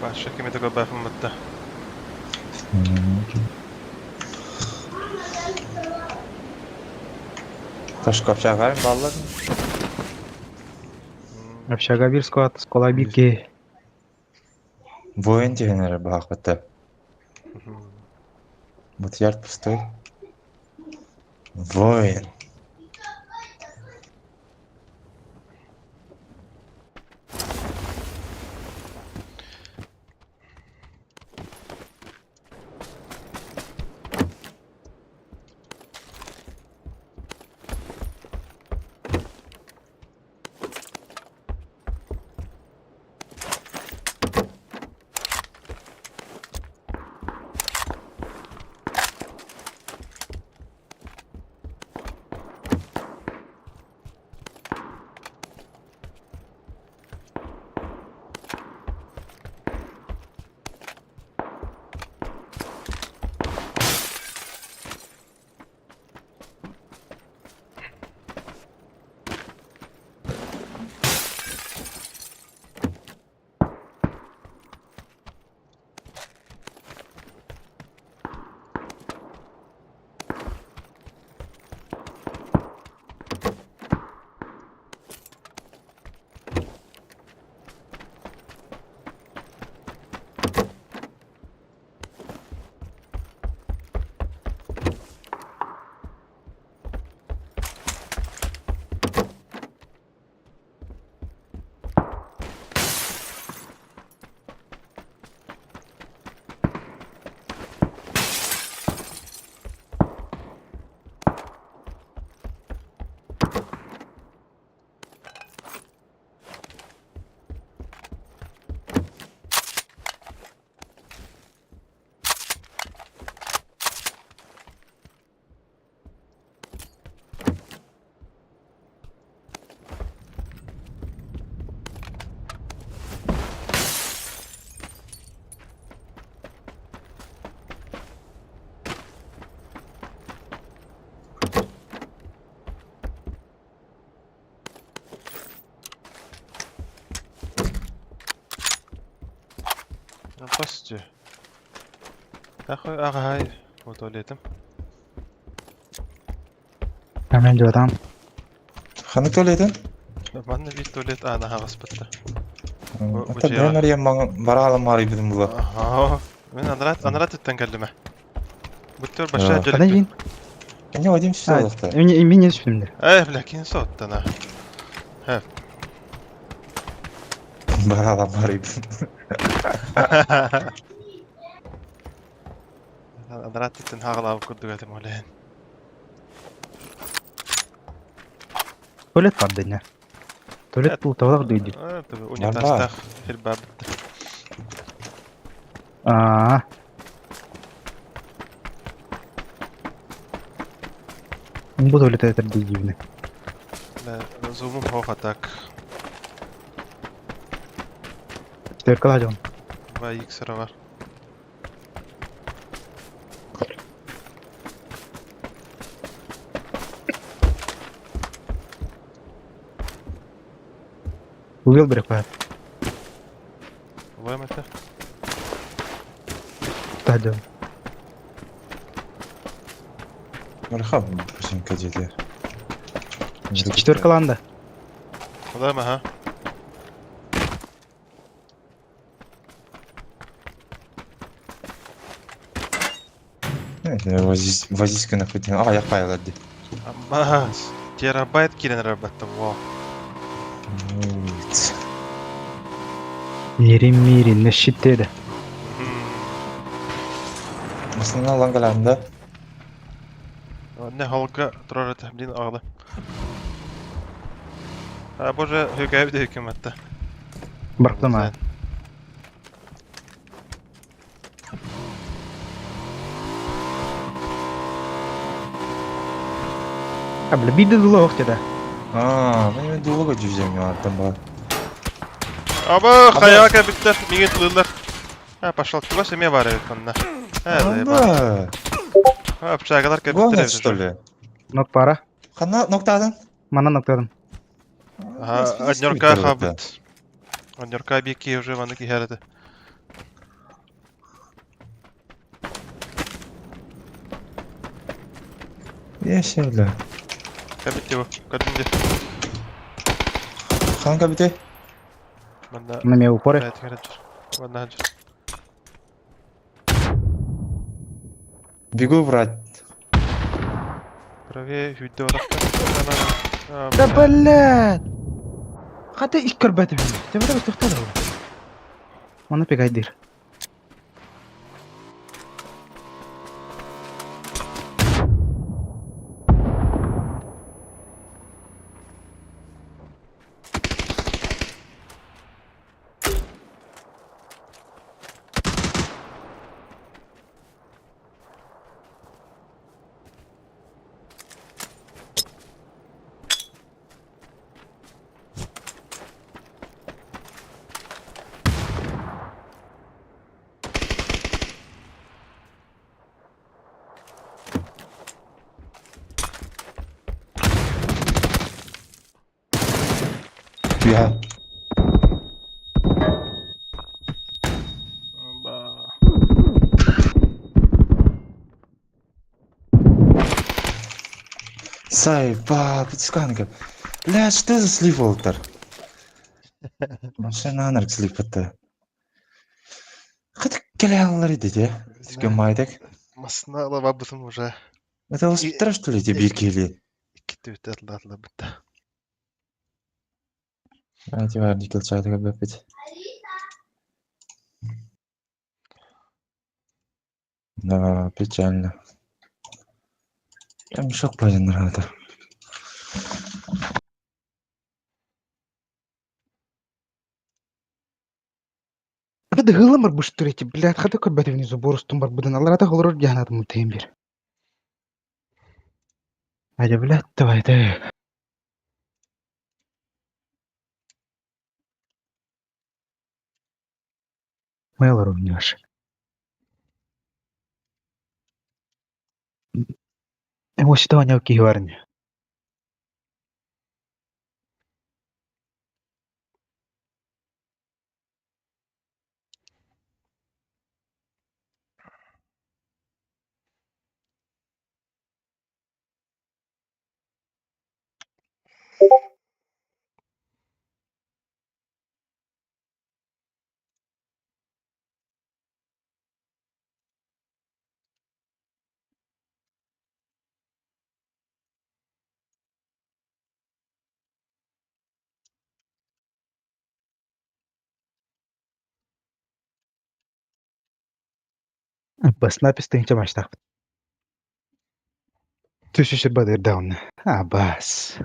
Başka kimi de göbefim mıttı. Taş kapçağı var mı ballar? Общага bir squad, скола bir ki. Воин дегенер бак бата. Вот ярд пустой. Воин. Basıcı. Ağa hay. O tuvaletim. Hemen de adam. Ханы төледен? Ben de bir tuvalet ana havas bitti. Ата ben oraya bara alamar idim bu. Aha. Ben anrat etten geldim. Buttör başa Hadi acele. yiyin. Ne odayım şu Hadi. olukta. Emin yüz şimdi. Lakin soğuttan ha. Bara alamar idim. Anrat etten hağla kurdu geldim oleyin. Tuvalet var dene. Tuvalet bu tavak duydu. Tabii unitasta hilbab bitti. Aa. Bu tuvalete yeter değil gibi. Zoom'um hoch atak. İşte kalacağım. Ve ilk sıra var. Bu yıl bırak var. Olay mı ete? Hadi. Marhaba bizim kacede. İşte kalanda. Olay mı ha? Вазиска нахуй. А, я файл отди. Amma terabayt giren elbette. Wow. Mirin ne shit dedi. Aslında langalarında. Ne halka durar tahmin ağlı. Ha boja hükümet de hükümette. Bıraktım ha. Abi bir de dolu vakti de. Aa, benim dolu götüreceğim ya artık bak. Ama hayaka bitti. Mingin tılırlar. Ha başlattılar semeye var evet bunda. Anda. Ha bıçağa kadar Bu ne bitti. что ли? Nok para. Kana noktadan. Mana noktadan. Ha Нёрка хабит. Нёрка бики уже ванки херде. Yaşayla. Kabitti bu. Kadınca. Kanka bir de. Banda На меня упоры. hayat karadır. Banda hancır. Бегу брать. Правее hüdde orakta. Да блядь! Хата иккер бәтіп жүр. Тебе да тоқтады ол. Оны пек айдыр. Ya. Ba. Сайпа, пицканка. Бля, что за слив, Волтер? Машина анарк слив это. Хата келялар иди де. Скен майдак. Masına alababısın уже. Это воспитар, что ли, тебе кели? İki tüyte atla bitti. Давайте варни килчайда габапить. Да, печально. Я мешок пойдем надо. Хата ғылымыр бұш түреті. Блядь, хата көр бәтіп внизу борыстың бар бұдан. Алар ата ғылырыр жағанатым мұлтайын бер. Айда, блядь, давай, да. Мэлор уйнешь. Ось того не окей варни. بس نابس تنجا ماشتاق. تشوش بدر داون. بس.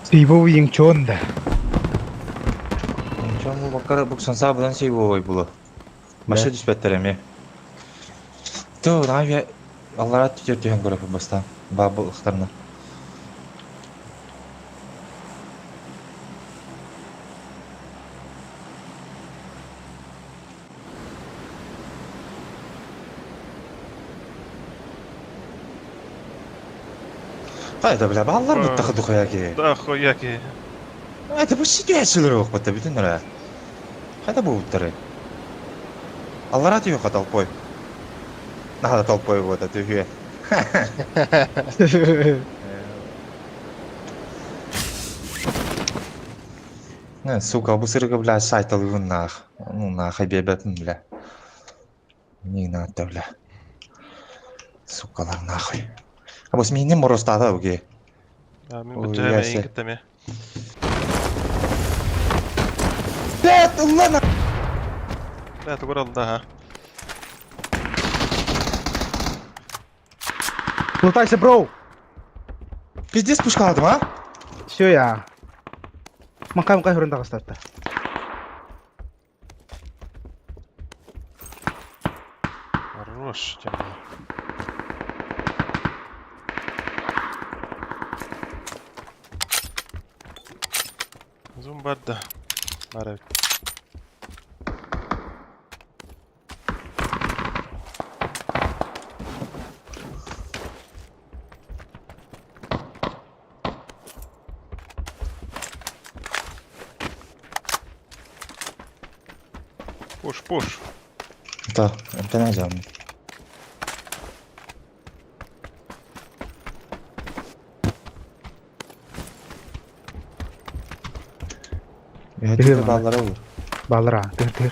Сейвовый еңчон да. Чому бакара буксан сабыдан şey bu bulu. Maşa düşbetlerem ya. То, нави Аллара тüтердüğün görüp bastan. Babı ıhtarına. Kayda bile ballar mı takıdık ya ki? Да, хуяки. Hadi bu situasyonlar yok batta bütün öyle. Kayda bu utları. Allah radyo yok talpoy. Nada talpoy bu da tühüye. Ne suka bu sırıkı bile saytalığın nah. Onun nah bebepim bile. Ne natta bile. Sukalar nah. Ama smin ne morostada bu ki? Ja, min Oj, budget jag är ser. inget där med. Evet ulan. لا تقول الله. Лутайся, бро! Pizdes puşka aldım ha? Все, я. Макаем кайфурында кастатты. Хорош, темно. Zoom barda. Marek. Push, push. Da, ben alacağım. Ya Biliyorum tüpe ben. ballara vur. Балра, тыр.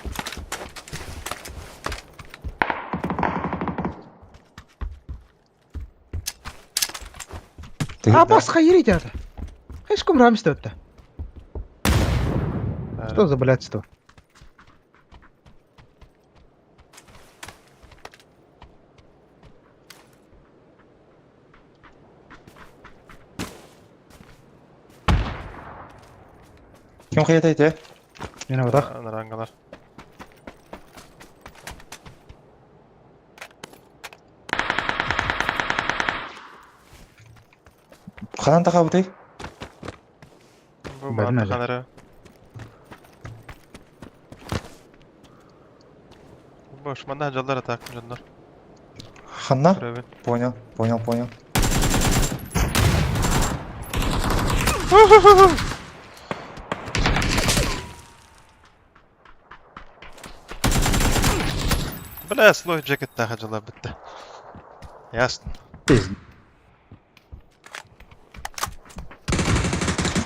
А басқа ерейді ады. Ешкім рамисті өтті. Что за блядство? Kim kıyadaydı? Мені одақ. Нарангалар. Kalan taqa butay. Bu Bilmedi. mantıqaları. Boş, manda canlar atak canlar. Hanna? Görevi. Понял. Бля, слой джекет тахаджалар bitti. Ясно.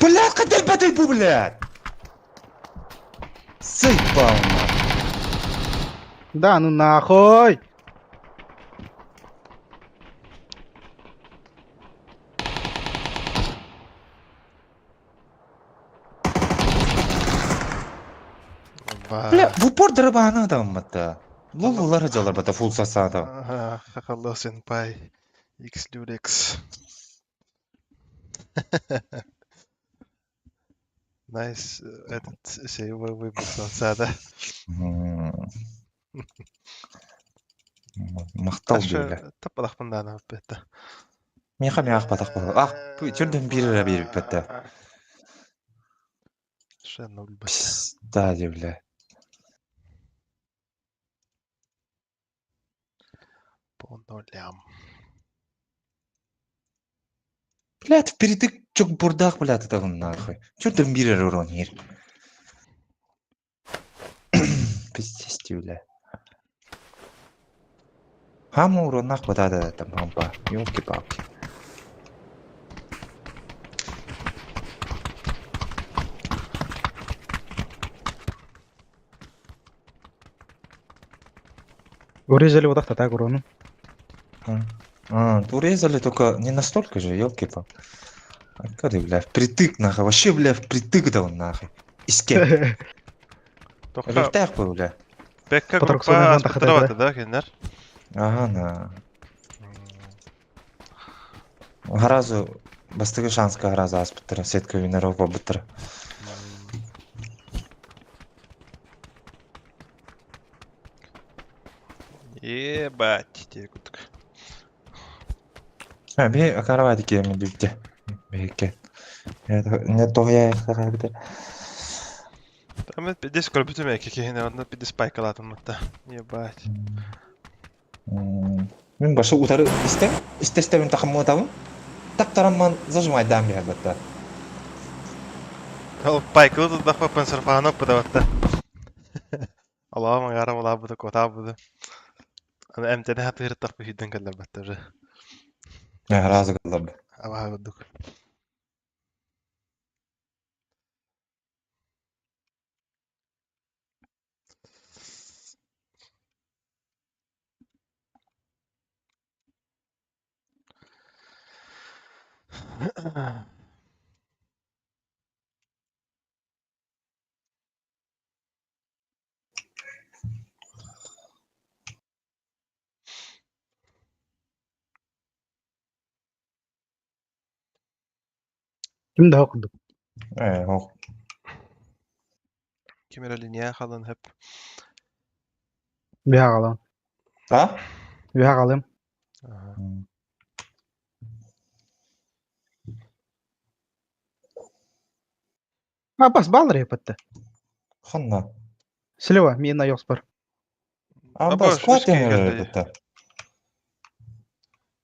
Блядь, кадай бадай bu блядь! Заебал нахуй. Да, ну нахуй! Бля, в упор дробаны adam bata. Lulular hacalar bata full sasa adam. Хакалло сенпай. X Lurex. Nice. Этот şey выбрался сада. Мақтау бейлі. Тапалақ мынданы бетті. Мен қам яқ батақ батақ. Ақ, түрден бірі беріп бәтті. Совершенно ульбатта. Писта бля. По нулям. Блядь, впереди чок бурдақ, блядь, это он нахуй. Түрден бірі урон ер. Пиздец, бля. Хаму урон нах батады там хампа. Ёлки-палки. урезали вот так, так урону. Урезали только не настолько же, ёлки-палки. Когда, бля, впритык нахуй. Вообще, бля, впритык да он нахуй. Иске. Лёфтах был, бля. Пекка Патроксондан группа тахатады, аспектироваты, да, кендер? Ага, на. Гаразу, бастығы шансқа гаразу аспыттыр, сетка винеров бабыттыр. Ебать, текутка. Би каравайdı кеме битти. Беке. Не то я характер. Там это дискорд битуме кекене, он пиди спайкалатын мытта. Ебать. Мен башы утары истем. Истестем тахыммы табым. Так тараман зажимай дам я бата. Ол пайкылы тудах папан сарпанок подаватта. Allah'ım yarım ola bu da kota bu da. Ana emtene hatı hırtak bu hidden kallar batta уже. Я разы кылдым. Ава будук. Kim daha okuduk? О. Kemerali niye kalın hep. Bir hakalım. А? Bir hakalım. Aha. Abbas bağlar yapıttı. Ханна. Sileva, mina yok spor. Абас Абаш, кват вишки я geldi. бата.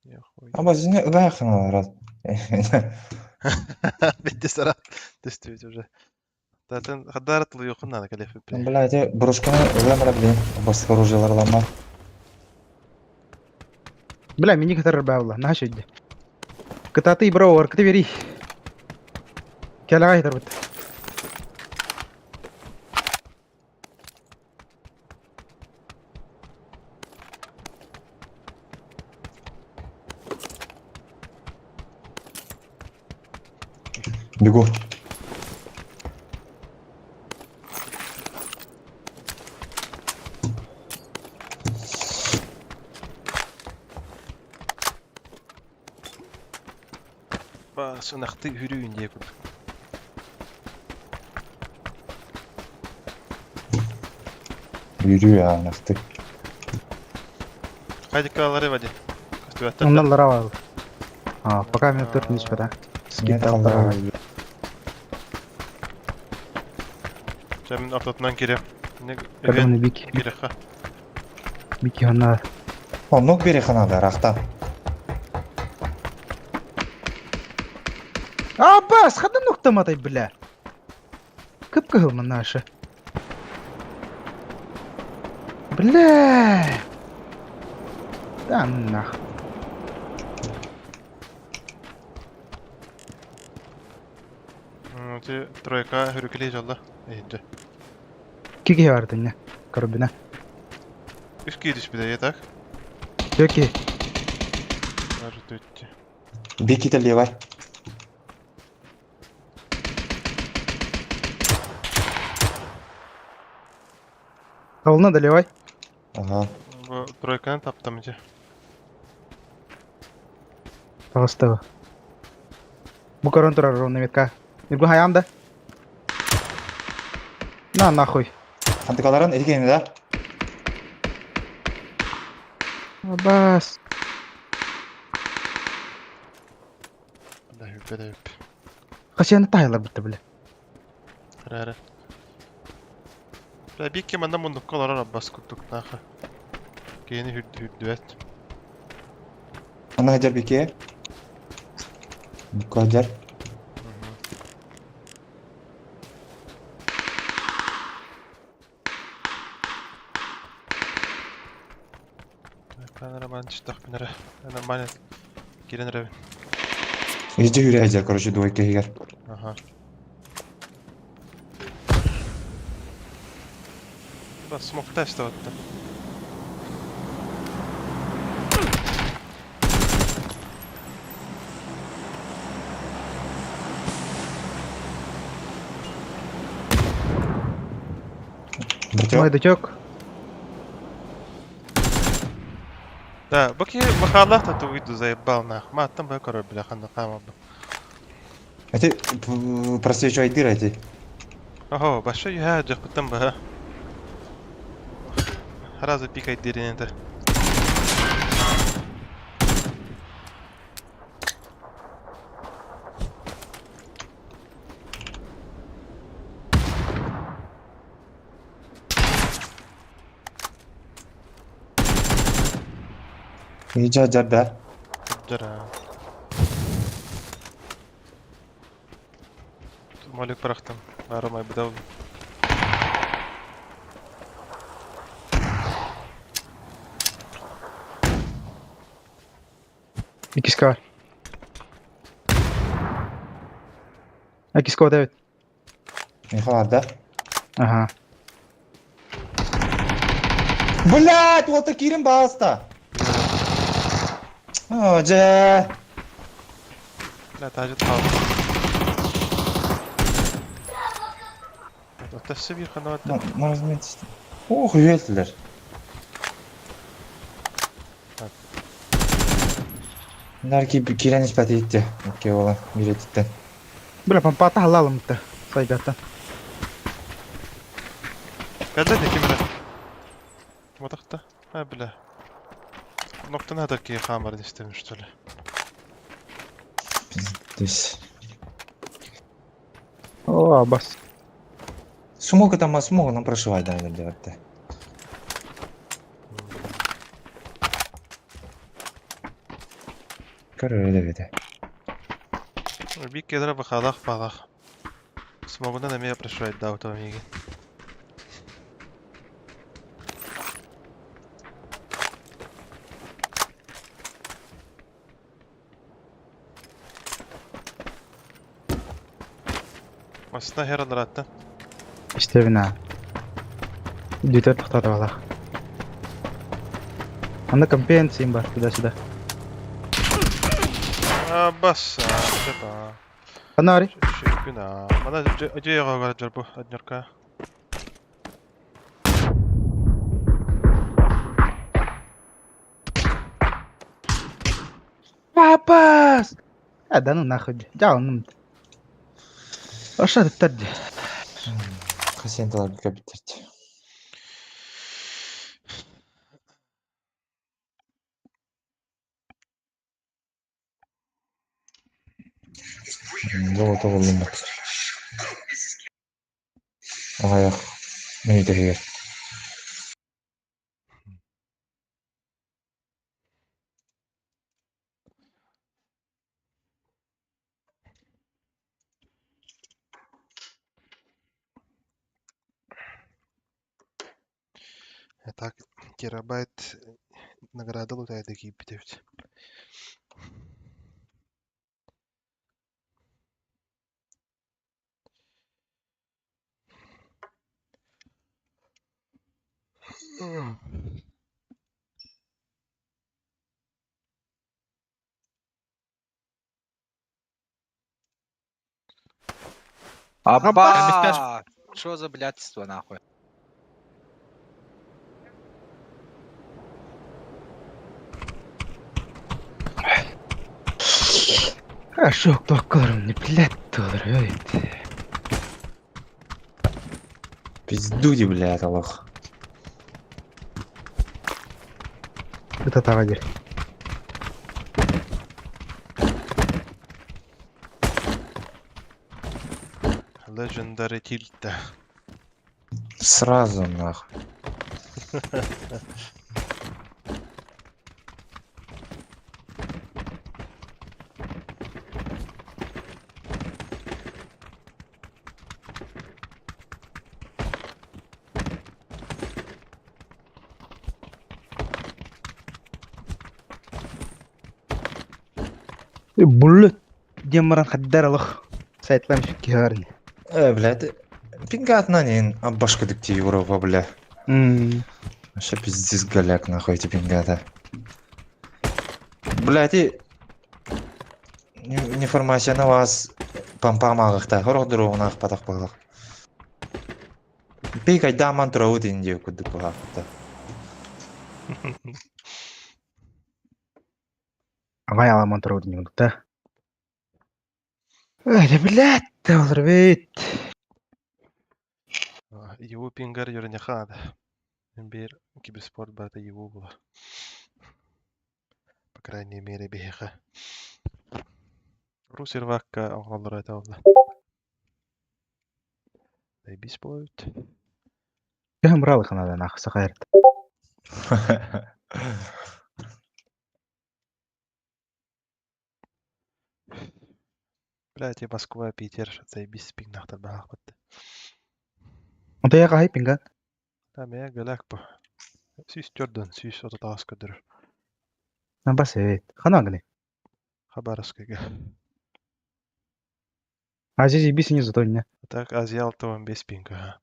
Ya koy. Абас не гахна раз. Bitti sıra. Düştü уже. Zaten kadar atılı yokun nana kalefi bre. Блядь, брушканы гамра блин. Абас оружияларлама. Бля, мені катар bağla. Ne şöyle. Kıtatı bro, var kıtı veri. Kela gayet arbet. Бегу. Ba sınaktı hürüyün diye kuduk. Yürü ya nasıl? Haydi kağları hadi. Kastüvetten. Ondan lara var. Ha, пока мне тут не спада. Нет, халдара. Cemin ortasından gireyim. Ne Kadını bik. girek ha. Bik yana. Он ног бери ханада рахта. Abbas, hadi nokta matay bля. Kıpkıhıl mı naşı? Bля. Там нах. Тройка hürükeli yolla. İyice. Kiki vardı ne? Karabine. Üç gidiş bir de yeter. Yok ki. Var döttü. Беги-то левой. Kavuluna da levay. Ага. Bu trojkanı taptım iyice. Пожалуйста. Bu корон turar ровно метка. Mirgu hayam da. Na nахуй. Антикаларан эргени да. Abbas. Da hüp de hüp. Kaçyanı taylar bitti bile. Rare. La bir kemanda munduk kalar Abbas kuttuk naha. Keni hüddüet. Ана хаjar беке. Бука хаjar. Kanara ben çıtak binere. Ana manet. Giren revin. Езди Юрий хаjar, короче, двойка хигар. Aha. Bas smoke test attı. Бутёк. Мой дочок. Да, баки махаллах та виду заебал нах. Ма там бай король бля ханда кама. Эти просвечивай эти. Ого, başa ya jakuttan ba. Harazı pikay derinde. Иди хаjar да. Jara. Молик бырактым. Барамай бдау. İkisi var. İkisi var evet. Михалар, да? Ага. Блять, ол Кирин баста. О, же. لا تاجت خالص. تفسير قنوات. Может, ох, үйелділер. Нарки киреніш пәтейітті. Өтке ола, үйретіттен. Бля, patah alalım da. Saygatan. قاعد لك كاميرا. ما تخطى. ما بلا. نقطة هذا كي خامر نستمشتله. Пиздец. О, бас. Смога там, смога нам прошивать, да, делать-то. Короче, это. بيك كده بخلاخ بخلاخ. سموغنا نمية برشوية داوتو ميجي. Aslında her an rahatta. İşte bina. Düter tutar valla. Anda campaign sim var sudah. بس شبا. Anari. شيء بنا. أنا أجي أقول أجربه أجركه. Papas. هذا ناخذ. جاو نمت. أشهد الترجي. Хасен талар бика биттерді. Золото болдым бак. Ағаяқ. Мені тегер. Так, терабайт награда лутает такие битвы. Опа! Что за блядство нахуй? Шок bakarım ne bilet olur evet. Пиздуди, блядь, Аллах. Это tagadir. Legendary Tilta. Сразу, нахуй. Bullet. Демаран хаддар алах. Сайтлам шикарни. Блядь, пингатна нен, аббашка дикти Европа, бля. Вообще пиздец голяк, нахуй, эти пингата. Блядь, и... Информация на вас пампамағықта, хородыруғынақ патақ бағлақ. Пейкай даман тұрауы дейінде күдік бағақта. Авай аламан тұрауды не да. Ой, блядь, olur бейт. Его пингар юрне хада. Бир киберспорт бата его было. По крайней мере, беха. Русер вакка алгалар это oldu. Беспорт. Кем бралых надо нахуй сахарт. Блядь, я Москва, Питер, заебись пигнахтар бахак бітті. Онта яка хайп инга. Там я галак бу. Сүйс төрдөн, сүйс ота тағас көдір. Бас хана гне. Хабаровскайга. Азизи бисини затойня. Так, Азия 6-15 пинга.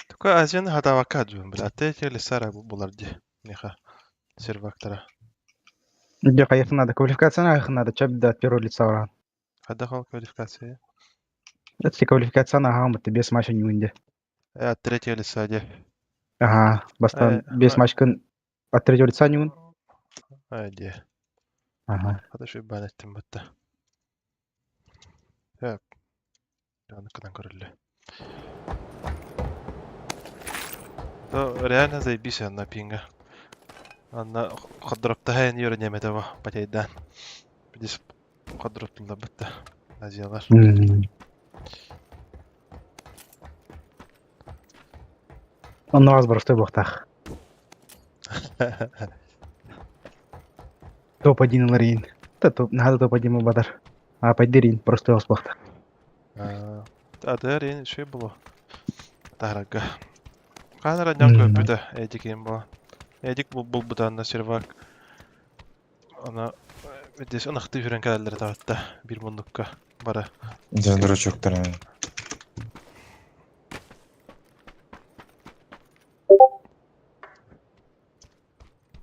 Такой Азияны хадавака джун, блядь. Те лисара буларди. Неха. Сервактора. Где кайф надо квалификация надо чабда от первого лица уран. Хадахал квалификация. Это квалификация на гамма ты без матча не уйди. От третьего лица, де. Ага, бастан без матча от третьего лица не уйди. Де. Ага. Хада şu банеттим бітті. Так. Яны кадан көрілі. То реально заебись на пинга. Она қадырыпты не йөрі неметі ба, патейдан. Бидес қадырыптылда бітті. Азиялар. Он az бар в той блоктах. Топ-1 ларин. Надо топ-1 бадар. А пайдерин просто az блоктах. Адыр ең шөй бұлы. Тағыраққа. Қаныр аннан көпіді әдік ең бұл. Әдік бұл бұтанына сервак. Она Видишь, он ахты жүрен кәлелері тағытта. Bir мұндыққа бара. Дурачоктар.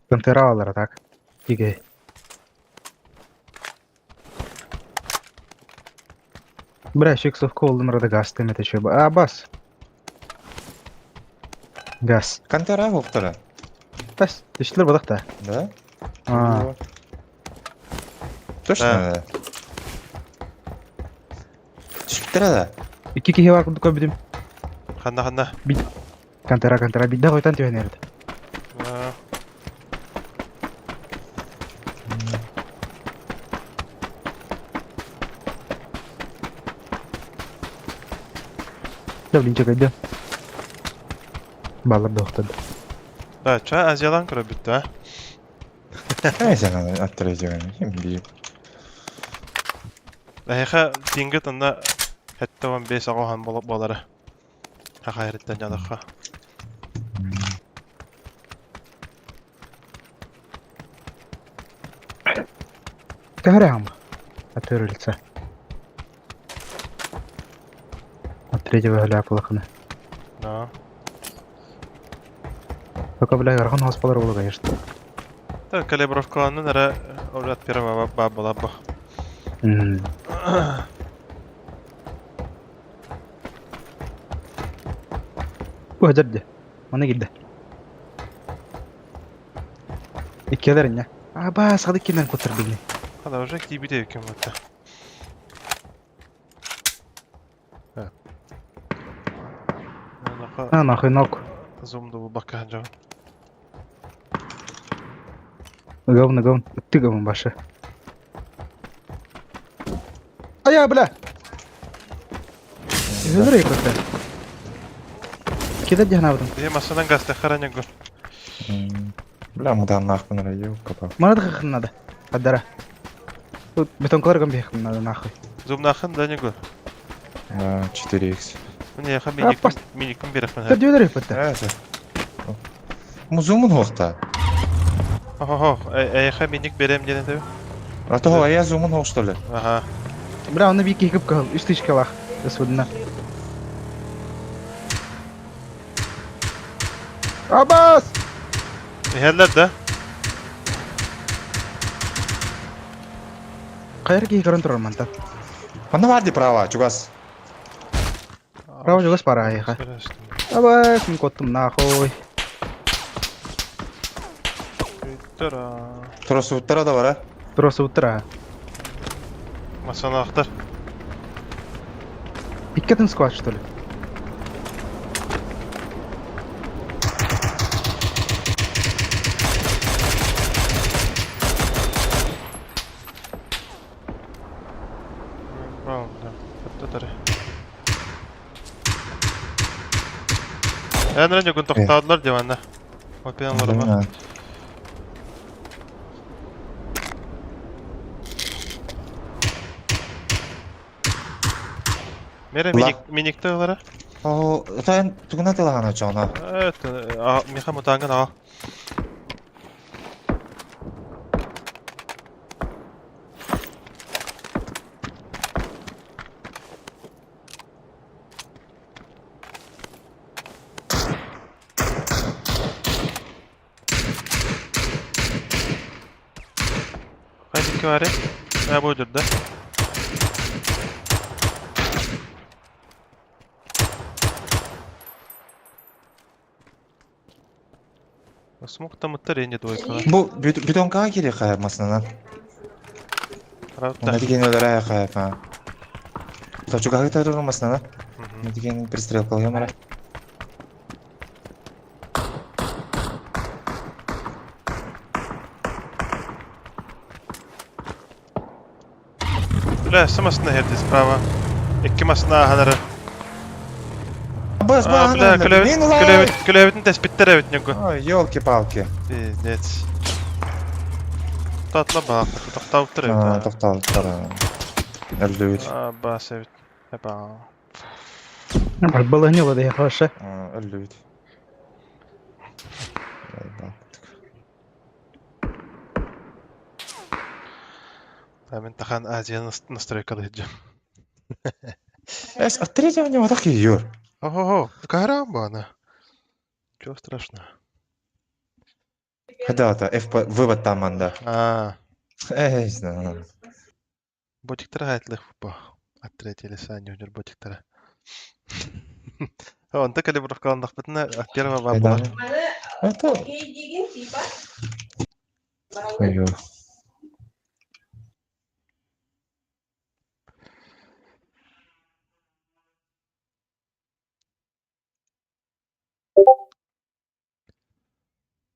Контейралар так. Тиге. Бля, шиксов колдым рада газ темет еще. А, бас. Газ. Кантера гоптара. Тас, тишлер бадакта. Да? А, Точно да. Түшүктөр да. iki kişi var kuduk öbüdüm. Қанда. Кантера бидда koytan tüyen erdi. Davlince kaydı. Ballar doğtadı. Да, ча Азиялан көрі бітті, а? Neyse lan attıracağım. Kim biliyor. Әйха теңгі тұнда әтті 15 ағуған болары. Хақа әреттен жадыққа. Kahraman. Atörülse. Atırıcı böyle yapılakını. Да. Только, бля, гархан хаспалар болу конечно. Так, калибровкаланын әрі олат первого бабыла бұ. Bu hajardı. Ona gitti. İki ederin ya. Aba sadık kimden kurtardı beni. Hada уже кибиде екен бұтты. Ha nahıy nok. Зумды бұл баққан жауын. Говн. Ты говн başı. Aya bля. Öldür ya kurtar. Кидать жана бутун. Е, масадан гасты қараня гөр. Бля, мудан нахуй район капа. Мана да хахын надо. Аддара. Тут бетонкалар гамбехын надо нахуй. Зум нахын да не гөр. 4x. Міне яқа миникім берекмен. Ты öldür ya kurtar. Evet. Muzumун хоқта. Хо-хо, яқа миник берем дені де. Ата хо ая зумун хоқ что ли? Ага. Бля, он bir iki yıkıp kal. 3 tışka bak. Isvuduna. Abbas! Ehellер да? Kayar ki yıkarın turur mantar. Анда var di prava, чугас. Bravo juga separa ya kak. Abbas, min kottum nahoy. Турасы уттара да бар, а? Turası utara. Масаны ақтар. Диккатын сквад, что ли? Yani önce gün toxtadılar devanda. Opinanlarıma. Мере Ула. миник тыылары. О, тайын тугуна тылахана чоно. Миха мутанган а. Haydi var ya. Ne buydur da. Смог-то мутарение двойка. Bu bidonga gerek kaymasından. Правда. Ona digen ölere kayma. Taçuga gitar olmasına. Ne digen пристрелка ямара. Бля, самосна herdi справа. İki masna hanarı. Бас ба. Бля, клеветін теспиттер evet него. Ой, ёлки-палки. Пиздец. Tatla bak, toktavıptır evet. Ha, to'xtalibdir. Öldüyüt. Bas evet. Hepa. Баланила да я хорошо. Öldüyüt. Ben tahan Азия настройкалы edeceğim. Эс, от третьего него так её. Ого, какая она. Чего страшного? Когда-то вывод там анда. Эй, знаю. Ботиктер гайтлых по. От третьей леса не удер ботиктера. Он так калибровка он нахпетна от первого вабла. Это... Ой,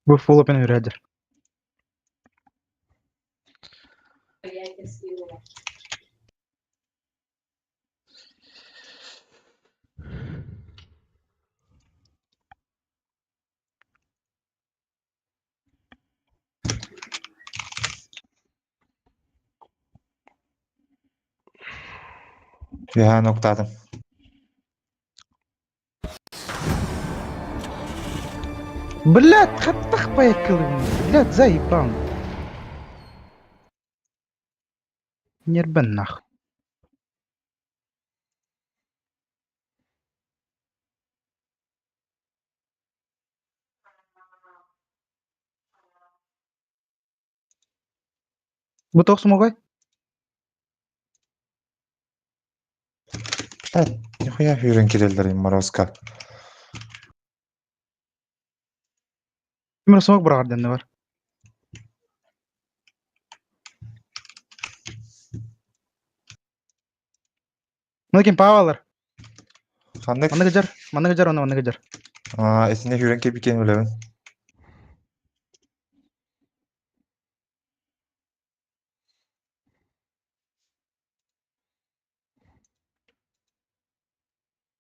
Bu full open ürədir. Ya noktadım. Блядь, хаттах поехал. Блядь, заебал. Нербен нах. Bu toq смогай? Блядь, нихуя хүйрен келелдер Морозко. Kimir смог бұрағардан да бар. Мына кем павалар. Қандық? Маны гыжар, оны гыжар. Есінде хүйрен кеп екен білемін.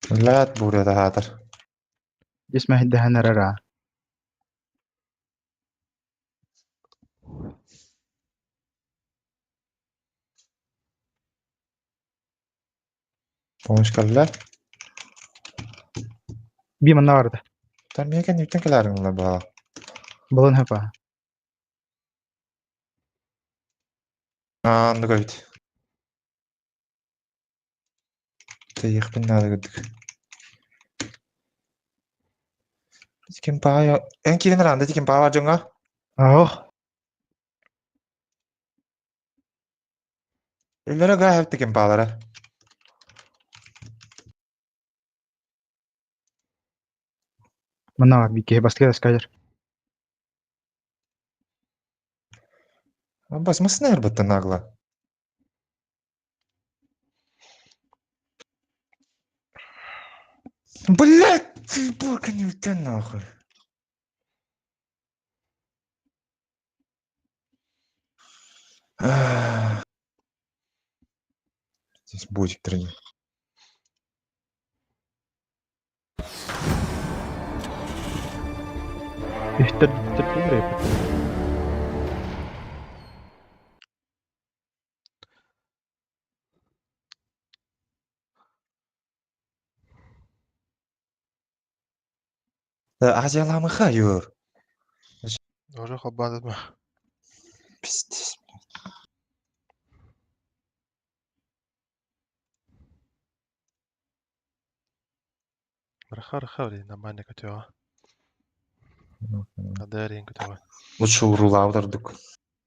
Блядь, буря да хатыр. Есмә хиддәһән әрәрә. Помощь калла. Bir manda vardı. Tarmiyaken yütten kelaringla ba. Balon hapa. Andı koydu. Teyik bin nadı gördük. Dikin pağa en kirin randa dikin pağa var jonga. Oh. Ellere gayet dikin pağlara. Manda var. Bir kere bastı kadar skajer. Basmasın elbette nagla. Блядь, ты бурка не уйти нахуй. Здесь ботик тренер. İşte bir Азияламы хайыр. Уже хоббанды мı? Пиздец. Рахар, нормально көтөға. Адарин көтөға. Лучше урула алдырдык.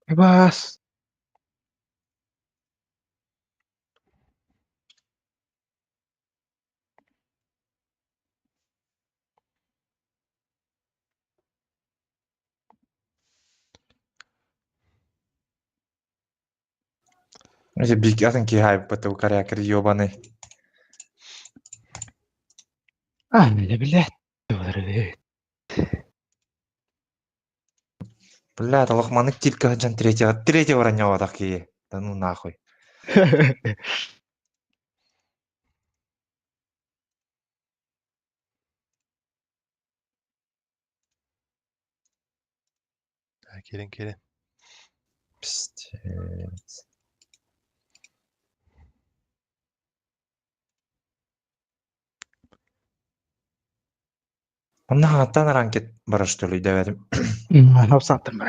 Бас. Эти биг ятынки хайп бытыл корякер ёбаный. Не, блядь. Блядь, лохманы тилька жан третьего раннего такие. Да ну нахуй. Келin. Пиздец. Мына аттан ранкет бара что ли дәвәдим. Напсаттым.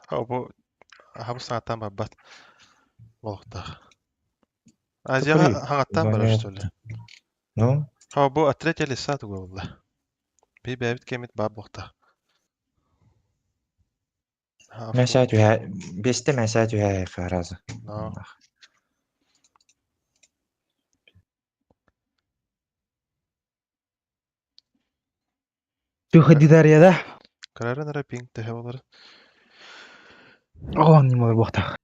Bu saatten babbat. Volkta. Азияға хаңаттан бара что ли? Ну, Bu третья лиса тугу булла. Би бәбит кемит баб болта. мәсәт үһә, бесте мәсәт үһә фаразы. No. Тюха Дидарьяда. Карарын ара пинг тәһә булар. О, не могу бухта.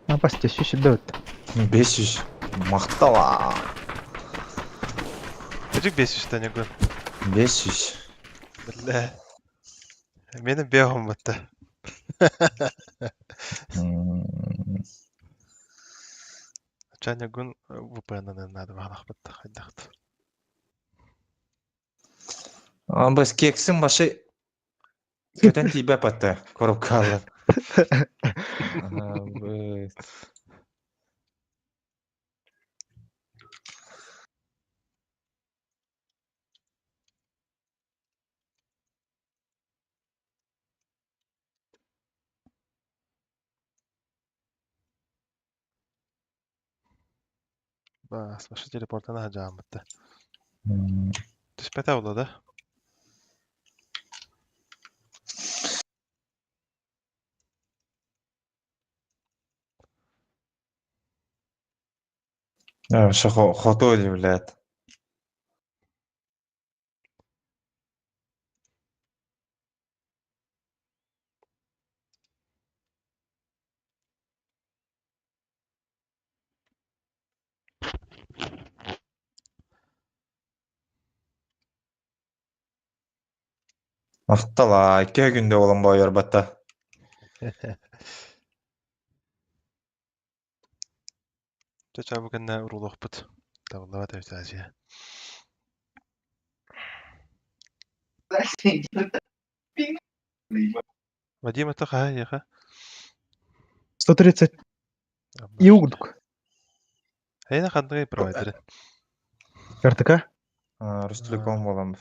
Напасти, шиши дают. 500 мақтала. Çocuk 500 tane gol. 500. Billah. Benim beyhum battı. Çanya gün bu payından nadı bağlaq battı. Haydaqtı. Biz keksin başı kötен тибе патты. Көріп қалды. Bas, başı teleportana hacağım battı. Tüspete oladı. Şu xotu öyle bilət. Maqtala, 2 günde olan boyar batta. Çaça bugün ne uruluq bit. Tavalla var tevtaziye. Вадим, это хаяха. 130. Югдук. Hayna qanday provider. РТК. Рустелеком болам.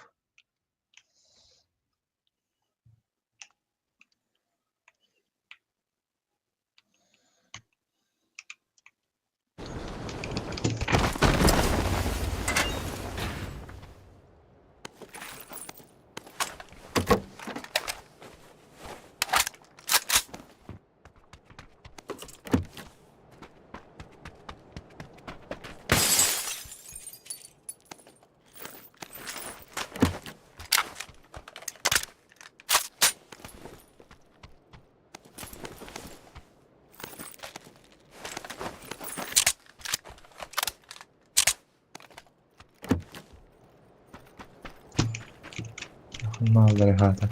Malları hata.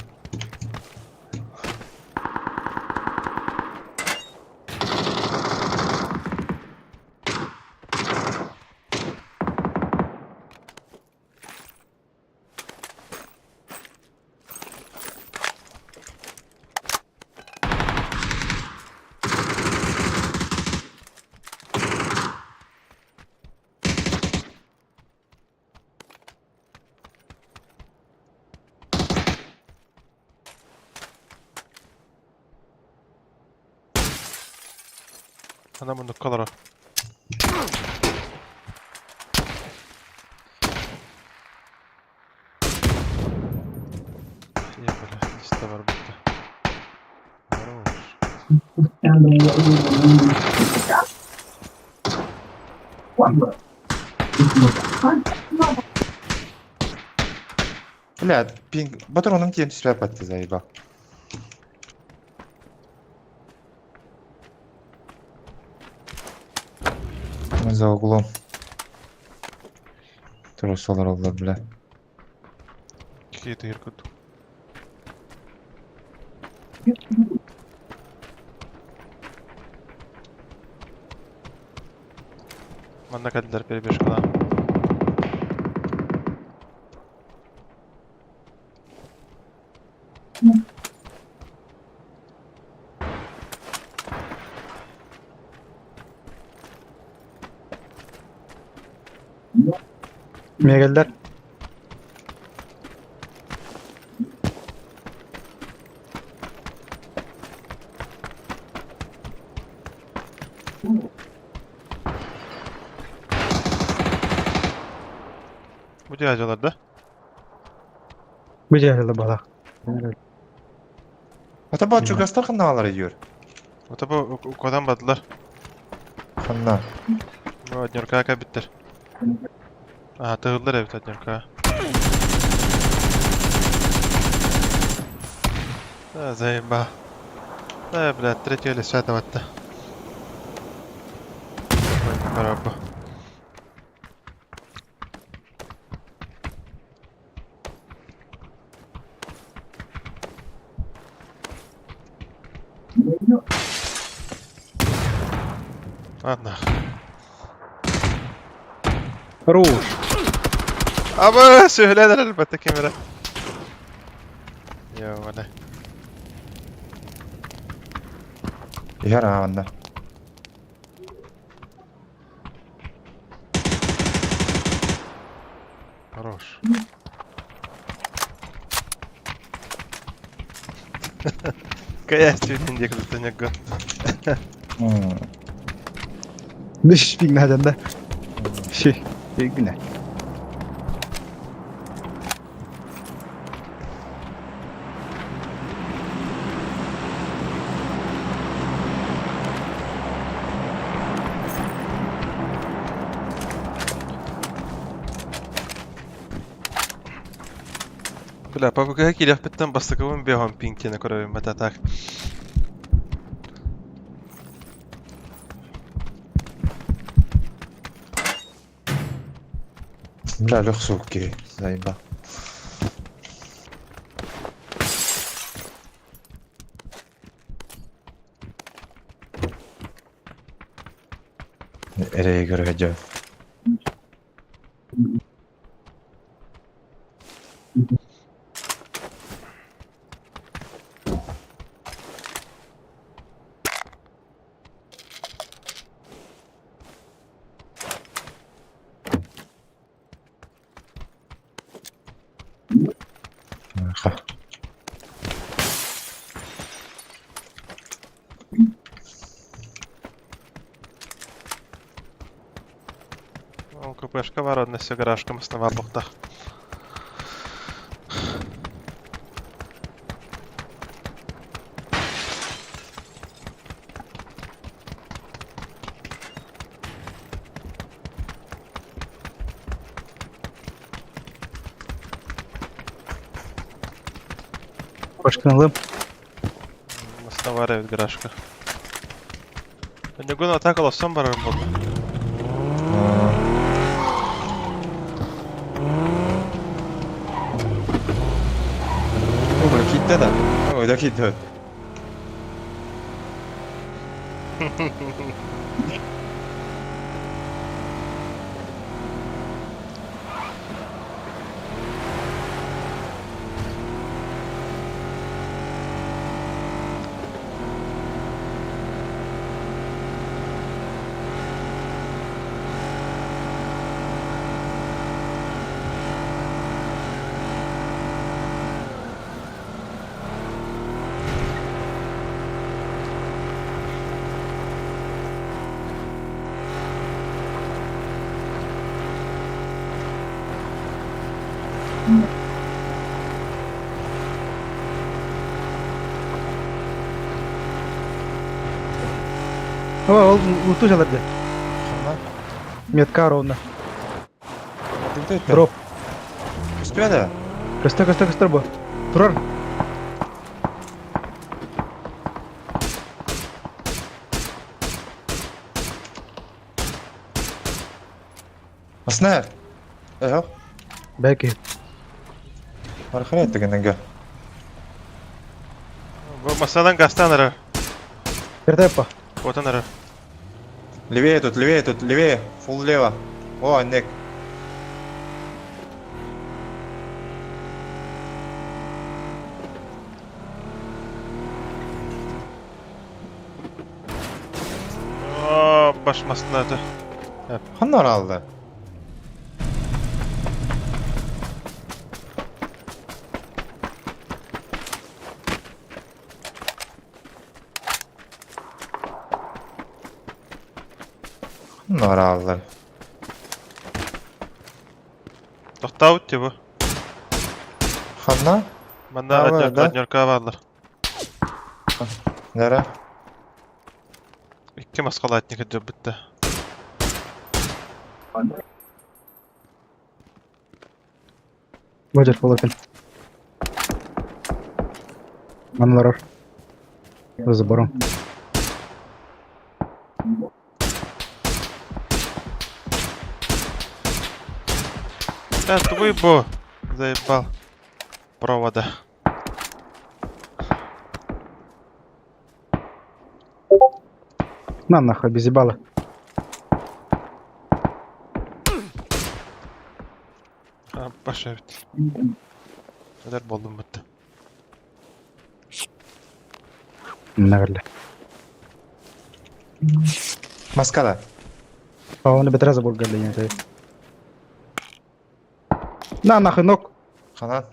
Ana bunu kalara. İyi böyle liste var burada. Блядь, пинг. Патроном тем себя ты заебал. Мы за углом. Трусолар oldu bile. Какие-то иркут. Manna geldiler beri 5 kadar. Niye geldiler? Bu cihazlarda. Bu cihazda bala. Ata bu çukastar kanallar ediyor. Ota bu kodan badılar. Kanna. Bu Adnyorka'ya kabittir. Aha tığıldılar evet Adnyorka'ya. Да, заеба. Да, блядь, третье или святого-то. Барабу. Ладно. Ruş. Ama söylerler elbette kamera. Ya bana. Yara anda. Хорош. Какая степень кто не год. Dış binlerden de. Büyük bina. Бля, папа как или бitten бастыгым бегом пинкене көрөбүм мата так. Бля, лёг суки, заебал. Nereye göreceğim? Aha. Он КПшка воротна с гаражком основа бухта. Başkanlığım. Основа ревит гаражка. Не гуна атака лоссам барам болды. Ulan kitle de. O da kitle. Ол луту жаларды. Хана. Метка ровно. Дроп. Дроп. Күспеді? Кыстыр бу. Турар. Асна. Эйо. Бәки. Мархана еттігінінгі. Бу масадан гастан ыры. Кертеппа. Отан ыры. Левее тут, левее. Фул лево. О, нек. О, баш мастынады. Ханнар алды. Ханнар алды. Тоқтау өтте бу. Ханна? Манда Ава, да? аднерка барлар. Нері? Икки масқалатники дөп бітті. Бажар болатын. Аналар. Өзі барам. Твой бо. Заебал. Провода. На нахуй, без ебала. Баша бит. Нелер болдум бітті. Нағырлы. Маскада. Оны бітіразы болғалы енді. На нахуй, нок. Ханан.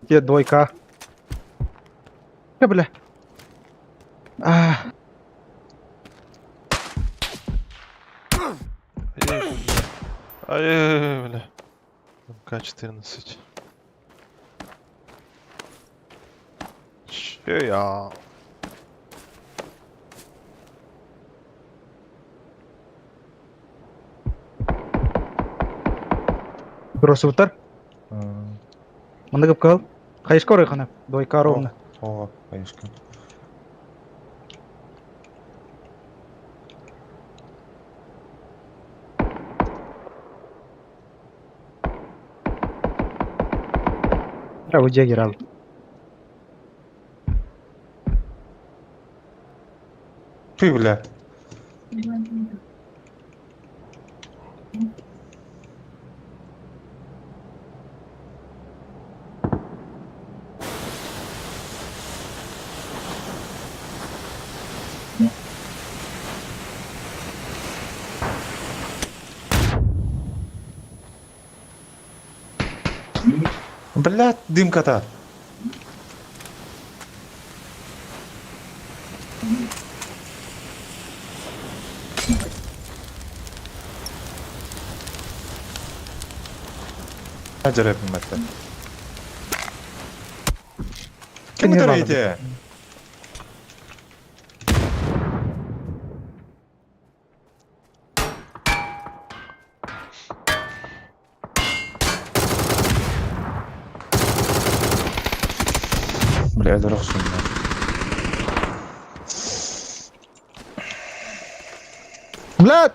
Где двойка? Бля. Ай, бля. МК-14. Чё я? Просто утар. Мында кеп кал. Қайышқа орай қанап. Двойка ровно. О, конечно. Право Джаггер ал. Ты, бля. Блядь, дымка-то. Acayip bir madde. Kim Niye tarayıcı? Bля, это рухсун. Блядь!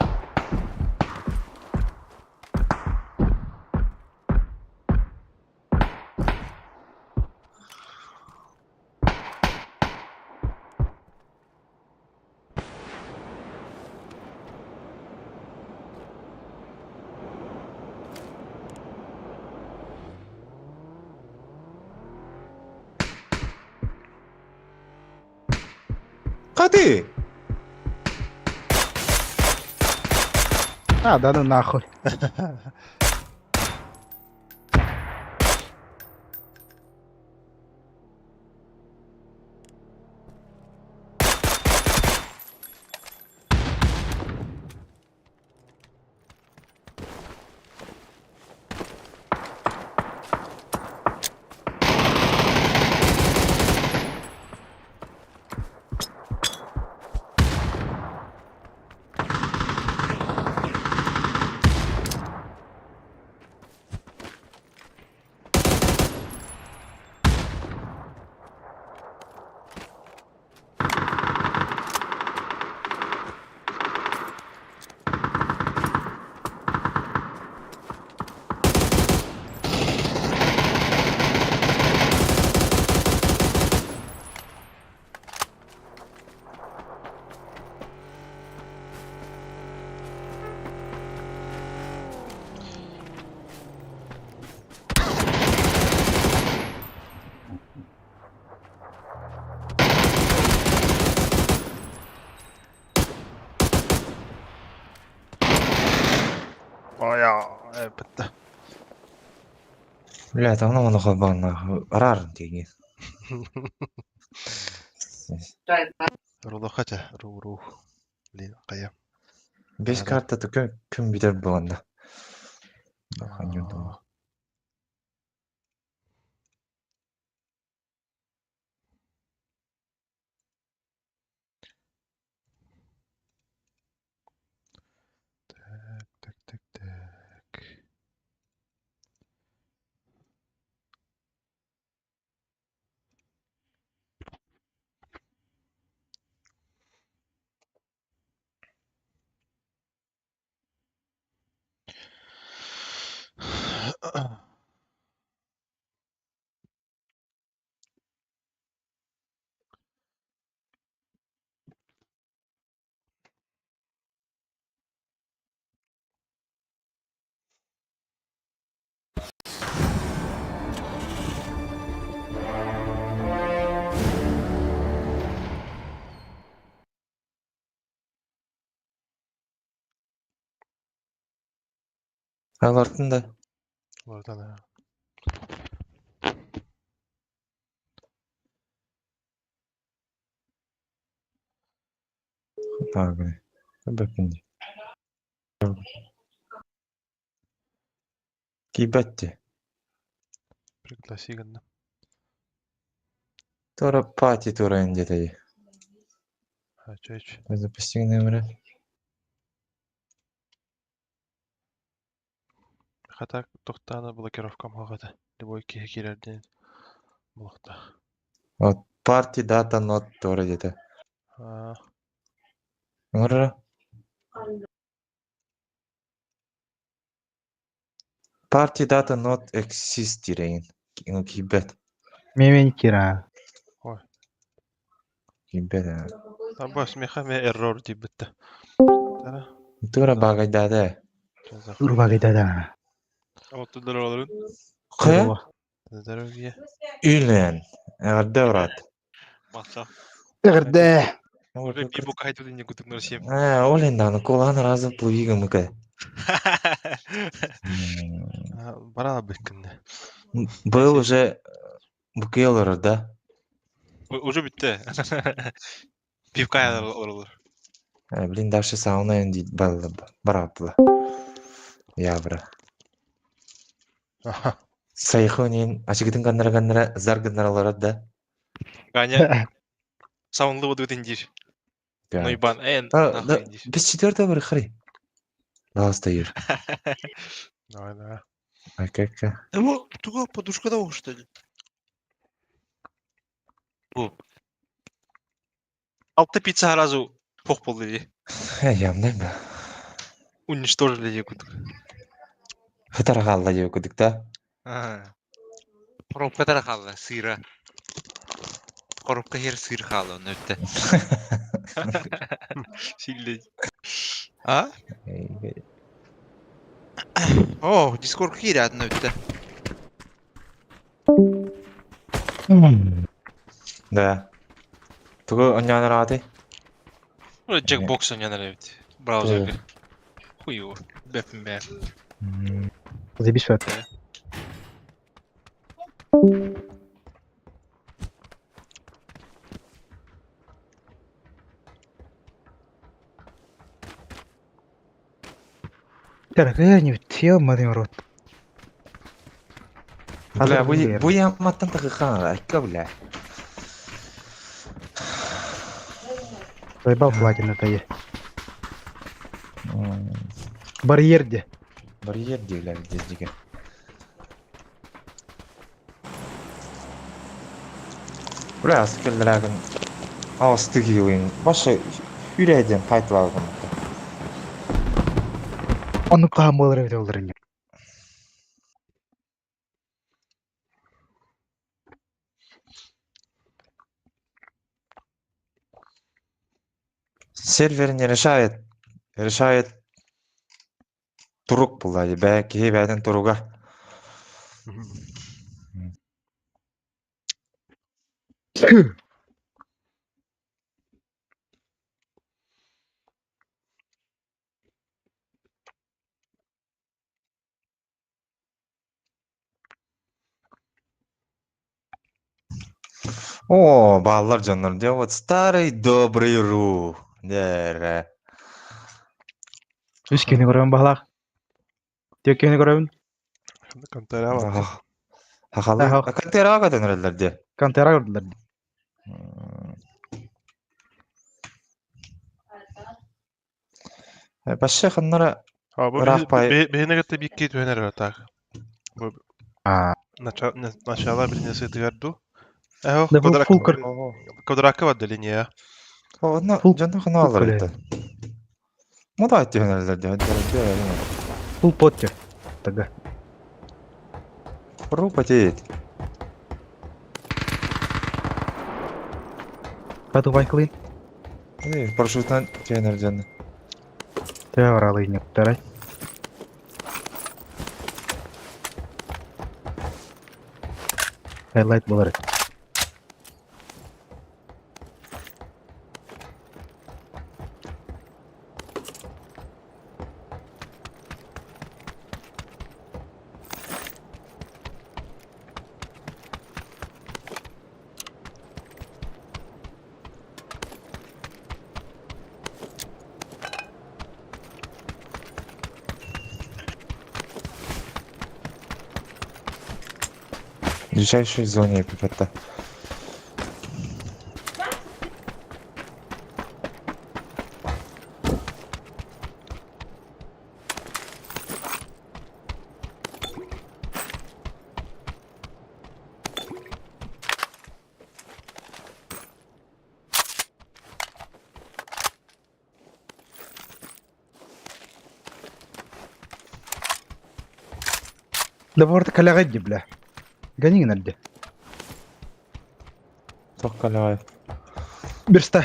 Hadi. Да ну нахуй. بده لا تمام انا خبرنا قرار تيجي رضخته رو لين قيم بيش كارتا تكون كمبيوتر بواندا تك تك تك Алардын да Oradan bagı. Bakın. Кибетти. пригласи гэнэ. Тора пати тора индетей. Ачаач. Запусти номер. Хата тохтана блокировкам хагата. Любой кирерден блокта. Вот party data not тора дете. Ора. Party data not exist дирейин. Кибет. Мемен кира. Кибет. Бас мехаме error дип битте. Тара. Тора багай дада. Урбагайдада. Вот тудалар аларын. Кая? Здоровье. Үйлен. Ардаврат. Макса. Тигирде. Уже пибу кайту не кутук норсем. Олен даны колан разы плуига мыка. Бара беккенде. Был уже букелер, да? Уже битте. Пивка оролор. Блин, даже сауна инди барапла. Ябра. Сайхонин ачыгытын каннара зар каннаралар да. Ганя саунлы вот өтендир. Нойбан нахуй индир. Без четвертого бір хри. Ласта ир. Давай, давай. А как? Его туга подушка да что ли? Bu. Altta pizza сразу пох болды. Ямдай ба. Уничтожили якут. Хытар қалла жеп көдік та. Коробка тарахалла сыра. Коробка хер сыр халы оны өтті. Силли. А? О, Discord хер адын өтті. Да. Тугу онянар аты. Jackbox ойнанар өтті. Браузерге. Хуйу. Бәпім бәп. Забись вот. Дорогая, не утел, мадам рот. Бля, bu yapmaktan takıkan ayka bля. Заебал платина то Барьерде. Барьер deyirlər dezdikə. Bля, skilllərəgin ağıstık yığın. Başa ürəkdən faytlardım. Он камыл ревде олдырын. Serverin решает турук булай. Бәки бәден туруга. О, балалар жандар диyor. Вот старый добрый рух. Der. Üç kini görüyorum bahlak. Tek kini görüyorum. Kantara var. Hakalı. Aha. Akantera aga dönerler diye. Kantera gördüler. Başka kanlara Ha bu Irak payı- behine gitti bir kit öner atak. Bu Aa. начало birinci tıgardı. Eho Da bu full kır. kadar var delinya. Ona Full- canı kana full alır kule. etti. Moda etti dönerler diye. Full pot ya. Taga. Rupa değil. Katu bayklayın. Парашютtan döner canı. Te var alayım yaptıray. Highlight buları. В ближайшей зоне пипета. Da bu arada kale gayet له. Ganin nalde. Tokkala. Birste.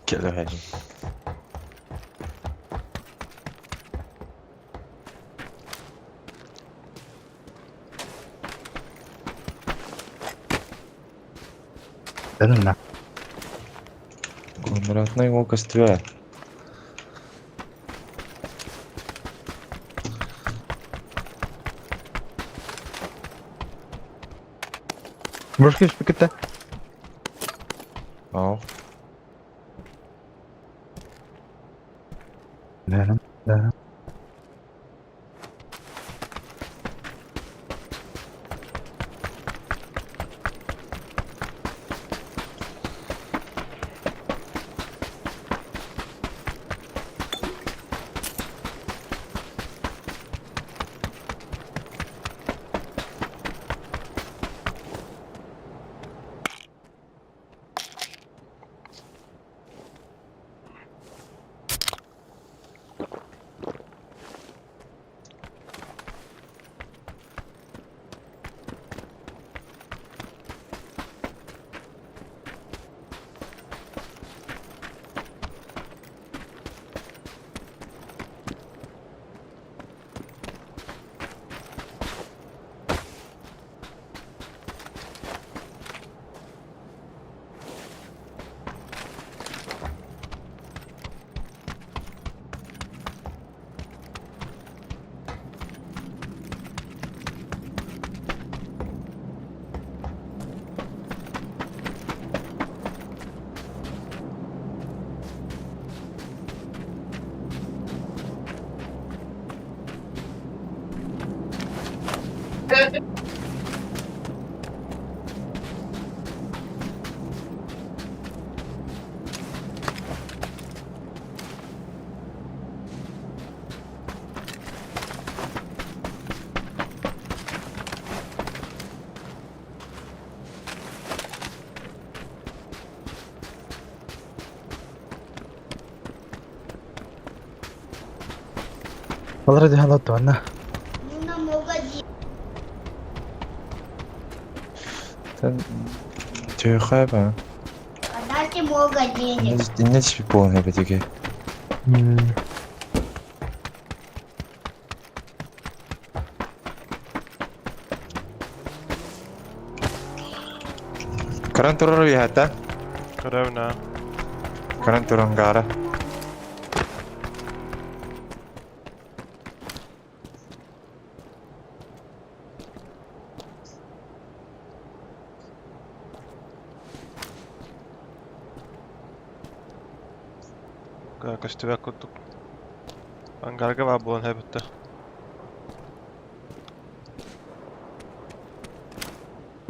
Gel hadi. Dönün lan. Конратный его костюм. Можешь кеш пикетте? Ау. Lan lan. والله دي هلا تونا. Sen tüyhe ben. Ne bir puan yapacak? Karan turun bir hatta. Karavna. Karan turun gara. Köstübek kurduk. Angarga var bu hep bitti.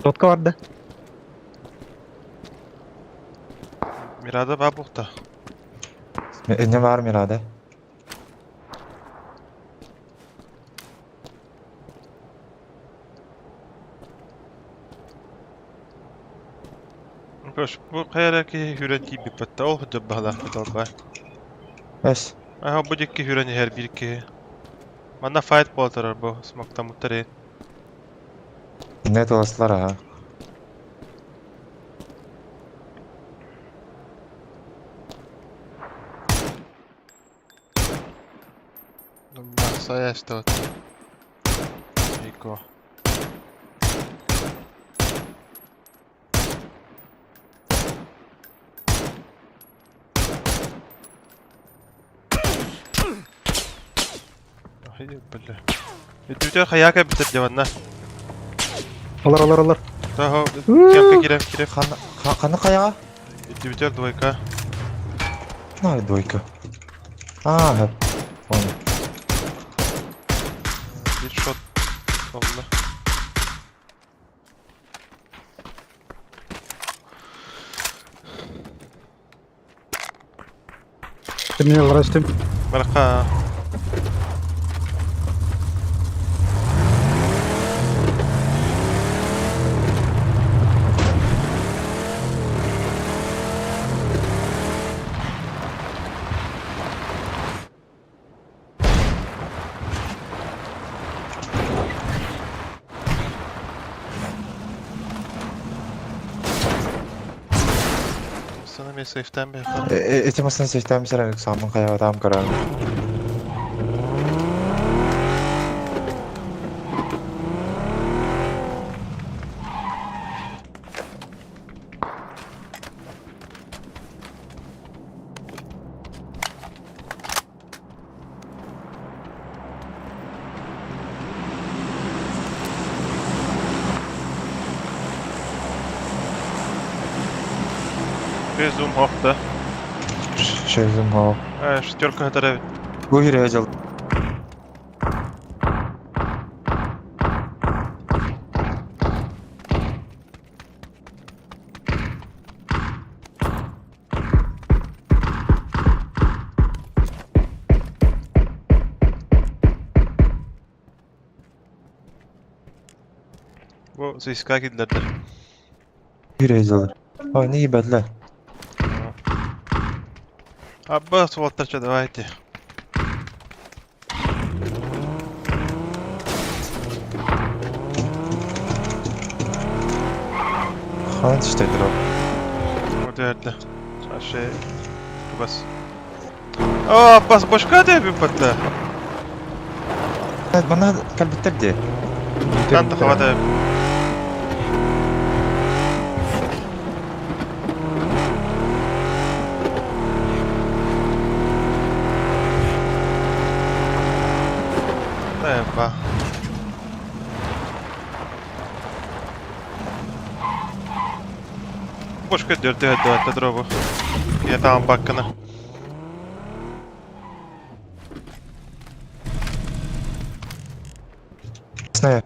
Totka vardı. Mirada var bukta. Ne var Mirade? Köş bu kayaraki hüreti bir patta ol hıcı bahla dalga. Bes. Aha bu dikki hüreni her bir ki. Mana fight boltarar bu smakta muttari. Ne dolaştılar ha? Massa este. Iko. Hayır böyle. Düdüğe hayaka bitir cavanna. Alır. Daha yapka girem. Kanı kayağa? Düdüğe duvayka. Nerede doyku? Aa hep. Onu. Bir shot. Sonunda. Terminal uğraştım. Merhaba. Sana bir safe'den bir yapalım. Etimasını seçten bir sefer saman kayağa tam karar. Bir zoom hopta. Şeyim ha. Ştörka kadar evet. Bu hireye acil. Bu Siska gidildi. Hireye acil. Ay ne iyi bedler. Abbas voltaç'a devam etti. Hangi iştedir o? O derdi. Şey... Abbas. Aa Abbas boş kadar bir patla. Evet bana kalbittirdi. Ben de havada. Dayanma. Boş kadar dört drop'u. Yatağın bakkını. Ne?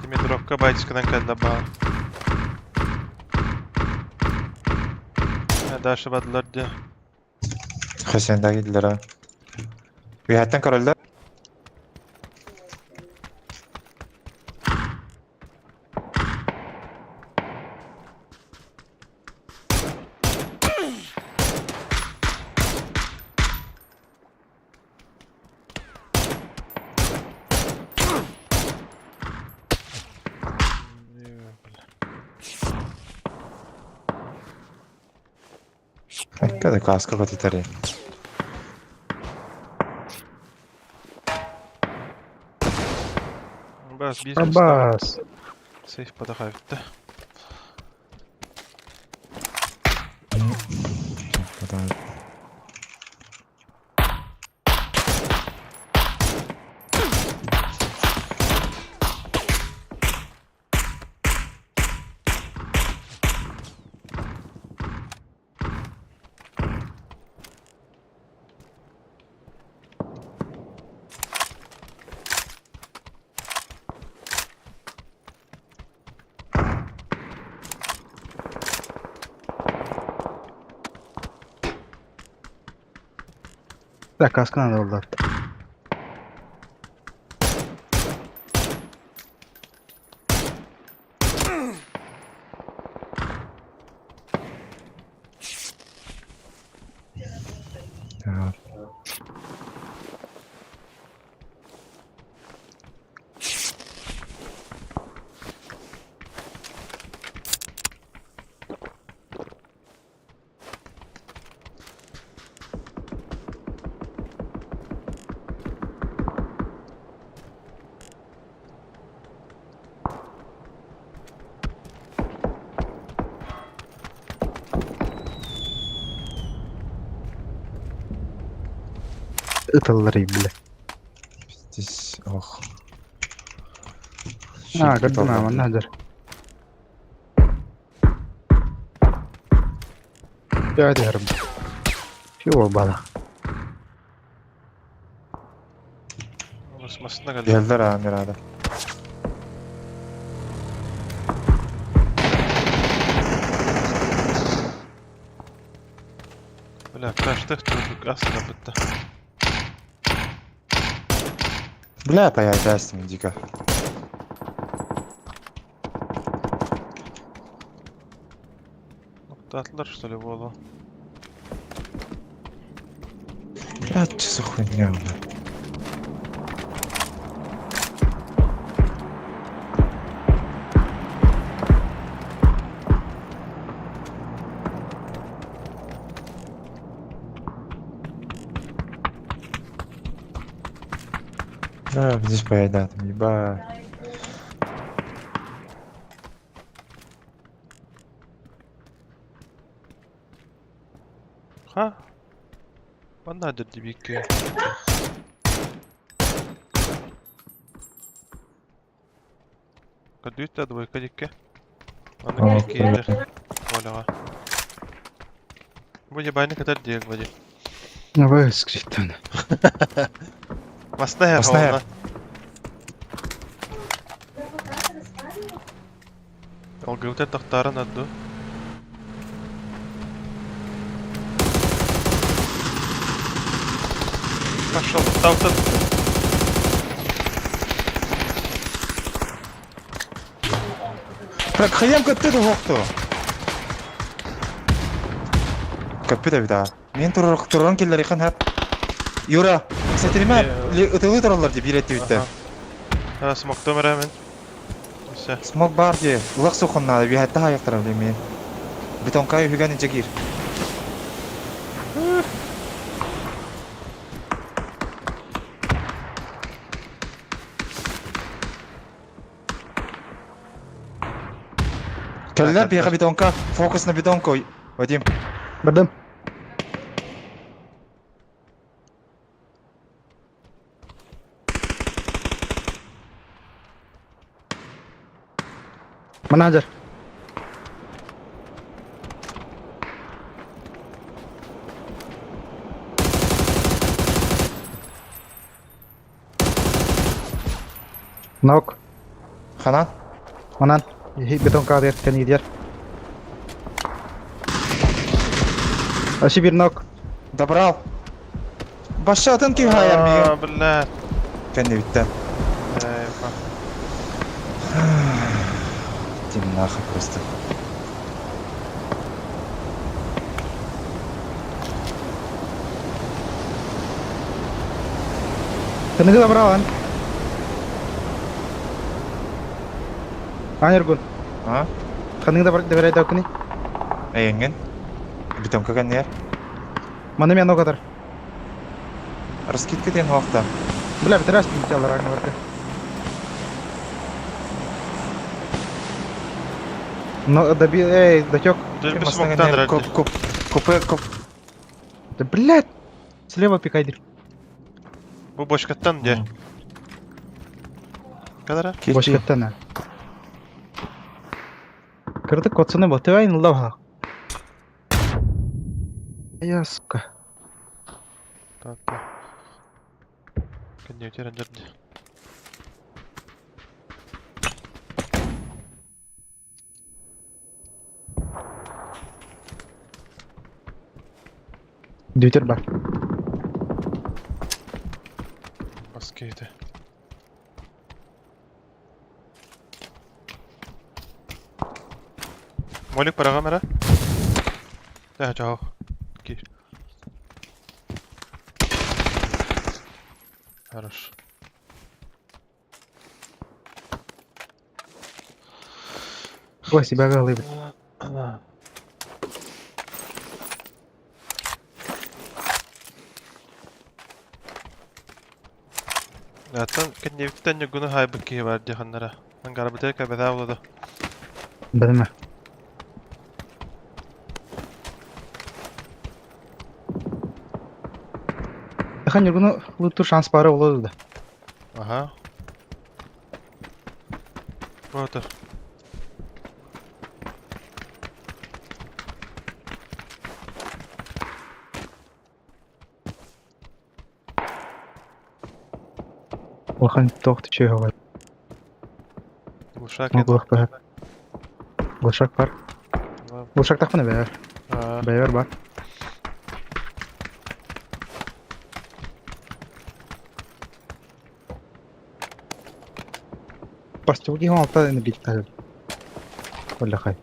Dimitrokka bayçıkından kaldı bağlı. Hadi aşağı diye. Hasen'de gittiler ha. Bir hatten karolda. Kada kaska katitari. Bas bir Abbas. safe pada kayıttı. Да, kaskına da oldu. Itılları bile. Dis oh. Ha, gördün ama nedir? Ya diyorum. Şu ol bana. Basmasına geldi. Geldiler amir adam. Böyle kaçtık durduk aslında bitti. Bля, появляется дико. Нокtatlar что ли было? Бля, что за хуйня, бля? Да, здесь поедат, ебать. Ha? Bana hadi dibike. Kadıyt da двойка дике. Bana Aa, dikeydi. Olaga. Bu yabani kadar diyek bacı. Ne böyle sıkıştın? Masna her Masna her. havana. Algıvta tahtaren addı. Пошел, там-то. Так, хаям көпті де хоқты. Көпті де біда. Мен тұрған келдер еқан хап. Юра, сәтіліме ұтылы тұралар деп елетті бітті. Ha, smoke'ta meramen. Neyse. Смок бар де, ұлақ соқынна да бейхатта хаяқтырам де мен. Бетонкай хүгәні жагир. Келлер бейға бетонка, фокус на бетонку, Вадим. Bildim. Mana hajar. Nok. Ханан? Manan. Beton kağıdı kan gidiyor. Aşı bir nok. Добрал. Başladın ki hayal mi? Aa, billah. Kendi bitti. Eyvah. Дим нахуй просто. Kını da bırakan. Anjir gun. Ha? Kını da bırak da veray da kuni. Eğengin? Бетонка kan yer. Mana men o kadar. Раскидка ден вақта. Bula bitiras bir alır aynı vardı. No da bir da çok. Dur bir Масына smoke'tan kan yer. herhalde. Купы. Да блядь. Слева пикайдыр. Bu boş kattan diye. Kadar ha? Boş kattana. Kırdık kotsunu botu aynı Allah. Ya suka. Tamam. Kan diye çeren cadde. Dütür bak. Askeydi. Молик para kamera. Dah jauh. Gir. Harus. Ой, себя голы. Zaten kendimden yüzünü haybıki var cihanlara. Ben garabıda kabada oldu. Bilme. Хан жүргіні лутту шанс бары болады да. Aha. Otur. Олхан тоқты чөй хавай. Uşak Глушак бар. Глушак бар. Tamam. Глушак тақпыны бәйер. Ha. Бәйер бар. Бастылги хон алта энергетик тажыр. Вalla хай.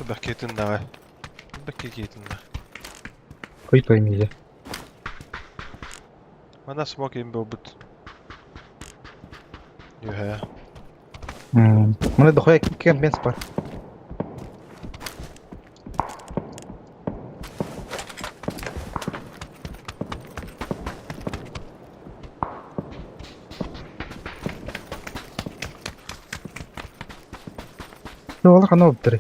Bakketin daha. Bakketin daha. Кой поймили. Bana smoke in bobut. Yuha. Мына дохуя кемпенс бар. Олар қана болып тұр.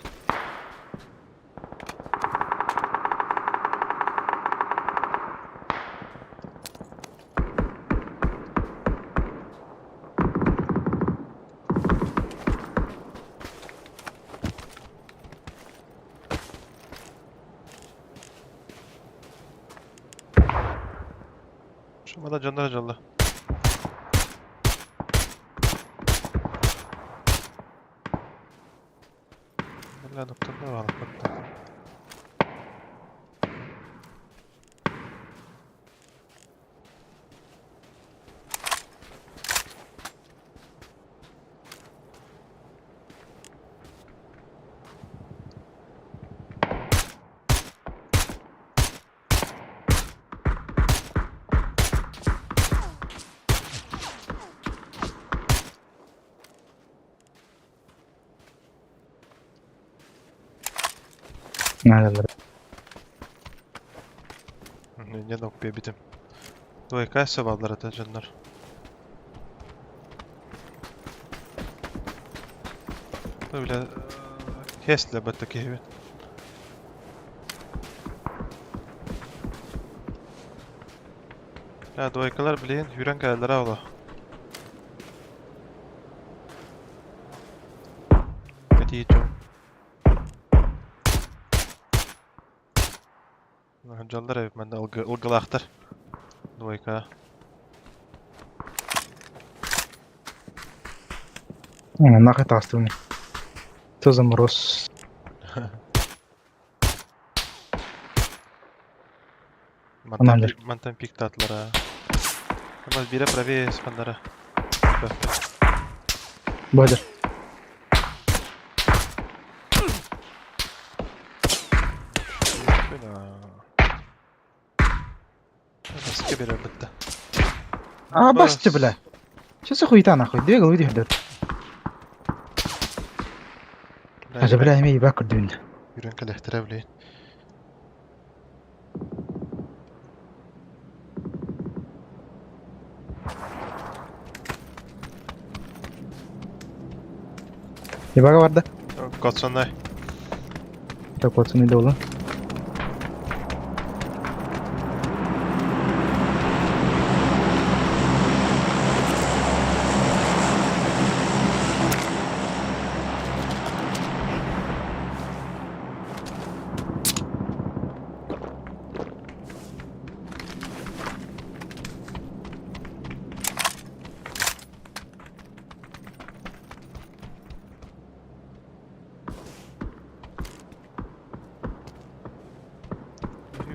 Şumada canlar canlı. Valla noktada var hatta. Neredeler? Ne noktaya bitim. Doğa kaç sabahlar ata canlar. Böyle kesle battaki evi. Ya doykalar bileyin yüren geldiler avla. Hadi çok. Canlar ev bende ılgılaktır. Doyka. Нахай тастывный. Что за мороз? Mantan pik tatlara. Ama bire pravее spandara. Бодер. Eski bire bitti. А, басти, бля. Что за хуета нахуй? Двигал, выйди, блядь. Аже, бля, имей бакр дюн. Yüren kalehtere bileyin. Ебага vardı. Kotsonay. Так вот, не долго.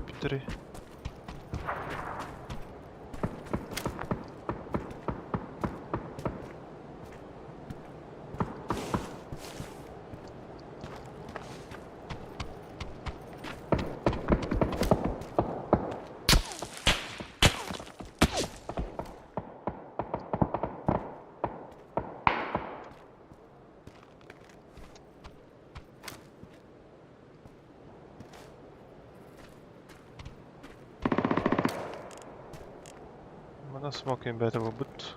Bittiri. Smoking better but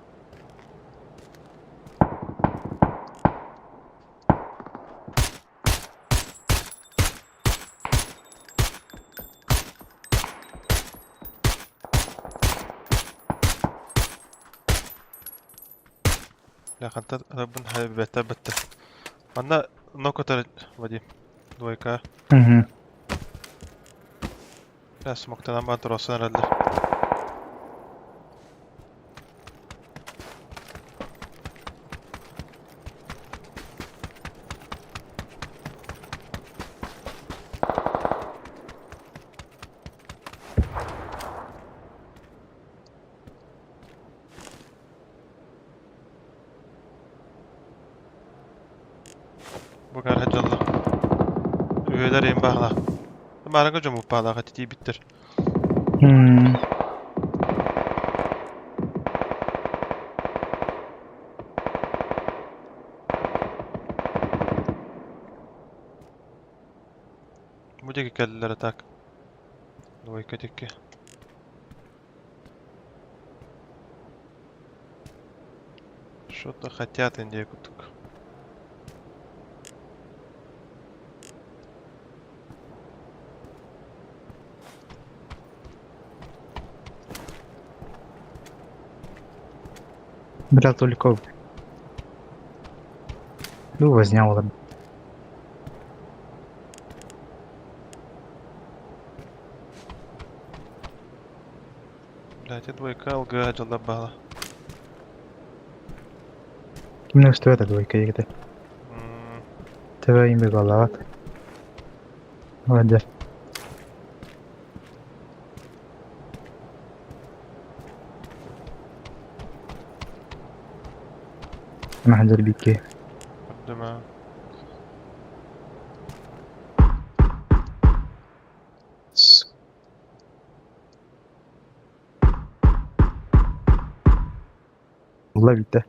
لا خنت ربنا حبيبتها بت أنا نقطة ودي دويكا Mhm. لا سموكتنا ما تروسنا رد بقى الحج الله üyeler en bağla. Ama aranga jomu bağla katiti bitir. Hmm. Bu da kelleler atak. Doyka tekke. Что-то хотят индейку так. Бля, только... Ну, возня ладно. Блять, двойка алга жолда bağla. Kimne üstü öde двойка егде. Тebe имбе балават. Hadi. أنا حنزل بيكي. Deme. والله bitti.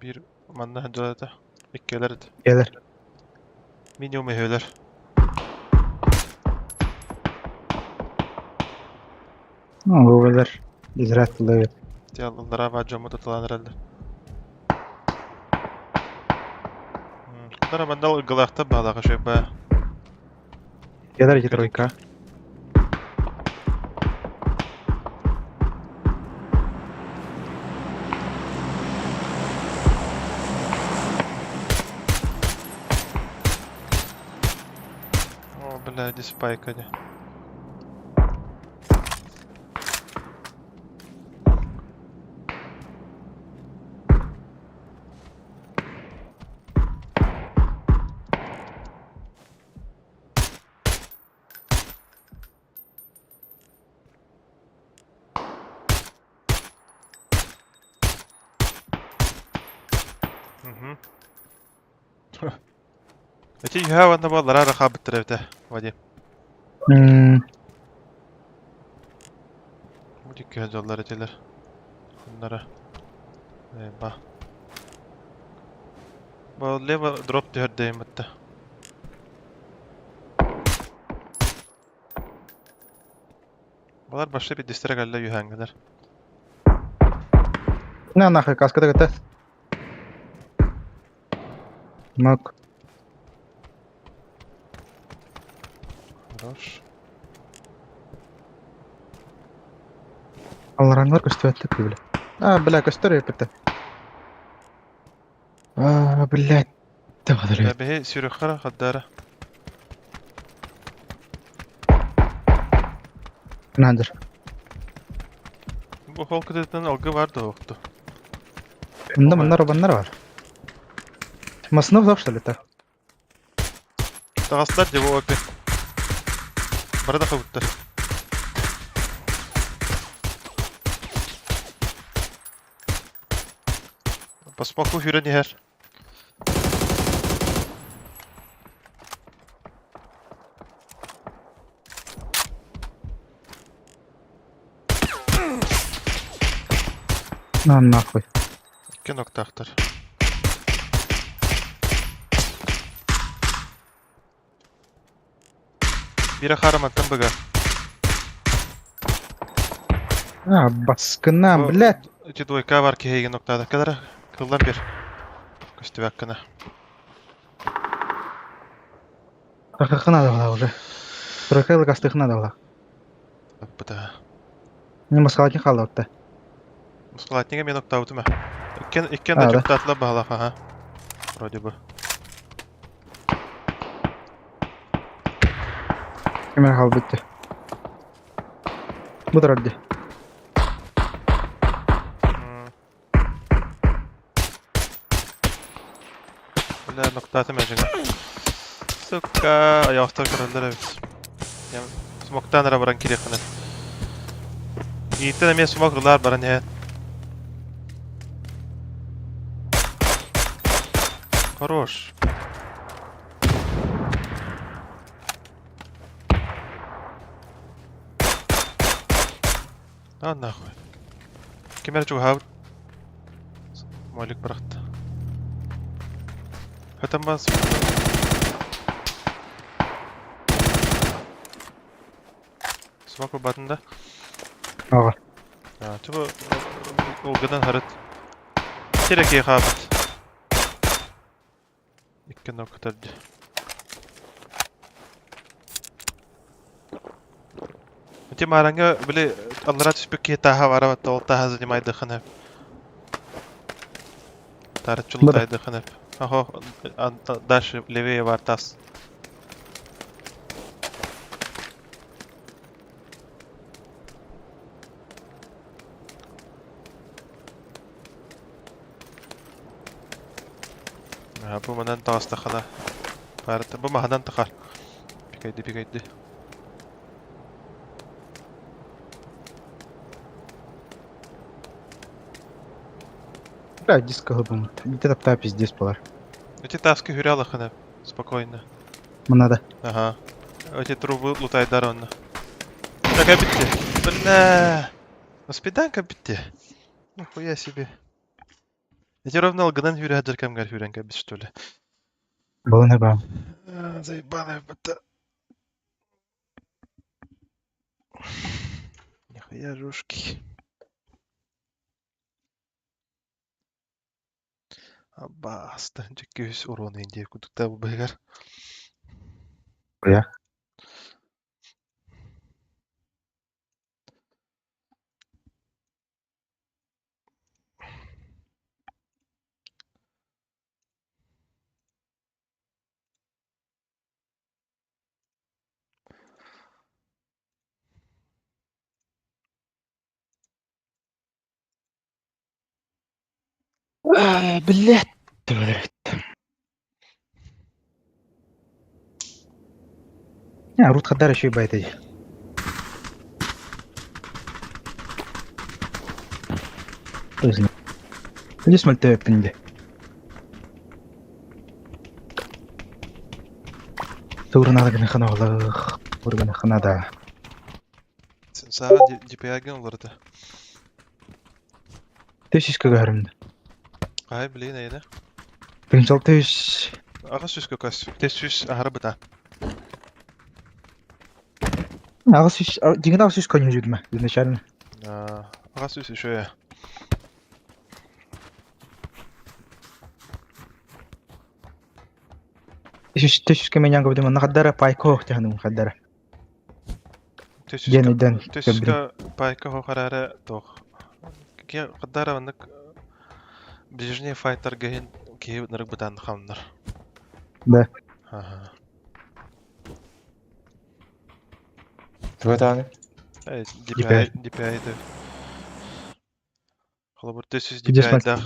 Bir manna hacalata. İkkeler. Gelir. Minimum ehveler. Bu kadar. İzrat oluyor. Yalınlara ve camı tutulan herhalde. Bunlara bende ılgılakta bağlı şey be. Gelir iki тройка. О, бля, иди спайка, не. Эти юга ванда баллар араха биттеревде, Вадим. Bu dikkat yollar etiler. Bunlara. Eyvah. Bu leva drop diyor deyim hatta. Bunlar başka bir distre galle yuhangiler. На нахуй, каска так это. Мак. Хорош. Алранlar көстөттүк бля. Бля, көстөр епте. Блядь. Тагыдыр. Ya behe sürükhara haddara. Надыр. Bu halk dediğinden algı vardı oktu. Bunda bunlar var. Маснов зав что ли это? Tağaslar cevap okey. Barada kavutlar. Посмоку hüren yer. На нахуй. 2 nokta aktar. Бире хараматтан быга. Баскынан, блядь. Эти двойка бар киһиген ноктада. Кадара кылдан бир. Көстүбәк кына. Тахахына да уже. Трохелы кастыхына да. Быта. Не маскалатын қалды отта. Мускулатнига мен ноктаутыма. Иккен А, да да. жуктатла баалаф, ага. Вроде бы. Кемер хал битти. Будар адди. Бля, ноктатыма жига. Сука, аяқтар кырылдыр эбис. Я смоктан ара баран кирек кына. Иттен эме смоклар баран я. Хорош. А нахуй. Кемер чуга хау. Молик брахт. Хатам бас. Смоку батында. Ага. Чуба олгадан харат. Терек я хабат. Иккен нокатарди. Тем аранга били аллара түспек кетаха барабат ол таха занимайды ханап. Тарчултайды ханап. Ахо дальше левее вартас. Бу манан тагыста хана. Барты бу маһадан тахар. Пикайды. Блядь, диско хлопнул. Где-то та пиздец полар. Эти таски хуряла хана. Спокойно. Надо. Ага. Эти трубы лутайдар онна. Такая битти. Бля. Спиданка битти. Нихуя себе. Эти ровно алгадан хуря джеркам гар хурянка бит что ли. Балын бам. Заебаная бата. Нихуя жушки. Аба, станчик көз урон инде кудукта бу байгар. Я. Блядь. Рут хадар еще и байт. Здесь мальтая пинди. Турнада гына хана олах. Ургана ханада. Саған DPI-ген оларды. Төсіс көгарымды. Ай, блин, әйді. Принцал төс. Аға сөз көкас. Тез сөз ағыры бұта. Ағыз сөз, деген ағыз сөз көне жүрдім, изначально. Аға сөз еще я. Төсіс көмен яңғы бұдым, нақаддара пайко оқтяғының қаддара. Төсіска пайка хоқарары тоқ. Ке қаддара ваннық ближний файтер гейн кейі нырық бұтан қамнар. Да. Ага. Tuo tää DPI ді. Қалабыр төсіз DPI-дақ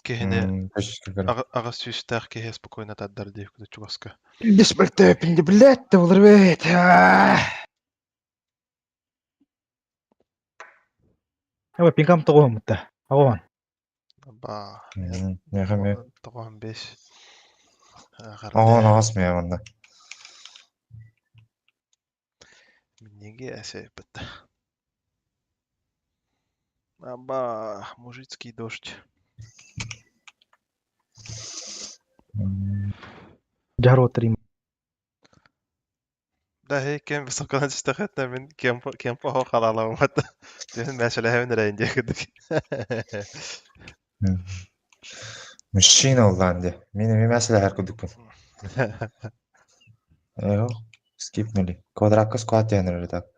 кейіне аға сөз-тақ кейі спокойно таддар дейік күді чуғасқа. Здесь мальтая пинди, блядь, ты улырвет. Ава пинкам тоғуам мұтта. Ағуан. Ба. Яғаме. Тоғуам беш. Оған ағас мен онда. Неге әсей бітті. Аба, мужицкий дождь. Жару отрим. ده هي كان بسكان استخدنا من كم هو خلاص ما ده مثلا هون رأي دي كده مش شين والله عندي مين مثلا هركضكم ايوه سكيب نولي كوادراكس كوات يعني ده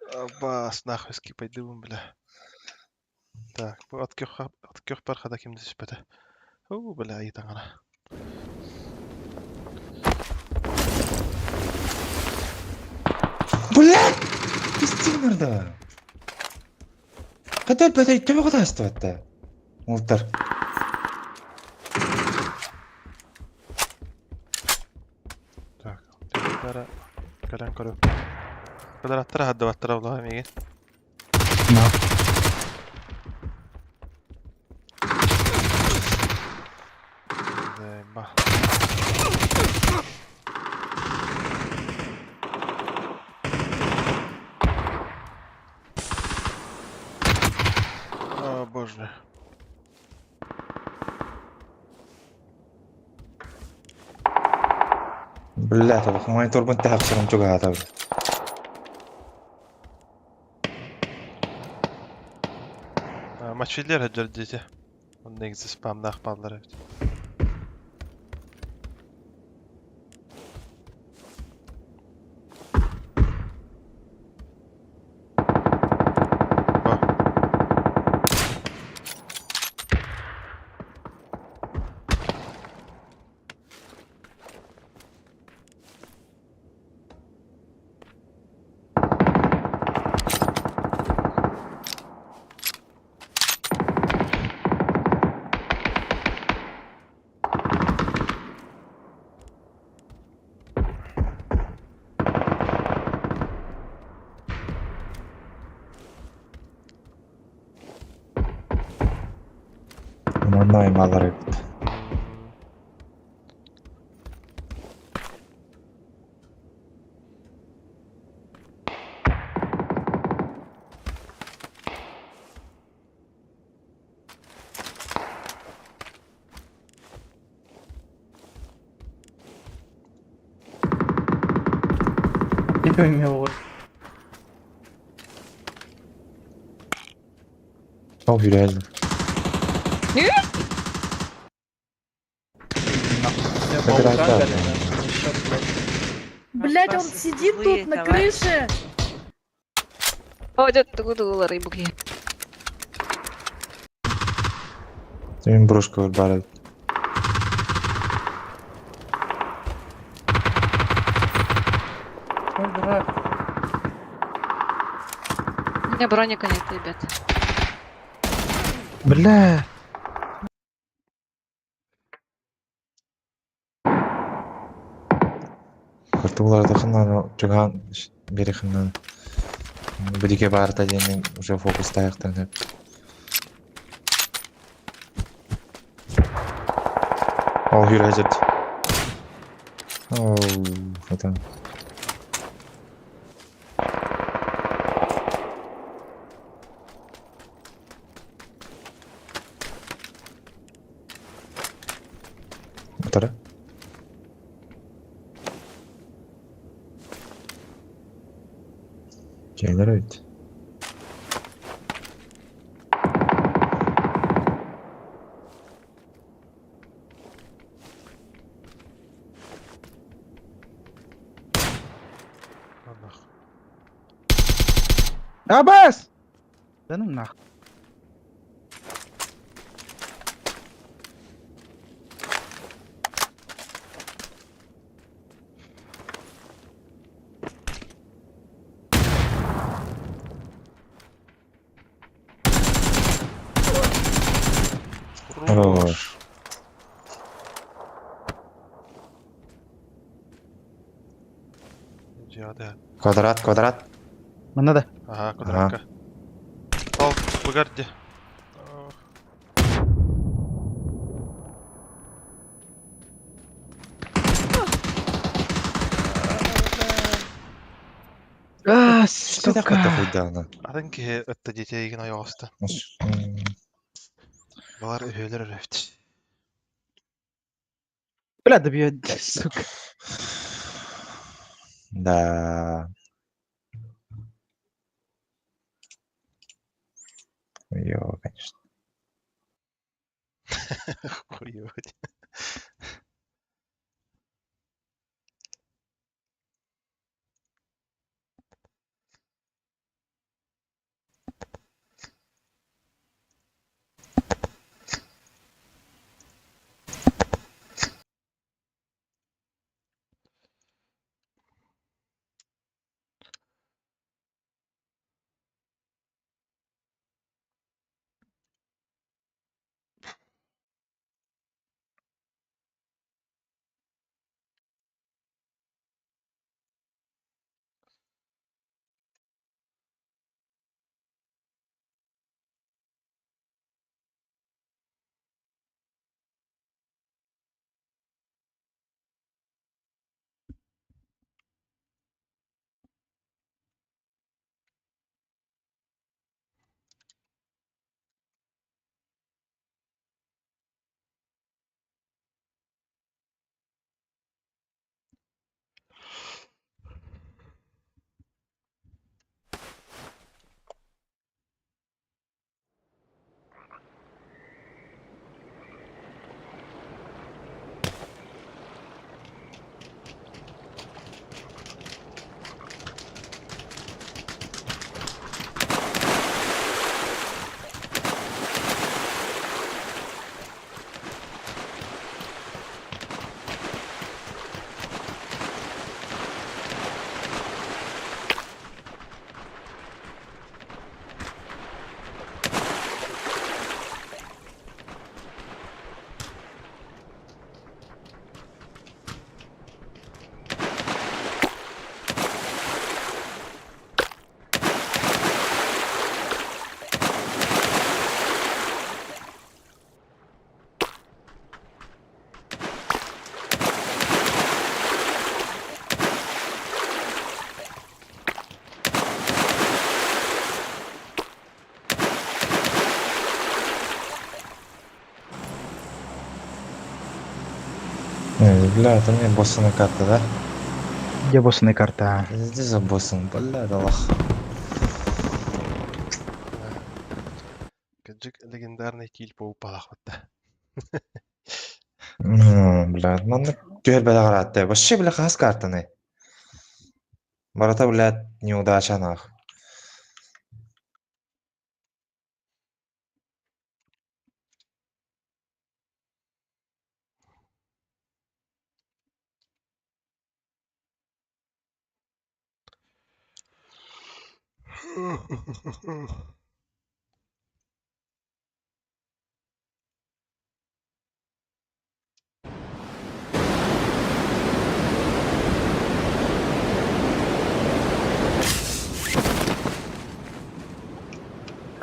بس ناخذ سكيب يدوم بلا так откёх пархада ким диспете او بلا اي таңара блядь пиздец да катай батай тебе куда стоит мултар так тара калан кору кадара тара хадда тара والله миги زي ما о боже блядь والله ما يطول بنتها خسرهم جوجها هذا maçlar həcərdəcə onun negisi spamda axbarlar evet والله ما ضرب Bilmiyorum ya olur. او في العلم Блять, он сидит тут на крыше. Ходят туда рыбки. Senin брушка выбирает. У меня броника нет, ребят. Бля. Картуларда хыннан жыган бери хыннан. Бидике барта дегенин уже фокус таяктанып. О, юрәҗет. О, это. Тара. Şeyler evet. Allah Abbas! Senin nak. Хорош. Cihadı. Квадрат, квадрат. Mana da. Aha kudrakka. Al bugardi. Ah, Что так suka. это хуйдана? Adın ki ötte deteyigin ayağı astı. Balar öhöler örefti. Bля, да бьет, сука. Да. Yok, конечно. Хуёвый. Бля, это мне босса на карта, да? Где боссная карта? Иди за боссом, бля, да лох. Каджик легендарный киль по упалахватта. Бля, манда түйер бәлі қаратты. Вообще, бля, қағаз картаны. Барата, бля, неудача нах.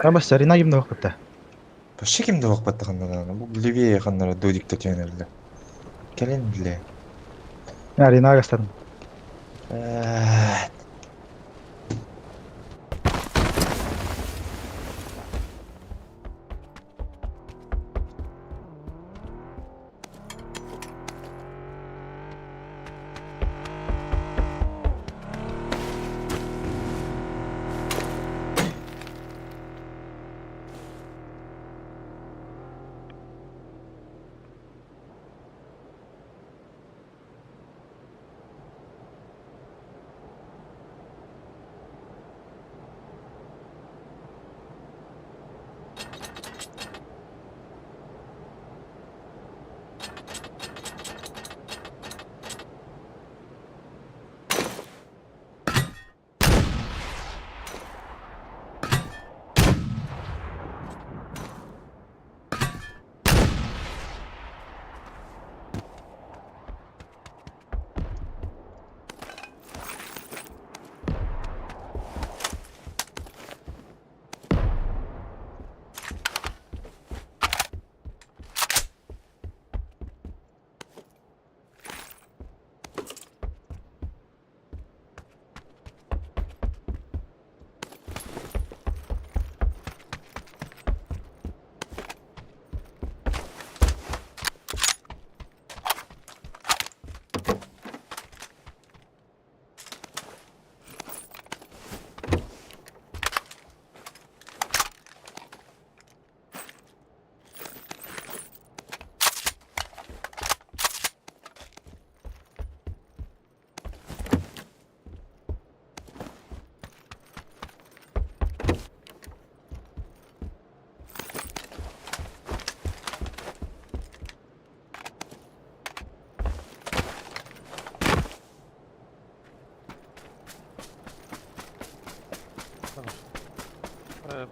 Бas Rina kimde вакытта? Вообще, кемді оқпатты қандана. Бұл левее қандана додикті түйені, бля. Келен, бля. Ya Rina gastardın.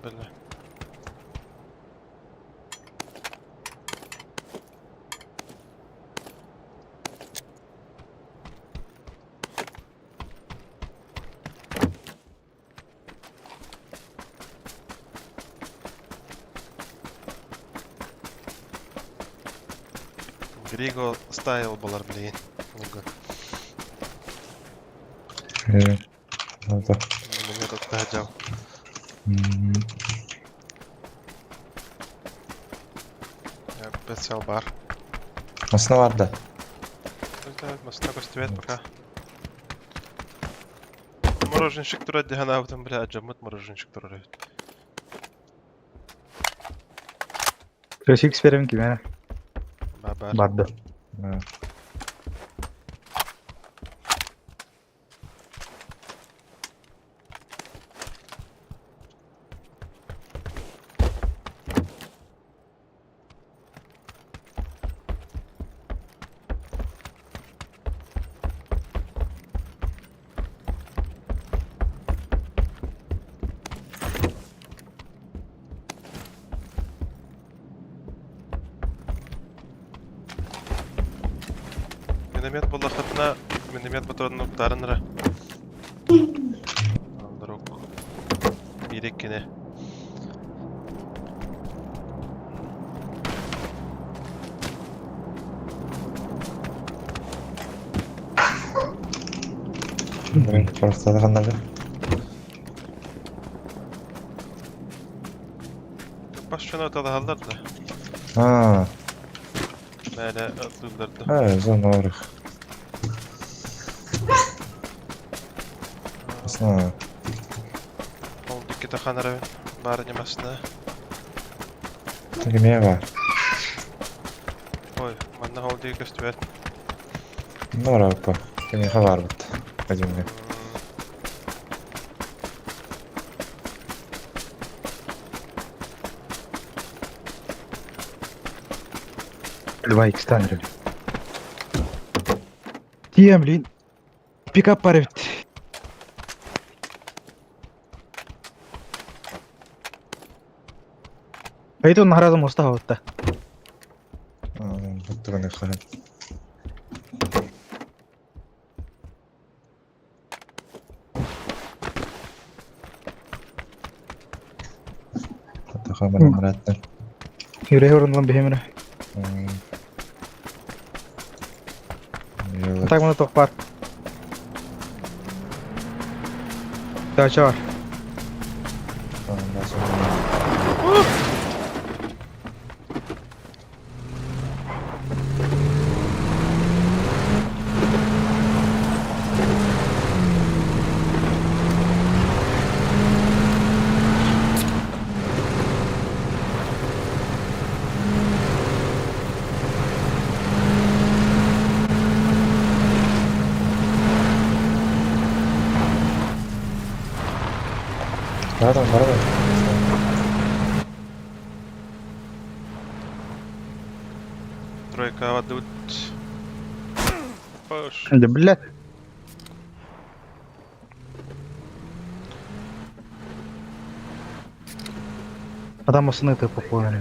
Belli. Grigo style bolar bileyin. Oldu. Mene tutacağım. Ya special bar. Aslında vardı. Evet, masına koştuvet пока. Мороженщик турат деген абытын бля жамыт мороженщик турар. Klasik verim ki bana. Бар. Vardı. Ha. Миномет булахатна, миномет патронunu дарыныры. Алдырок. Ирек кене. Просто қандай. Başçana talahallar da. Ha, Böyle atılırdı. ha, zor. Aslında. Oldu ki takanara var nimasına. Tekmeye var. Oy, bana oldu ki göster. Ne var abi? Tekmeye var mı? Acımda. Два икс танжели. Тием, блин. Пикап парит. Айтон наразым оста хаватта. Бутуга не хай. Тахаман мураттан. Yüreği orundan behemine. Tak bunu tokpar. Kaça var. Барам. Тройка водут. Паш. Да блядь. Адам осыны ты популяр.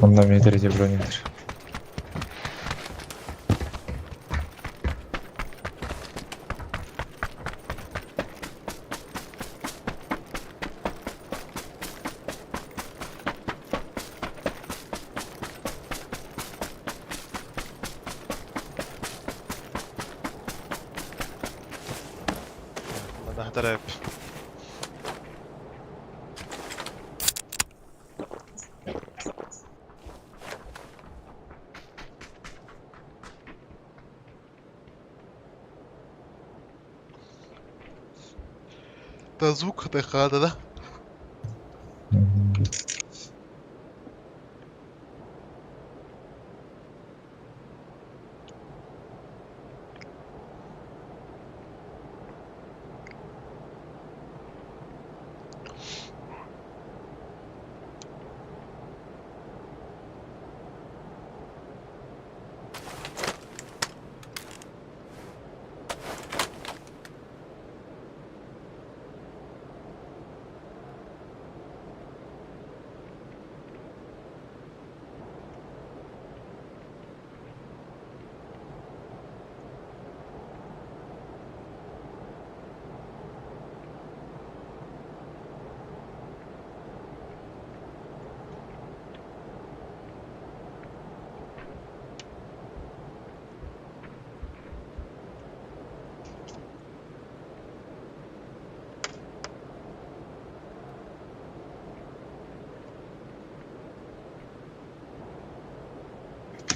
Ondan metrece broningdir. Bana taraf. Да звук дыхада, да?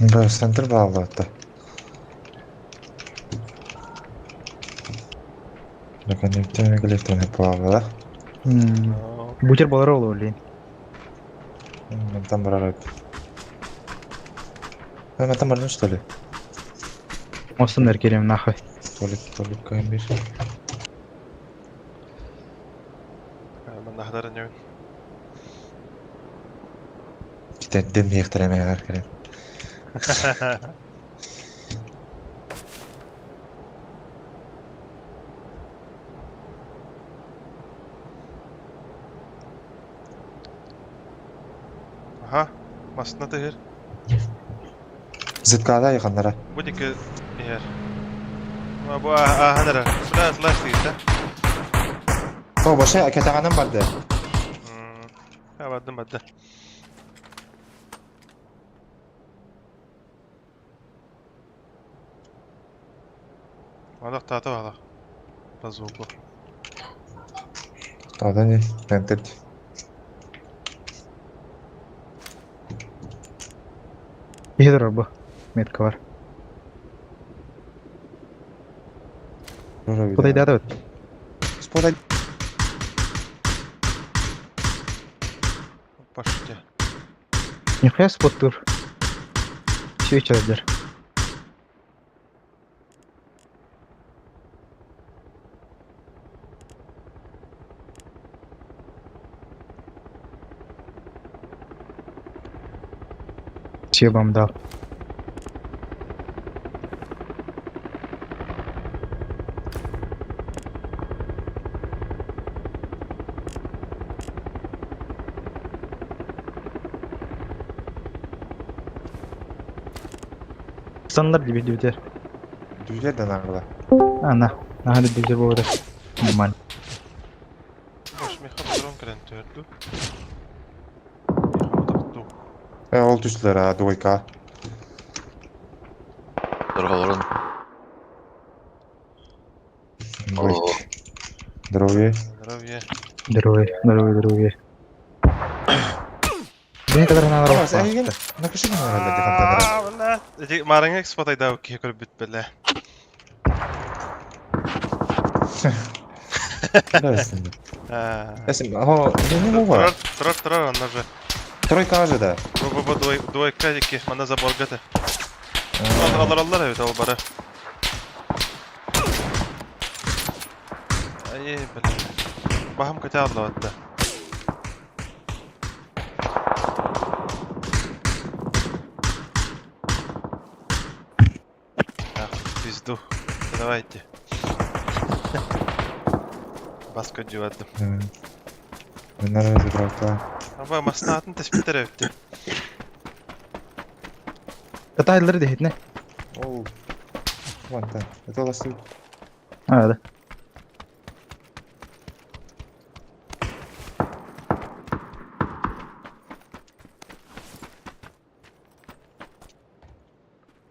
Да, центр bağlı hatta. Коннективный коллективный bağlı da. Бутер болар ол ойлайын. Ben tam bırarak. Ben tam bıraktım что ли? Осындар келем нахуй. Толик кайын бер. Ben de hadarın yok. Kitap dem yıktırmaya karkırım. Aha. Masına tehir. Zıtkada yakınlara. Bu diki yer. Ama bu hadara. Şurada slash değil de. O başa ketanganım vardı. Ya baddım. Vadak tahta vadak. Bazooka. Daha ne? Rented. Иди bu. Метка var. Куда да öt? Сподай. Başlıca. Нихуя спот тур. Все içerler. Съебам дал. Sanlar gibi düzer. Düzler de nağla. Ana. Hadi düzer bu arada. Normal. Boş mekan drone kren tördü. Oldu üstler ha, duyka. Здорово. Здоровье. Здоровье. Beni kadar надо Tamam, sen yine nakışın herhalde defantlara. Valla. Marang ekspot ayda okey kör bit bele. Красный. Эсим, о, не могу. Трор, он же. Тройка аж да. Bu duay krediki, bana zaborgate. Allah evet al bara. Ay bele. Baham kaça Allah hatta. Пизду. Давайте. Баско дювадым. Ben nereye bıraktım? Ama masnaatın tespit etti. Detayları da hitne. Ол вон там. Это ласты. Hadi.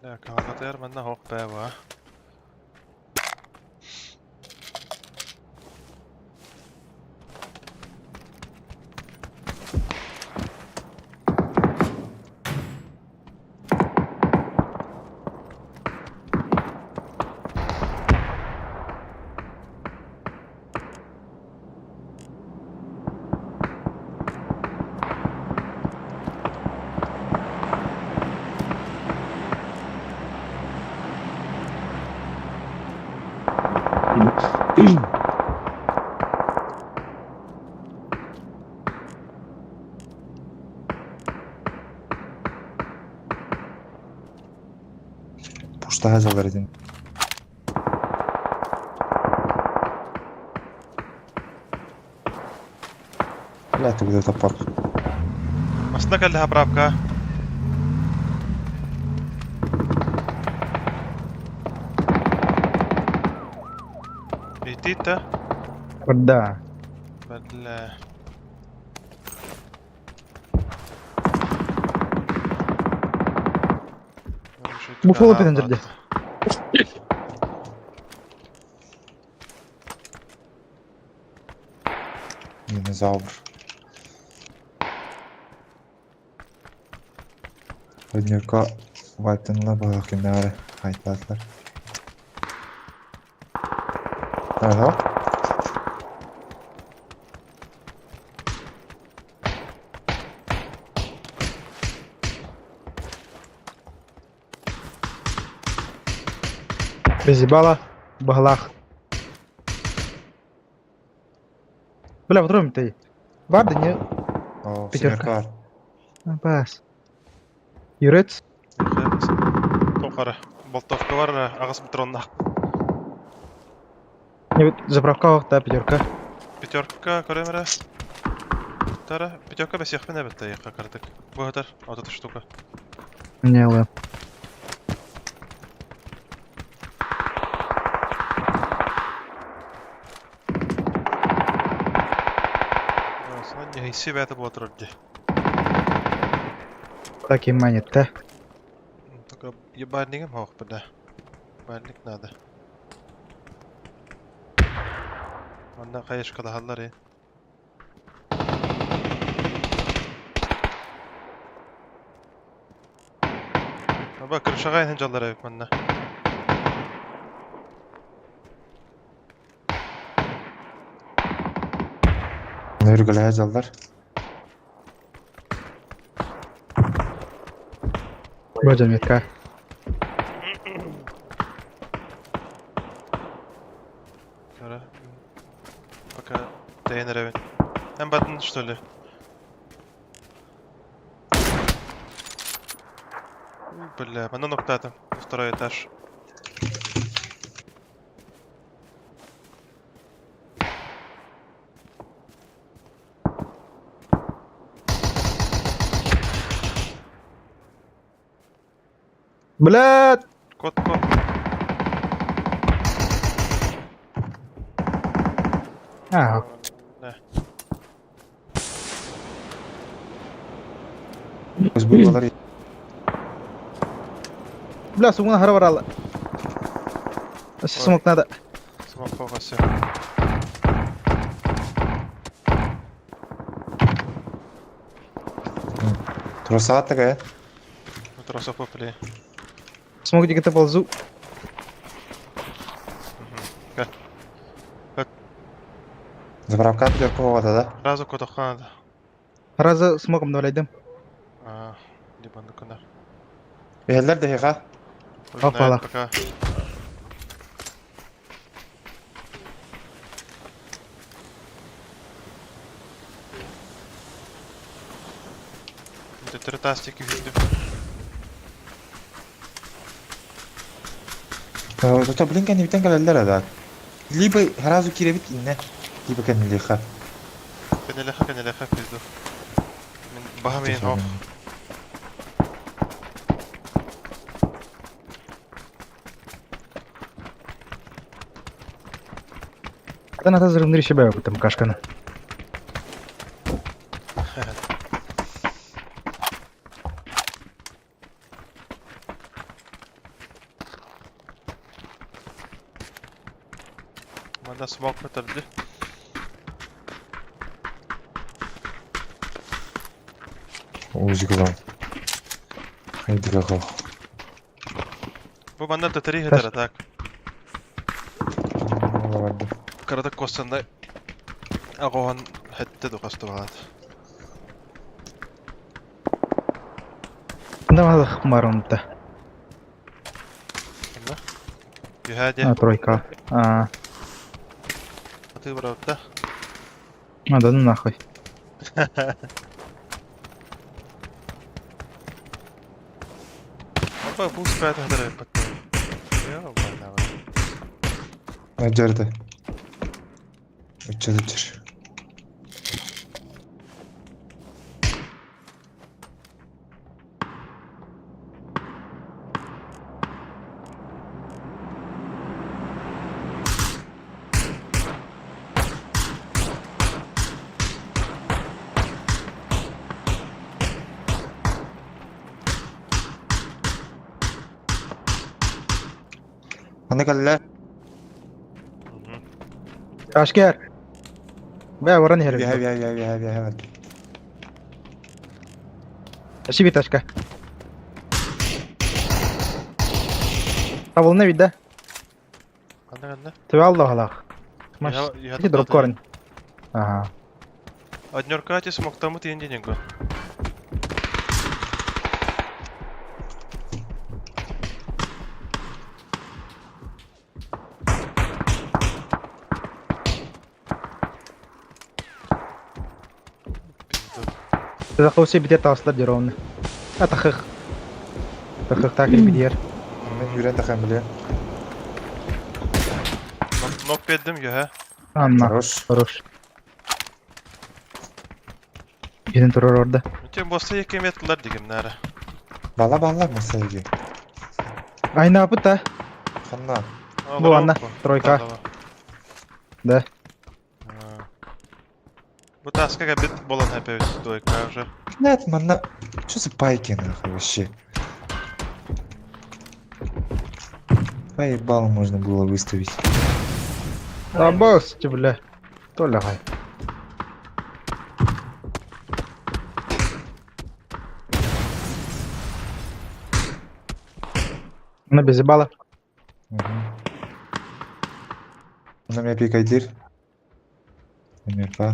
Ya kanka yer benden hok be va. Пуштага жалар едим. لا تقدر تطبق. Aslında geldi ha brabka. Bititta. Wadda. بالله. Buffalo pedendirdi. Динозавр. Önüka White'ınla bakımları hayatlar. Nerede o? Безибала. Баглах. Бля, в дроме ты. Vardı niye? O Пятерка. Simirka var. Bas. Юрец. Toqara. Boltovka var, ağız bitronda. Не, заправка вақта пятерка. Пятерка, көремере. Тара, пятерка без яхпен әбетті яққа кірдік. Bu kadar, 6 штука. Не, ладно. Sana neyse bətib otururdu. Так и манит, да? Только ебальником хох буда. Ебальник надо. Ondan kayış kalahallar ya. Bak kırışağa inin callara yok bana. Nörgüleye callar. Вроде метка. Şöyle. Пока değinir evin. Hem batın что ли? Бля, на нокта там, второй этаж. Блядь! Кот. Ага. Ne? Biz buraları Бля, сумма хара варала. Смог надо. Смог фокусы. Тураса аттыга. Тросов попли. Смог где-то ползу. Заправка пятерка болады да? Разу котоханада. Раза смогом налайдым. Дебанды кунар. Ehler de heka. Hoppala. Пока. Ты тастики видно. Tuta blinken biten geldiler ada. Liba harazu kirevit inne. Liba kan liha. Канелеха пизду. Мен бахамин хох. أنا تزرق نري شباب قدام كاشكنا. Mana smoke bitirdi. O'zi kılam. Haydi kakao. Bu bana da tarih eder atak. Olamadı. Karadak kostanda aqohan hette de kostu bağladı. Да, надо хмаром-то. Yuhadi. Тройка. Atı bıraktı. Да ну нахуй. Ama bu spät eder yaptı. Ya bana. Acardı. Uçadıdır. Hani kalle? Aşker. بقى وراني هبي هرب. هبي هبي هبي هبي هبي. شيبي تاشكا. طب والنبي ده Anne. تبع الله الله. ماشي. Ya تيجي ضرب كورن. Ага. Однёркати смоктамı тиендиненго. تدخل سي بدير تواصل ديرون. أتخخ. تخخ تاكل بدير. Ben yüren takayım bile. Nok beddim ya. Anla. Хорош. Хорош. Gidin durur orada. Bütün bosta yekem yettiler digim nere. Bala bala mesajı. Aynı yapıt da. Kanna. Bu anla. Тройка. Да. Bu taska bit bolan hepimiz doyka уже. Нет, манна. Что за пайки нахуй вообще? Поебал можно было выставить. Да босс, бля. Толя гай. Она без ебала. Она меня пикайдир. Мерпа.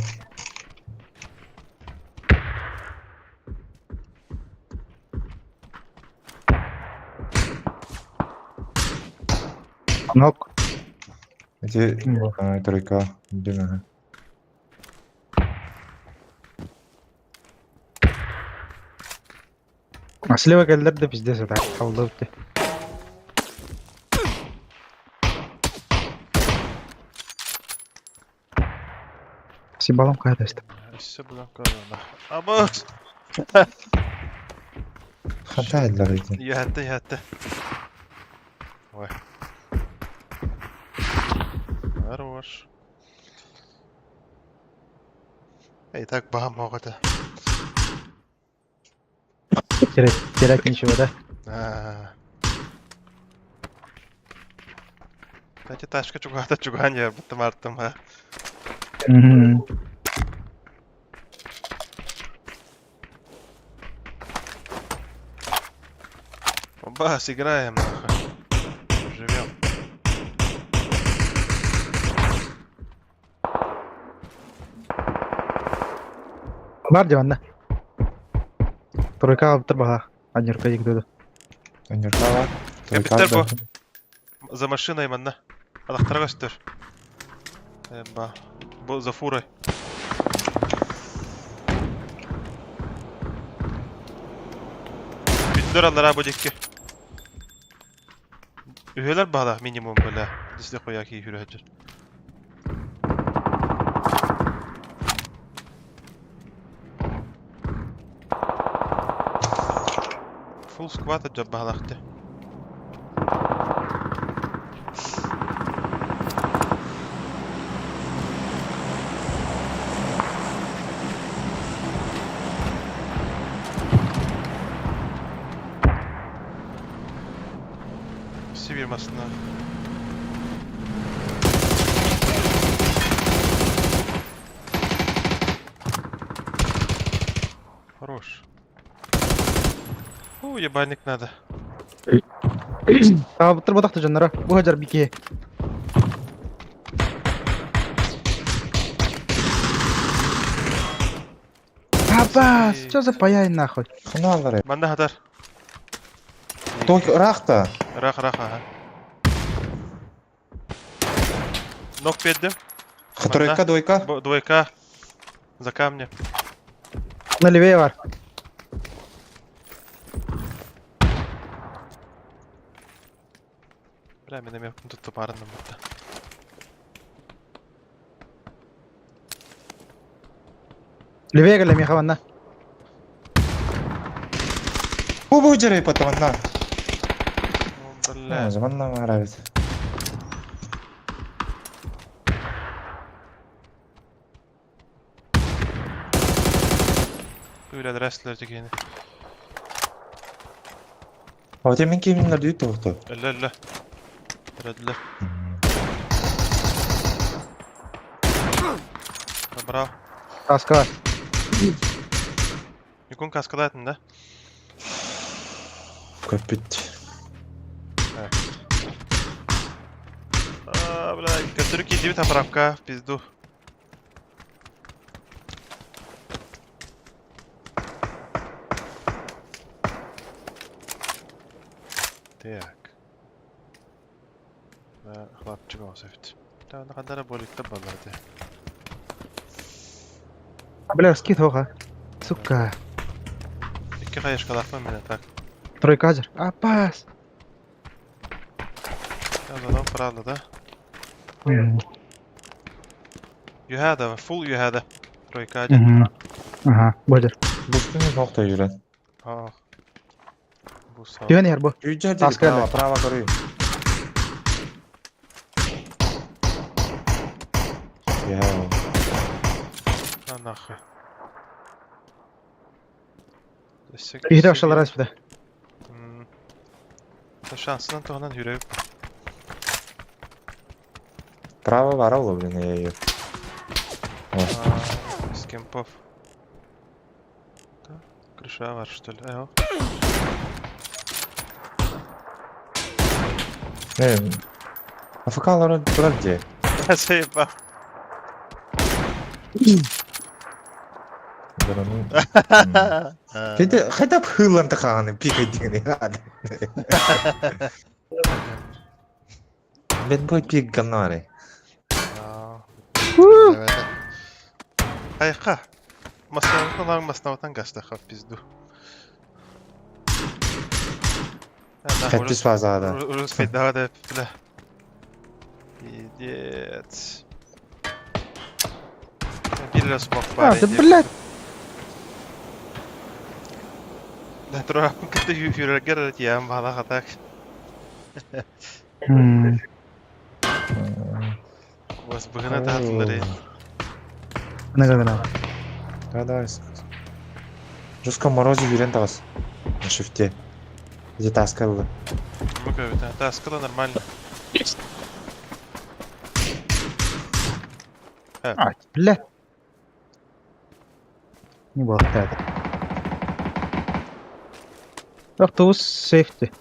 Нок. Эти... Ну. Тройка. Блин, А слева geldiler de пиздец это. Kaldı bitti. Сибалом кайда işte. İşte bulan kalına. Ama Хата eller эти. yattı. Vay. Хорош. Ey tak baham o kadar. Gerek ничего, да? Bence taşka çugan ya bıttım arttım ha. Оба, сыграем нахуй. Живем. Var cevanda. Тройка алып баха. Анерка егдеді. Анерка var. Bitter bu. За машиной манна. Adaqtara göster. Ba. Bu za furой. Bitler alır ha bu dekki. Üheler bağla minimum böyle. Dizde koyak iyi hürühecir. Full squad atacak bağlaktı. Сибирь масына. Хорош. Ебальник надо. Бутыр бодақта жаннара. Бұға жар бике. Абас, что за паяй нахуй? Хыналар. Манда хатар. Той рахта. Рах, ага. Ног бердим. Тройка, двойка. Двойка. За камня. На левее бар. Бля, мен емеппін тұтты барынным бұтта. Левее гале меха ванна. Бу жарай потомна. Бля. Заманна нравится. Үйләді рәсілер дегені. А вот я мен кемінлер дейді тоқты. Әлі. Тірәділер. Браво. Каска бар. Юкун каскада айтын, да? Көп бітті. Бля, көтірік едеуі тапырапқа, пизду. Так. Да, хлопчик осыфт. Да, на қандара боликті баларды. Бля, скид хоға. Сука. Икі қайышқалақпын мене, так. Тройка жар. Абас. Задан правда, да? Юхада, фул юхада. Тройка один. Ага, божар. Бұстың тоқта жүрен. Түйен ер бұ. Үйджар дейді, права көрі. Яу. Нахуй. Үйді ашалар аспыда. Шансынан тұғынан үйрейіп. Право варало, блин, я ее. С кемпов. Крыша var, что ли? Эо. Афакалар тұрар де. Заебал. Қайдап хыланды қағаны пикай дегені қады. Мен бой пик ганнары. Айқа. Масынын аңмасынауытан қашты қап пизду. Қайтпес фазада. Урус фейдаға да бля. Пидец. Биллер смог парень. Да, блядь. Да, троа, күтті үйрегер ям балаға так. Вас бұғына дағатылар ей. Не гадана. Да. Жестко морозе юрен тағыз. На шифте. Где таска было? Ну-ка, таскала нормально. Блядь. Не было это. Автобус сейфти.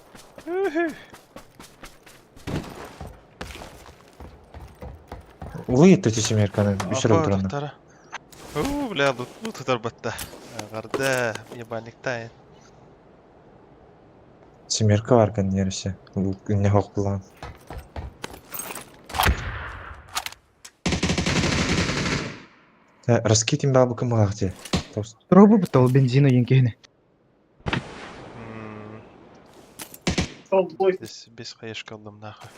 Выйдет эти семерканы. Бüşür öldürünü. Бля, тут tutar batta. Garda, ебальник тайын. Семерка var kan yarışı. Ne hok bulan. Раскитим бабу камагте. Робу бутал бензину енгені. Здесь без хаешка алдым нахуй.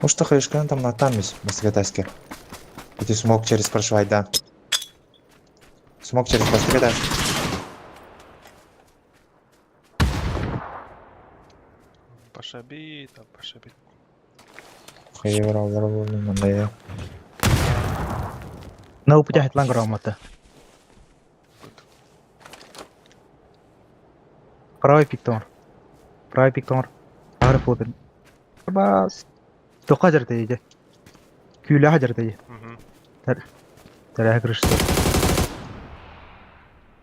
Может, хаешканы там натамыз, бастыгатаски. Это смог через прошвайда. Смог через бастыгатас. Пошабит, пошабит. Kıyı oraları buldum bunda ya. Nau pecah lang orang mata. Правый пиктор. Правый пиктор. Harap odun. Bas. Çok hajar teyze. Küyle hajar teyze. Terah kırıştı.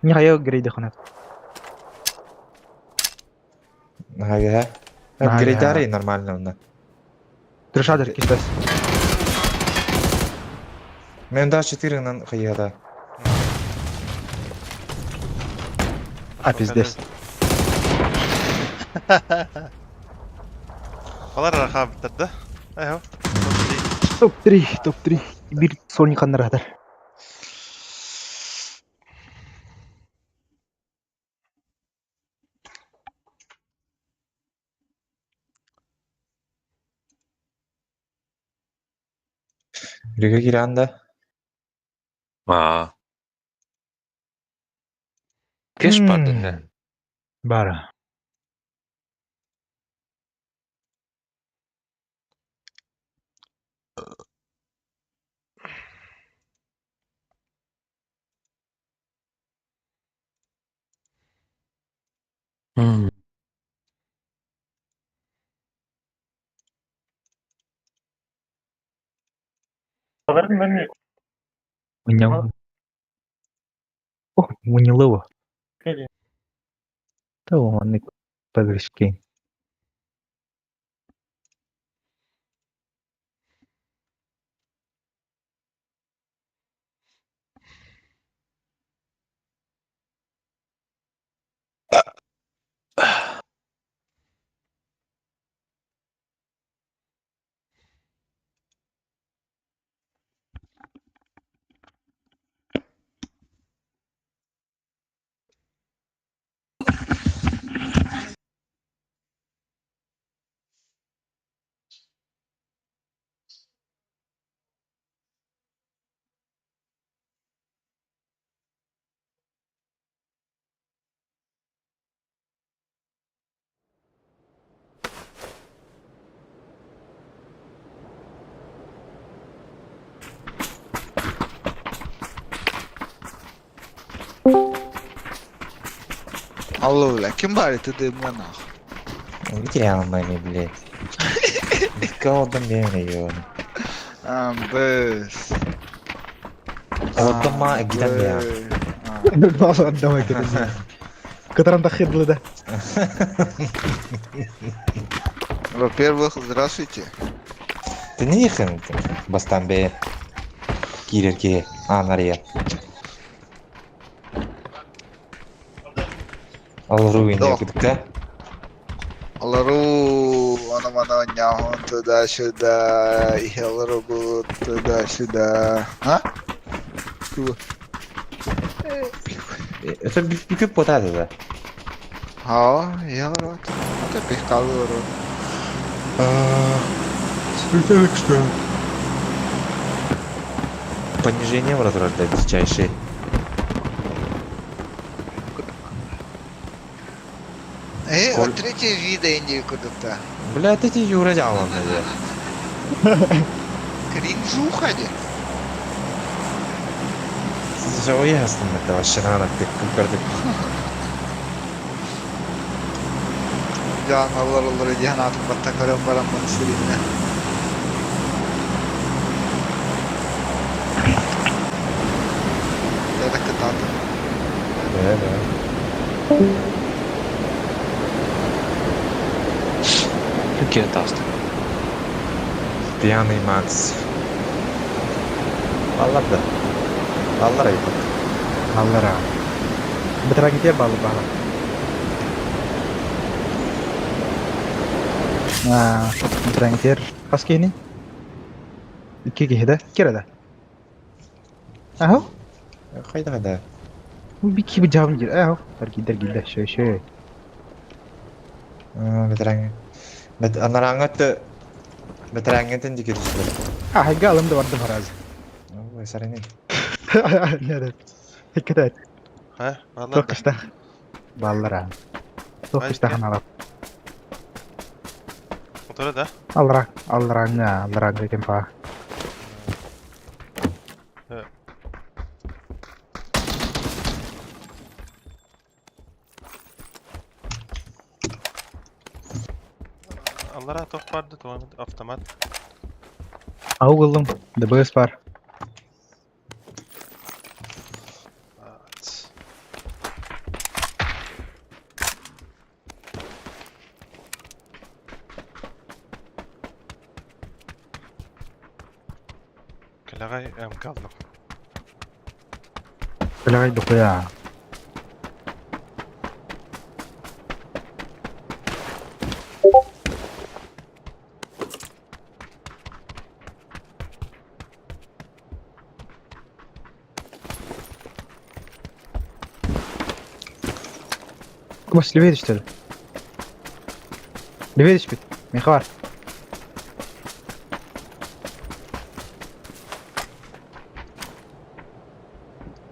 Ni kaya grade khana. Ага. Ага. Грейдары нормально у нас. Terus hajar kistas. Мен даже 4 нан кыйыда. А пиздец. Алар раха биттерди. Айо. Топ 3, топ 3. Bir Sonic kanlar hadar. Рüge girende. Keş pardon ne? Bara. Menyang. Oh, menyelewa. Tahu nik bagus game. Allah Allah, kim bari tadığımdan ah. Потерял маме, блядь. Голодом я ее. Bes. Вот дома гидам я. Nasıl adama gidelim ya. Катран тахидли да. Во-первых, здравствуйте. Ты не ехал Бастамбе. Кирерки. Нария. Алруин Да. якутка. Алару, ана-мана, няхун, туда-сюда, и алару будут туда-сюда. А? Чего? Это бикып потады да. И алару. Это пихкалуру. Понижение возрождает дичайшее. Вот третье вида Индии куда-то. Блядь, эти Юра делал, блядь. Кринжуха, не? Слушай, ясно, это вообще надо, ты кукарды. Can Allah diyen artık bataklarım var ama sürüyle. Ya da kıtatı. Да. Türkiye tastı. Пьяный Макс. Vallahi da. Vallahi ayıp. Allara. Betra gitu ya balu balu. Nah, terakhir pas ini. İki kehde, kira da. Aho, Kayda da. bu bir kibi cevabın gir. Aho, gider şey. Beterang. Anarangat beterangatin dikit işte. Ah, hega alam da vardı faraz. Oh, sarene. Ne de. Hikkat. He, anladım. Çok işte. Ballara. Çok işte hanala. Motora da. Allaranga kempa. Allara top vardı tamam avtomat. Au kıldım. The bus var. Evet. Kalagay kaldım. Bilagay dokuya. بص لبيت اشتري لبيت اشبت ميخار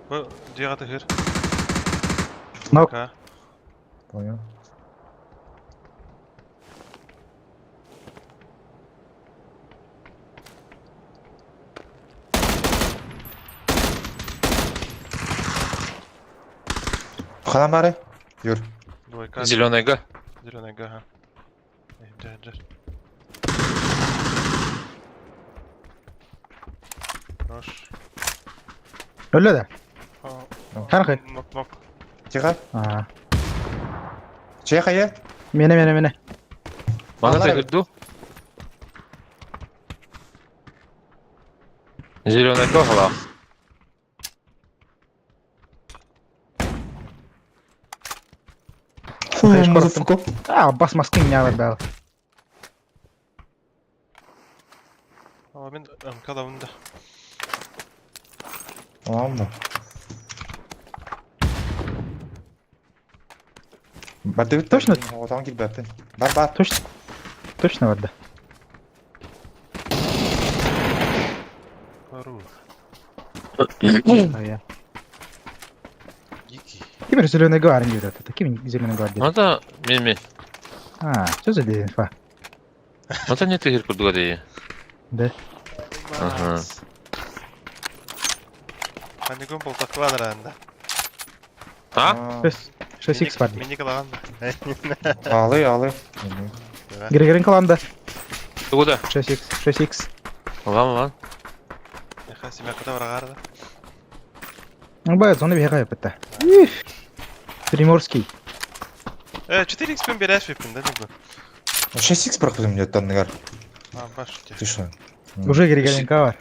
Bu diğer tehir. Nok. Ka. Понял. Хана маре. Юр. Двойка. Зеленый Г. Зеленый га. Dur. Hoş. ولا ده خنخي Nok. Тихо. اه Чеха я. مينا Bana Onlar- tekirdu. Зеленый Г hala. Музыку. بس ماسكين يا ولد Ama ben kalavunda. Tamam mı? Batı Точно? Otan git batı. Бар. точно ولد Пару. كيف زلونة جوار نجيبه كيف زلونة جوار Mata mimi. شو زلي فا Mata ne tekir kurdu gadi. ده Aha. Hani gün bol takılar aranda. Ha? بس شو سيكس فاردي Mini kalavunda. Ağlay. جرين كلام ده Tuguda. شو سيكس Lan. Ya khasi ma kadar garda. بقى زوني بيها غايب بتاع Приморский 4x ben biraz yapayım dedim bu. 6x bırakılım diyor tanrılar. Tamam başlayacağız. Ты что? уже григорин кавар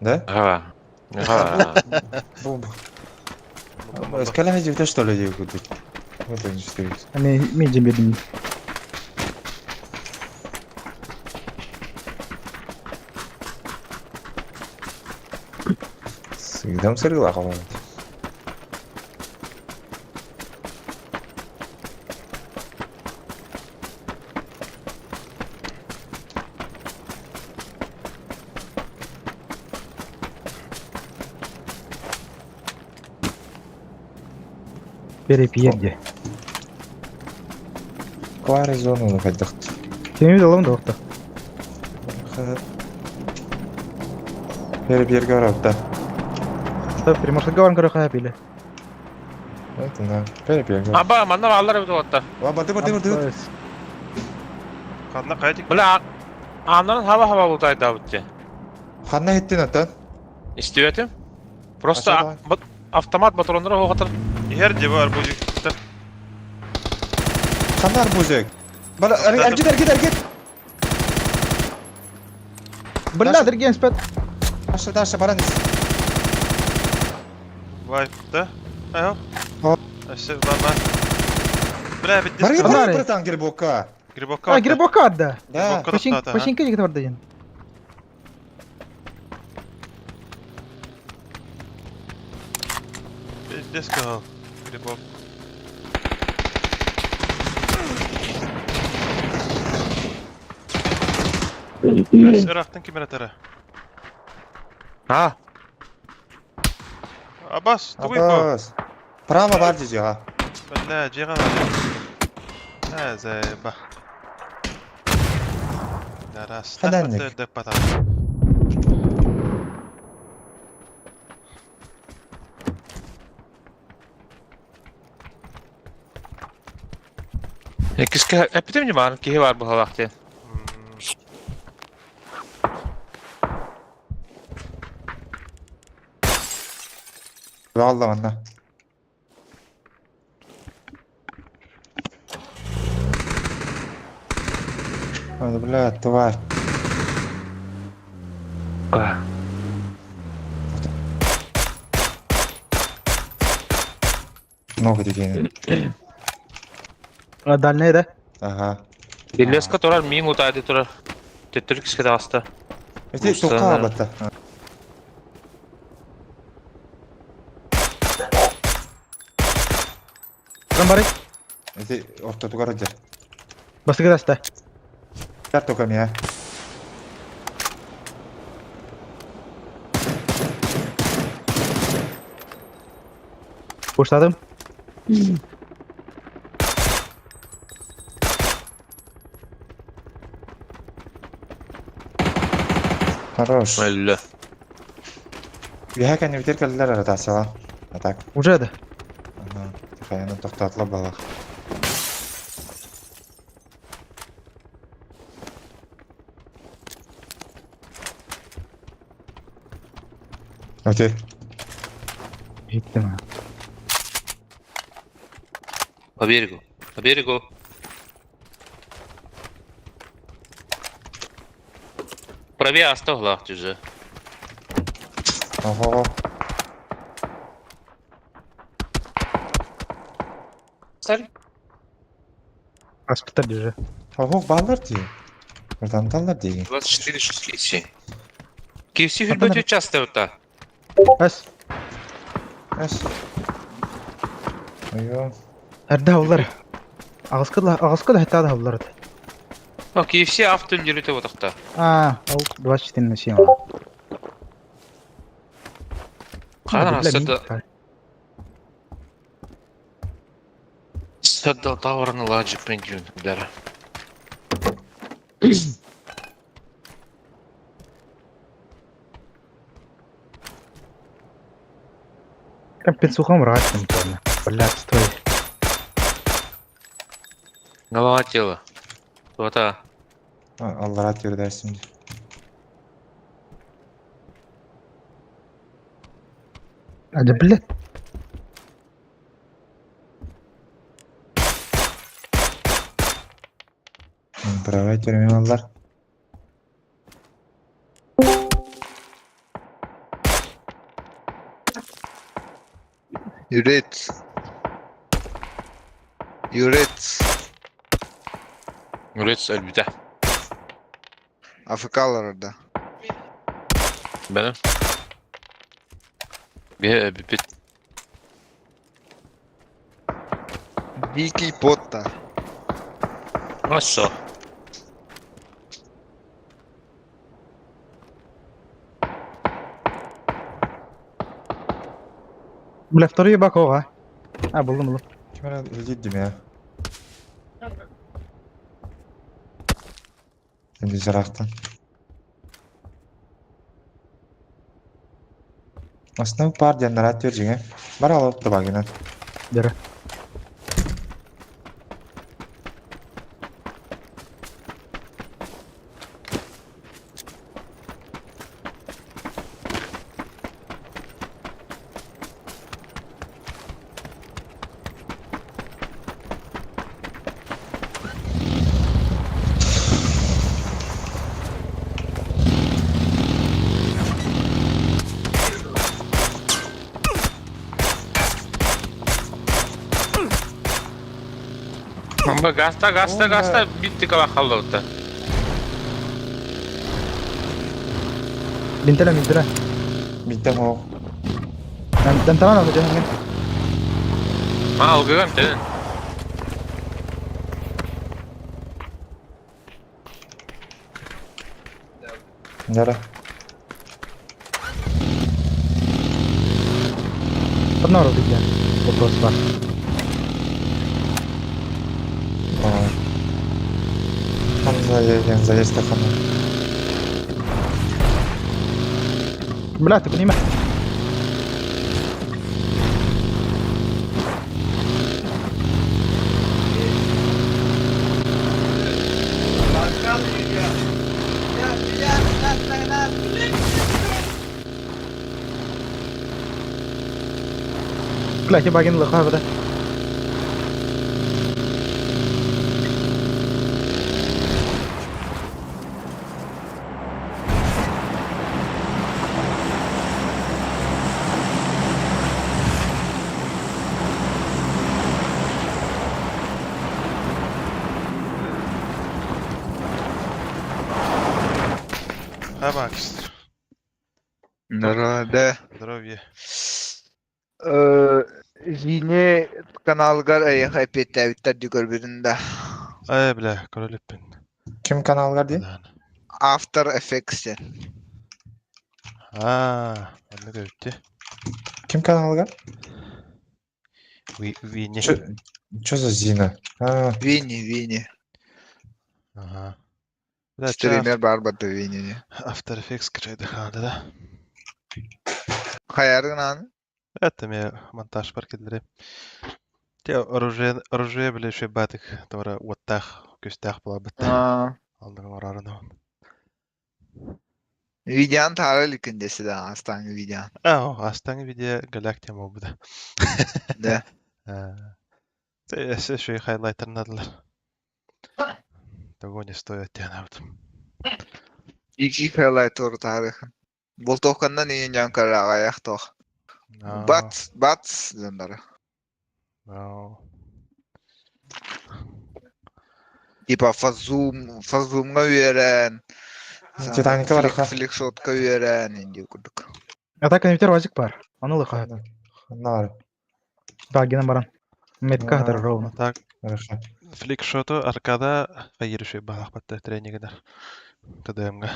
Да? Ha. Ha. Скаля где-то что ли делают? Вот они стоят. они мидим бедным Сыйдам сырыла қалады. перепьеде Клари зону находят. ты не видел он доктор Перебьер город, да. طيب Приморский говорит короче хапили Это да. Перебьер город. Aba manna ballar bir toqatta. Batı. Kanına kaydık. Bula anların hava bultay davutçe. Hanna ettin atan. İstiyetim. Просто Aşağıda. автомат батаронları hoqatır. Her cebi var bu çıktı. Hanna arbuzek. Bana ergit. بالله درجين سبت Aşağı baranız. Vay da. Ayo. Hop. Aşağı baba. Bra bitti. Bari Bunlar- bari bıratan gir boka. Грибока. грибокат да Да. починка где твордыгин Деско. Грибок. Irak'tan kimine tere? Ha. Abbas, tuğuy bu. Abbas. Prama var cici ha. Valla ciğer var. Ha zeyba. Дарас. Хаданник. Тахпатырдык патан. Киска эпидем не бар, кие бар bu halaqten. Vallahi anna. Hadi bля, тварь. Много дегенер. Дальний де? Ага. Биллеска турар, мин утайды турар. Теттүр кискеде аста. Эти тока абатта. Кыран барай. Эти орто тугара жер. Басты кедасты. Жар тока мия. Курстадым. Хорош. Ölü. Бия кәне битер кәлләр арада сала. Атак. Уже да. Ага. Каяны токтатла балак. Окей. Gittim ha. По берегу. По берегу. Правее аста глах уже. Ого. Старый. Аспиталь уже. Ого, балар ди. Buradan değil. 24 6 KFC хülбөтü часто вот Ас. Эс. Айо. Әрді аулар. Ағысқы да хәтта да аулар. О, KFC автол жүрүтө отакта. Ау 24 на 7. Кана садда тауырны лажы пендюн дара. Там пенсухом растем, понял. Блядь, стой. Голова тела. Вот а. Allah atıyor dersin. Hadi блядь. Bravo terminallar. Üret. Üret. Üret elbette. Afrikalılar orada. Benim. Bir Дикий пота. Nasıl? Бля, второй ебак ога. Buldum. Kim ara öldürdüm ya. Şimdi zaraktan. Aslında bu par jeneratör jine. Bar alıp da bagina. Dere. Ama gasta bitti kala kaldı. Bintele. Bitti o. Dan tamam ama jangan. Ha o gören dedin. Nere? Pernah orang tiga. Fotos pak. Я заезд такому. Бля, ты понимаешь? Бля, я багин лыха бля. Макс. Здорово. Здоровье. Жине каналгар аяқ әпеттәбіттер дүгір бірінде. Бля, королеппин. Kim kanallar değil? After Effects'ten. Onu gördü. Kim kanallar? Винни. Чё за Зина? Винни. Ага. Стример барбады Винни. After Effects кіреді ханды да. Қаярдың аны? Это мне монтаж паркедлері. Те оружие біле шөй бәдік. Тора оттақ, көстақ бұла бітті. Алдың орарыны он. Видеоны тары лікіндесі да, астаңы видео. Астаңы видео галактия мол бұда. Да. Це шөй хайлайтерін адылар. Того не стоит тяна аудым. Iki хайлайт оры тарихын. Бұл тоққандан ең жанқары аяқ тоқ. Бац зандары. Типа фазумға үйерен. Титаника бар ақа. Фликшотқа үйерен. Енді күрдік. Атака нефтер вазик бар. Аны лыха. Нар. Багинам баран. Метка хатар ровно. Так. Фликшоту аркада файырышой бағақ батты тренигінер. ТДМға.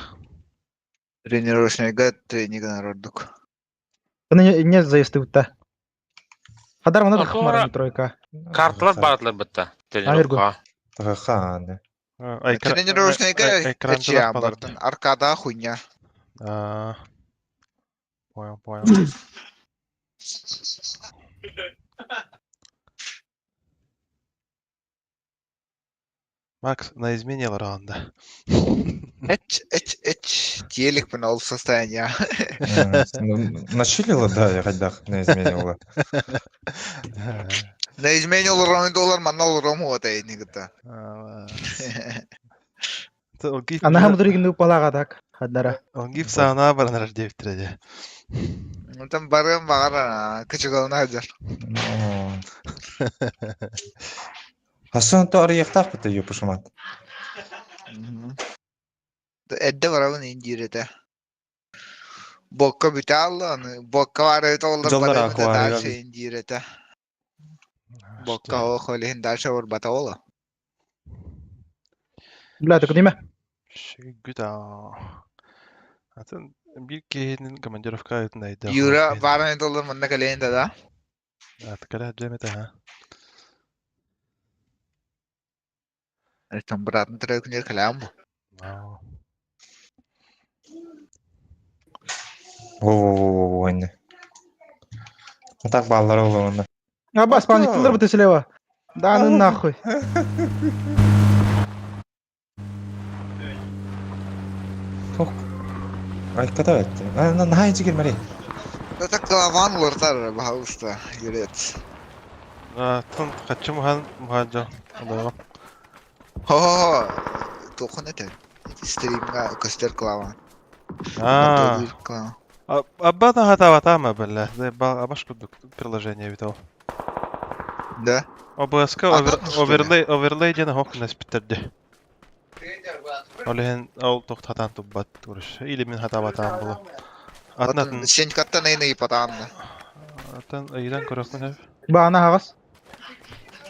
Тренировочныйға тренигінер ордық. Таны не заезды үтті. Хадар мана дұқмаран тройка. Карталар бардылар бітті. Тренировка. Тағақан. Тренировочныйға кәче бардын. Аркада хуйня. Понял. Макс, на изменил ранда. Телек пен ол состояние. Начилила, да, я ходах не изменила. Не изменил $1 манал рому отай нигта. Ана хамдырыгын упалаға так. Хадара. Он гиф сауна баран рождев треде. Там барым бағара кычыгалына жар. Асын тары яқтақ біті епішімат. Әдді барабын индиреті. Бокка бүті алды, бокка бары толдар барабын дальше индиреті. Бокка оқылығын дальше бар бата олы. Бля, ты кудиме? Шегүда. Атын bir кейінің командировка айтын айды. Юра бараны толдар мұнда кәлейінде да? Атықара әбжеметі, ха? Там братын тұрай күнер кәлем бұ. Ойны. Так баллар олы онда. Абас, паниктылар бұты слева. Да ну нахуй. Айкада өтті. Нахайынчы келмәрей. Это клаван лортар бағауста юрет. Тын қатшы мұхаджа. Хо-хо-хо. Тоқын өтер. Стримға көстер клаван. Аббада хата ма бәлі. Абаш күдік приложение бит ол. Да. OBS-ка оверлей дені хоқынас біттерді. Олеген ол тоқт хатан тұббат тұрыш. Или мен хата батан бұлы. Атын сен каттан айны ипатанды. Атын айдан көріқпін әбі. Ба, ана хағас.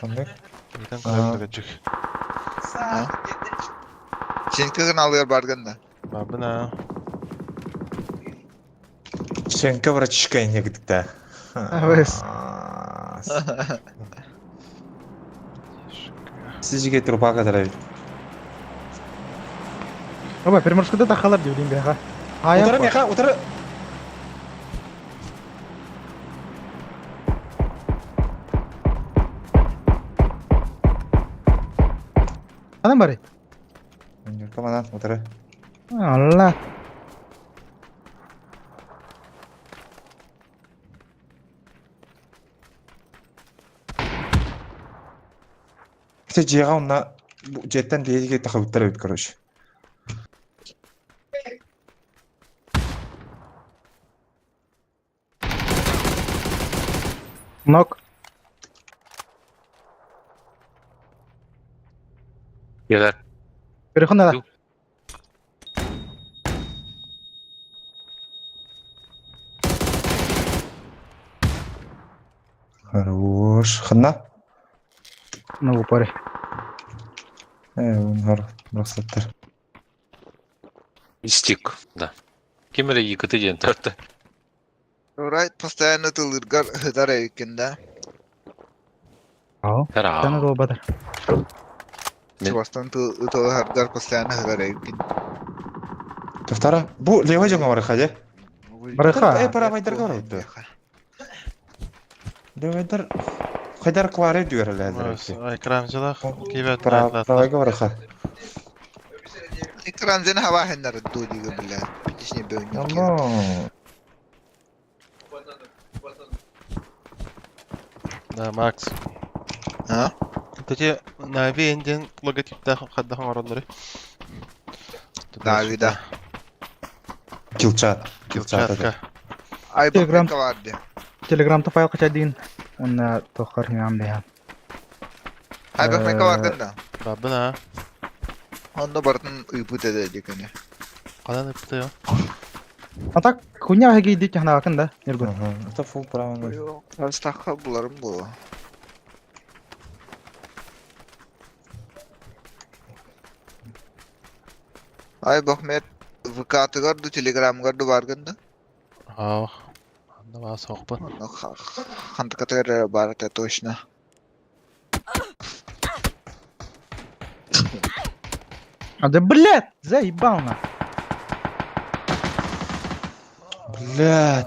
Айдан көріқпін жүк. Сен кығын алығыр барғанда. Бабына. Сенка врачишка негдікті. Әвес. Сізге тұрып ағадыр әбі. Oba переморскада тахалар дивдим бяха. Утары меха, утары. Adam bari. Kamanan, утары. Allah. Işte ciğer onunla bu jetten diye takılıplar evet karış. Knock. Gelir. Переход надо. Хорош. Ханна? Ну, паре. Onlar ruhsattır. Стик, да. Кемере екіті ден төртті. Right, постоянно тылыргар хыдар эйкенде. Ау. Тара. Sana da o badar. Чувастан тылыргар постоянно хыдар эйкен. Тофтара, bu leva jonga var hadi. Барыха. Para baydır var oldu. Levadır kadar kvarı diyor herhalde. Ekrançılar kıymet Para var ha. Ekran zene hava henler dodiga billah. Bitişini bölünüyor. Ama Да, Макс. Ha? Taci Navi Indian logotipte kaddahan oraları. Navi'de. Kilchat. Kilchatka. Ay Telegram. bak vardı. Telegram'da file kaçadın. Ona tohkar hiyam beyan. Ay bak ne vardı da. Babına. Onda barın ıybut edecek hani. Kalan ipte ya. Atak kunya hagi dik hana akın da. Nergun. это full правильно. Yok. Az takha bularım bu. Ay bak met vukatı gardu telegram gardu vargın da. Aa. Anda var sohbet. Onu hant katır barata toşna. Да блядь, заебал на. Блядь.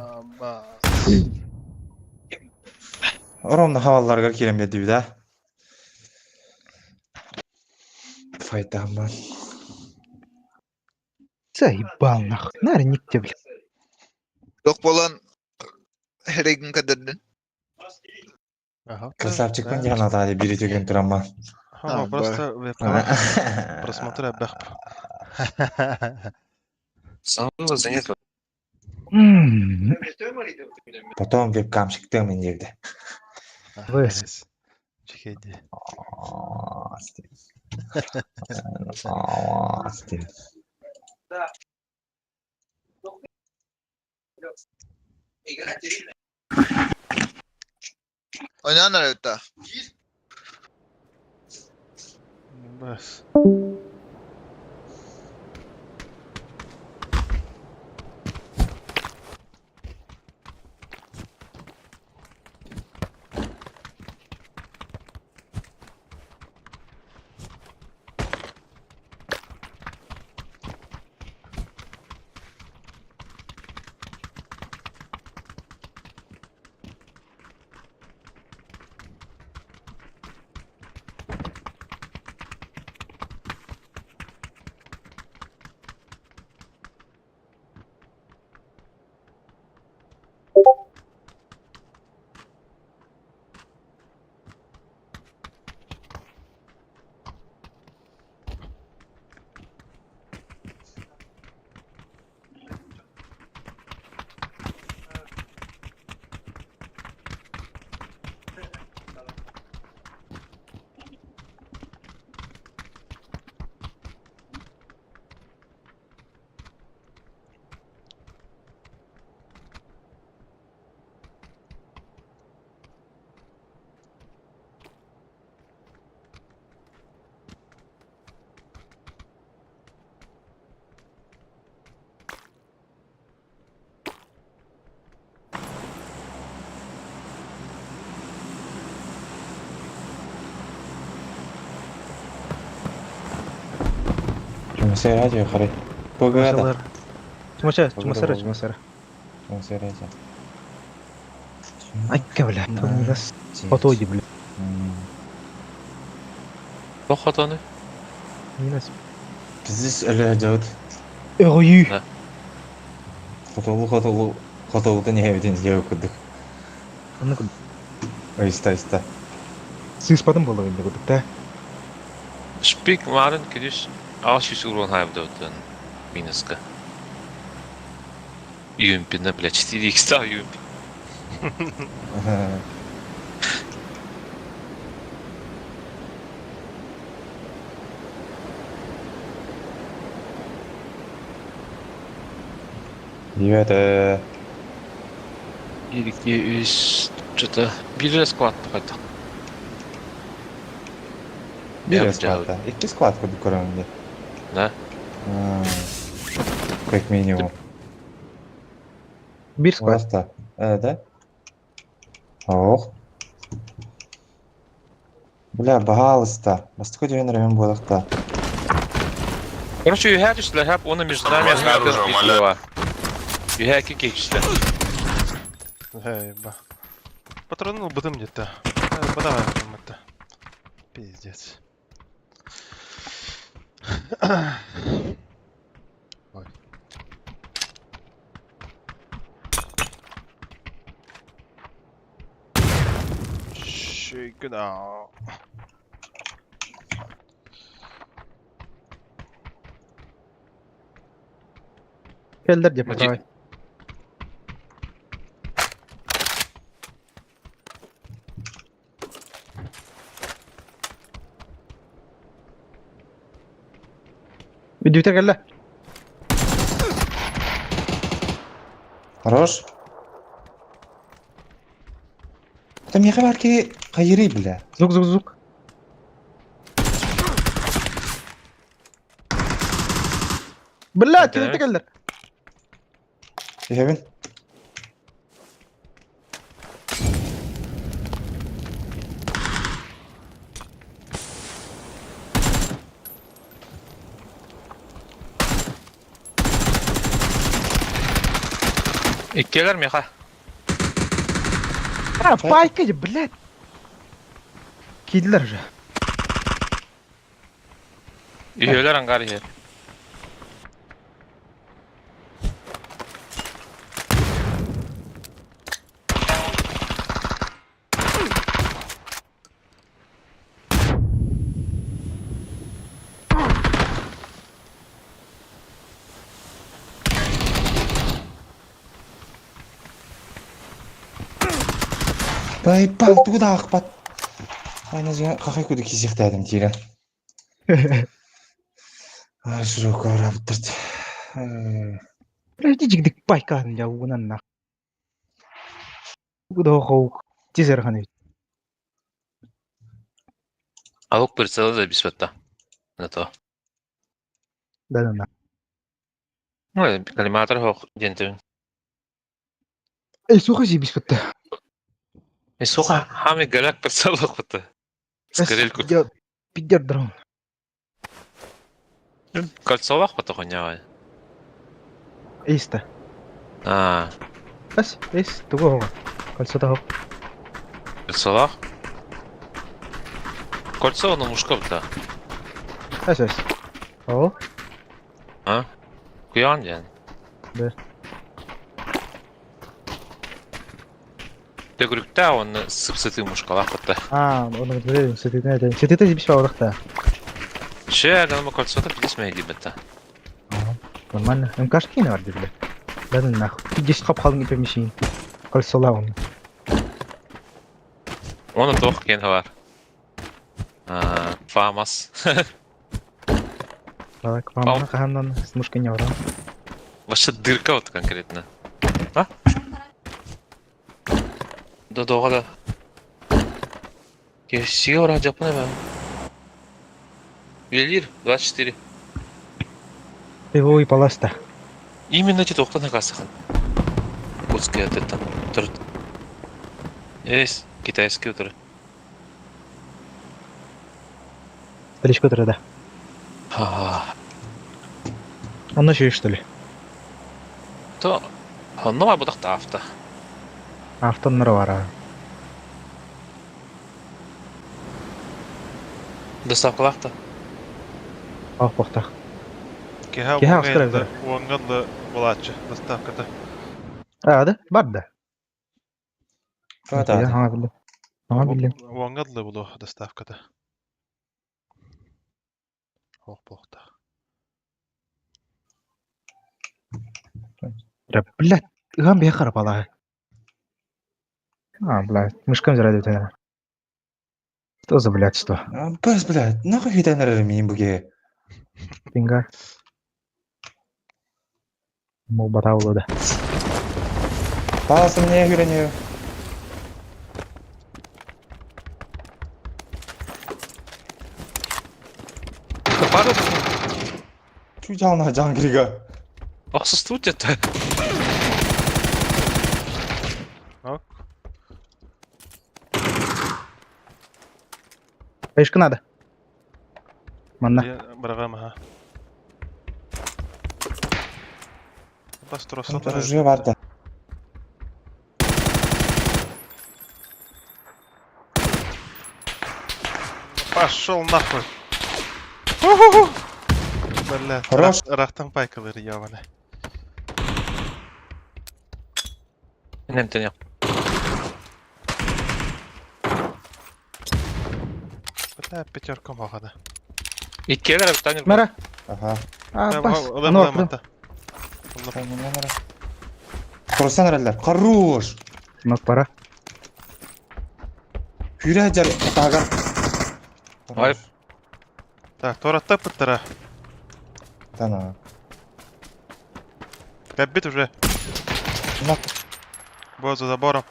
Ровно havalarga kiremedi bir daha. Faydaman. Заебал нахуй. Нари никте, блядь. Yok bolan herегin kadırdın. Ага. Красавчик понятно, да, берите гентрама. Ага, просто веб-камера. Просмотр бэхп. Санымда занят. Потом вебкамщик мен жерде. Вес. Чекеди. Oynayanlar evet daha. Bas. Kimse hadi yukarı. Pogada. Чумасара. Он серьезно. Айка, бля, томигас. Фотоди, бля. Бох хатаны. Минас. Biz öyle jawt. Ой. Хотолудан явдин жау кудук. Аннык Айста. сыспадым болду инде кудук да. Spik waren kidis. Als je zo'n hebt dat een minuske. Юмпина, бля, 4х стал юмпи. Девятое. 1, 2, 3, что-то. Bir squat bakaydı. Bir squat'ta. 2 squat kuduk oranında. Ne? Как минимум. Bir squad. Просто. Да? Ох. Бля, пожалуйста. Бастыка деген район болықта. Короче, юхәтүсләр һәп оны между нами һәбез битва. Юхәки кекшләр. Ба. Патронул бытым где-то. Подавай это. Пиздец. Ой. Shake it out. Келдер деп правай. Видеотер келди. Хорош. Там я хабарки кайри, бля. Звук. Бля, тилте келдер. Ебин. İkkeler mi ha? Пайка же, блядь. Кидлер же. Üyeler hangar yer. Байпал туда акпат. Айна жа какай куду кисиктадым тирен. Широко раптырт. Блядь, жигдик пайка я угунан нах. Куда хоу тизерханы. Алук прицелы да бисватта. Это. Да. Ну, коллиматор хох дентен. Сука си бисфатта. Сука, хами галак прицелы хохта. Скорельку. Пидер дрон. Кольцовах потохонява. Иста. Бас, туго. Кольцото хоп. Кольцовах? Кольцо на мушковта. Ас. О? Куян ден. Да. Тегрюкта он сыпсыты мушкалах потта. Onu biliyorum. Setete bir şey var da. Че, ганама кольцото пидисме гибета. Нормально. МКшки не варди, блядь. Да ну нахуй. 50 хап халын ипемишин. Кольцола он. Оны тох кен var. Фамас. Так, мама кахандан смушка не вара. Ваша дырка вот конкретно. Да. Я сел ради опны. Велир 24. Его и паласта. Именно эти тохта на кассах. Кутские от это. Есть китайский утро. Старичко да. Onu şey işte. То хонноо бодохт авта. Автонları var ha. Доставкалахта. Bak baktak. Keha Keha askar evleri. Uangadlı bulatçı. Dostavkada. Hadi var da. Hadi Ya hadi. ha bildim. Ha bildim. Uangadlı bulu dostavkada. Oh bohta. Ya блядь, ıhan bir karab Allah. А, блядь, мышкам зря дают это. Что за блядь, что? Бас, блядь, нахуй хитанар мин буге. Пинга. Мол батаулы да. Баласым не үйренеу. Пара Чу жална жангирига. отсутствует. Nok. Эшка надо. Манна. Бырагам ha. Бас Там тросал. оружие var da. Пошел нахуй. Блядь, Хорош. рахтан пайкалары яваны. Не тяня. Бля, пятерка магада. Иккелер таня. Мара. Ага. А, бас. Алам Ну, ата. Құрысан әрәлер. Хорош. ну, пора. Күрә жар атаган. Ай. Так, торатта пыттара. Тана. Каббит уже. Нак. Вот за забором.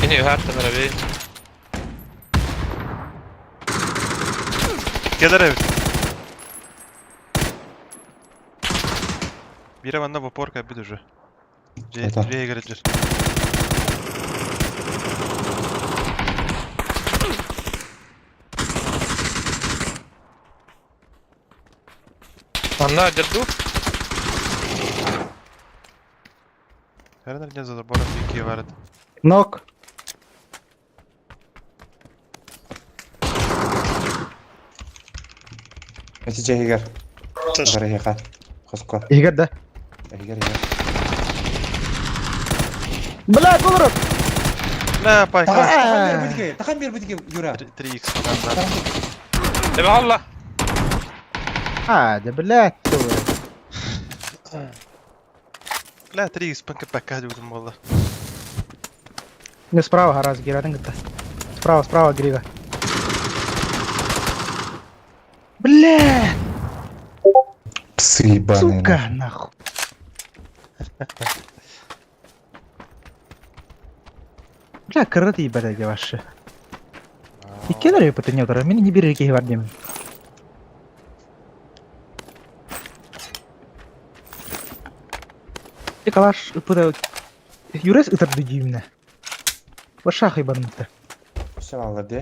Ини харта нарави. Кедер Бира ванда в упор каббит уже. Это. Две игры держит. Анна дерду. Herhalde за забором дикие варят. Нок. Эти жегер. Гары яка. Хоскор. Игат да. Егер. Блядь, поворот. На, пайка. Тахан бер будиге юра. 3х. Тебе алла. А, да блядь. Бля, 3х панка пока дюдем было. Не справа гараж гирадың где-то. Справа, Грига. Бля, Псы ебаные. сука, нахуй. Бля, кырыт ебать вообще. И кедер я потом не мені не бери які вардім. Ти калаш пыта юрес ытырды дүйімне. Башах ебанымды. Все алды де.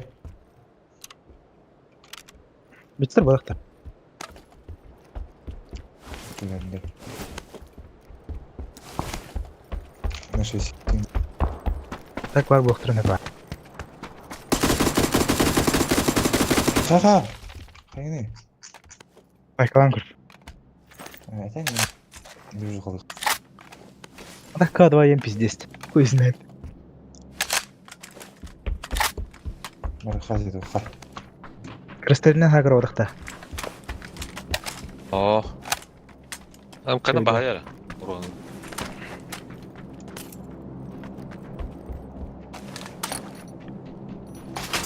Бітсір болақта. Güvenli. На 6. Так var bu ықтырын бар. Ха-ха. Қайны? Байкалан көр. Айтайын мен. Дүрі қылдық. Так К2 пиздец. Хуй знает. Мархаз еді қар. Кристалинен хагар одықта. О. Ам кана бахаяра. Урон.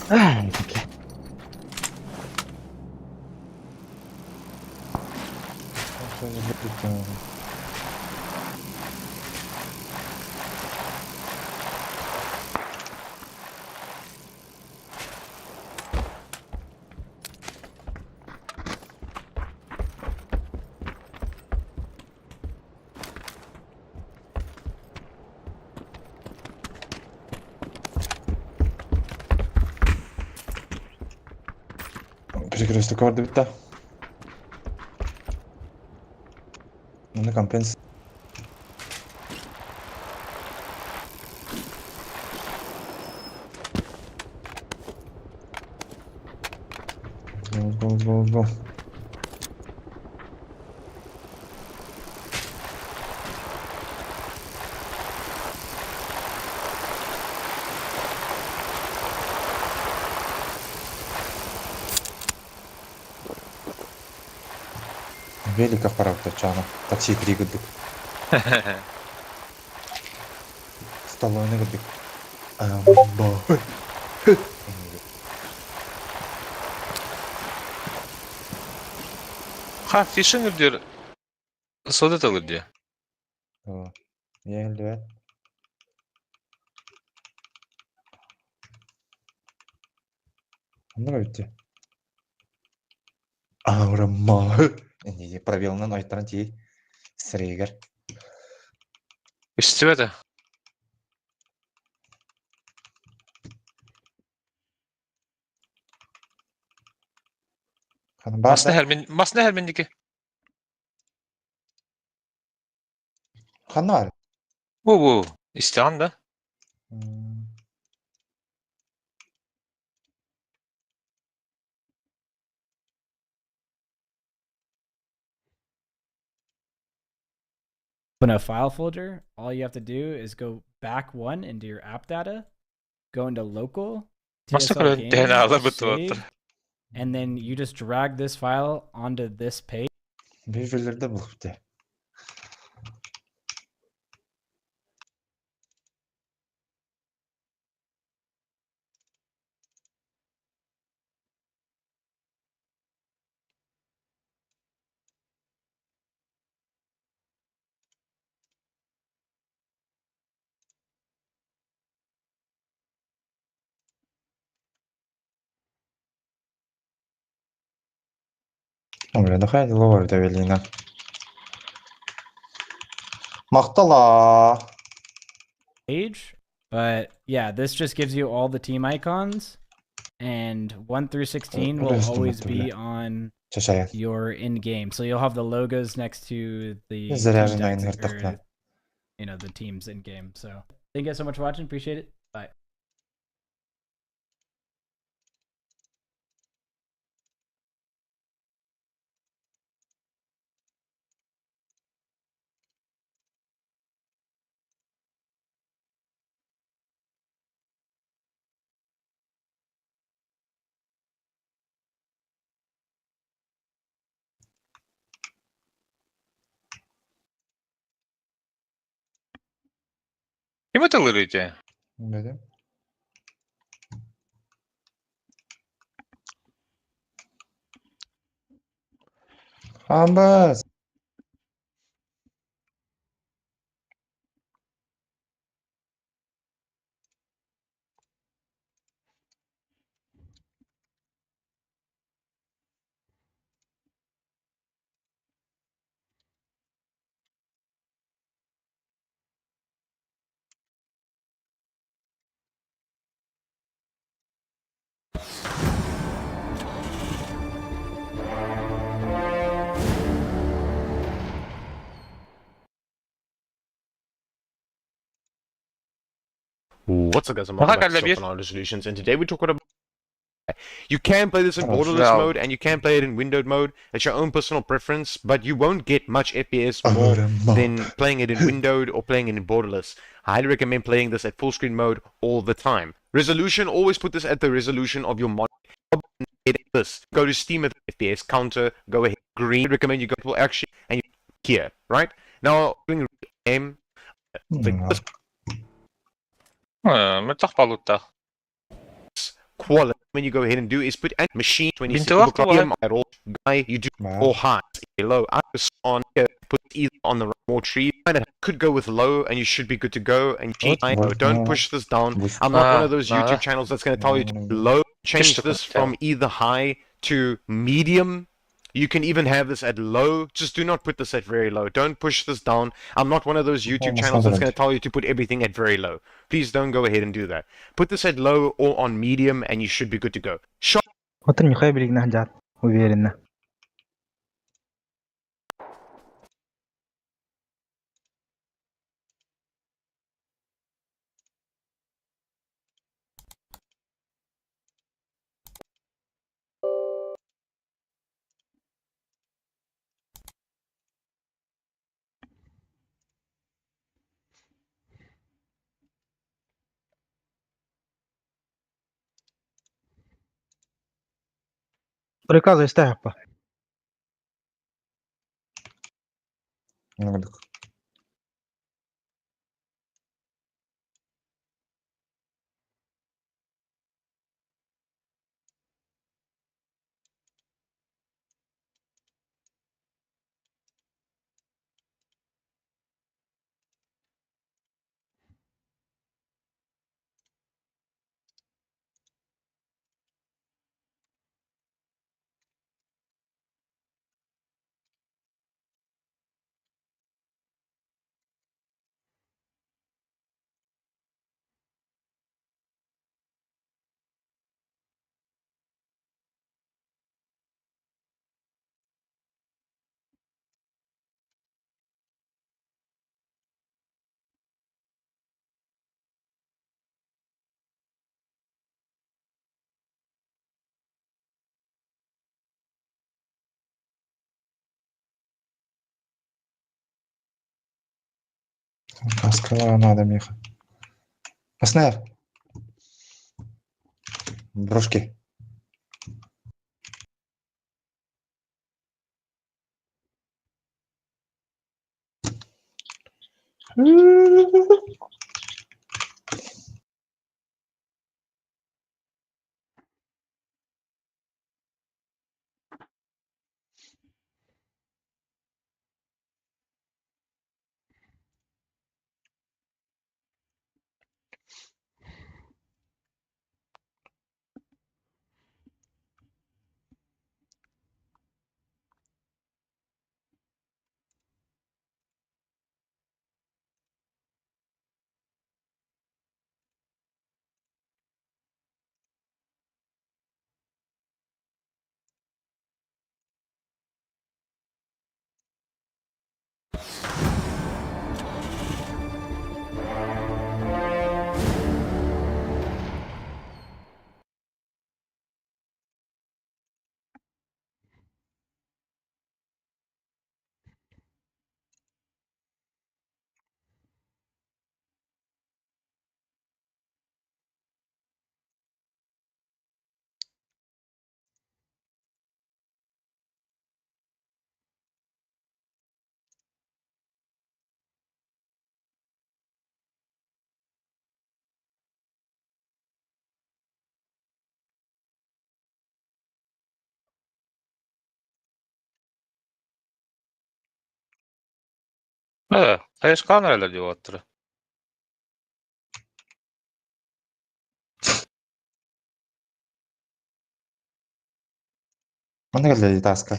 Ай, бля. Перекресток vardı bitti. Bunu kampens. Go. Велика пора тачана. Такси 3 гудук. Стало не гудук. Амбо. Ha, fishing diyor. Soda alır diyor. О. Geldi be. Ну bitti. Аурамма. Не пробел на ной транти. Срегер. İşte de. Masne helmindeki. Kanal. Bu. İstehan da. Open a file folder, all you have to do is go back one into your app data, go into local, Nasıl TSL böyle games, DNA'lı bu save, tuvattır? and then you just drag this file onto this page. Birbirleri de bu bitti. Hombre, deja de luego de Belina. Mahtala. Page, but yeah, this just gives you all the team icons, and 1 through 16 will always be on your in-game. So you'll have the logos next to the team tactics, or, the teams in-game. So thank you guys so much for watching. Appreciate it. Bye. Kim atılırıydı? Dedim. Ambas. What's up guys, I'm back to our resolutions, and today we're talking about you can play this in borderless mode and you can play it in windowed mode. It's your own personal preference, but you won't get much FPS more than playing it in windowed or playing it in borderless. I highly recommend playing this at full screen mode all the time. Resolution, always put this at the resolution of your monitor. This, go to Steam at the FPS counter, go ahead, green, I recommend you go to action and you here, right? Now, doing aim, quality. When you go ahead and do is put machine 26 at all guy you do or high low. I was on put either on the more tree. Could go with low and you should be good to go. And don't push this down. I'm not one of those YouTube channels that's going to tell you to low. Change this from either high to medium. You can even have this at low. Just do not put this at very low. Don't push this down. I'm not one of those YouTube channels that's going to tell you to put everything at very low. Please don't go ahead and do that. Put this at low or on medium and you should be good to go. Shot. Уверенно. Приказывай, Степа. Каска надо, Миха. Снайп. Брошки. Täis kaneralla juottele. Mana kelli taska.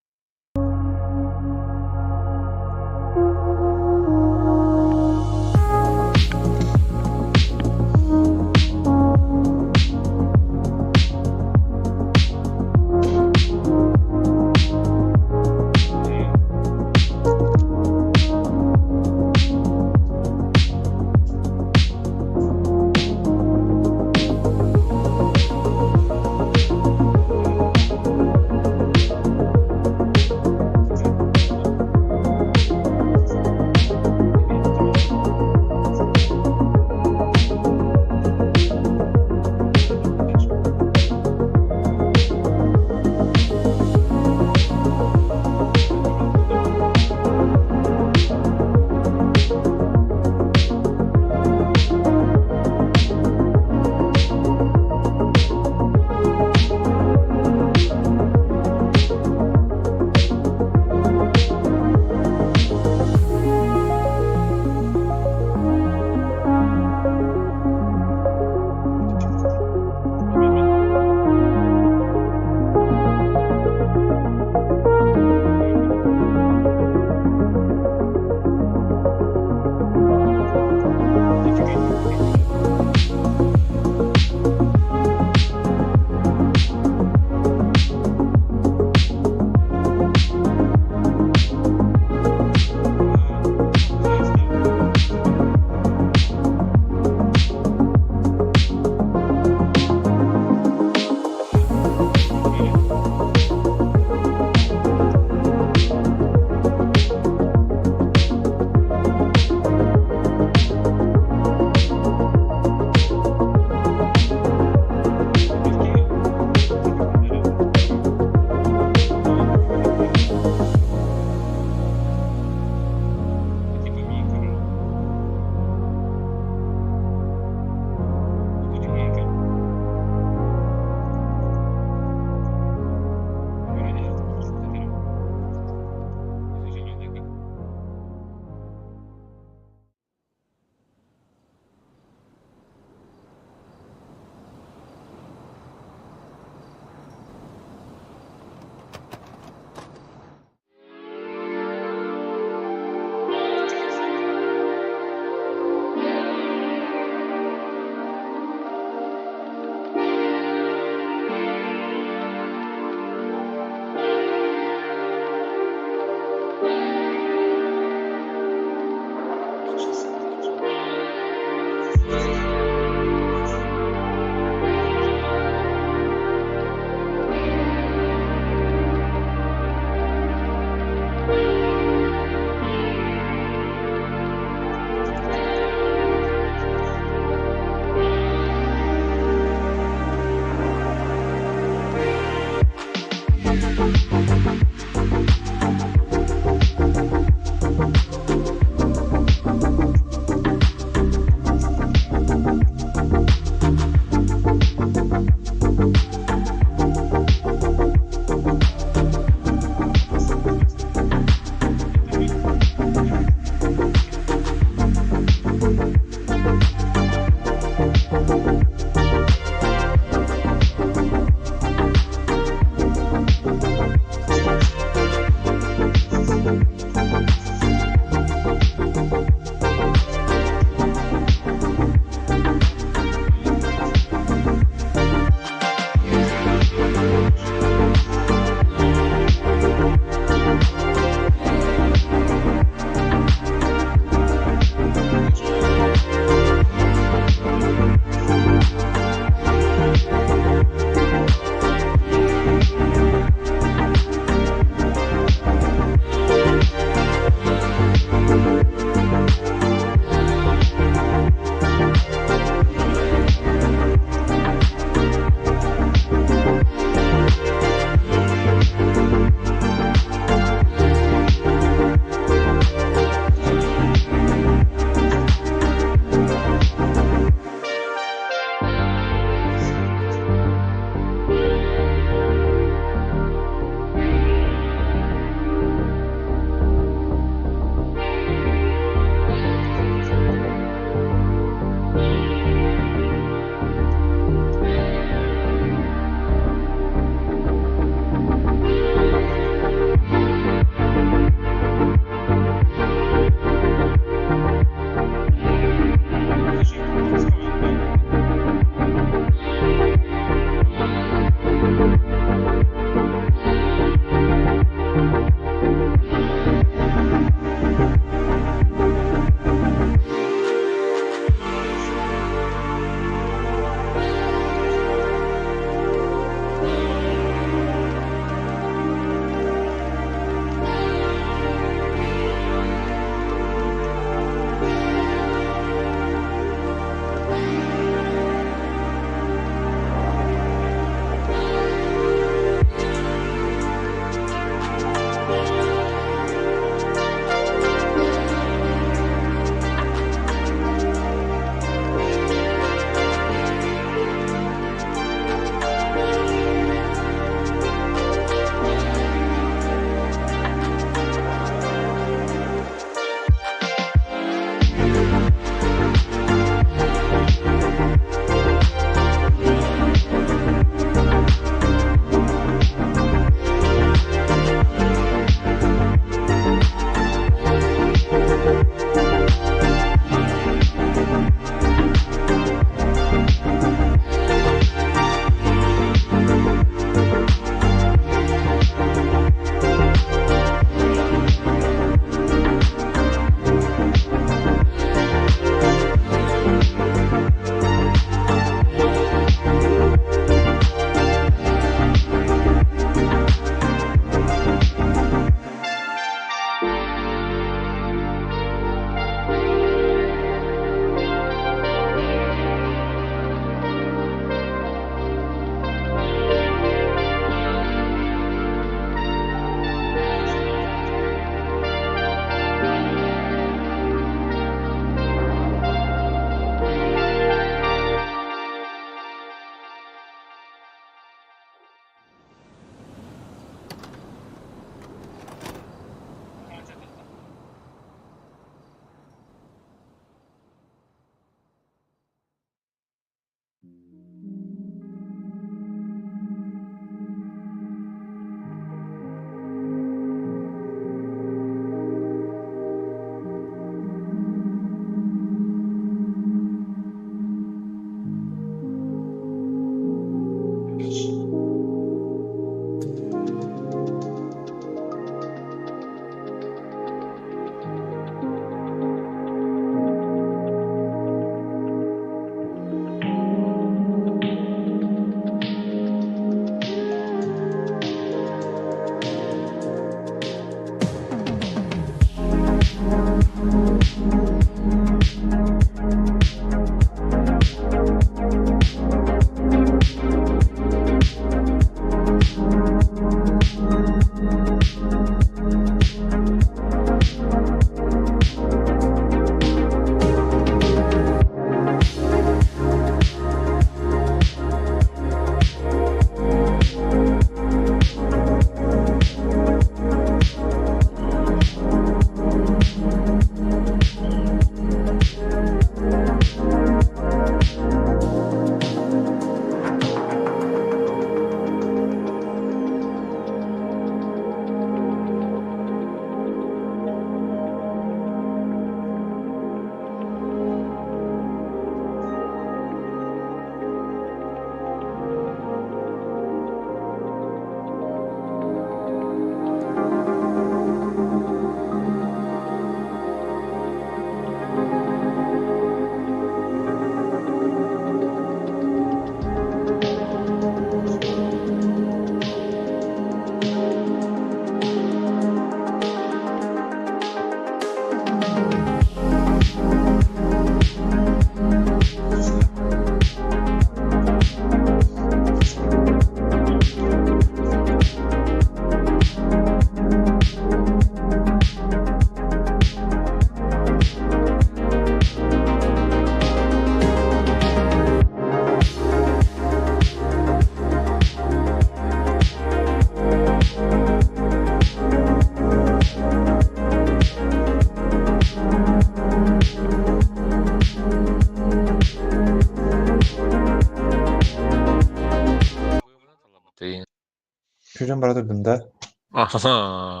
Şuradan burada bunda. Aha.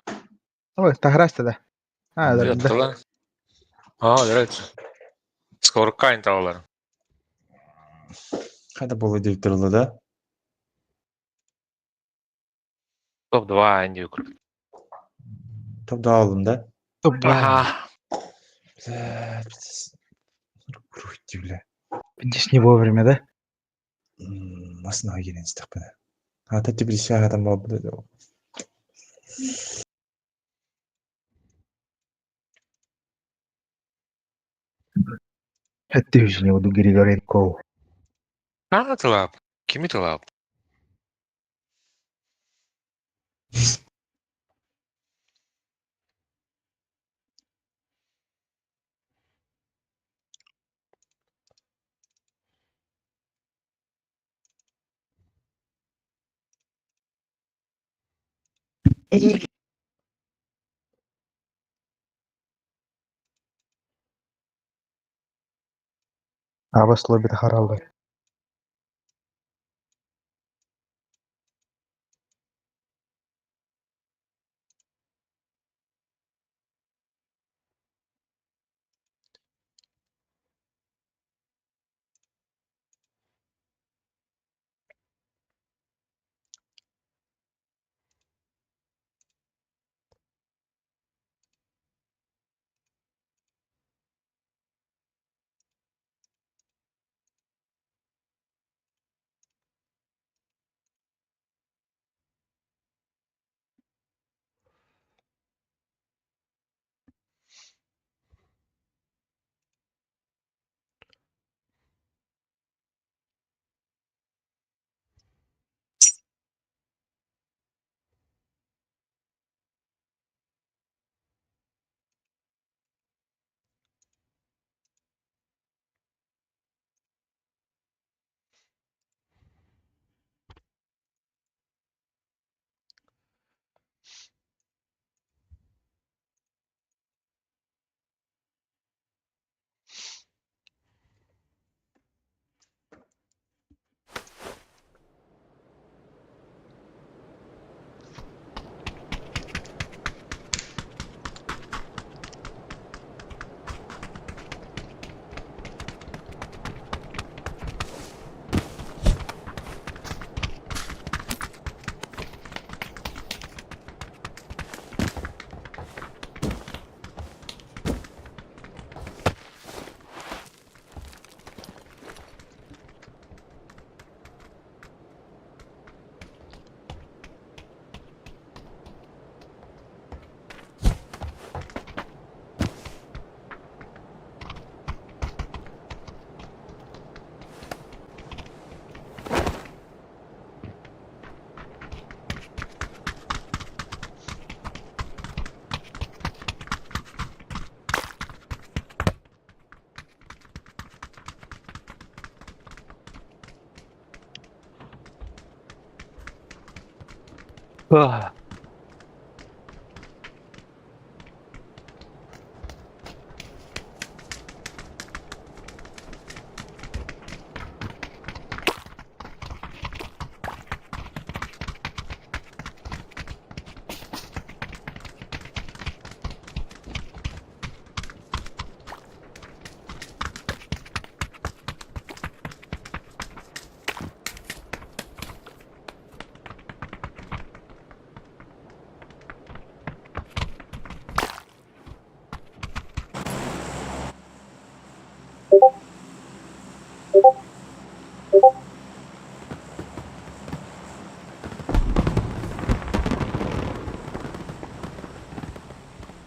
Oh, estás grasta da. Ah, da. Яттылар. Жарайт. Скоро кайын табалар. Hadi bolu diptirildi da. Топ 2 инде юкр. Top dağıldım da. Top 2. Ага. Видишь, не вовремя, да? Nasıl gelin istekbine. Hatta bir şey adam oldu. حتى يجني ودو Григоренко. Ана тылап. Кими тылап? Abbas lobby'de haraldı.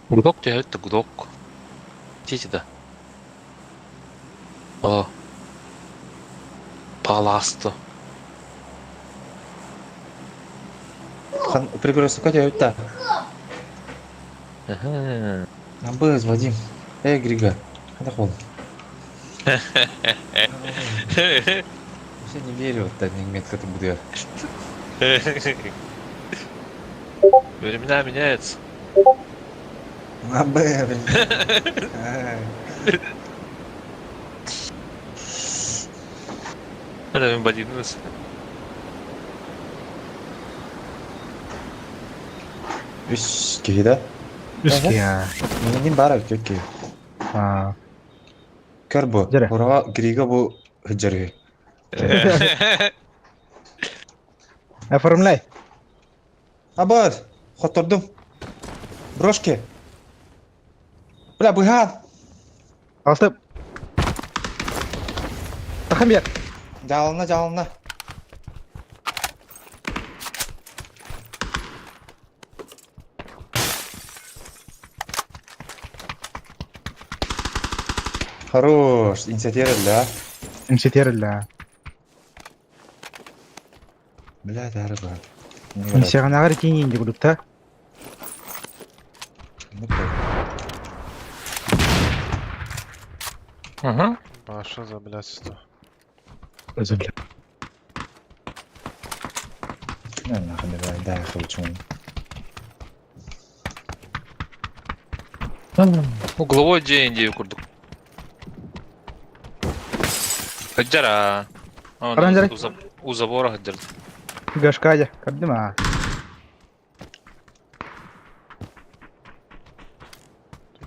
구독 되었다 구독. Тиде. О. Паласто. Приберёшься, Катя, это. Ага. Абыз, Вадим. Грига. Хада хол. Я не верю в этот метка ты будешь. Времена меняются. Блин. Это имбадинус. Üç kişi de. Üski ya. Benim bara kökü. Ha. Kör bu. Jere. Buraya Griga bu hıcırı. Оформляй. Абар, хотурдум. Брошки. Бля, быган. Алты. Тахам бер. Жалына. Хорош, инициатива, да? Инсетер لا. Бля, дорого. Инсеганагар тини инди будут-та. Ага. Баша за блядство. Özür dilerim. Не, нахуй, давай, дай хочу. Угловой день, курдук. Hıccara. Aranjare. Uzabora hıccara. Gashkaja. Kaddi ma.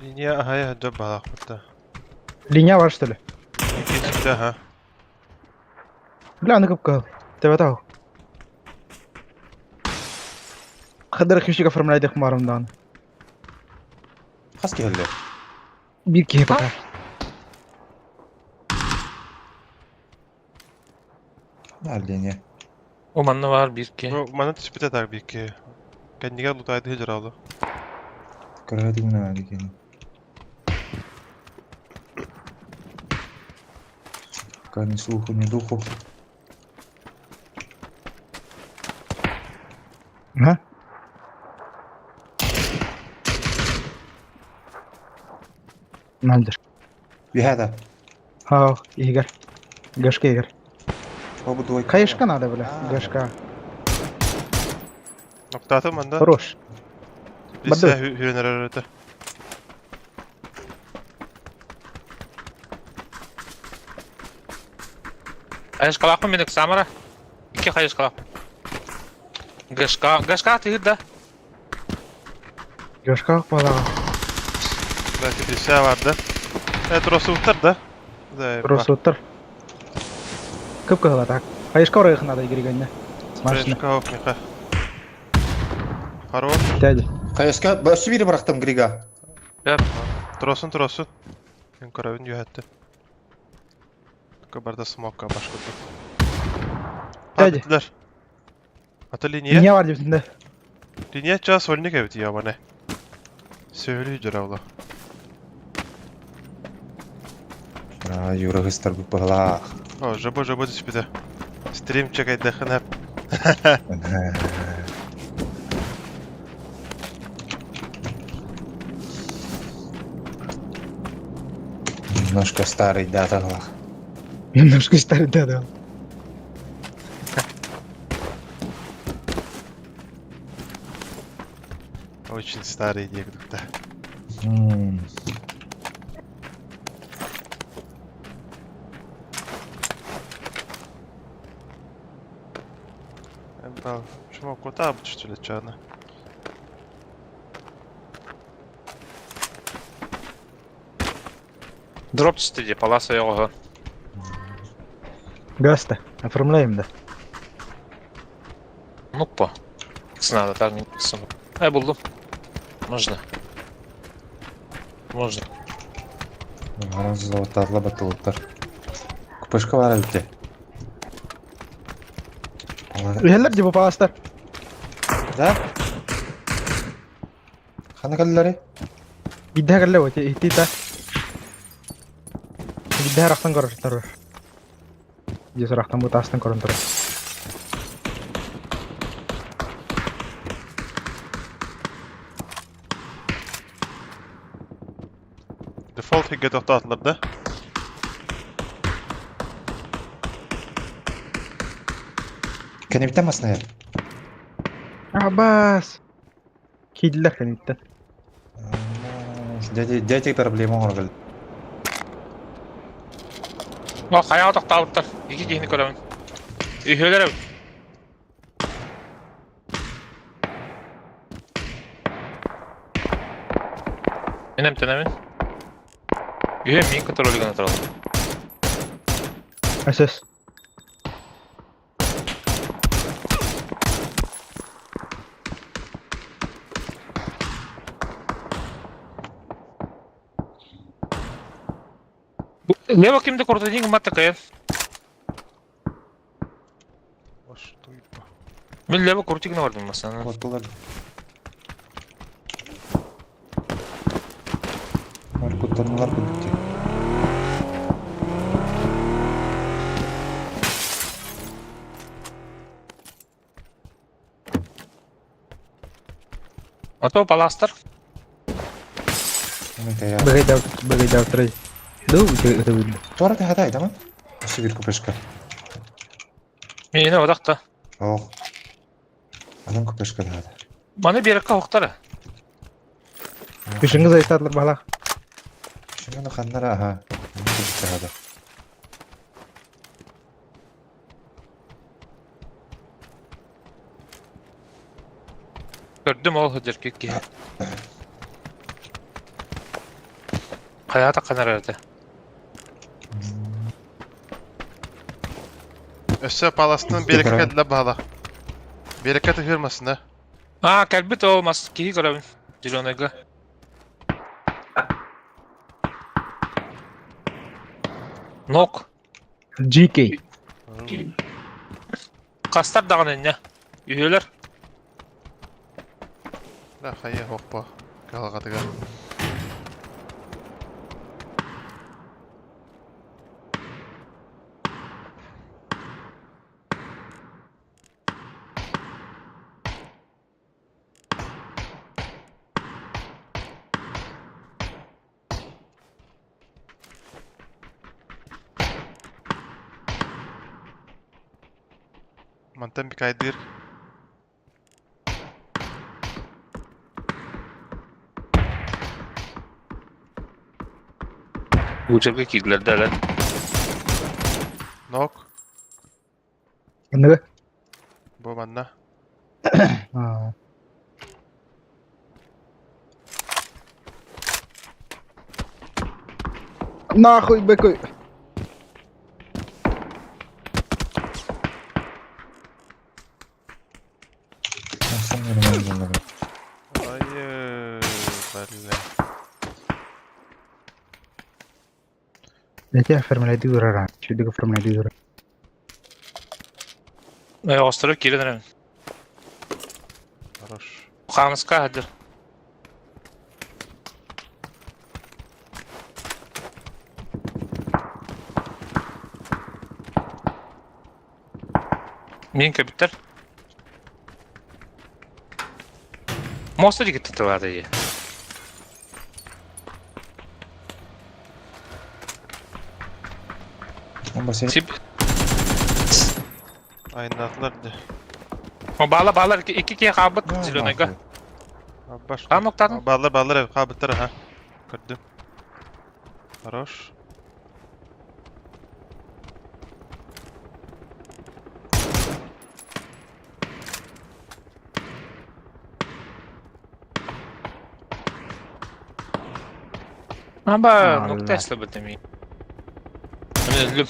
Linya ahaya job balaq bitta. Linya var işte. İkinci ha. لا انا كبكه تبعته خدر خيشي كفر من عيدك ما رمضان Kas geldi. bir ki baka Nerede O manna var bir ki. Mana tespit eder bir ki. Kendiga lutaydı hicralı. Göremedim ne verdi kendini. Kan suhu ni duhu. ها ما عندش بهذا ها يقر قش كيقر هو بده خيش كان هذا بلا قش كا Noktatı manda. روش Bizse hünererete. Ayış kalakım benim samara. İki kayış kalak. Gashka tihir قش كا ولا Belki bizse vardı. Evet rosu utar da. روس وتر كيف كهلا تاك خيش كا ريخنا هذا يقري قلنا Smash kavuk mika. Haror. تاجي Kayaska başı biri bıraktım Griga. Yap. Trosun. Ben karavin yuhattı. Kabarda smoke'a başladı. Hadi. Bittiler. Hatta linye. Linya var cebinde Linye çağ solnik evet ya bana. Söyle hicravla. Aa yürü hıstar bu pala. O jabo dispide. Stream çekay dakın hep. Немножко старый дата. немножко старый да Очень старый дегдuk da. Ben şuma kota abçtüle çağına. Дроп стиди, паласа його. Гаста оформляем да Ну по. Надо так не сам. Buldum. Можно. Можно. Aranızda zıvatlarla batılıklar. Kupışka var elde. Üyeler cebu pastar Da? Kana kalları? gidha kalle wote ihtita gidha raktan koror terus Jus raktan butastan koror terus Default higge tahtatlarda. Kan ibten masnaya. Abbas killer kan ibten Jadi проблема var. Bak ayağa taktavutlar. İki cihni koyalım. Ühelerim. Benim tenemin. Ühe min kontrolü kontrol. Asas Ne bakayım da kortadığın matta kayar. Boş duyma. Ben leva kortadığın vardım mesela. Korkular. Korkutanlar bitti. Atau palastar. Bagai daw tray do itu Tuara teh ada tamam. Masih bir kupışka. Yine odakta. Oh. Adam kupışka da ada. Bana bir yakka hoktara. Fishing zaytatlar bala Şimdi kanlara ha. Kupışka ada. Gördüm ol hıdır ki. Hayata kanar erdi. Össe palasının bereketli bağla. Bereketi firmasın da. Aa kelbit olmaz. Kihi görevin. Dilonega. Nok. GK. Kastar dağının ne? Üyeler. La hayya hoppa. Kalgatıga. Mantan bir kaydır. Uçakı kiglerde lan. Nok. Ne be? Bu manna. Aa. Нахуй бекой. Hayır. Belli. Leti fermele di durara. Şimdi de fermele di durara. Ostara kirin. Хорош. Kanıska hıdır. Min kapitler. Mosta gitti tuvada iyi. Sip. Aynatlar de. O bağlar iki kere kabut Dilonega. Baş. Tamam noktadan. Bağlar ev kabıtları ha. Gördüm. Хорош. Ama nokta eslebedim iyi. Ben öldüm.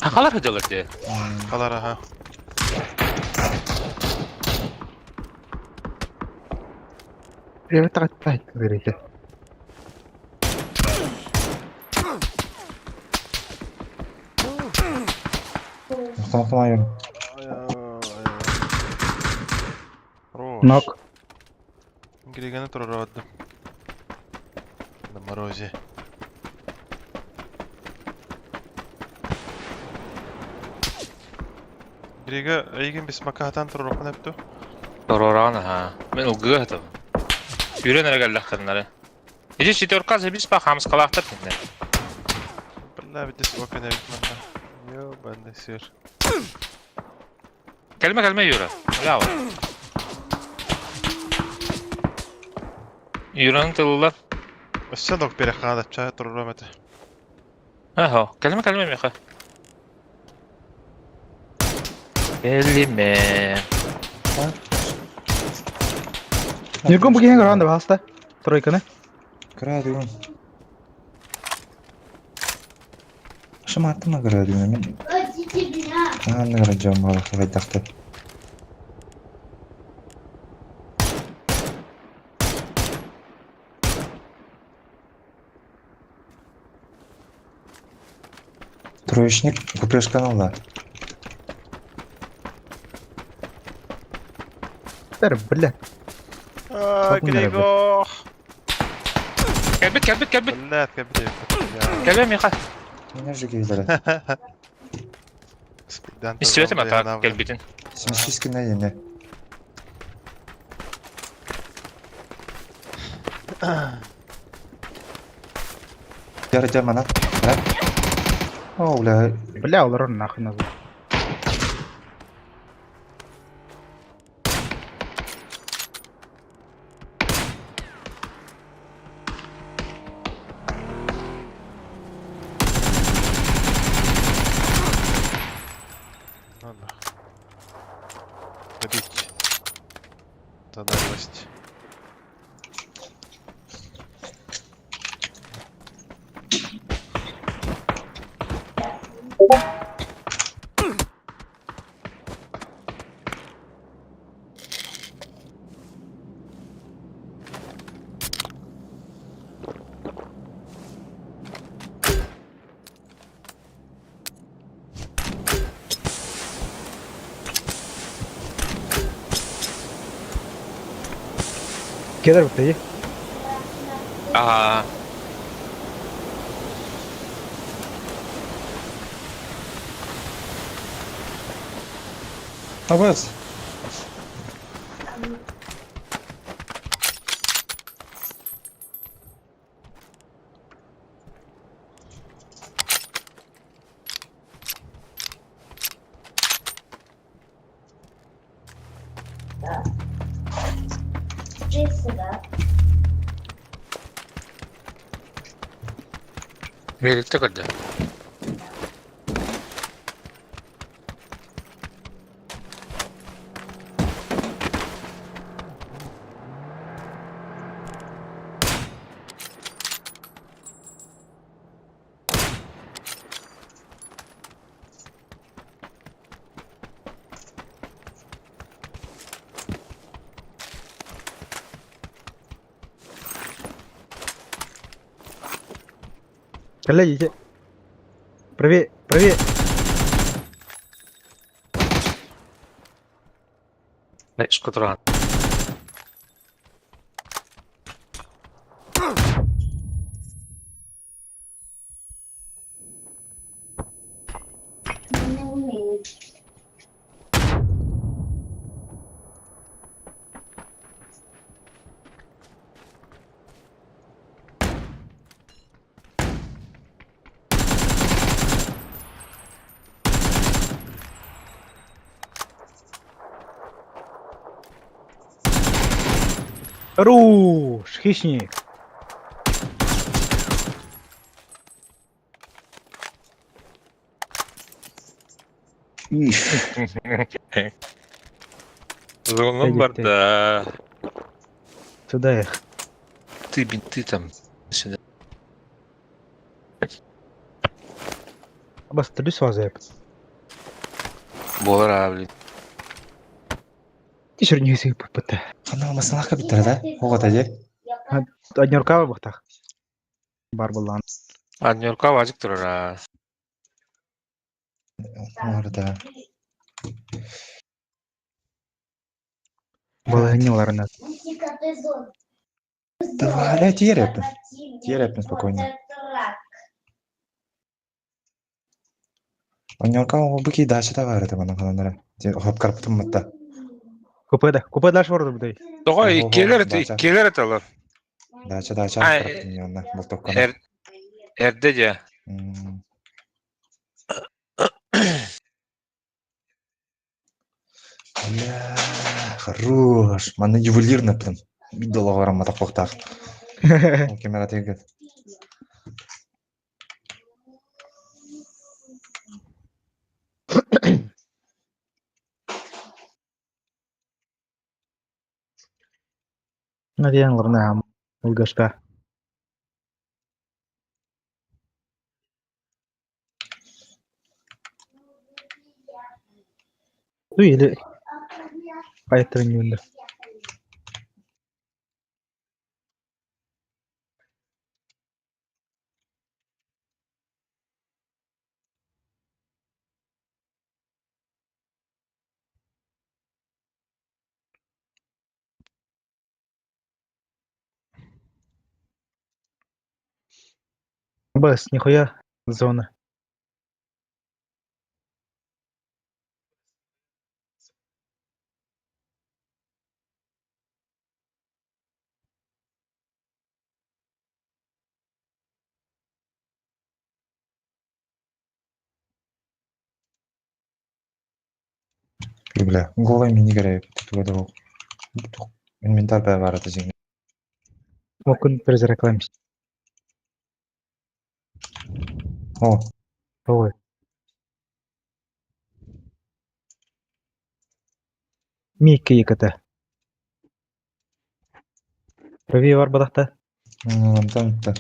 Akalar hıcalar diye. Kalara ha. Evet tak verecek. Tamam. Nok. Григана тророддым. На морозе. Грига, эйген бис макахатан тророкан эпту. Tororana ha. Ben o gıhtım. Yürenere geldik kadınları. Ece şitorka zebis bak hamız kalaktar kendine. Billah bir dis okan evitmanda. Yo ben de sir. Kelime yürü. Ya var. Yürüyen tılılar. Össen ok beri xanat çay troromete. Aha. Kelime mi ha? Kelime. Nirgon bugün grande basta. Trojka ne? Gradiyum. Şu matma gradiyum. Ne garacağım var faydaktı. Троечник купишь канал. Der bile. Gregor. Kelbit. Billah kabit. Kelime mi ha? Enerji giydiler. İstiyorsun mu atar kelbitin? Simsiz ne yine. Yarıca mana. Oh ulah. Bile olur onun aklına. كده بتيجي آه بس birlikte kırdı. Кале иди. Правее, правее. Ne skuturan. Хорош, хищник. Zorunlu var gitti. da. Сюда их. Ты там. Сюда. بس تدوس وظائف. Болар abi. تشرب نيوسي بطة. خلنا مصلحة كبتر هو تاجر أجنور كابا بختار. باربلان. Anyorka vazık durur. orada والله هني ولا رنات. لا تيرب спокойно Онёрка быки дача да бар эти бана канандары. Хоп карпытым мытта. Купе дальше ворот бдай. Doğru ikiler atalar. Дача Ай, карпытым yanına бул токкана. Erdece. Бля, хорош. Маны ювелирный блин. Бидоловарым матакпактак. Камера тегет. Надеюсь, норнам. Улгашта. Ну или файтер не умер. Бас, нихуя зона. Бля, голый мини керек. Тугада. Инвентарь бар это жеңе. Мокун перезарекламить. О. Ой. Микки еката. Правее var badakta. Там.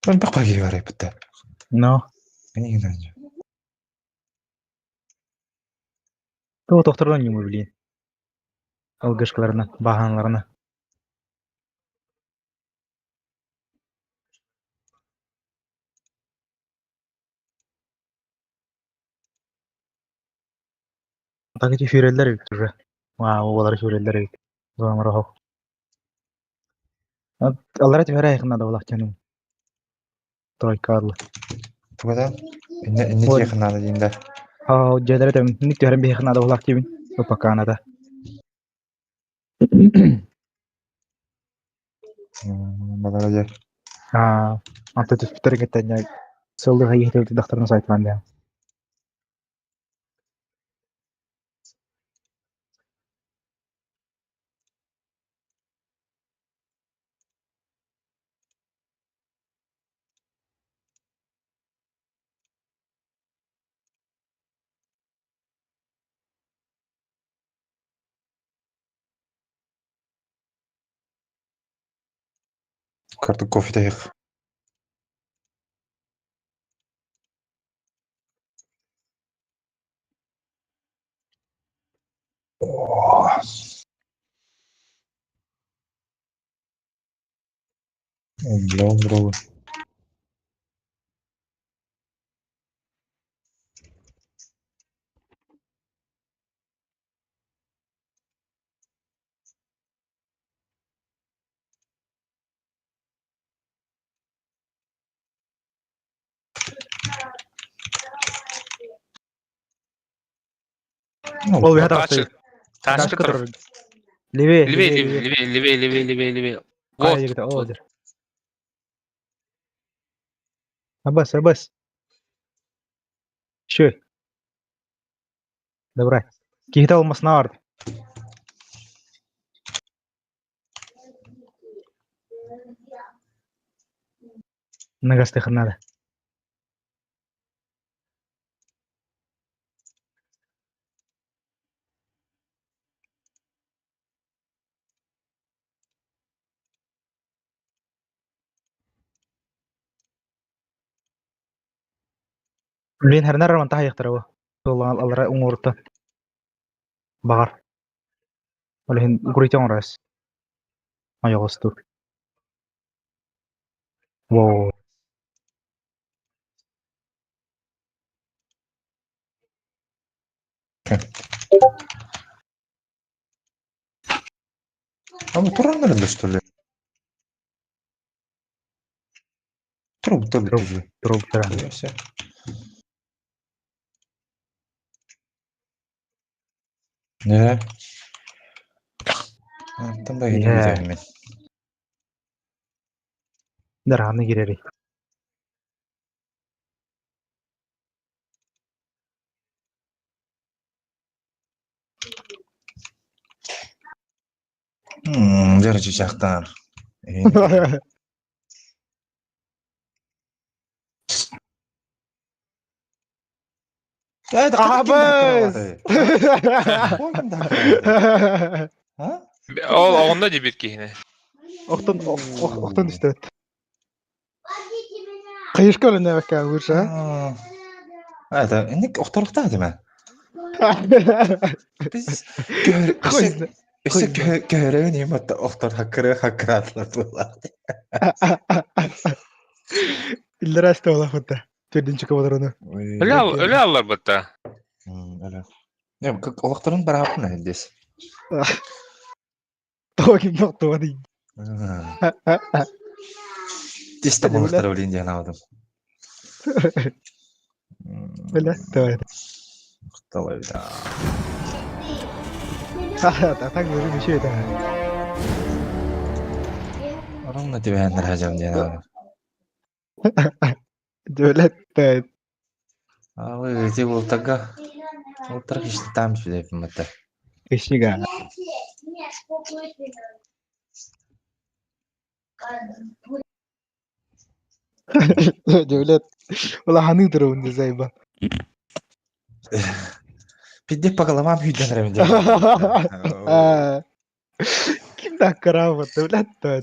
Ben bak bagi var bitti. No. Beni ilgilenmiyor. Bu doktordan yumur bileyim. Algışlarını, bahanlarını. Takıcı hüreller yükürü. Oğları hüreller yükürü. Zaman rahat. Allah'a tüfere yakında da olak canım. Toy karlı. Bu kadar. İnnek yakınlarda diyeyim de. Celeri de nik tüfere bir yakında da olak gibi. Sopa Kanada. Balar aja. Anta tüftere gittiğinde sıldığı hayır tüfte doktoruna saytlandı ya. Kartı kofi de yak. Bro. Ol bir hata Taşı. yaptı. Taşı kıtır. Livi. Вот. Hayır da odur. Bas. Şu. Добра. Кихта olmasına vardı. Nagasti xırnadı. Lin her nere mantah yaktırı. Solan allara umurta. Bağır. Oleh guritan ras. Ayagostu. Wow. Ama Turan nerede stoli? Trup. Ne? Tam da gideceğim ben. Derhanı gireri. Jarıcı çaktan. Ya da Abes. Ha? Onda dibit ki yine. Oktan işte. Kıyışka öyle ne bakar vursa. Evet, indik oktarlıkta değil mi? Biz görevini hatta oktar hakkı atlar. İller açtı ola hatta. Türdün çıkamadır onu. Öyle allar batta. Öyle. Ya oktarın beraber ne ediyorsun? Tawa kim nokta var değil. Diste balıkları öyle diye aldım. Öyle tawa. Tawa bir daha. Tak böyle bir şey daha. Onunla diyenler hacam diye aldım. Devlet de. Abi işte voltaga. Voltaga işte tam bir şey yapmadı. Kışıga. Devlet. Valla hanı durumunda zayıba. Bir bakalım abi hücden revinde. Kim dakika rahat devlet de.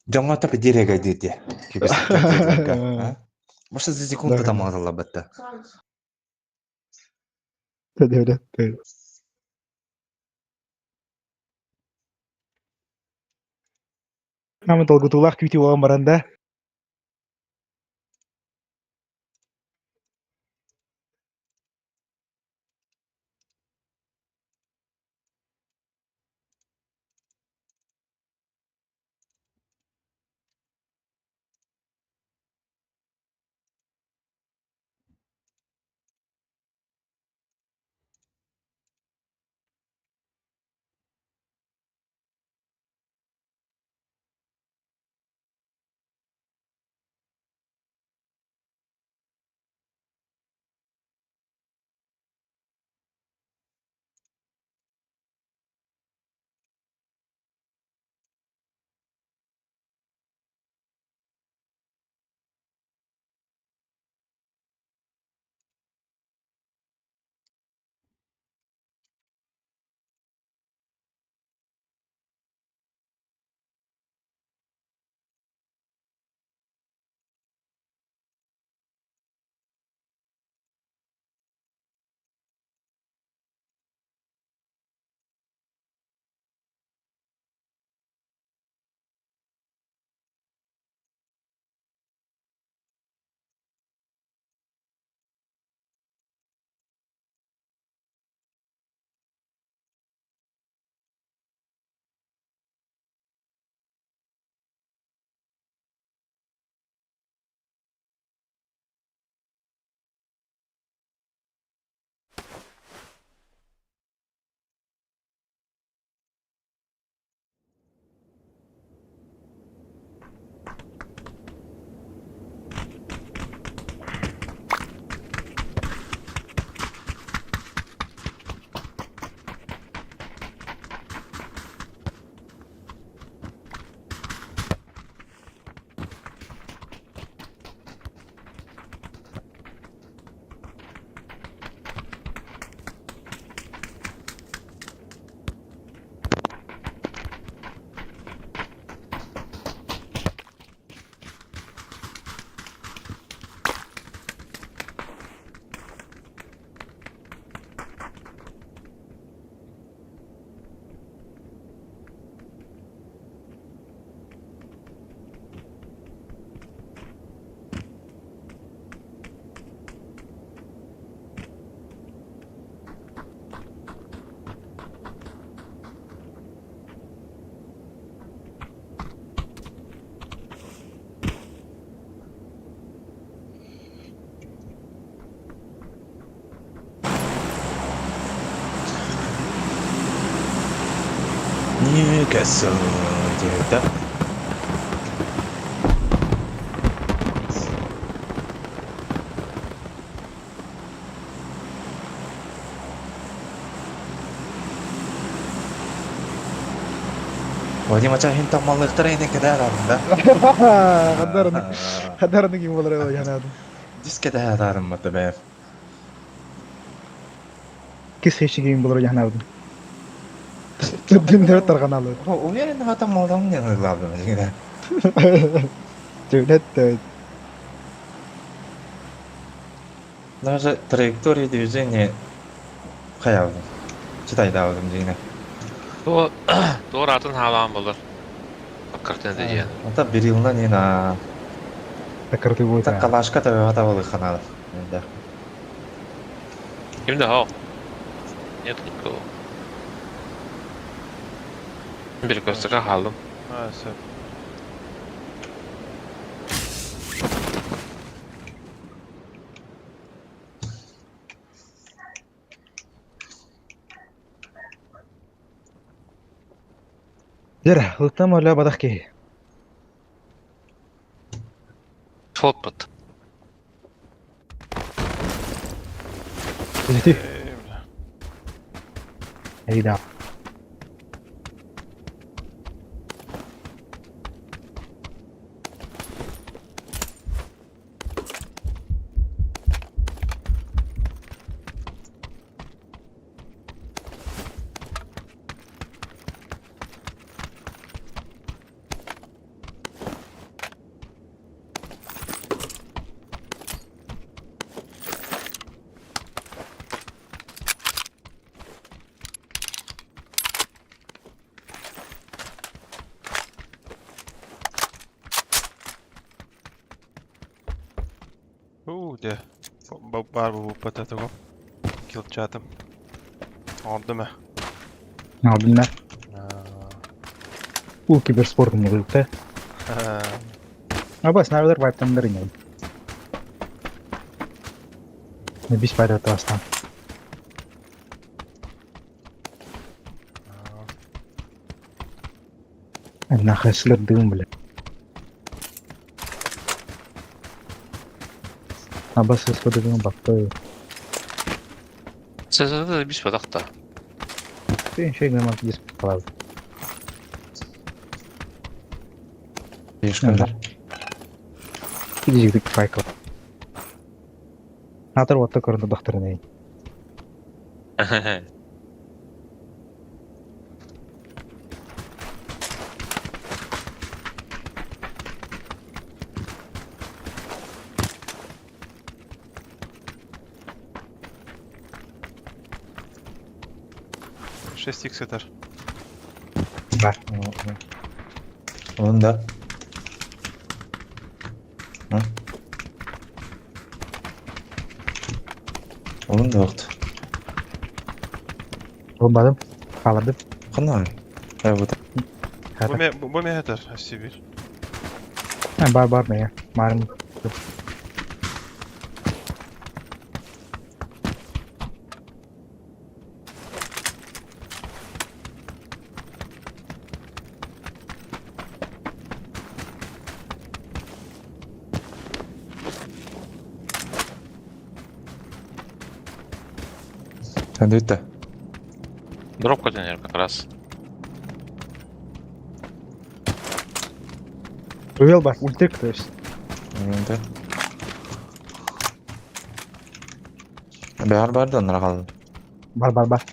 Jonga tapi direga dia. Kibes jaga. Masa zizi kunta Dah. tamang Allah batta. Udah. Nama tol gutulak küti olan baranda. Newcastle Jeddah. Wadi macam hintang malık ini kadar anda. Kadarını kim olur o yana. Dis kadar adarım mı be? Kis heşi kim bulur yana. Dinler tarkanalı. O yerine hata maldan ne lazım şimdi? Cüret de. Даже траектория движения hayalım. Çıtay da aldım yine. Doğru atın halan bulur. Bakırtın diyeceğim. Hatta bir yıldan yine. Takırtı bu. Takkalaşka tabii hata balık kanalı. Şimdi ha. Нет никого. Bir köstüke kaldım. Maalesef. Jere, ılttam öyle badak ki. Fotbot. Pozitif. İyi daha. Бар bu patata go. Kilip çatım. Oldu mu? Aldın ne? Bu kibersportun yıldı. Ama sniper wipe'tan da ringan. Ne bir spider atastan. Nah haslet dum bile. Ama ses kodu dum baktı. Sözde de bir badak da. Bir şey memang bir falan. Ешкілер. Gidecektik Faykal. Hatır vatta karında baktırın ey. Шесть икс yeter. Var. Onun da. Hı? Onun da yoktu. Olmadım. Kaladım. Kına. Evet. Bu me yeter. Sibir. Bar ne ya? Marım. Sen de öte. Дроп контейнер как раз. Duel var. Ulti kırıyoruz. Onun da. Behar da onlara kaldı. Bar.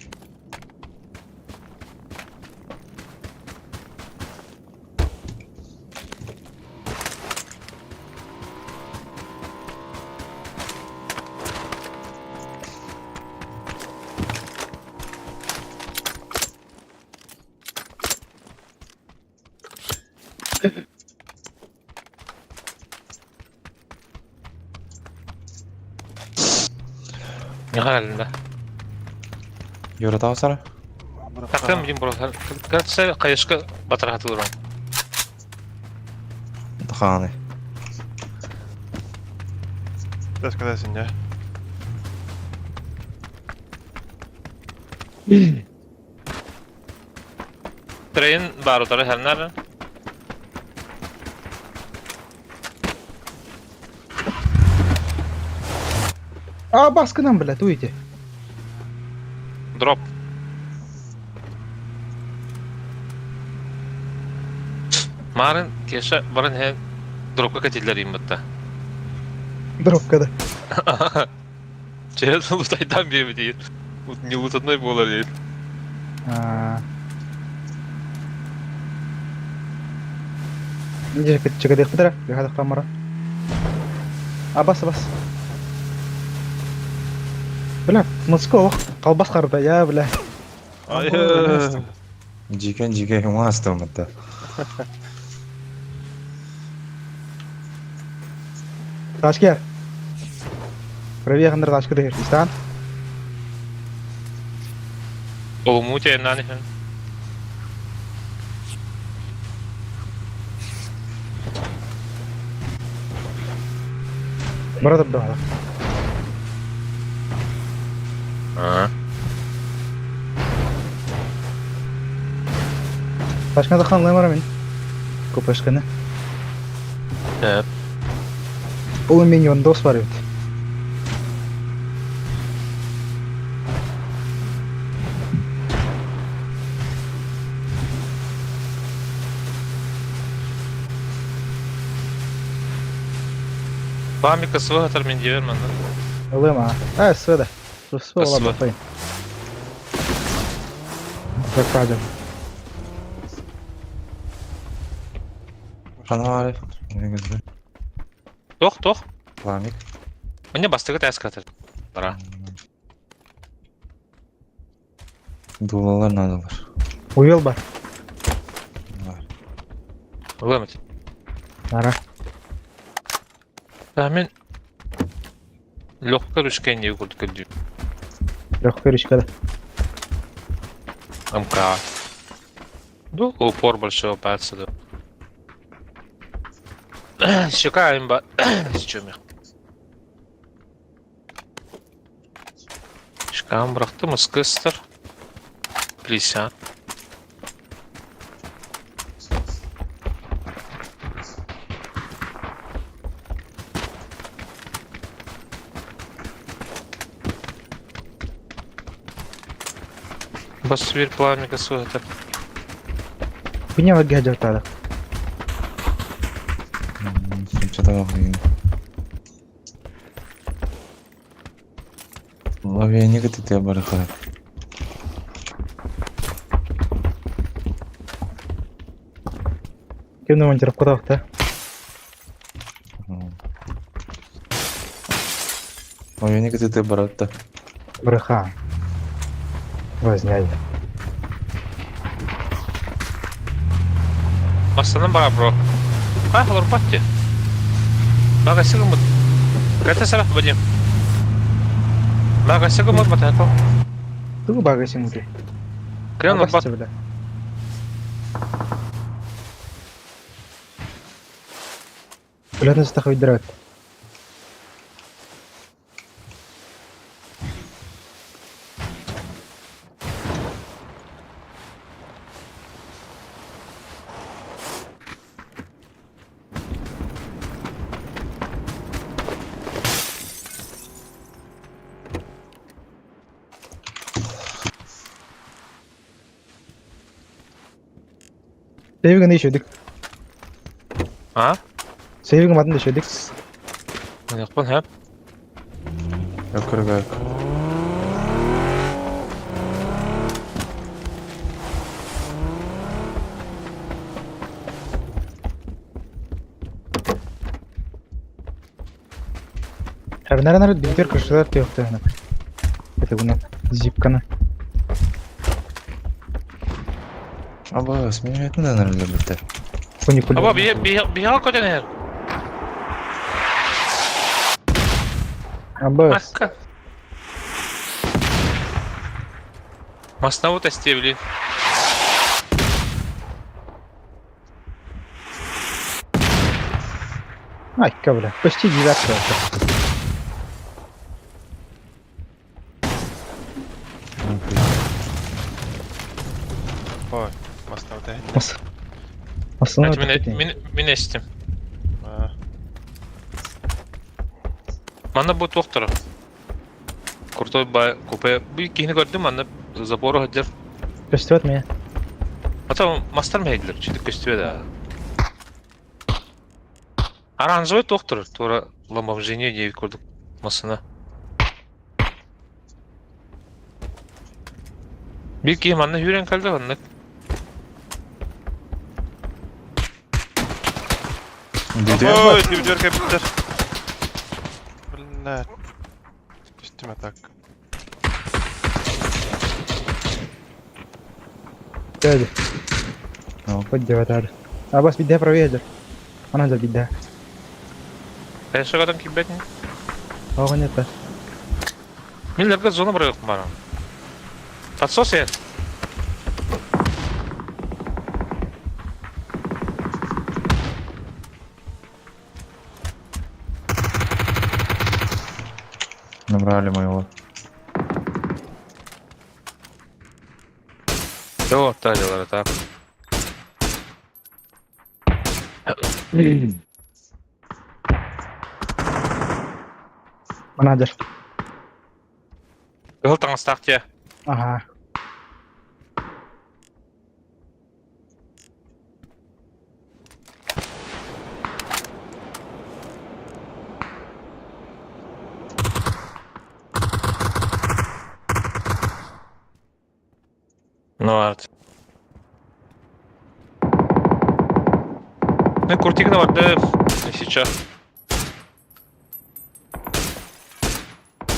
Ne halinde? Yürü daha sonra. Takım bilim burası. Kaçsa kayışka batır hatırlarım. Dıkanı. Biraz kadarısın ya. Train baruları her nerede? Baskından bile duydu. Drop. Marın keşke barın he drop'a katilleriyim hatta. Drop kadar. Çeyret lootaydan biri değil. Ne lootadın bu olar değil. Jaga dia kedera, dia ada kamera. Bas. Bela, Moskova, kalbas karda ya bela. Hayır. Jika huma astım hatta. Tashkent. Привет, Андр Ташкент. İstan. O mute nani hen. Burada bro. Tashkentda qanday boraman? Ko'pashqani. Evet. O men yon do'st bor edi. Bami kasıva hatar men diyelim ben. Olema. Sveda. Sveda ola bakayım. Bakacağım. Kana var. Ne güzel. Tok. Pamik. Mene bastığı ters katır. Bara. Dolalar nadalar. Uyul var. Olamaz. Ara. Tahmin Лёгкая ручка не выгодит кольдю. Легкая речка, да. МК. Ну, упор большого пальца, да. Щека имба. С чем их? Щека брахты мускыстер. Плися. Басвир пламя суета. Punya lagi hajar tala. Лавия не готовит, я барахаю. Kim nama jeruk kota ta? Лавия не готовит, я барахта. Бреха. Возняй. Мастанан бара, бро. Халар батти. Бага сигмут. Ката сараф бадим. Бага сигмут батако. Tunggu bagus sih mungkin. Крен Apa бат. sebelah? Kelihatan setah hidrat. Saving не düşürdük. А? Saving atın düşürdük. Не yapın hep. Yukarı. Наверное, дитер кышылар тиёкты. Это гуна зипканы. Аба, сменяет надо, наверное, бітер. Фуникулер. Аба бігал котен her. Абас. Акка. Масна стебли. Ай, кабля. Почти девятка. Ой, мастав де. Основной. Мен естим. Мана бу доктор. Крутой бай купе. Bir kihini gördüm anne zaboru hadiler. Gösterет меня. Ата мастар мейдлер, чидик көстүбө да. Оранжевый доктор, тура ломовжение не көрдүк масына. Bir kihim anne hüren kaldı anne. Ой, дивдерка бітер. Блядь. Üstüme tak. Geldi. Хоть девать надо. Абас бидя проведер. Она за бидя. Кайсы гадам кибетин? Ого нет. Миллерге зона бырык бара. Татсос я. Набрали моего. О, тазилар так. Менеджер. Гыл таңыстақ те. Ага. Ну арт. Ne kurtikine vardı. Сейчас.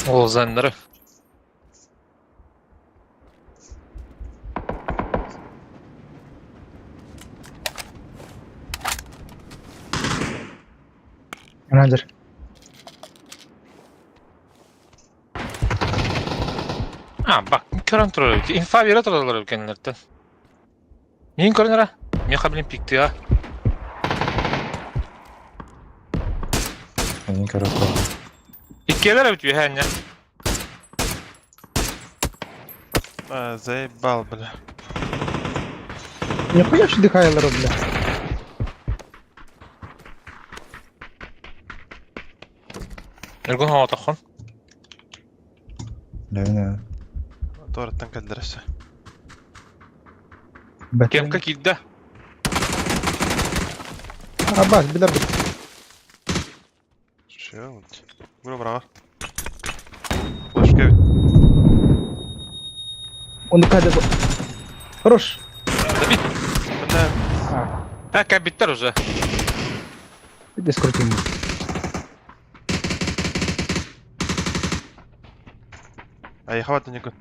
O zanları. Менеджер. Bak, körün turlar ki. İnfa bire turlar ülkenlerden. Neyin körün ara? Мен қабілем пикті ya. Benim karakter. İkkeler bitiyor he anne. Заебал, бля. Не хуя şu dikayaları bile. Ergun hava takın. Ne? Doğrudan kaldırırsa. Kemka kilde. Abbas bilir bir. Şey oldu. Bura bravo. Flash gel. Он дикая bu. Хорош. Ha kan bitter уже. Иди скрути ему. Ай, хватит никуда.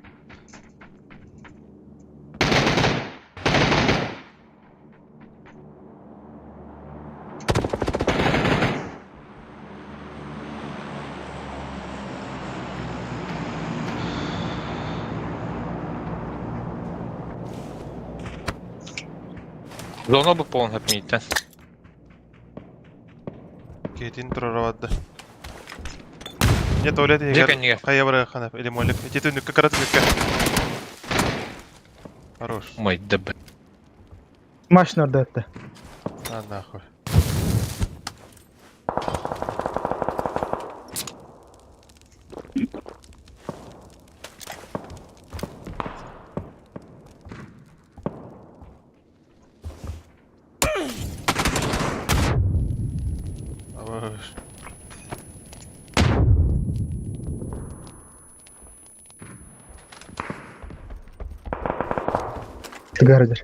Zona bu polon hep midden. Кетин турарвадды. Нет, Оля, Жека не. Хая бара ханап или молик. Эти ты как раз Хорош. Мой деб. Maç nerede etti? А нахуй. Хорош. Sigaradır.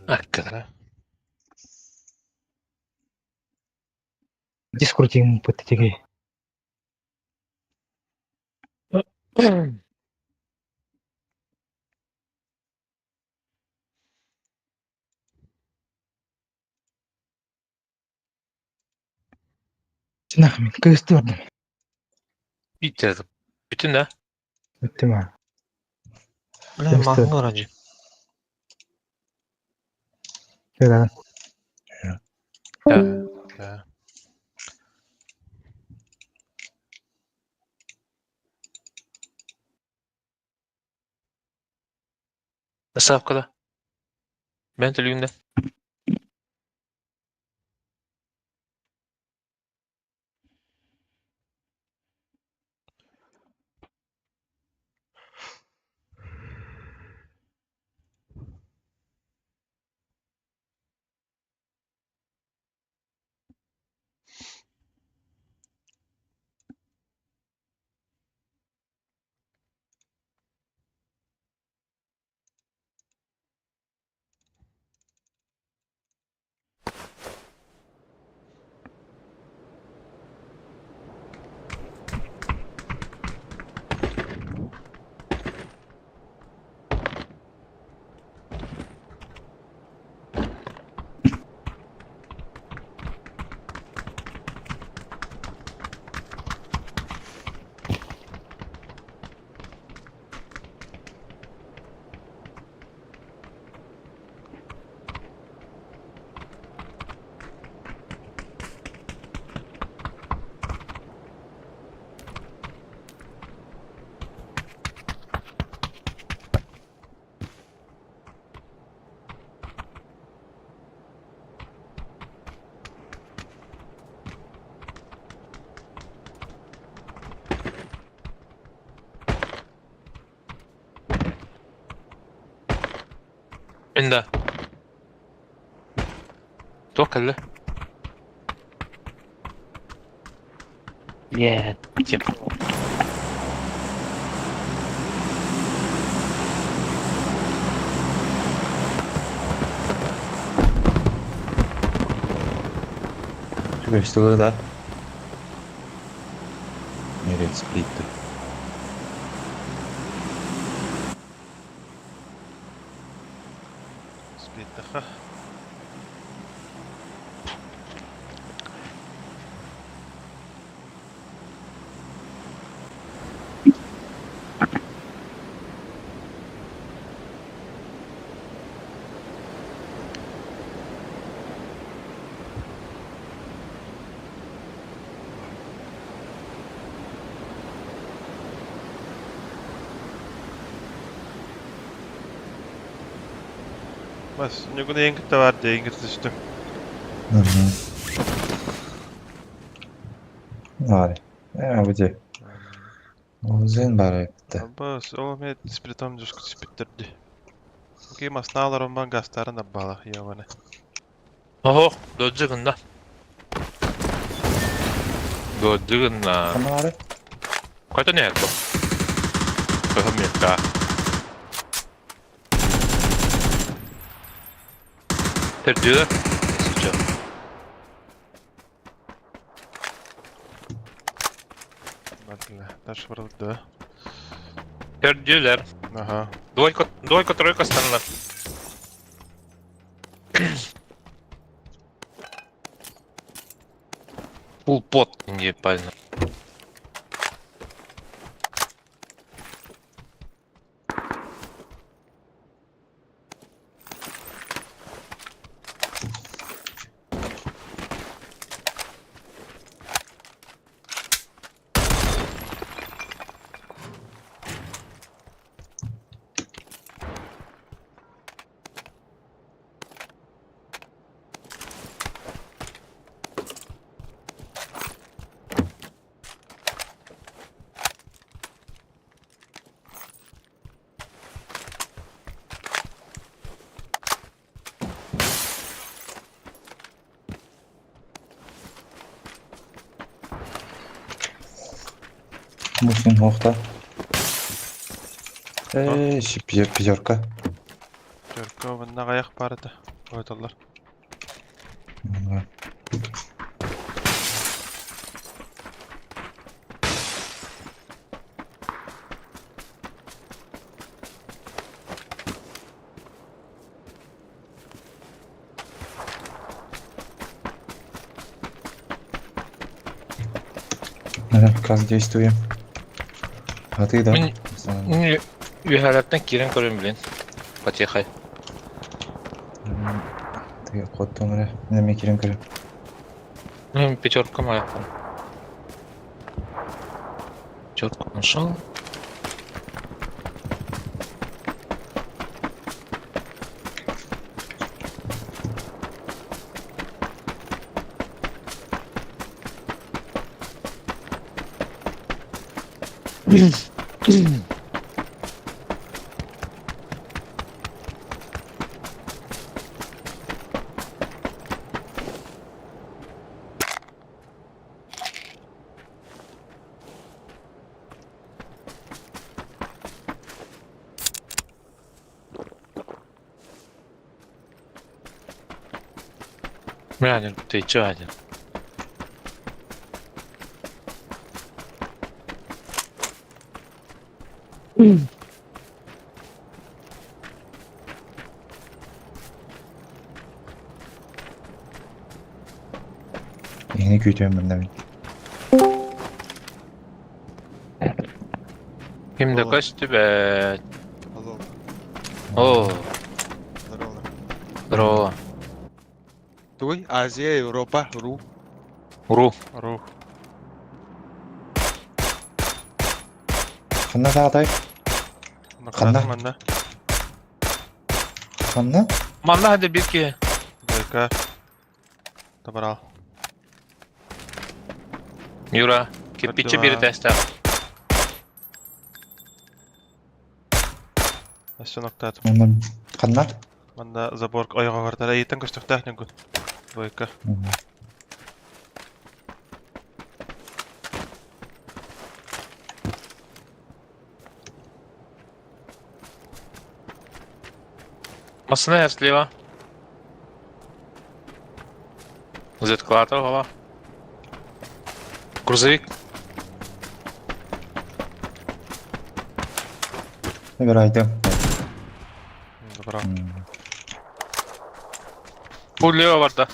Hakikaten. Иди скрути ему подтягай. Nahmin kıstırdım. Bitirdim. Bütün de. Bitti mi? Ulan mangı öğrenci. Gel Ya. Nasıl hafkada? Ben telefonda. عندها توكل له يا Что да? Мерит сплитты. Сплит, ха. Bas, nükün en kötü var diye en kötü düştüm. Vale. Buji. Ozin bara bitti. Bas, o met spiritom düşkü spittirdi. Ki masnalar ondan gastarın da bala yavane. Oho, dojjigunda. Dojjigunda. Kanna var. Kaito ne yakko? Köhömmiekkaa. Terdiyor. Neyse. Bakla, taş vuruldu. Terdiyorlar. Aha. Двойка, тройка станlar. Full pot не пально. Мусин хохта. Пятерка. Türkü bunda kayak bardı. Koydular. Как действуем? А ты, да? Üyhalattan kiren görün bilen. Patiyakay. Ты код томре. Неме кирен көрөм. Пятерка моя. Пятерка нашел. Yani tecrübe edin. Yeni güydüyorum ben de. Kimde kaçtı be? Oo. Здорово. Туй, Азия, Европа, Ру. Ру. Kanna dağday. Kanna. Manna. Kanna? Manna hadi bir ki. Двойка. Добрал. Юра, кирпичи бери теста. Все ноктат. Kanna? Манда забор аяга картара ейтен көстөктө нүгүн. Двойка. Масына слева. Z-клатер гола. Грузовик. Выбирайте. Добро. Пуль лево варда.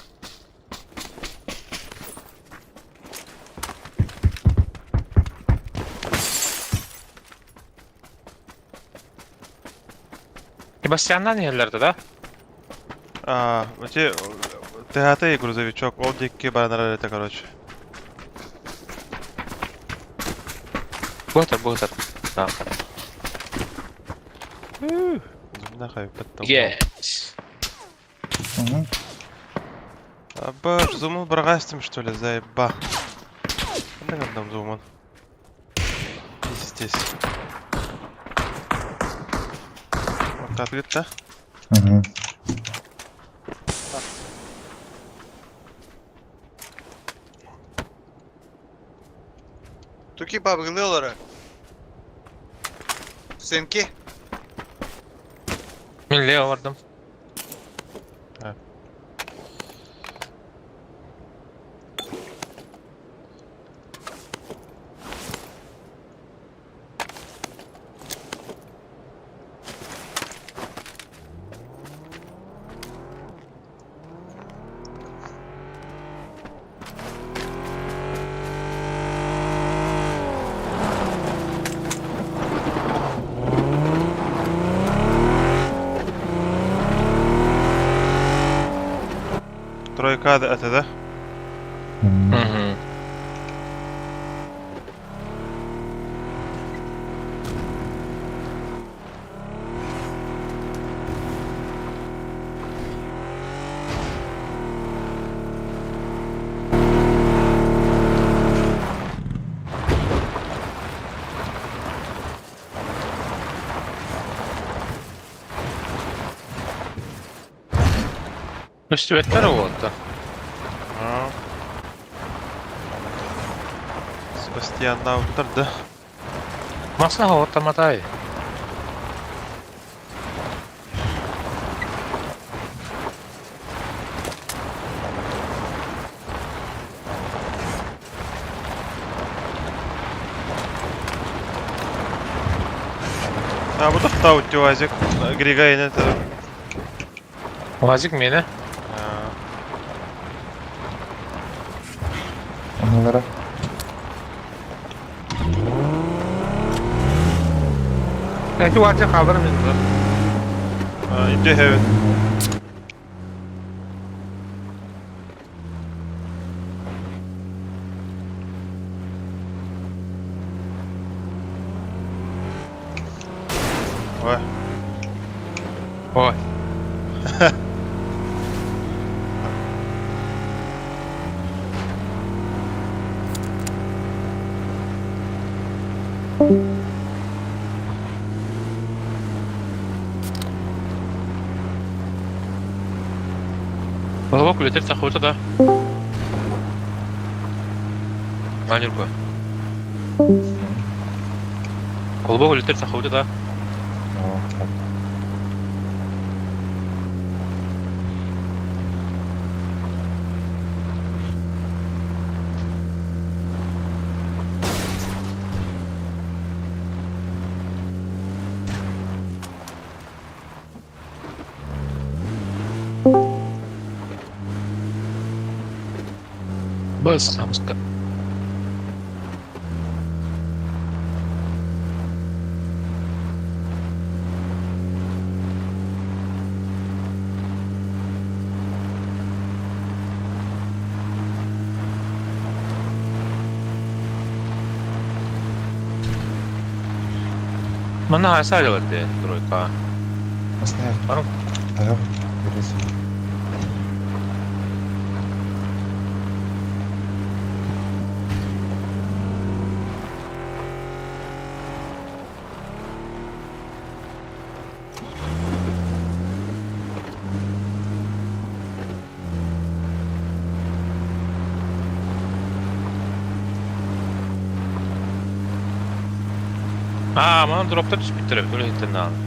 Себастьяннан ерлерді, да? Вообще, ТХТ грузовичок, ол дикки баранар это, короче. Бухтер. Да. Нахай, потом. Yes. Аба, зуму брагастым, что ли, заеба. Когда отдам зуман? Здесь. Вот ответ, да? Туки бабгылылары. Сенки. Мен Лео бардым. Тройка это, да? Üstüvetler oldu. Себастьянда отырды. Масаға ортамадай. А bu da tavuk Вазик. Григайын это. Вазик мені. Onlara. Belki Vazik alırım şimdi. İnce evet. Vay. Vay. Bak üretir takıvırsa da. Manir bu. Kolbak üretir takıvırsa da. Bas, vamos cá. Mana hasil lewat Troika? Masnya. Baru. Ayo, beres. Mana dropta düşüp bitirip öyle hitlerini aldım.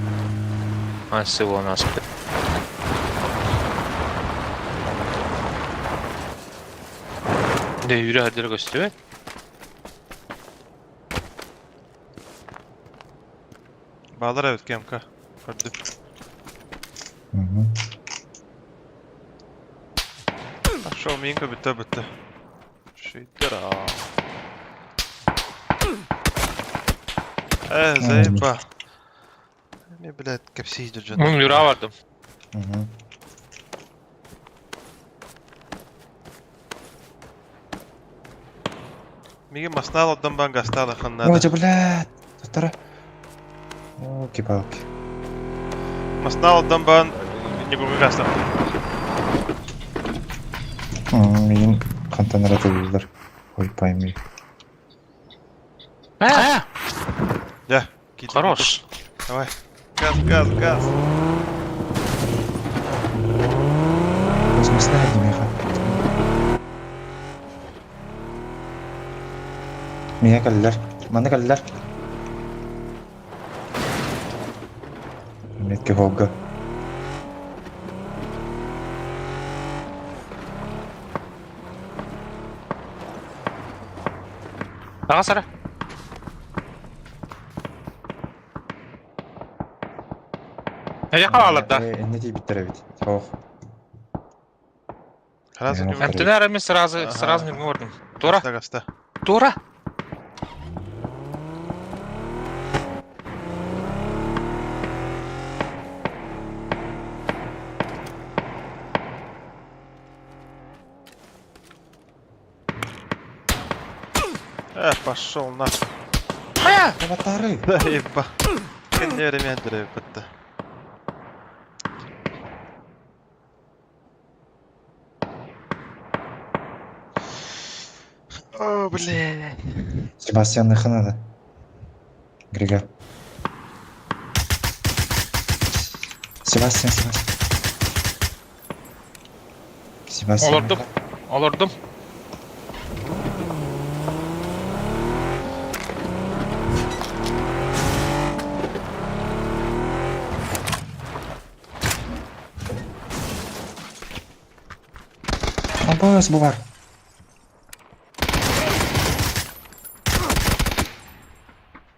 Nasıl bu nasıl? De yürü hadi gösteriyor. Bağlar evet Gemka. Gördüm. Aşağı minka bitti. Şeydir ha. Заеба. Не, блядь, капсидер же. Yürü vardım. Миги маснал отдам банга стала ханна. Ой, блядь. Тара. Оки-палки. Маснал отдам бан не гугаста. Мен контейнер атылдылар. Ойпаймый. Да, кидай. Хорош. Давай. Газ. Космосная демеха. Меня каллар. Мана каллар. Метке хогга. Sağa sarı. Nece kalalım da? Ne diye bitirebilir? Soğuk. خلاص اليوم Hem tüner mi sırası mı gördüm? Tora. قصته Tora. пошел на. Аватары. Да еба. Не время драйв-то. О, блядь. Себастьян надо. Грига. Себастьян. Себастьяn. Olurdum. Abbas bu var.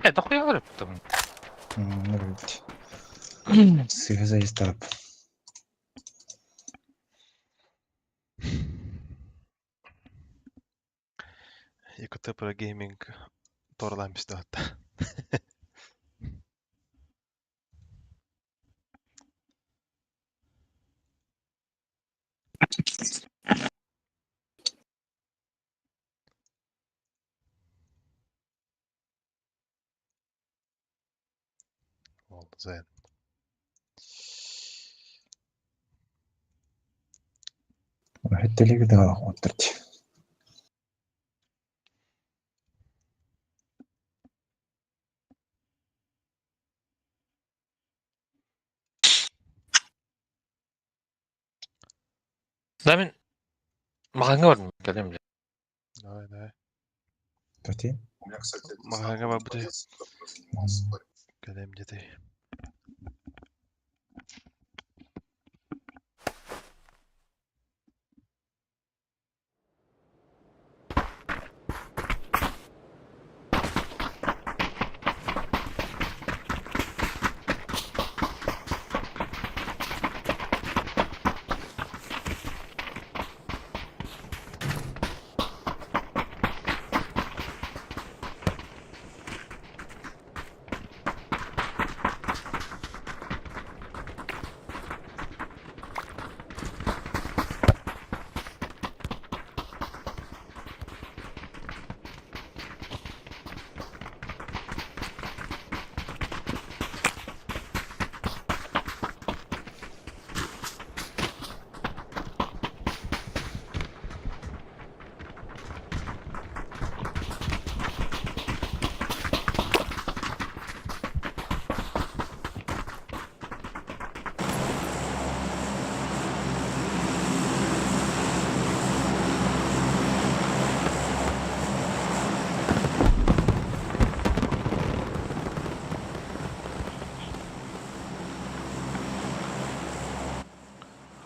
Это хуя там. Связа есть тап. Ikut pro gaming torlaamista hatta. Oldu زين. واحد تلي كده وطرت. Demin makan gördüm kalemle. Давай. Тати? Mahanga bak bu da. Kalem dedi.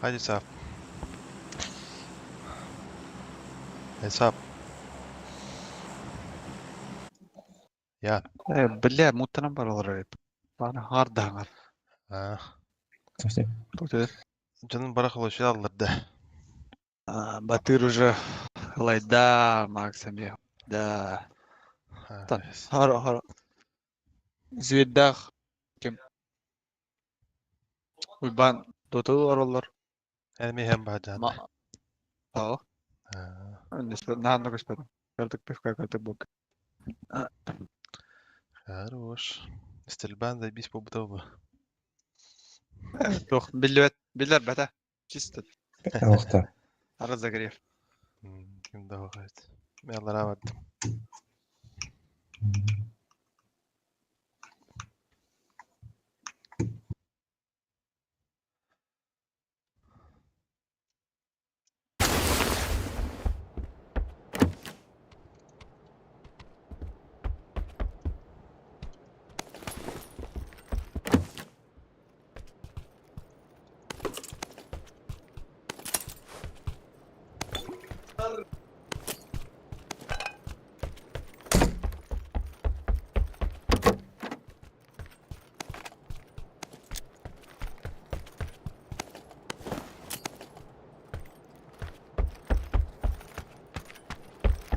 Hadi hesap. Hesap. Ya. بالله مو تنبر الغريب. أنا هارد هنغر. Canım bırakılı şey alır da. Батыр уже лай да Максим да. Там хара звездах кем Uyban Dotalı oralar. Hem bacan. اه نحن نقصد كارتك بيفكر كارتك بوك Хорош. استلبان زي بيس بوبتوبة. توخ بالله بتا جست وقتها. على زغريف Kimde vakit? Meyallara vardım.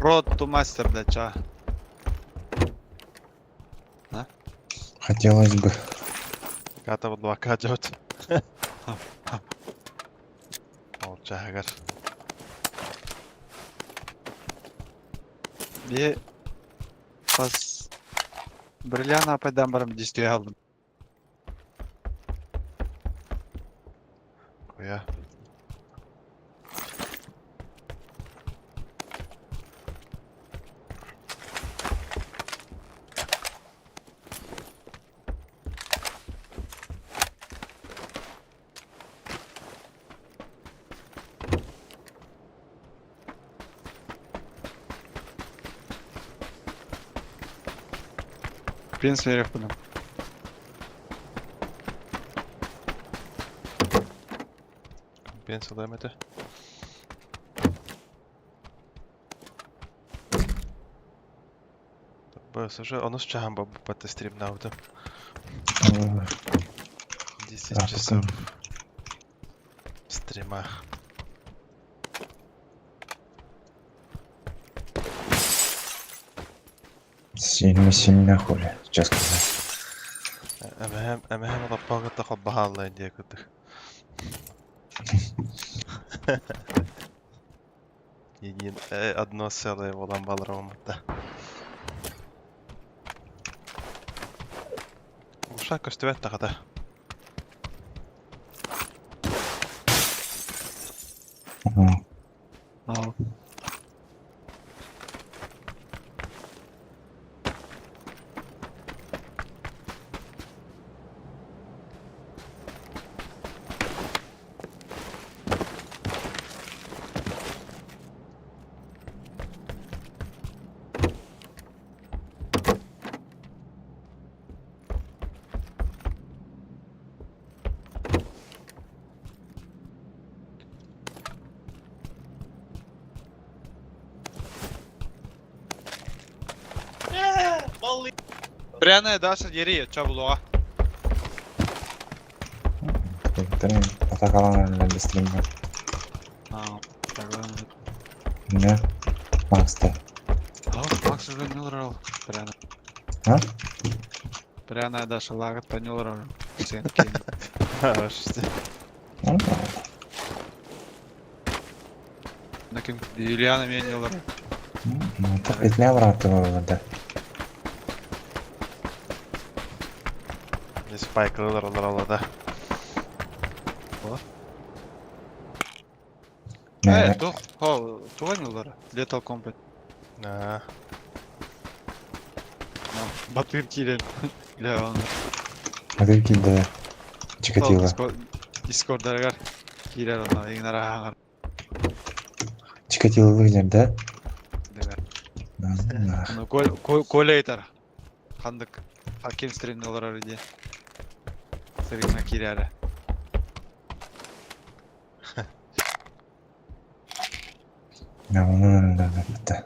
Road to Master, блядь, а? Хотелось бы. Kata buldu vakka jawt. Olacak. Bir pas Бриллиана апайдан барам дистей aldım. Koya. Принц верев будем. Pencil demedi. Бос уже он чахан бабу пата стрим наудам. 10 часов стрима. Сильно хули. Сейчас сказать. Hem lappaga da bahallayın diye kırdık. Yeni одно целое olan балрамда. Uşak köstüvet takada. Al. Пряная Даша дери, чаблуа. Атакалан әлі стримге. Согласен. Не? Макста. Макс уже не урал. Пряная. А? Пряная Даша лагает по не урал. Сен кейін. Хорошо. На кем Юлиана меня не урал. Так етіне бұраты болғанда. Spike'lılar onlar alada. Тух, туға не урал. Летал комплект. Батыр килен. Ля он. Батыр килді. Чикатило. Дискордаргар. Килер ona еңнар ағар. Чикатило жерде. Коля айтар. Қандық. Хакем стрим олар өде. Сырыңа кирәрі. Ya onun önünde bitti.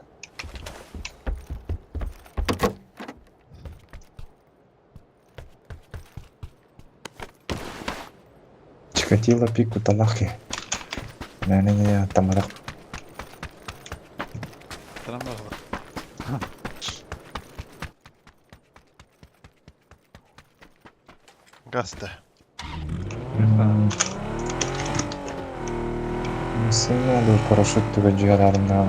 Чикатило пику талахи. Yani ya tamarak. Tamam mı? Gazete. Nasıl oldu paraşüt tüvecilerinde?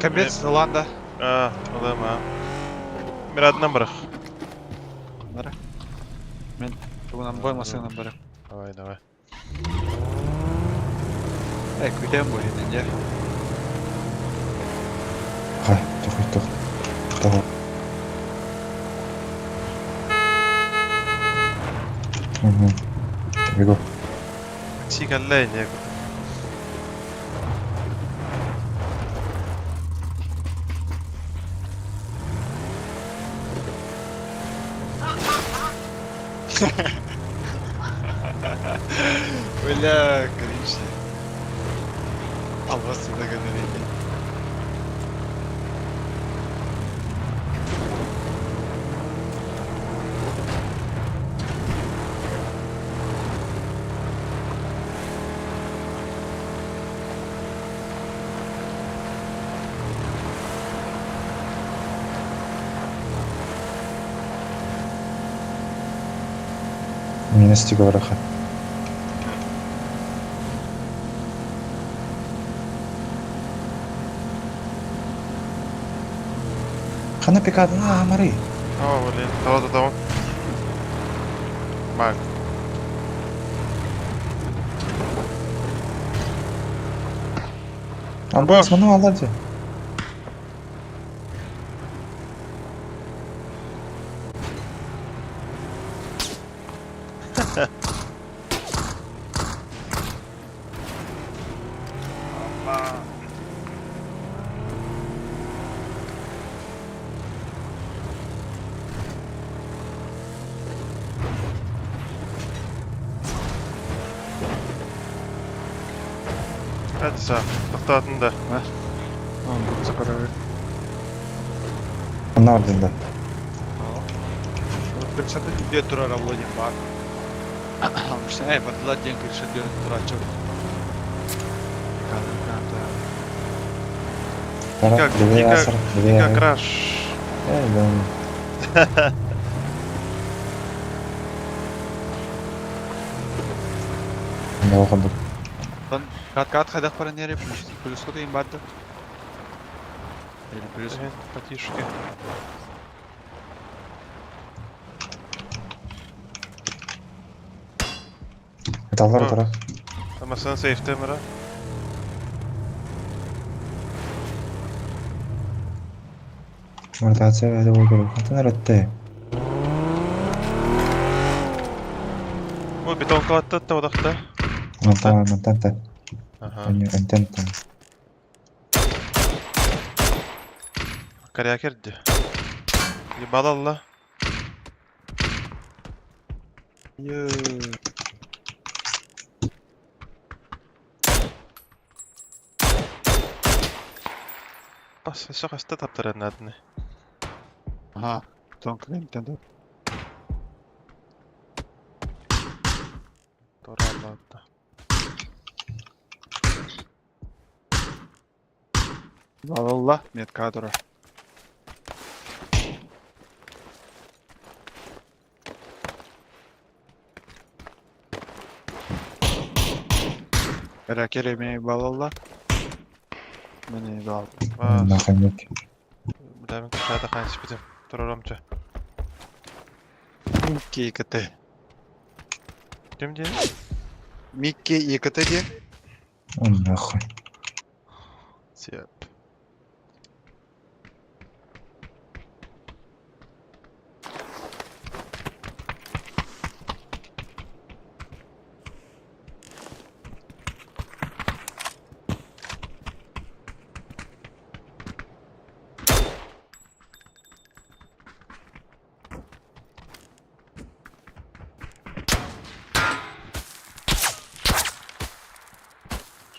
Капец, ладно. Ладно. Мирадна бırık. мен бүгін болмасаңнан барам. Давай, давай. Күтем бойын, не? Хай, тұқ. Бего. Сикәлләй, не? Бля, кринж. Албасы да говорили. Минус тиге бараха. Хана пикадын амари. Блин, tamam. Bak. Абас мына алады. Hadi sağ. Toxtatında. Bunu zakarı. Мына ордында. Bir satı gidiyor durar Vladimir bak. Almışsın. Batılar diyen kirişe diyor duracak. Giga crash. Ne oldu? Kat kadar para nereye yapmış? Polis kodayım vardı. Polis. Потишки. Металлар тара. Tamam safe'te mira. Мортация әле булды. Хатынар өтте. Bu betonka attı odakta. Монтанта. Aha. Антента. Karaya girdi. Yibal Allah. Bas, şakasta taptıran adını. Aha. Tonka Nintendo. Doğru Allah'ta. Allah. Met kadro. Merak etmeyin Allah. Beni de al. Механик. Bilemem ki şahada kanışı bizim. Durur amca. Mickey YKT. Kim diye? Mickey YKT diye. Нахуй. Siyap.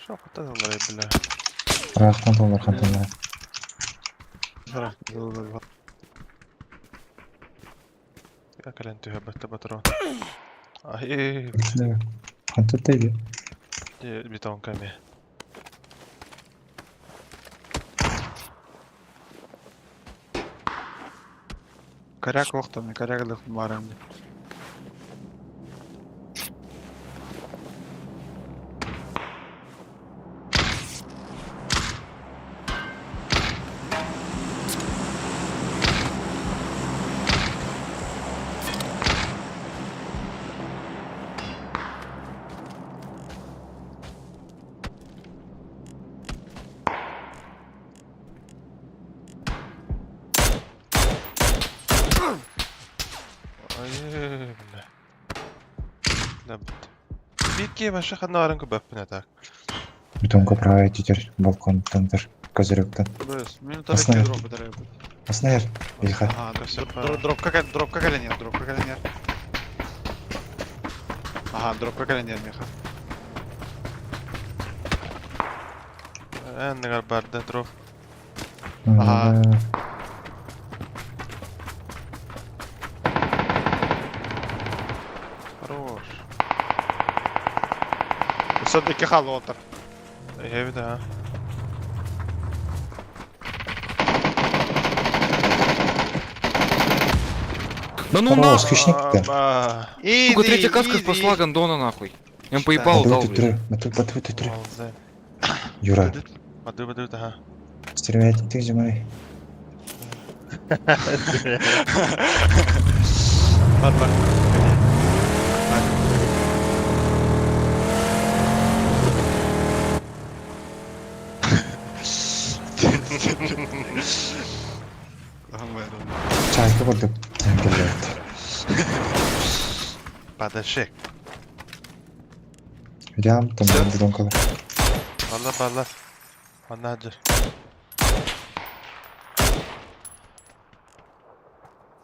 Şapata da var bile. Ханталар. Как лен тühäbättä patron. Ai, Хантатайdı. beton kami. Коряк вақтами, коряк барам. Ой, бля. Да, Битки ваши ханарын көбөппүн атак. Бетонка правая тетер балконтандыр. Козыректан. Бэс, минут Основа. арки дропы дарай. Основер. Ильха. Ага, дропка коленер. Ага, дропка коленер, меха. Эннегар барды дроп. Ага. Хорош. Все-таки халотер. Я да. Да ну на! Хищник-то. Сука, третья каска спасла Гондона нахуй. Я им поебал дал, блядь. Юра, Бады, да. стервятник ты зимой. Çayka bulduk. Подошек. Рям, там бетонка. Балла. Анаджер.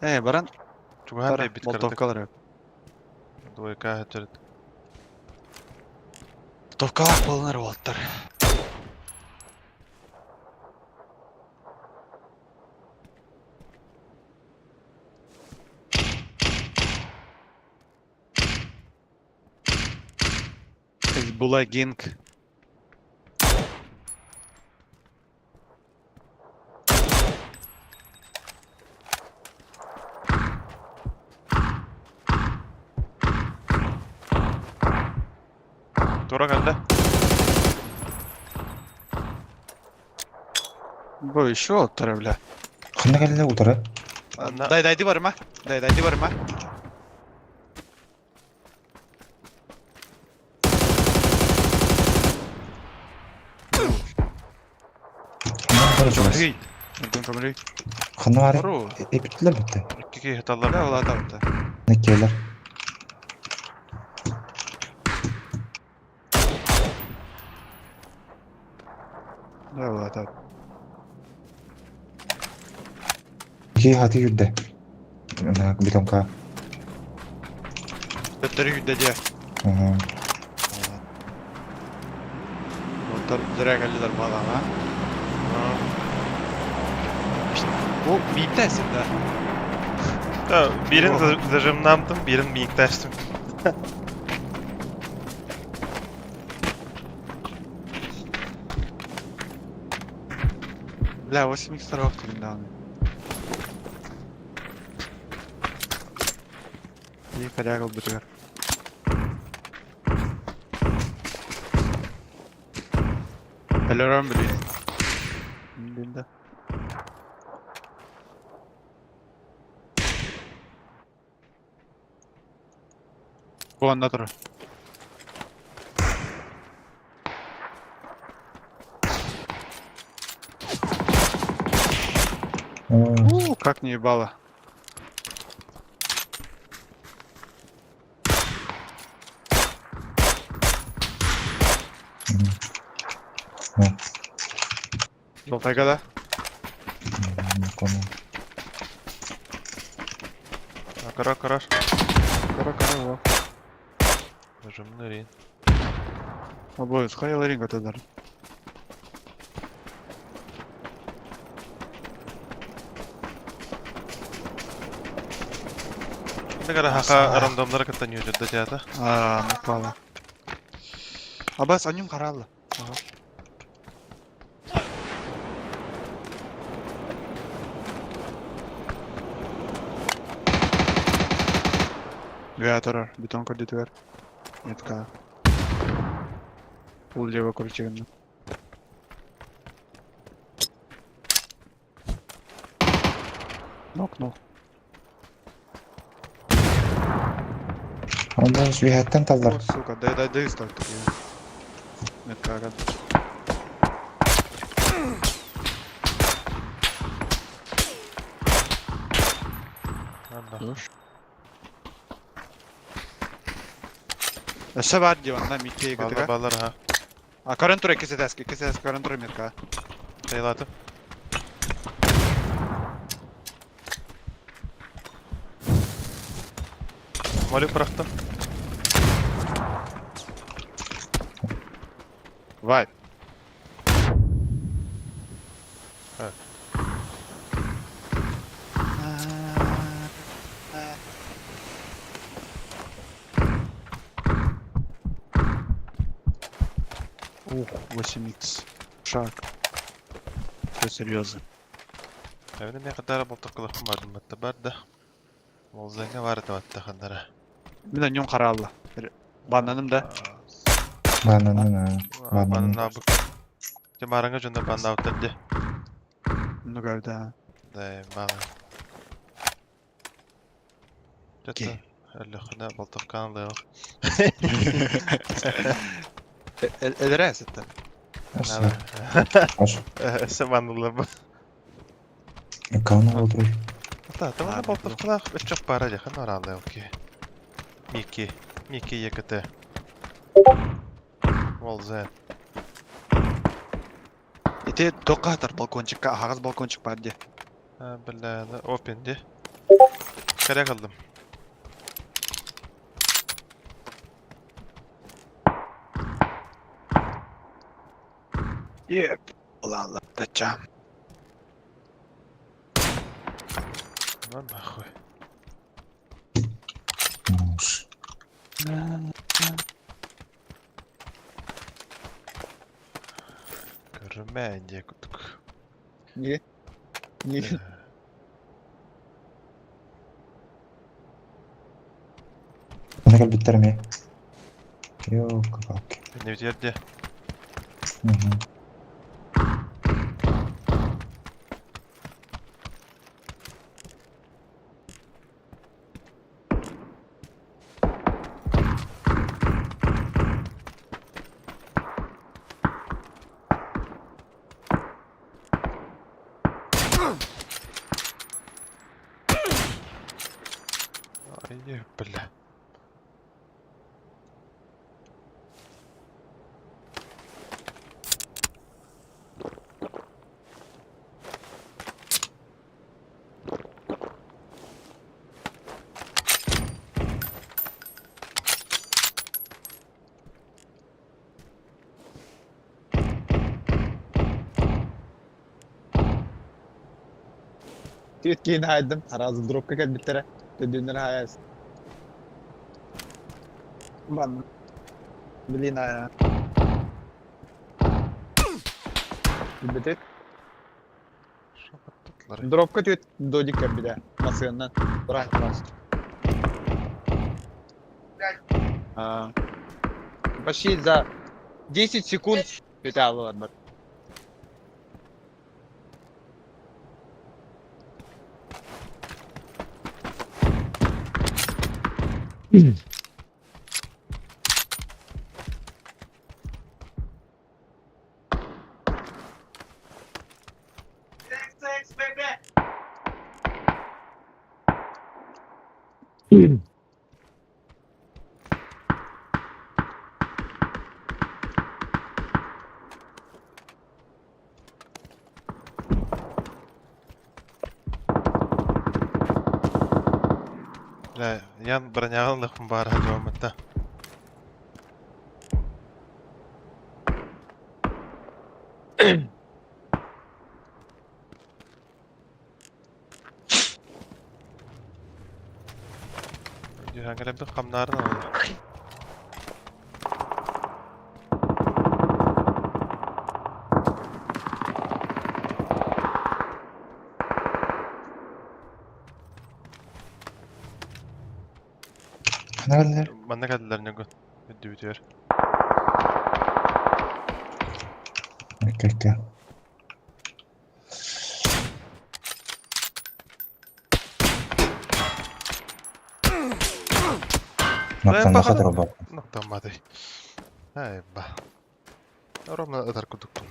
Баран. Чуган Бара, бит молотовкалар yok. Двойка хачырт. Молотовкалар болынар болттар. Булагинг. Тура geldi. Bu еще оттар, бля. Ханна келе утара. Дайди барма. Дайди барма. Ханна Көмірей. Ханна var. Бару. Bittiler bitti. İki hatalar. Да, ола табыты. Ne keler? Да, ола табыты. İki hati yürüdü. Betonka. Өттері үйдеде. Aha. Оттар зірә кәлілер маған, а? Bu biyiktesin de. Ya, birini zırhımlandım, birini miyikleştim. Бля, 8 старов недавно. И корягал БТР. Элерон, блин. Билда. Вон на тур. Как не ебало. Желтая года. Кара. Кара, во. Зажимный рейн. Обои, схаял ринга туда. Negara haka randomlara katlanıyor ciddi tiyata. Напало. Абас, о нем харалла. Виатора, бетонка детвер. Нетка. Пул лево крутиган. Нокнул. Ondan bir hatten tallar. О, сука, дай стой тут. Нетка агад. Öse var diyorsun lan Mickey'i Ballar ballar ha. Karın tur ikisi de karın tur Mirka. Sayıladım. Molly bıraktım. Vay. Evet. Ух, 8х. Шаг. Все серьезно. Evde ne kadar boltak kılıfım vardı hatta barda. Olzanga vardı hatta kanlara. Bir de nyon kararlı. Banlanım da. Bananın Banın abi. Cemaranga jönde banda avtadı. Ну когда. Da bana. Jatta. Öyle xana boltak kanalı yok. Elere esetten. Sen bandılar bu. Kanal oturuyor. Tamam boltak kılak çok para yakın oralı yok ki. Miki yakıtı. Olzan. Ete тоққа атар балкончикка, ағыз балкончик бар де. Ha billahi opendi. Kere kıldım. Yep. Allah tacham. Lan bakı. Görünmeyince kutuk. Niye? Niye? Bana gel bitirme. Yok bak. Ne bitirdi? Hı hı. Ay billah. Tüyt giyin haydım. Arazı dropka gel bitere. Döndüğünler hayal. Ben bilin ya. Bitet. Dropka tüyt dodik bir de. Masayından. Bırak bas. Почти за 10 секунд питало одно. La yan bıranyağın lafın bari hadi olmadı. Cihangir'e bir kamlarını aldı. Neredeler? Bana geldiler ne gün. Video bitiyor. Bekle. Nokta ne kadar oldu? Nokta madi. Hay ba. Orama ıdar kuduktum.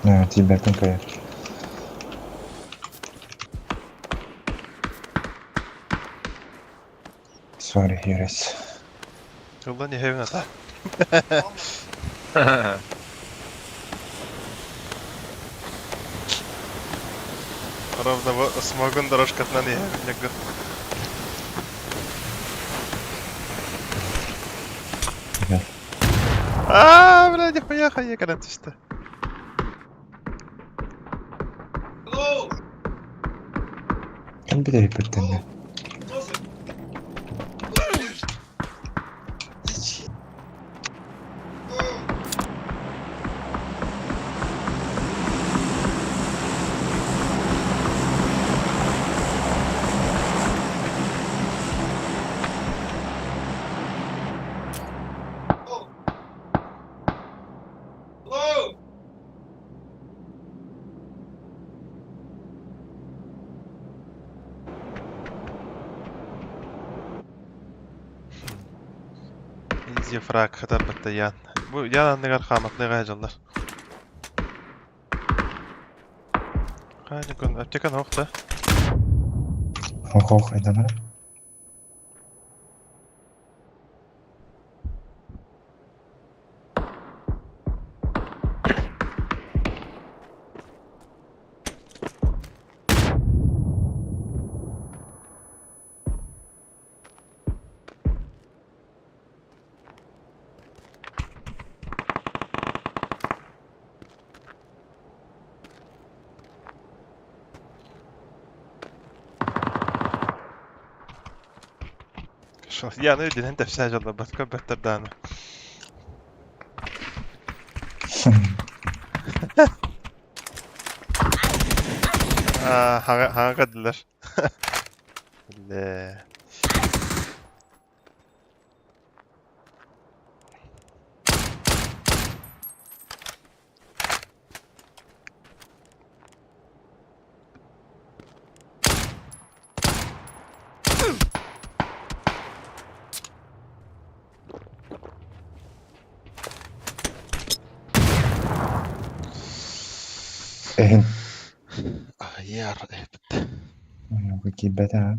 Ne, Tiber'den kayar. Sorry, Heres. Yoldan ne hevin ata. Ровно смогу дорожка на ней. Бля, нихуя хая канат işte. Kan bir de hipperden ne? Easy frag kadar bitti yan. Bu yan negar kamatlı gayacılar. Kaydı gün ötekan hoqta. Hoq aydan. Yani öyle de fsajılar başka better dana. Hangi kadınlar? Le. Ehin. Yar bitti. Wiki beta.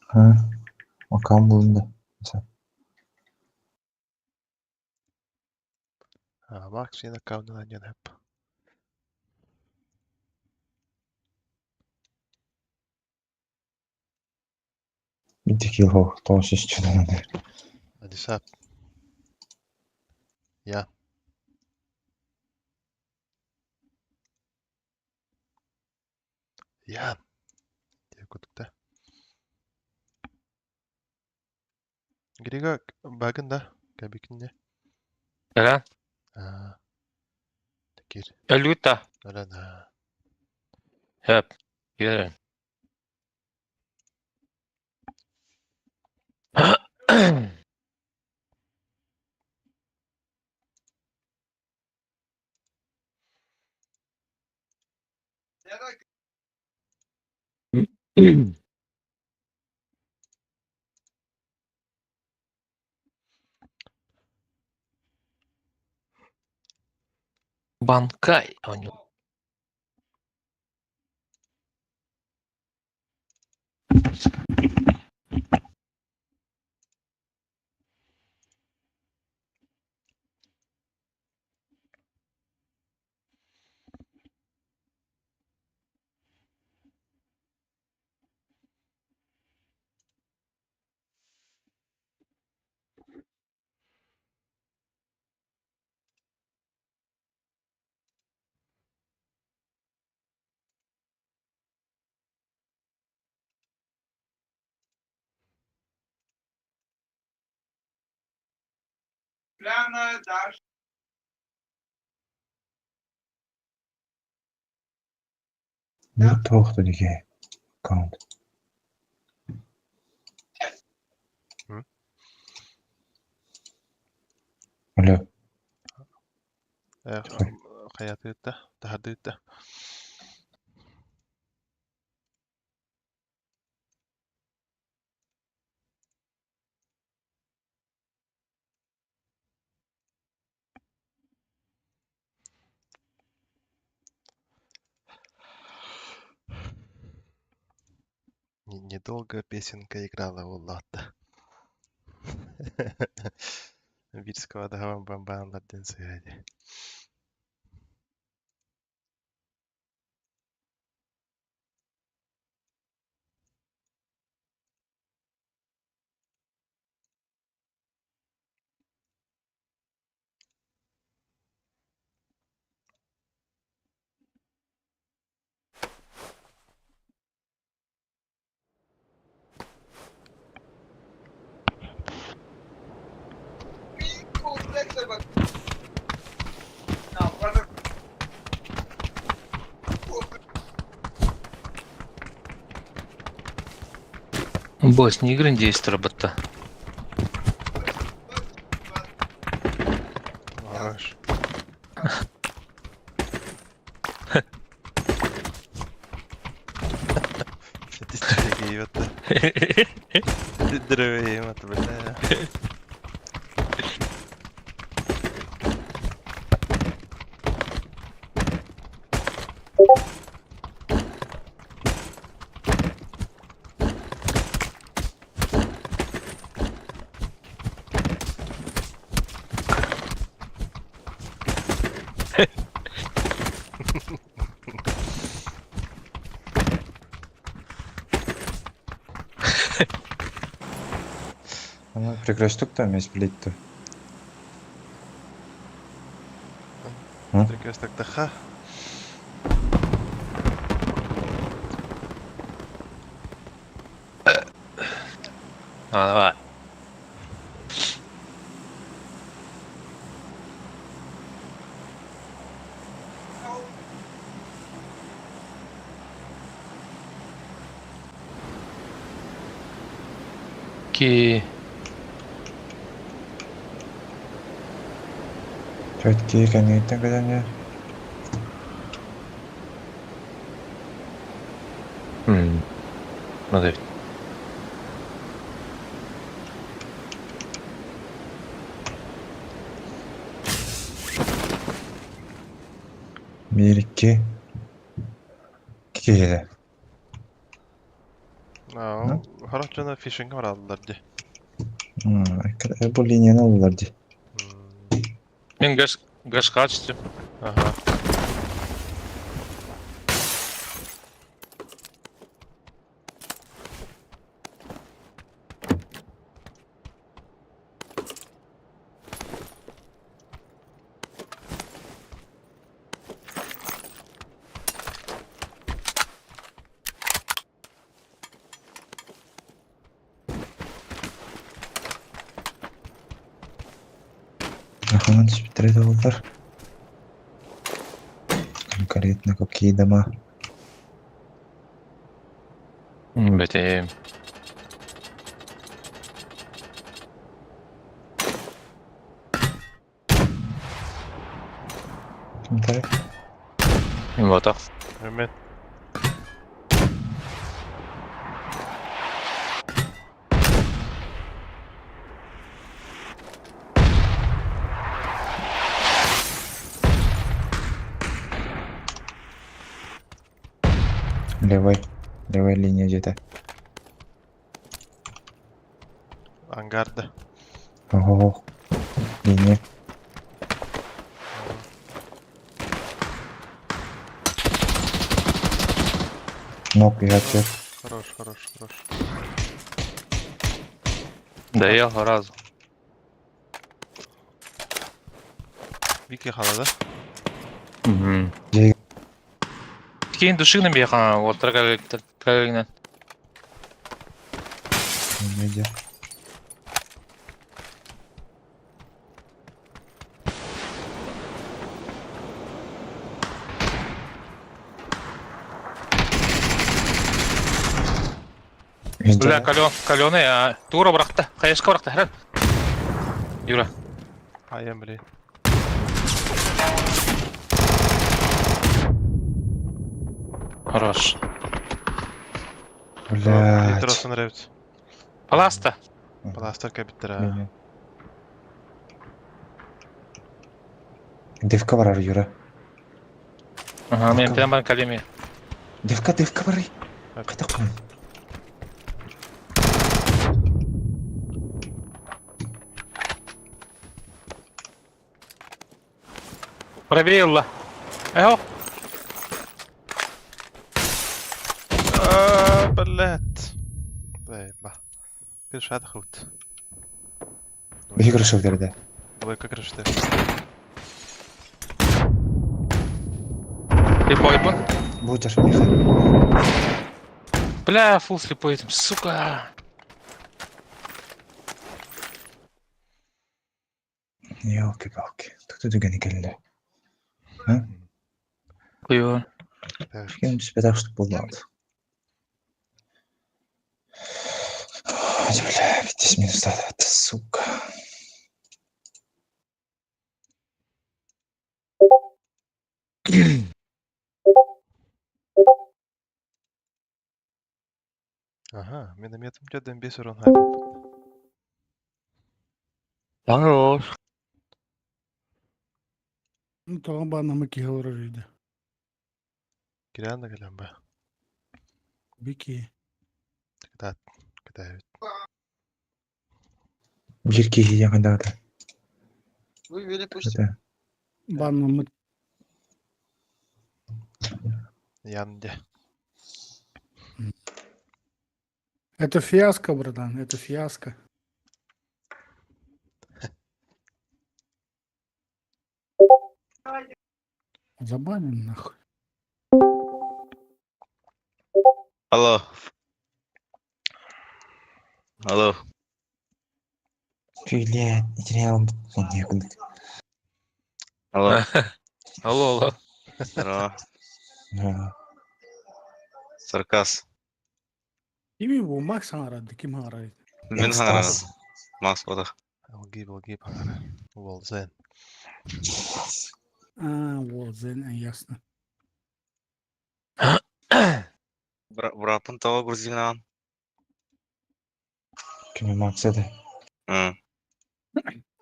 Ha. Makam bulundu. Mesela. Bak şimdi kavgadan yana hep. Bir tek ho. Toş işçiler. Hadi sap. Ya. Ya. Diye kutukta. Giriga bakın da. Kabikinle. Lan. Tekir. Öldük da. Ölen ha. Hep. Gidelim. Bankay. Ne toxtu dige. Count. Алло. Kayatıydı, dahardıydı. Недолго песенка играла у Лата. Вирского давам бамбан ладен саяди. Босс, не играй здесь, робота. Хорош. Статистика yiyordu. Dırıvayım atı böyle. Ama прекращtuk da mesbeliydi. Prekrastak daha. Давай. Ки. Çötkiye kanıttan kadar ya. Надо. Bir iki. İki kere. Хорош жана фишинг var aldılar di. Bu linyanı alırlardı. Мен газ качестве. Aha. Ага, битіре доллар. Конкретно какие дома? Бетем. Комментарий? Вот так. Mehmet. Levay linya jeta. Angarda. Oh, linya. Ног я отчет. Хорош, хорош, хорош. Да я разу. Вики қалады. Кейін душигнен бияқан олтыр кәлігінен. Медиа. Бля, каленый, тура бырақты, қаяшқа бырақты, хәрән. Юра. Hayır bile. Хорош. Блядь. Литросун ревт. Паласта. Пластырка биттер. Девка var Юра. Ага, мен прям бар калеме. Девка бар. Қайта қойын. Правее الله. اهو. بلات. طيب با. كرش هذا خوت. بيجري شو ده. Двойка крышты. Слепой был. Будешь. Бля, фул слепой этим, сука. Ёлки-палки. Кто тут не а? Хуёво. Я тебе так, что полнат. Бля, 50 минут стартовать, сука. Ага, минометом дядем без урон хайпом. Хорош. Ну, то бана мы кигалорожида. Кирянда галямба. Бики. Когда. Бирки я когда-то. Вы вели пусти. Бана мы. Янде. Это фиаско, братан, это фиаско. Забанен нахуй. Алло. Алло. Блядь, не терял некуда. Алло. Алло. Здорово. Да. Саркас. Kimi bu Max aradı, kim aradı? Мен ханарас. Макс бодах. Алгиб ханара. Волзен. Вот, ясно. Брапын тава грузинан. Кими Макс это?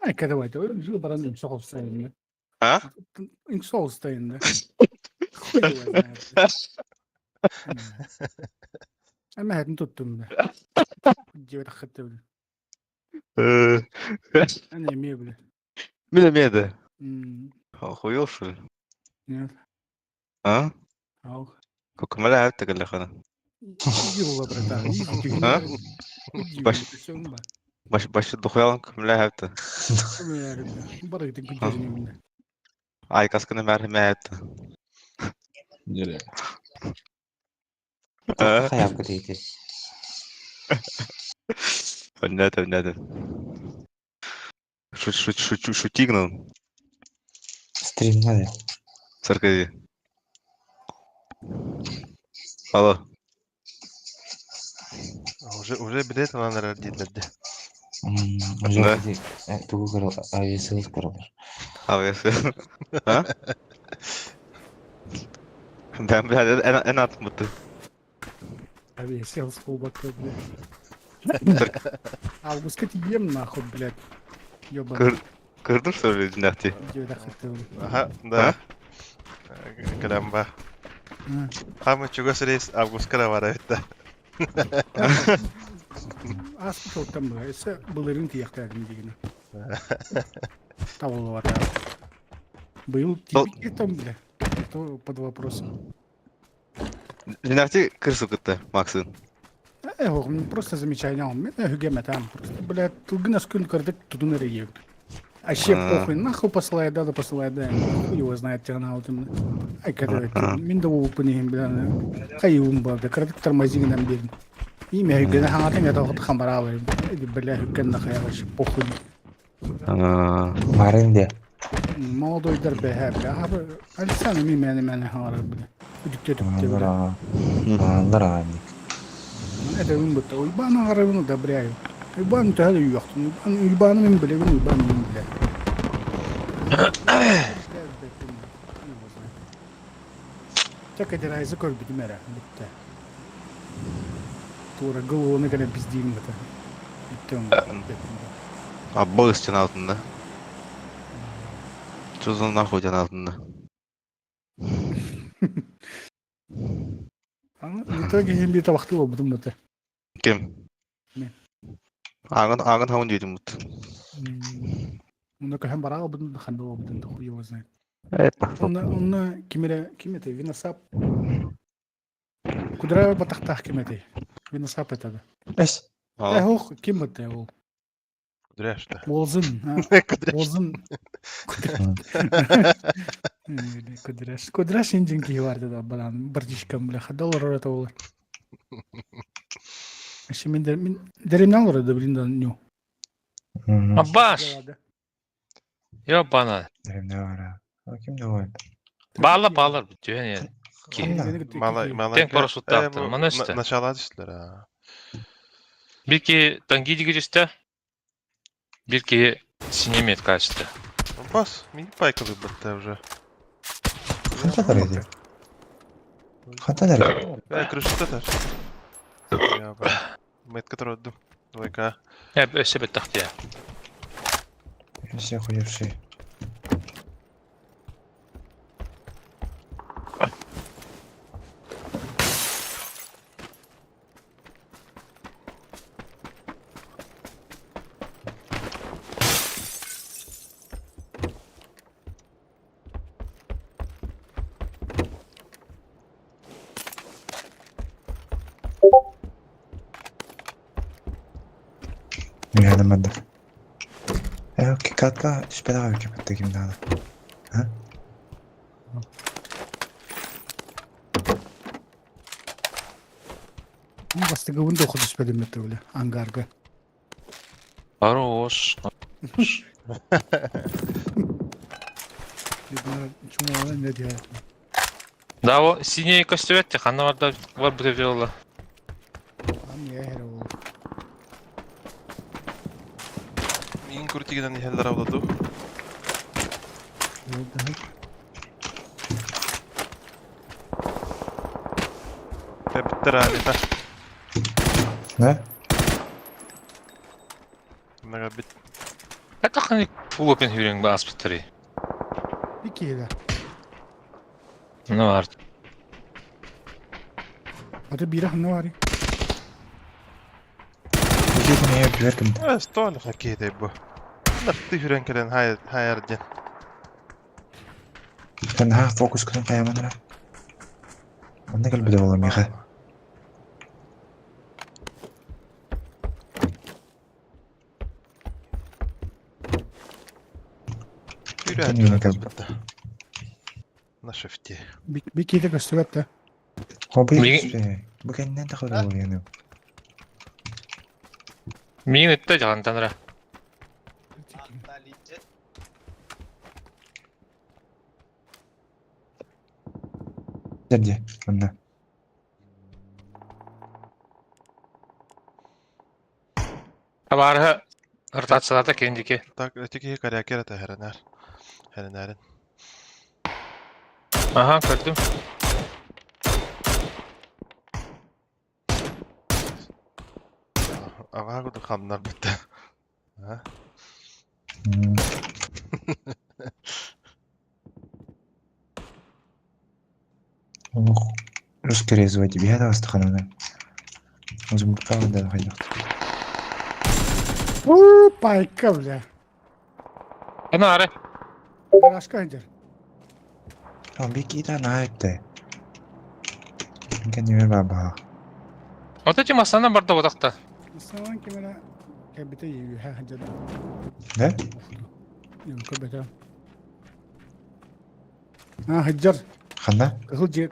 Ay kadavaydı, öyle bir baran imsal stayında. Ha? İmsal stayında. Ama hadin tuttum da. Cevdet xattı bile. Ana yemeye bile. Минометы. Охуел, что ли? Нет. А? Ох. Как маляют так или хана? Иди, братан, иди. А? Башы духуялан маляют. Барыг ты гудерни меня. Ай, касканы мәрхимәт. Нере. А? Хаявка дейті. Понятно. Шутигнул. Стрим надо. Саркази. Алло. Уже билет надо родить. Уже тугу авиасыз королар. Авиасыз. А? Ben biraz en atmadı. Авиасыз колбака, блядь. Август ем нахуй, блядь. Ёбаный. Kırdın söyle cinneti. Cevdet xattı bile. Aha, да. Галямба. Ama чугас рейс августкара var evet. Aslı çoktan bu. Ese bılırın tiyaklarını diyene. Тавол var abi. Был типики там, бля. Это под вопросом. Cinneti kırsı kıttı Max'ın. Он просто замечание. Он меня хюгема там. Просто, блядь, тугна скун кардек тудун рейек. А ще похуй, нахуй посылает, да, посылает, да. Хуй его знает, тягна вот именно. Ай, когда это, миндову пынем, бля, хайюм, бля, кардек тормозин нам берн. Имя хюгена хангатен, я тохот хамбарава. Иди, бля, хюген нахуй, я вообще похуй. Варен де. Молодой дербе, бля, Александр мимени хара, бля. Удиктету, Андра. Андра. Это он бы то, ебану гаравну добряю. Ебану тагали юхту, ебану мин бля, ебану мин бля. Так это райзы көрбүдүм эре. Битте. Тура голову гана биздейм бата. Битте. Abba ısçın altında. Tuzundan kocan altında. Ama в итоге hem bir tabakta olmadım bata. Kim? Ben. Ağın havun duydum mut. Onda hem bara olmadım da handa olmadım da huyu vaznet. Evet. Onda kimete Vinasap. Kudra batakta kimete. Vinasap etadı. Es. Hoch kim bata o. Dreşte. Wolzen. Ne Kudraş? Wolzen. Kudraş injin ki vardı da balan bardişkam bile xadal rara tawlar. Şimdi derimden orada birinden nyu. Abbas. Yo bana. Derimde var ha. Kim de var? Bağlar bitiyor yani. Ki. Malay. Ten parasut yaptım. Bana işte. Naşalat işler ha. Bir ki tangi girişte. Bir ki sinemet kaçtı. Bas. Mini пайка выбрать уже. Ханталар еді. Ханталар. Крышта да. Я бы. Метка трудно. Двойка. Hep ösebet tahtaya. Все хуевший. هذا مادة اوكي كاتكا شبه كيف تجي من هذا ها بس تقول ده خد شبه المتولى انقارقه Хорош. Чумала не диyor. Да, o синие костюметти ханаварда var bu devyolla. Am ya hero. Min kurtigidan heller avladı. Bitter halinde. Ne? Mega bit. Это хани full open hearing bas bitri. Bir kere. Ne var? Hadi bir ne var? Vücudu neye güverdim? Stående fakir det bu. Nasıl hüren kelen hayarcan. Ben ha fokus kılın kayamanlara. Onda gel bir de oğlum ya. На шифте. Bir kere gösterip de. Hobi işte. Bu kendinden takılıyor yani. Min itte jantanra. Jadi, mana? Abarha artat salata kendiki. Так, öteki karakter de herener. Aha gördüm. Ağa kudu kamlar bitti. Ha? Русский резвый тебе это остаханана. Возьму правда ходил. Пайка бля. Ana are. Başka indir. Tamam bir iki tane ayıptı. Kendime baba. Otaçı masana barda odakta. Mesela kimine kebite yiyor ha hacada. Ne? Yok kebite. Ha haccar. Khanda?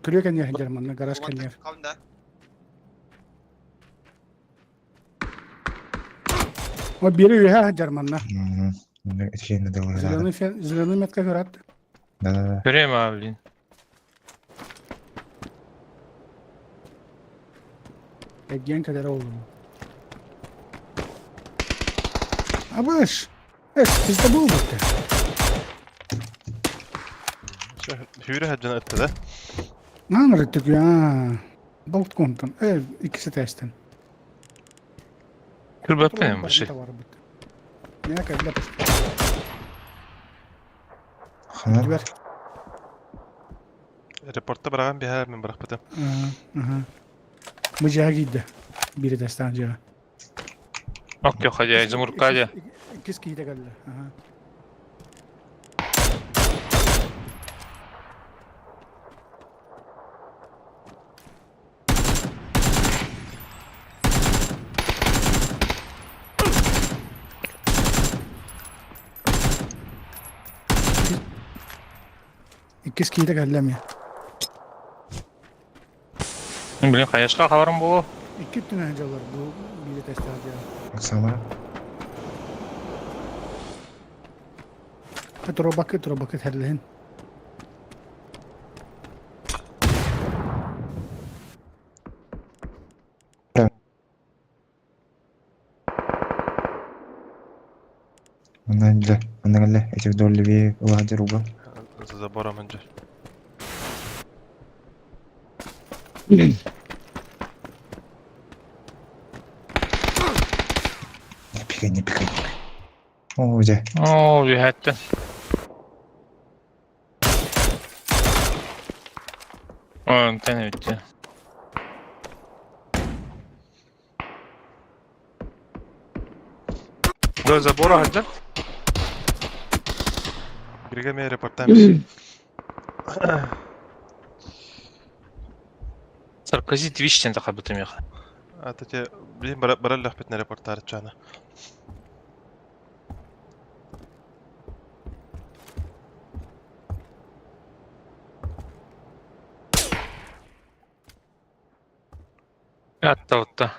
Kırıyor kan ya haccar manna garaj kan ya. O biri yiyor ha haccar manna. Şey ne de olur. Zılanı metka görat. Da. Göreyim abi.Egen kadar oldu. Abaş. Biz de bulduk da. Hüre hacına etti de. Anladık ya. Balık kontun. Evet, ikisi testten. Kırbatmayın bir şey. Ne kadar Xana. ver. Reportta bırakan bir her mi bırakmadım. Aha. Bıcağı giydi. Biri testten cağı. Yok yok hadi zımurka hadi. İkisi giydi geldi. Aha. İkisi giydi geldi mi? Bilin kayaşka havarım bu. İki tünelciler bu biri testten cağı. Baksana. Hetero bucket herlehin. Mana gale. Ecek dolli bir wajar uga. Забора önce. Ne pikay. Oh je. Oo bir hatta. Tane bitti. До забора hadi. Birgeme reporttaymış. Sarkozy Twitch'ten de kabıtım yok. Atacı bir barallah bitne reportlar çana. Hatta.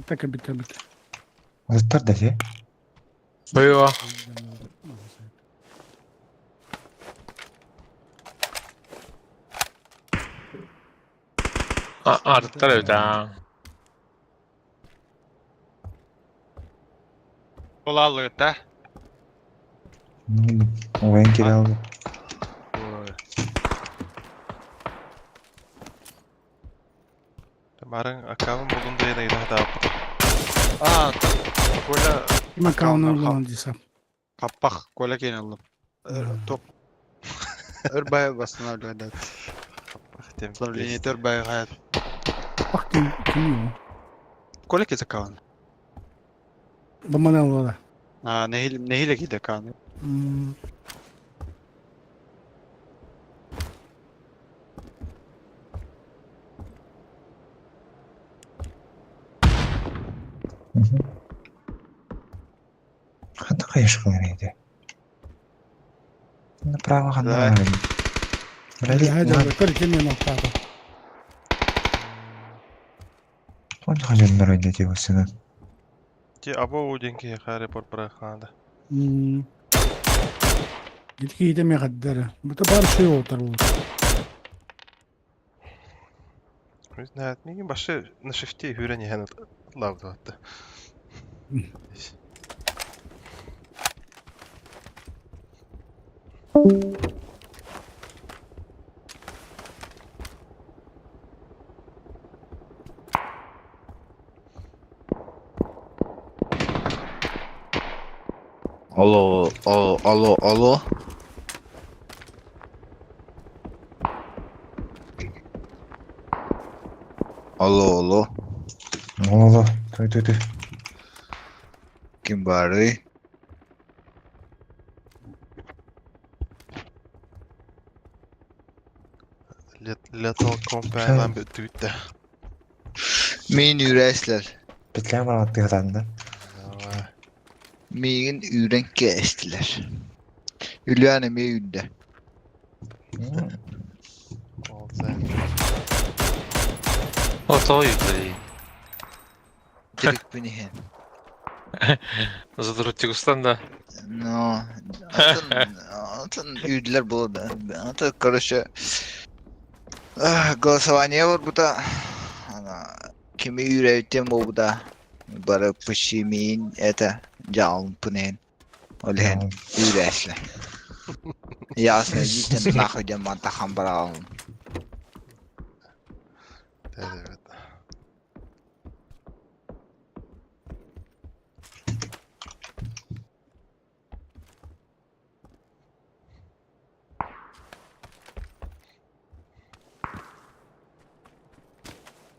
Taka bitti. Azıtlar da şey. Buyur. Artlar evde. Kolallığı da. O en kere aldı. Marın akavın bulunduğu yere gidelim daha. Aa, kola Makaronu kullanıcısı. kapak kola kenalım. Top. Örbaya basın öyle. Sonra linitör bayağı hayat. Bak kim yok. Kola kese kavan. Bama ne oldu? Nehile gide kavan. Хана каяшка нейdi. Направо хана. Hadi перекинь на правда. Он хажандар ойда деп осыны. Ki abo udinki ya report bırakanda. İlk iyi de mi kadar? Bu da bir şey oldu bu. Biz ne etmeyin başta na shift'i hüren yani lavda hatta. Alo. Alo. Allah. Toy. Kim bari? Lethal Companion bir tweet'te. Min üresler. Bitler var attı kazandı. Min üren kestiler. Hülyane mi ünde. Oto yüzleri. Direkt beni hem. Zadratikos'tan da. No. Atın üdüler bu da. Atın karışa. Голосование var bu da. Kimi üretim bu da. Bara pışimin ete calım pınen. Olen üresle. Yasna yitin nakıca mantakan barağım. Evet.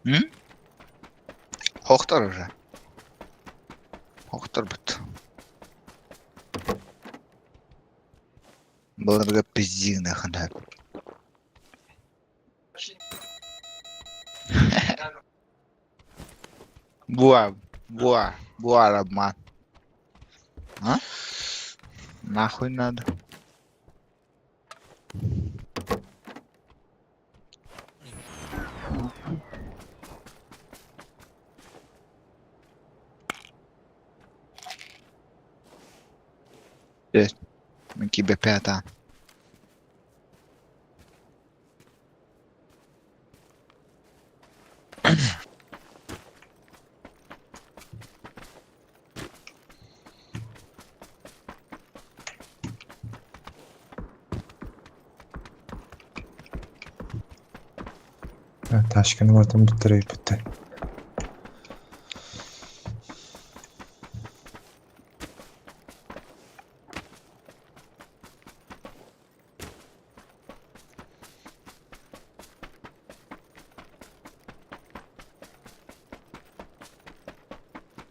Hı? Hoktar oraya. Hoktar bit. Bunlarga pizzini kadar. Буа, Роман. А? Нахуй надо. من كي ببيتا. Taşkını vardım bitireyip bitti.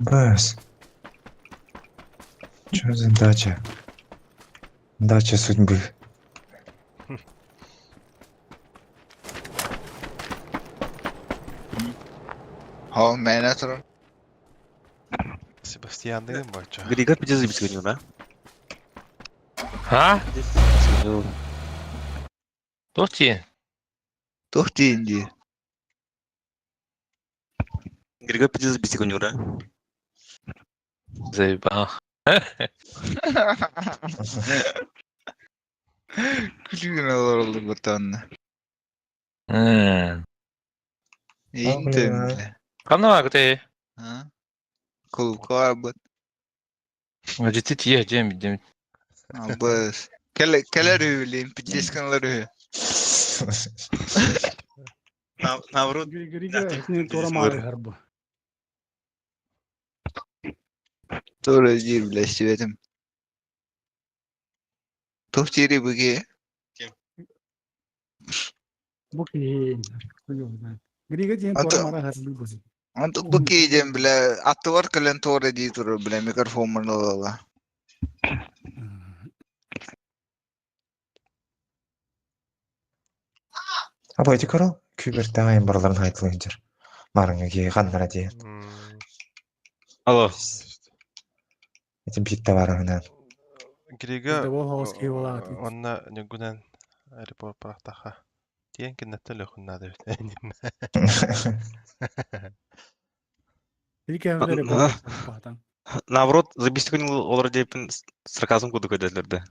Бэс. Чё за дача? Дача судьбы. How many? Себастьян değil mi Barça? Грига пиздец забить да? Ha? Tuhti. Tuhti indi. Грига пиздец забить да? Zeyba. Küçük olur oldu bu tane. İntemle. Kanı kıtı. Ha? Kul karbon. Ciddi tiye cem bildim. Bas. Keler öyleyim. Piddes kanları. Наоборот. Грига, этни тора мары харбы. Sonra değil bile istedim. Tuhti bu ki. Bu ki. Грига тен тора мары харбы bu. Antuk bu ki jem bile attı var kalen tora di turu bile mikrofon manala. Абай тикаро күберте айын барларын айтылынжыр. Марыңа ки қандыра дейін. Алло. Этим битте барыңынан. Грига Bizde bol havas ki ola atı. onunla nügunen airport bıraktığa. Diyen ki nette lökünna da bit. İlk evde report pahtan. Наоборот, забить олар дейпін сарказм куды көйделерді.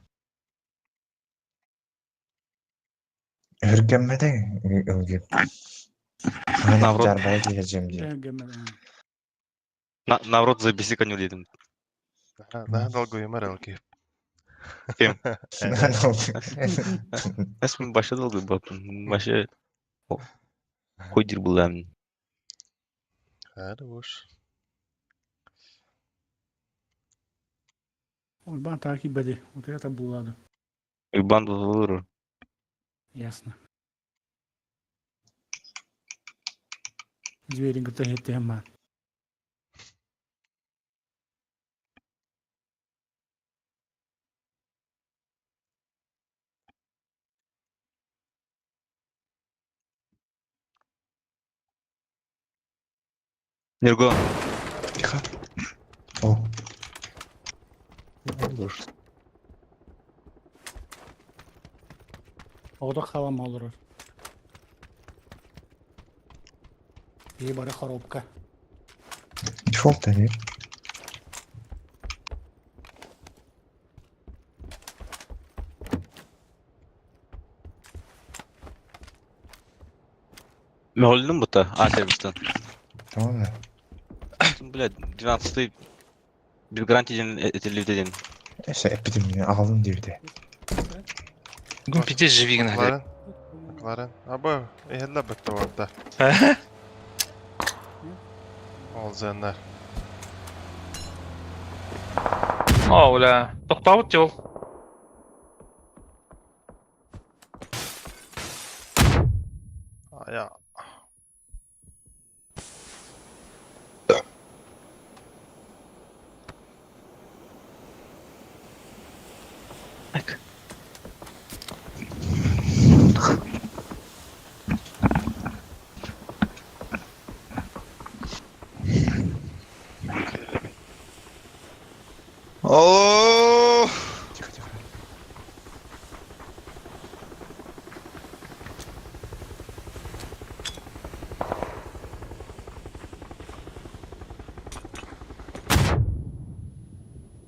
Hürgenmeden ölgün. Navrot. Carbaya gireceğim diye. Наоборот, забиси коню дейдім. Daha dalga uyumar al ki. Kim? Esmin başa dalga bakın. Başa koydur bulan. Hadi boş. Он takip edi. Вот это булады. Ибан olur. Ясно. Зверин готов тема. Нерго. Тихо. О. Orada havam olur. İyi bari harapka. Default deneyim. Meholünün bu da. Atebistan. Tamam mı? блядь, 12-й bir гарантия edildi. Эше эпидемия алын дирде. Bugün pide живигін әлі. Макларен. Аба, ehelle bitti orada. Olzanlar. Оуля. Тоқтауыт жол. Ya. Oh!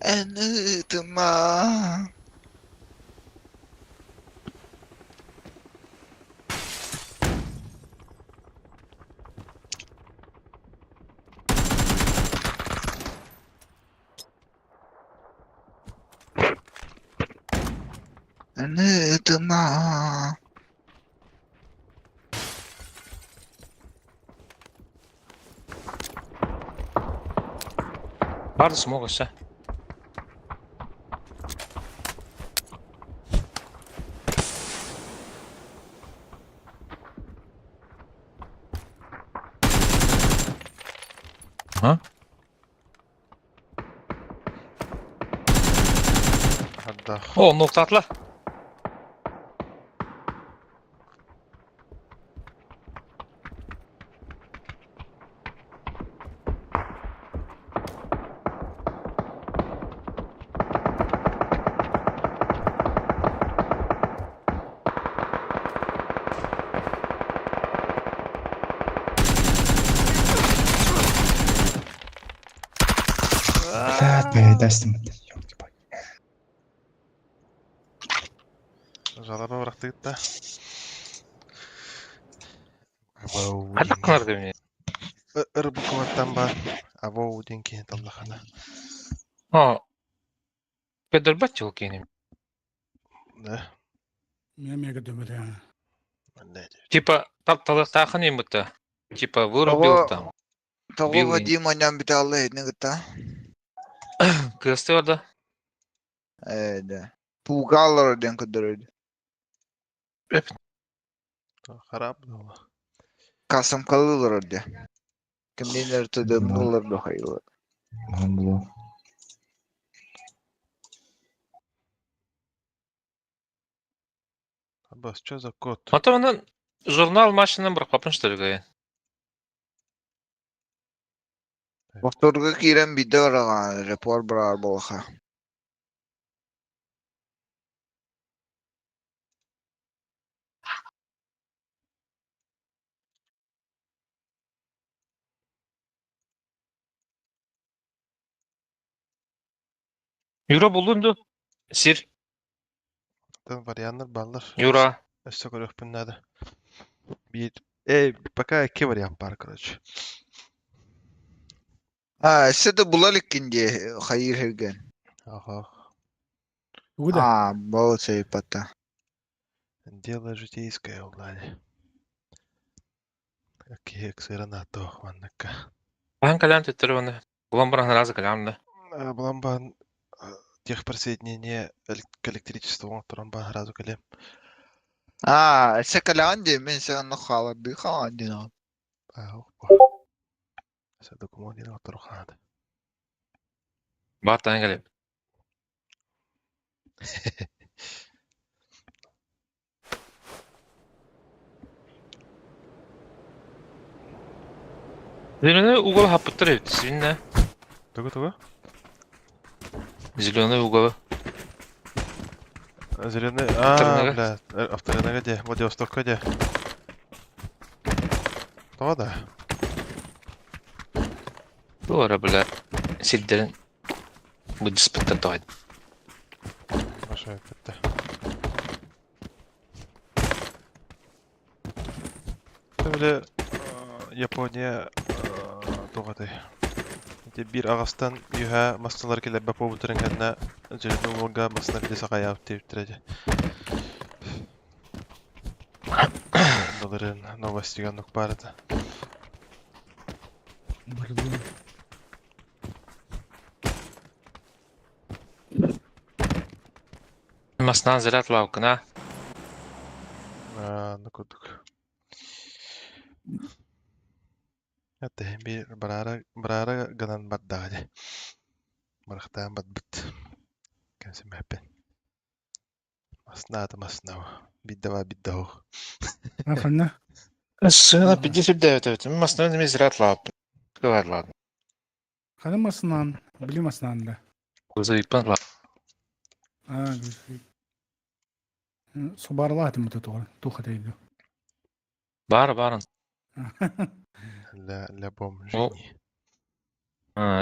Unutma. Unutma. Vardı smoke aşağı. Ha? Hadi. O nokta atla. Блядь, передастым. Жалаба bıraktı gitti. Hadi kınar demin. Irbu kumattan var. Abo dinki Allah'ına. Ha. Pedal bat yol kenim. Ne? Мемега дөмөдө. Ne? Типа талык тахын ембіті. Типа вырубил там. Того Вадим аням биталы не гыта. Кысты orada. Да. Пугалар ден кыдырыды. Harap da ola. Kasım kalılır orada. Kimden tutum olur da hayır. Hamlo. Bas что за код? Атамандан журнал машинаны бір қапын штыргай. Повторга кирен видео араган репор брар болха. Юра bulundu. Sir. Варианттар баллар. Юра. Öste görüp bunlarda. Bir, пока iki вариант var короче. Ha, size bulalik indi hayır hergen. Ага. А, было цей пота. Дело житейское, Влади. Какие ксера на то, ваннака. Ben kalem tutuyorum onu. Bulan razı kalemde. Бламбан техпросоединение к электричеству, тромба разу калем. А, секалянди, мен sen нахала дыханди на. Sen dokumenti na torxanada. Battan kalem. Зеленый угол хапыттырып, свинна. Тугу? Зеленый угол. Зеленый, бля, авторина где? Владивосток где? Того да. Doğru bile. Sildirin. Bu disputta doğru. Aşağı gitti. Böyle Japonya doğru. Bir ağastan yuha masnalar kele bapa buturengana jelenu olga masna kele sakaya teptirece. Doların novastigan nok barada. Masnan zelat laukna. Nakuduk. Hatta bir barara ganan baddağıdı. Maraqtan badbit. Kansi mahpen. Masna. Bidda o. عرفنا Sığına 59 masnan nemi zelat lauk. Kıvar lauk. خلينا مصنان بلي مصنان ده Kuzu ipan lauk. صبار الله تم توخة تيجو Barın. La bom O. jeni.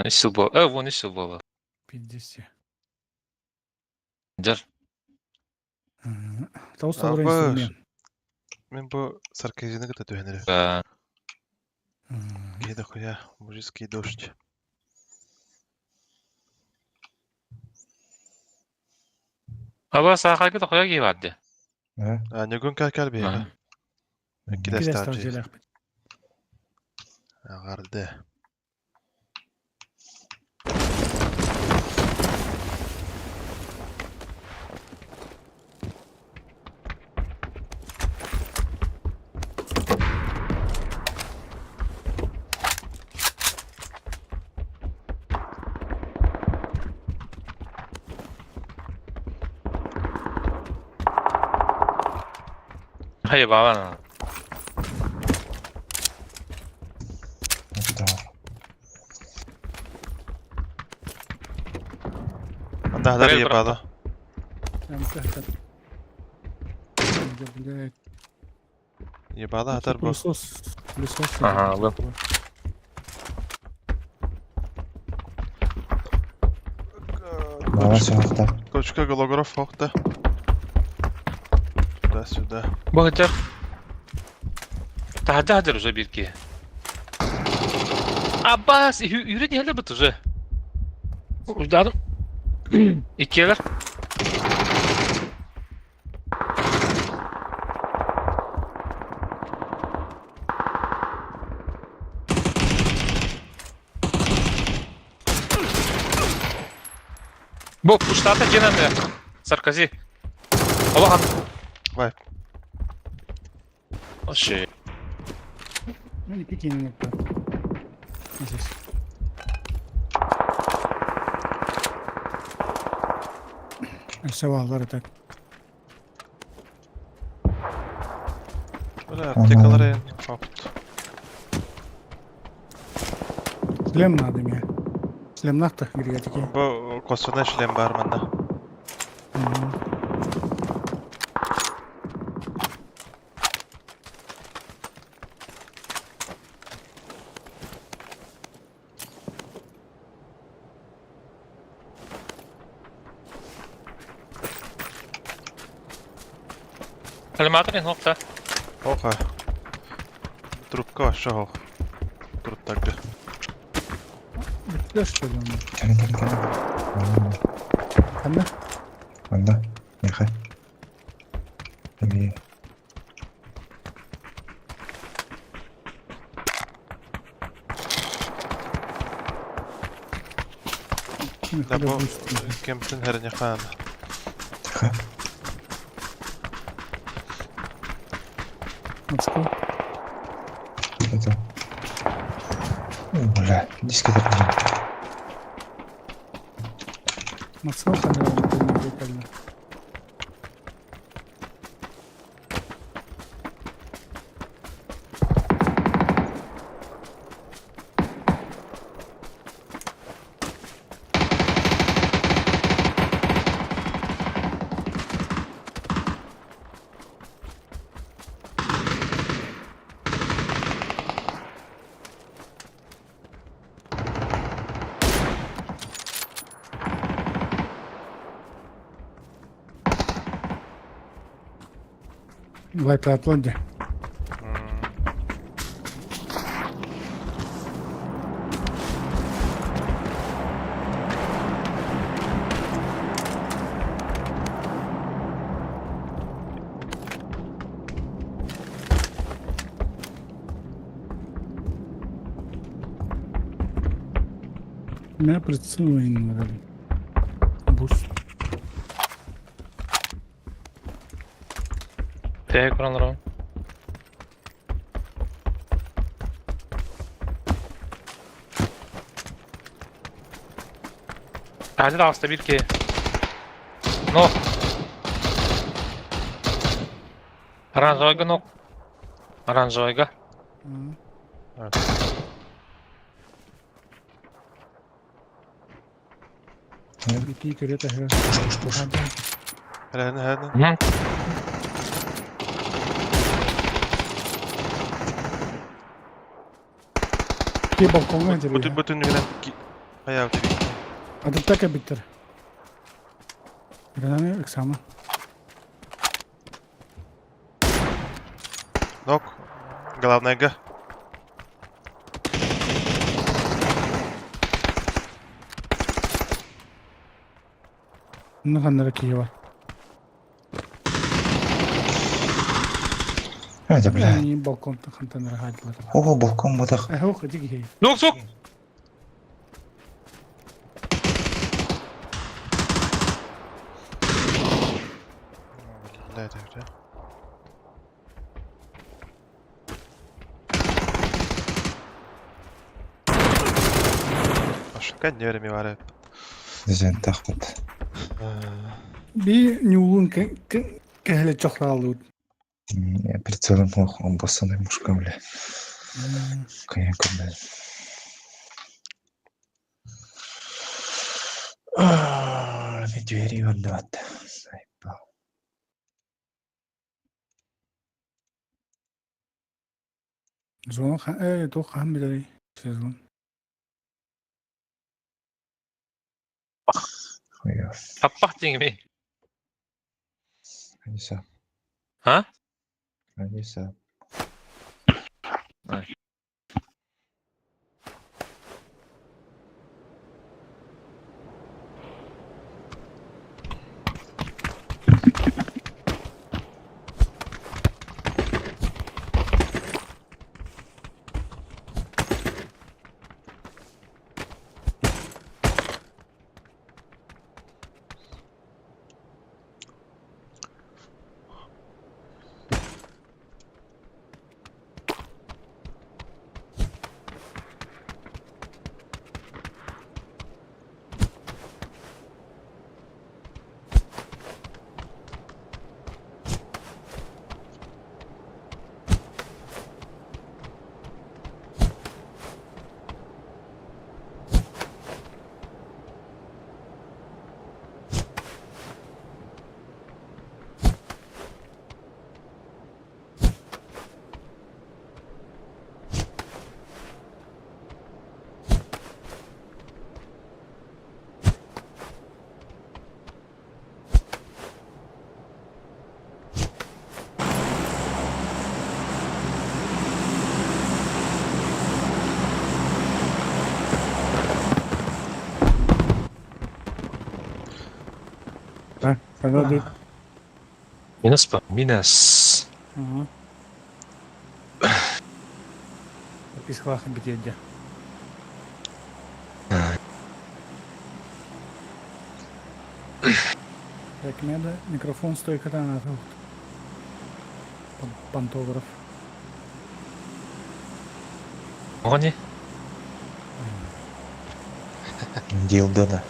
İşsil bol. Von işsil bol. 50 Gel. توصل Abi. رئيس Men bu sarkazini gıda tühenere. Gide koya. Mujiski doşç. Aba sağa git koya giyaddi. Ne gün kalkal bir ya. كده Gides استرجع tavcı. لك Garde. Hayır baba. Anda hadar Buraya yapağda. Yapağda hadar bu. لصوص Aha aldım. Koçka holograf hokta. Sюда. Bakacak. Hadi уже bir ki. Abbas yürü diyelim bu tuzu. Ucdadım. İkiyeler. Bu puştata cenende. Sarkozy. Allah'ım. Vay. O şey. Ну не пики не здесь السوالر так Böyle aptekalara en hokt. سلام надо мне سلام نحطه григатики Bu kosuna işlem var manda. Kalemater en hokta. Oha. Trupka aşağı hok. Trup taktı. Да что ли он Anda. خلنا Yahay. İyi. Da bu kemtin herine kan. Москва Это. Бля, диски такие. Москва خلنا Лайт Атланти. Ne прицелываем var. Bus. Tek oranlar. Hadi de hasta bir ki. No. Aranjoyga no. Aranjoyga. Bir kere de her. هذا Ki balkonga geliyor. bütün güne ayağı uçuyor. Adı taka bitir. Bir tane eksama. Ног. Главная Г. Ne kadar ki var. هذا بلا Yani balkon takıntı rahat var. هو بوكم مدخ هو خديك هي. Yok sok. لا تفرق. كان يرمي على زين تاخد Bir New'un kehle çakralı. прицелом он басаны мушкам бля конечно бля bir двери отдавать Zon to ham bidari. Sezon. Appah mi? Neyse. Ha? Neyse. Fena değil. Minus pa? Minus. Ага. Писхлаха битеді. Так, надо микрофон стойка на пантограф. Оғани? Дилда да.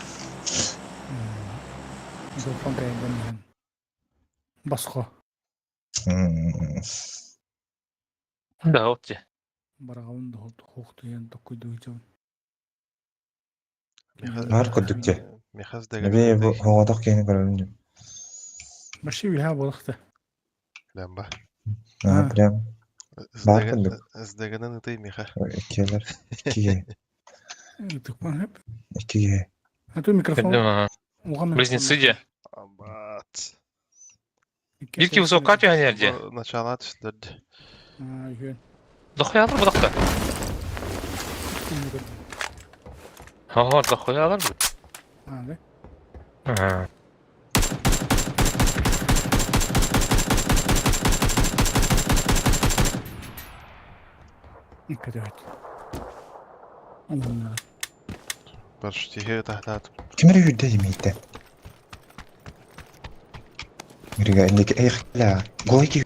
Микрофон кайдан. Басқа. Да, отте. Барағауын да хоқты ен токойды өйтеуін. Var kudukça. Mehaz da Nabi bu havada kayını kararınca. Başı bilha balıqtı. Lamba. Ha, prям. Var kuduk. Izdeganan ıtay meha. İkiler. İkiye. Tıkman hep. İkiye. Ha tu mikrofon. Близнецы де. Абат. Бирки высока тюя нерде. Начало түшілерді. Дохуялар bu dakika. Ha, dохуялар bu. Hadi. Ha. Dikkat et. Onlara. Парашютиге тахтаатым. Кимер үйдө демейді. Мирига индеки эйхля. Гойки.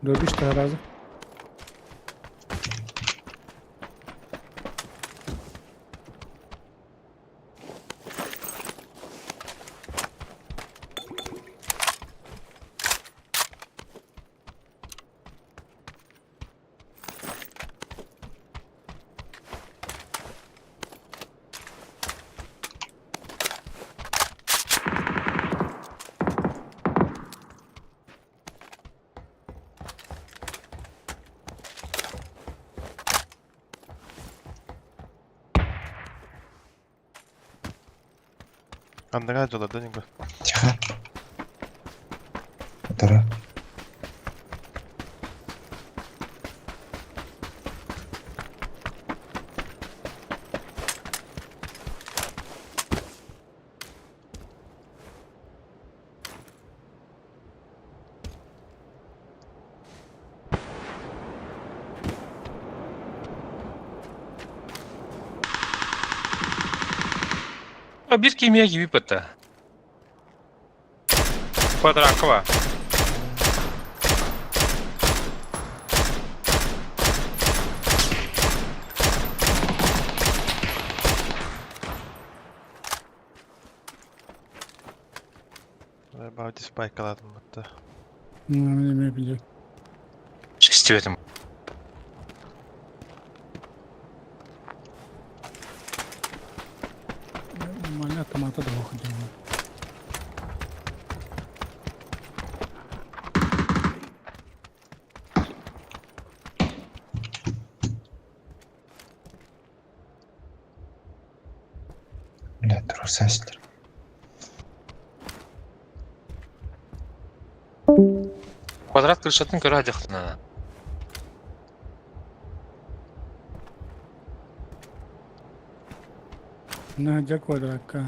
Дробиш тая раза. Андыга жолордон иңгө. Чаха. Отара. Bir kimya gibi pata. Quadraco var. Бади спайкаладым бутта. Ne bileyim. İstemedim. Нормально, автомата да выходим. Бля, трусастер. Квадрат крышатын көрі адяқтына. На, где квадратка?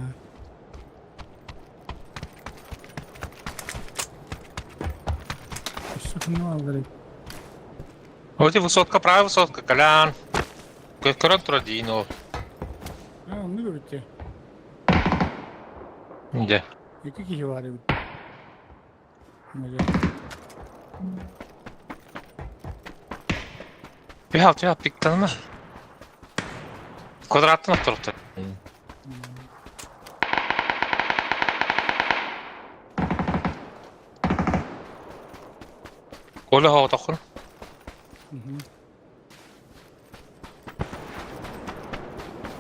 Что не говорит? Вот и высотка, правая высотка, Колян. Корон Тродинов. А, он не говорит. Где? И какие говорит? Bir halt ya, bir tanıma. Kvadrattan oturdu. Golü hava takın.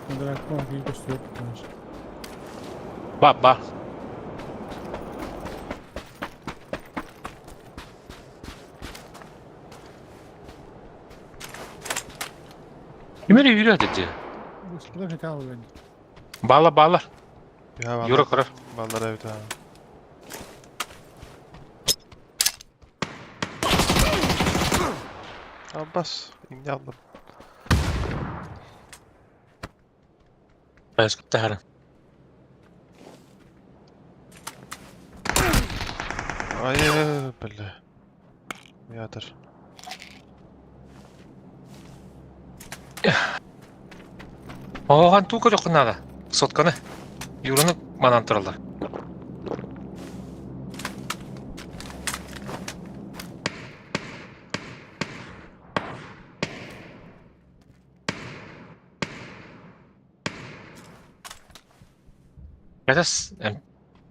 Квадратка, видишь, что это тоже. Bak. Kimere yürüyor dedi. Куда хотел бы? Bağlar. Ya Yürü kırar. Ballar evet ha. Abbas, indi aldım. Ben sıkıntı her. Ay belle. Yadır. Оған тука жоқ надо. Сотканы. Юраны манан тұралар. Қайтас?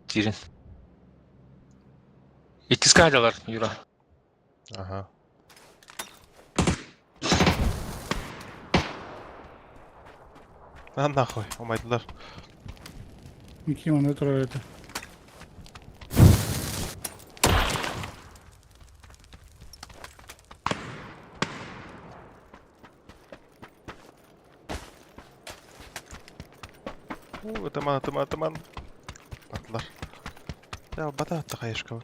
Тирин. Иккіз қайдалар, Юра. Aha. Lan nahoj, omaydılar. Kim onu trolledi? Атаман. Attılar. Ya bata attı kayışka.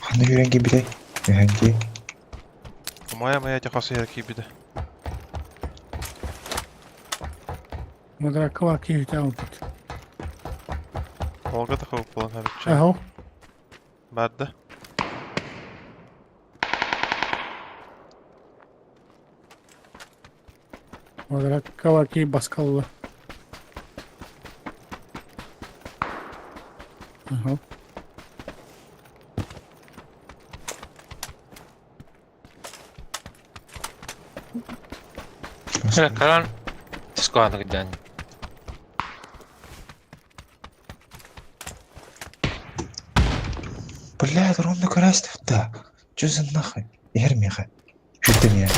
Hani yürengi bile. Yürengi. Моя тихо сирки биде. Мадра каваки ütäämpit. Olga da хауп болан хабитча. Ähå. Барды. Мадра каваки баскалла. Ähå. Kalan. Skohan na dyan. Блядь, ровно красит, да. Чё за нахуй? Ермиха. Чё ты меня?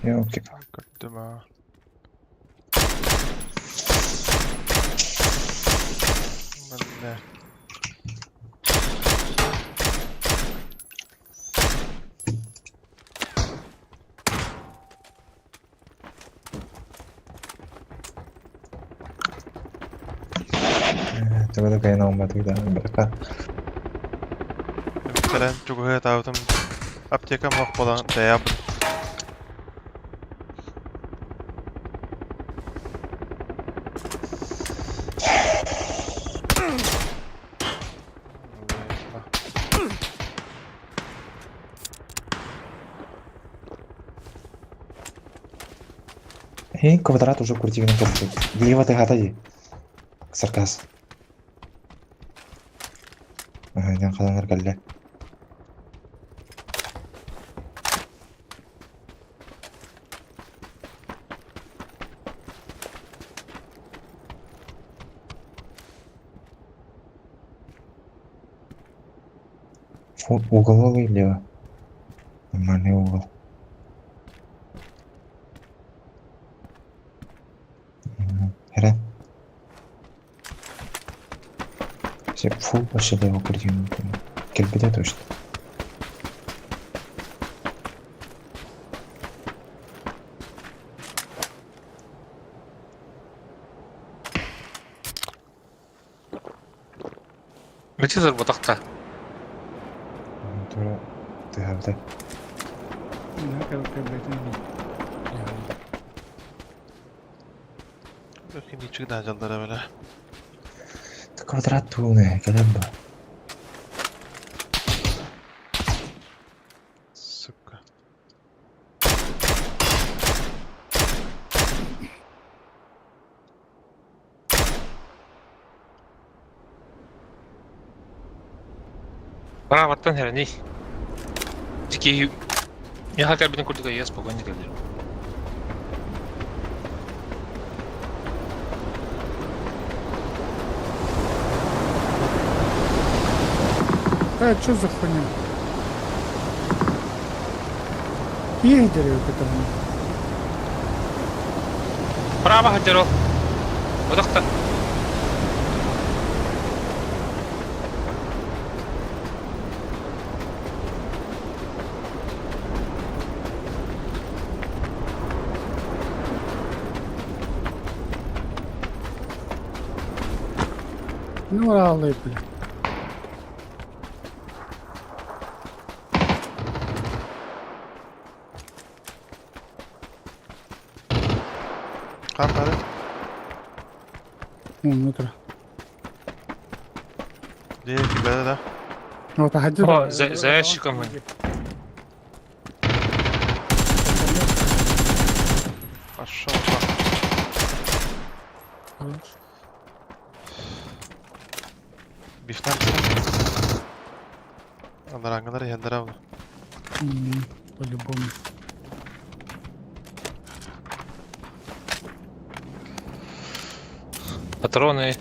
Ёлки. Дима. Бля. Тогда кайын алмады да, брака. Калан чугуя таутым. Аптека мох болан таяб. Квадрат уже куртигінің көрді. Лево ты хатади. Саркас. Ден қаланар кәлі. Угол или лево? Нормальный угол. Херен. Все фул вообще лево куртигінің. Келбеде точно. Мечтер ботақта. Тура тыгабыта. Да, каваки байтын. Ничек да жалдара беле. Квадрат туне, кәлем ба. Сука. Бара ваттан херни. Дики я хотел бы куртика я спокойно делаю. Что за хуйня? Егерю это там. Право хадерол. Ботақта. Ну, ралы, бля. Кантары. Метр. Где тебе да? Вот, один. О, за ящиком. Пошел. Бифтан. Андарангалар яндырау. По-любому. Патроны.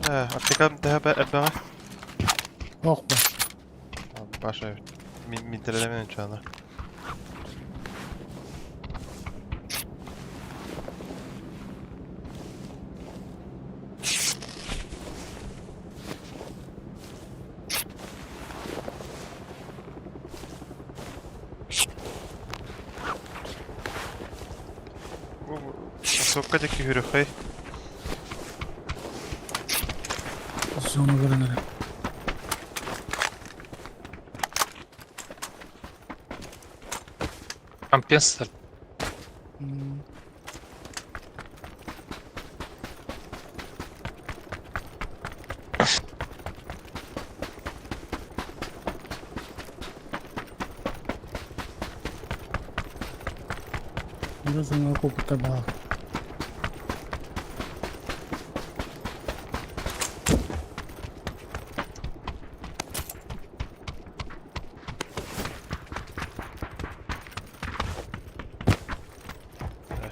Аптекам тәһәбә әббәгә. Ох, Баша. Мин теләмәмен чана. Сокка дәки хөрөхәй. Зона вырыныры. Компенсатор. Biraz ona koputa bağlı.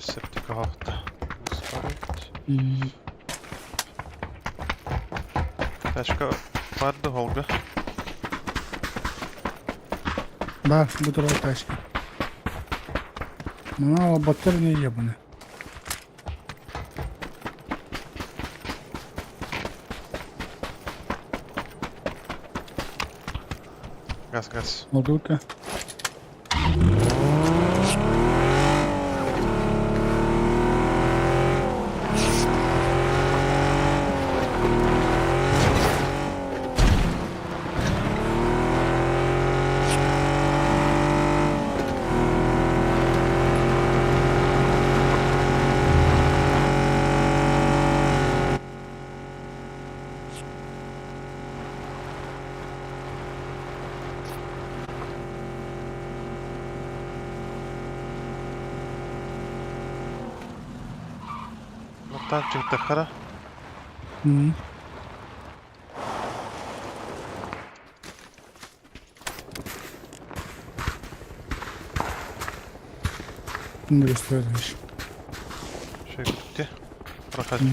Септик hafta. Başka vardı Holga. Бар, bu tarafa taşkın. Bana o batır ne yiyor bana? Gaz. Oldu ki. Tam çıktı kara. Bunu göstermiş. Şey gitti. Bırak hadi.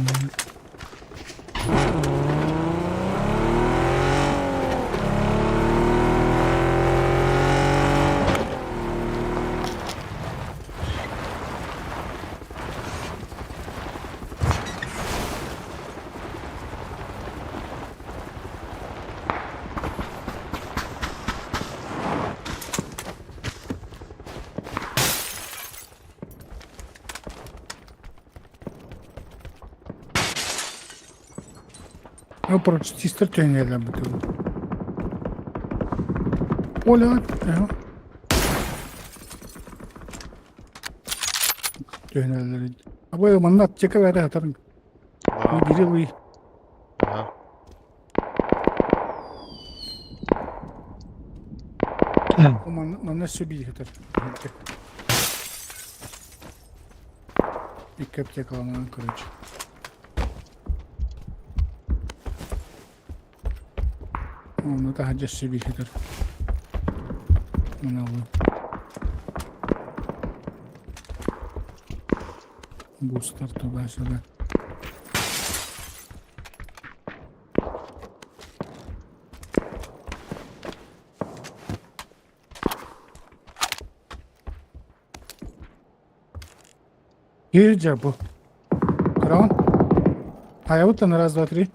Ну, почти стартуя для бутылки. Оля, Тönelleri. Abi bana atacak kadar atarım. Biri bu. Bana söyleyeyim yeter. Dikkat yakalanan kırıcı. Onu da hacı söyleyeyim yeter. Bana bu. Booster tövbe şöyle. Гирджа бу. Крон. А я вот на раз, два, три.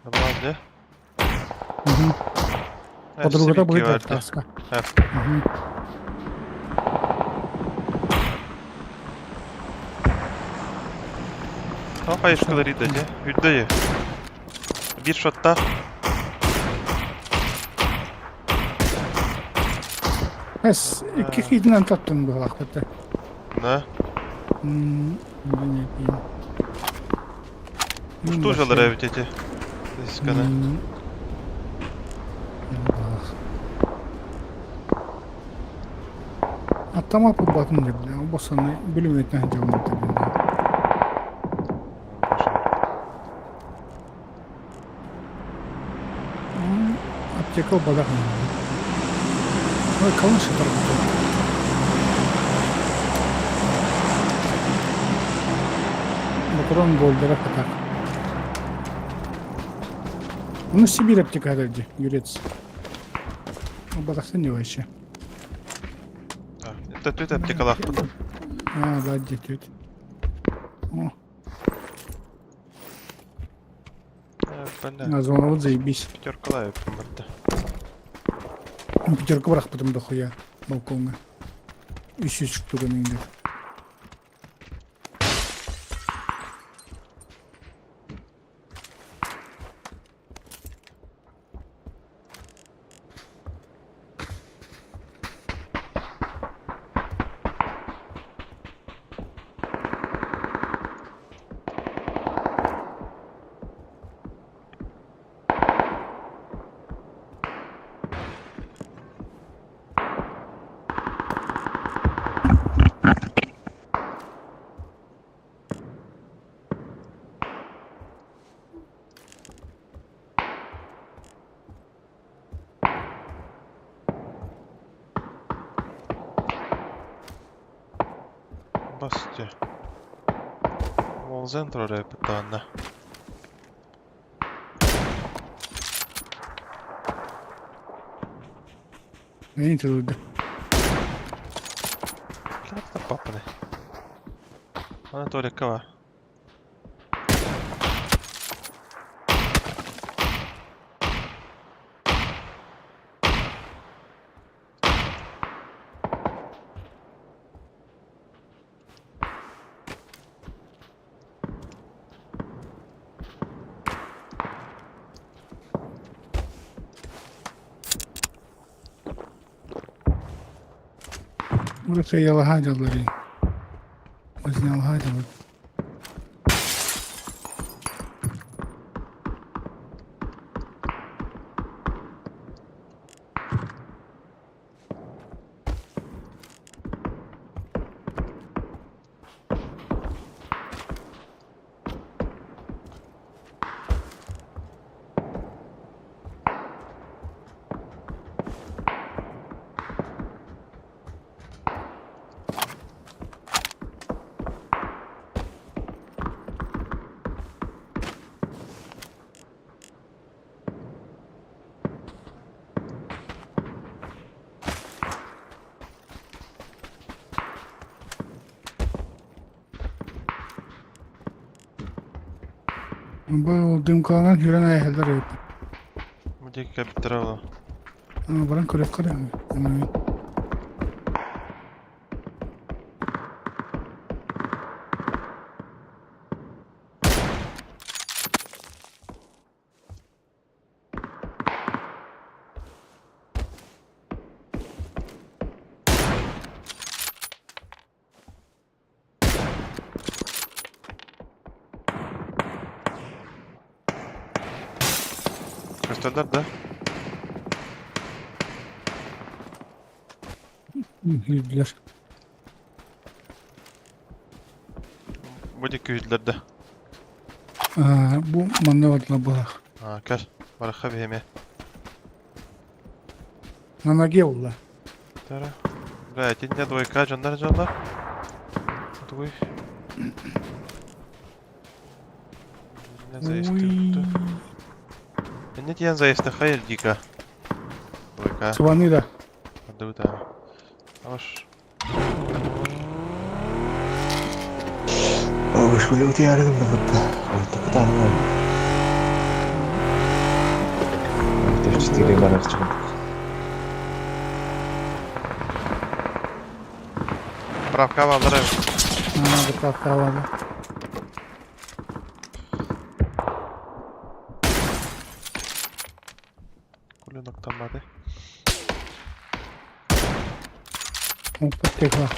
Нормально. Подруга будет таска. Tam payışkalarıydı ya. Hüddayı. Bir shotta. Bes iki hidden tattım bu vakti. Ne? Ne yapayım? Что же ловить эти? Atlama bu bakın da bile. Bu sana bölüm etmen cevap tabii. Atacak o badak mı? Ama kalın şey tarafı. Bakalım goldere kadar. Bunu Sibir yapacak herhalde. Юрец. O badakta ne var işe? Это тут аптекалах. Да, тет. О. Понятно. Назвал вот заебись. Пятерка лайв, помогта. Пятерку бırakmadım da koya balkonga. 300 çıktı benim de. Basitçe. Wall center oraya питання. Не трудно. Клятта папане. Анатолий Кава. Burası Yalahaydaları. Biz Yalahaydaları. Bu dümkalan yüren ayaklar yap. Мудик капитал. Баран көрек кара. Gösterdiler de. Yüzdüler. Мудик yüzdüler de. Bu manevratla bırak. Ha gel. Baraka bir yemeğe. Nanage yolla. Tara. Gayet ince doyka canlar. Duy. Ne zayıftı. Ne diyen zayıftı? Hayır dika. Doyka. Sıvanı da. Hadi da. Hoş. Bagus boleh utiara tu betul. Itu pertama. Itu cerita dia balas cuma. Правка валдыры. Правка валды. Кулинок там надо. Потекла.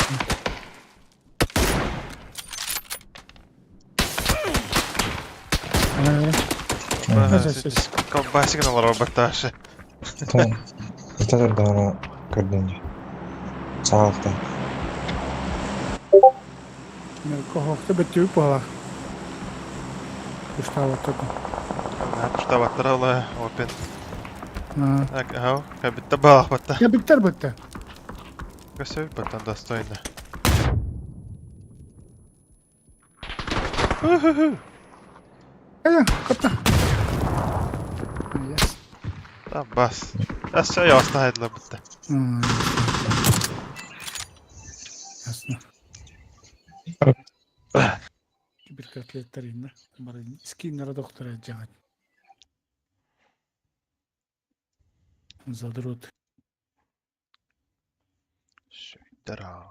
Колбасик на роботаше. Tamam. Kita sudah orang kerjanya. Salta. Kohokta betul pala. Kustava tako. Что ватрала опен. Так, ага, как будто бах бата. Я биттер бата. Көсөй батан достойно. Aya, kapta. Там бас. А все, я оставил бата. Ясно. Киберкатлеттеринде. Барын скиннера доктора жагат. Задрот. Tara.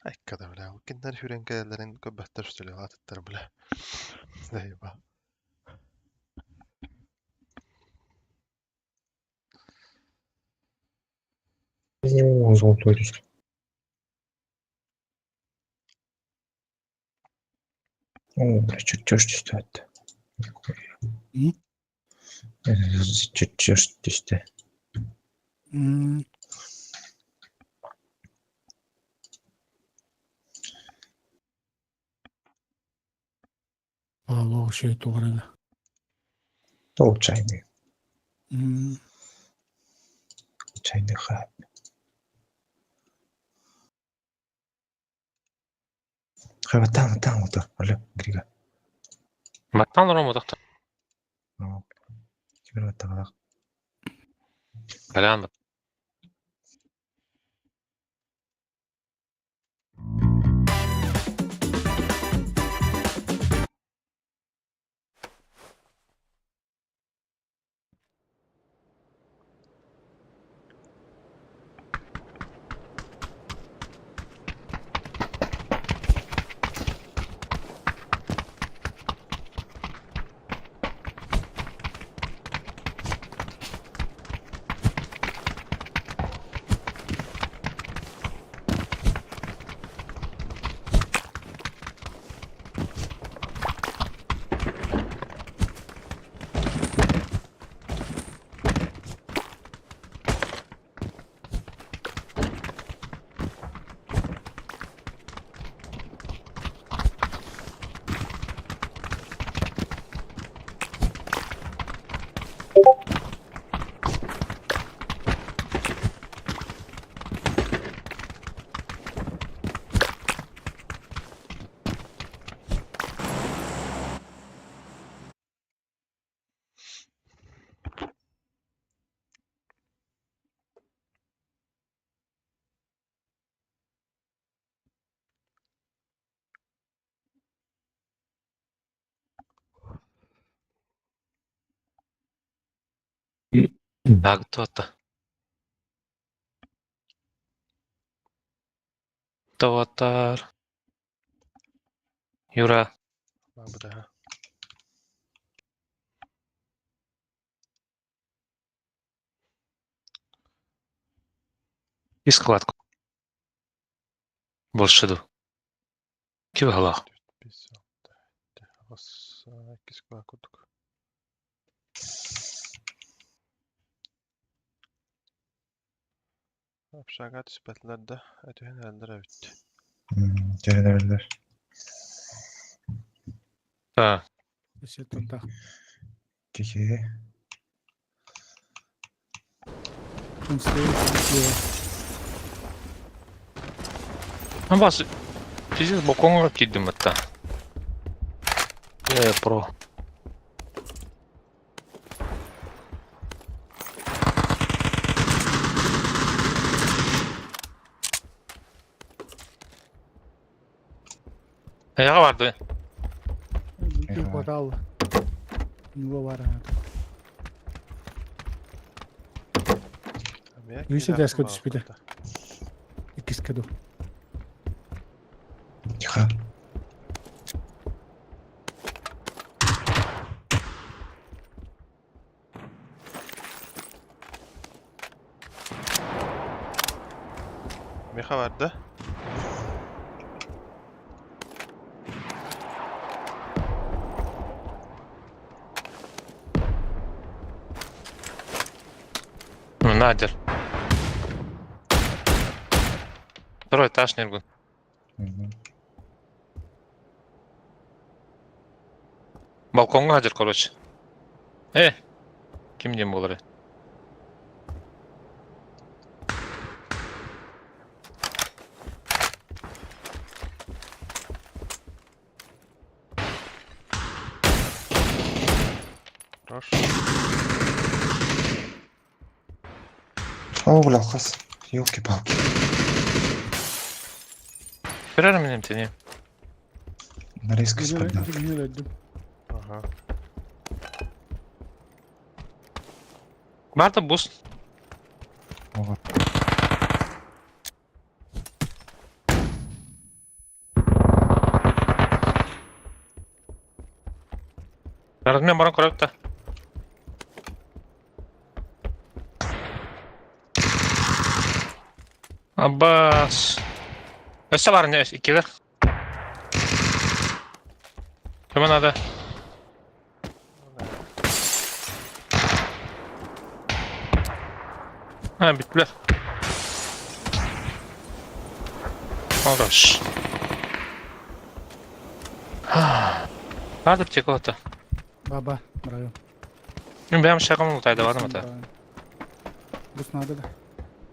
Ekkada bile. O kinler hürenkelelerin köbbetler üstüyle atıtları bile. Eyvah. Oo, золотой лист. О, бля, чертеж чисто это. Чертеж чисто. Alo şey doğru. То чайный. Hmm. Чайный хаб. Хаб там вот так. Оля, грига. Баттан лором отакта. Теперь вот так. Галянда. Dagtota. Tovatar. Юра. Бабда. И складку. Большеду. Кивгала. Кисква кутук. Apşagat ispatlerde ötühen elde bitti. Terederler. Ha. Şey tutta. Kiki. Han bara precis bakom kidden detta. Det är bra. Ayağı vardı. Bir hatalı. Nuva var ha. Yüzü desko dispide. İkisi kado. Тихо. Miha vardı. Надер. Второй этаж, Нергун. Балконга Надер, короче. Кимден болар? Хорош. О, бля, хас. Ёлки-палки. Birer benim teni. На риск Yine спадна. yine öldüm. Aha. Var da boost. Ого. Yardım bana koyup da. Abbas. Öste var ne? İkiler. Hemen hadi. Ha bittiler. Arkadaş. Vardı bir çikolata. Baba, bravo. Benim şakam olsaydı vardı mı da? Bu sınavda da.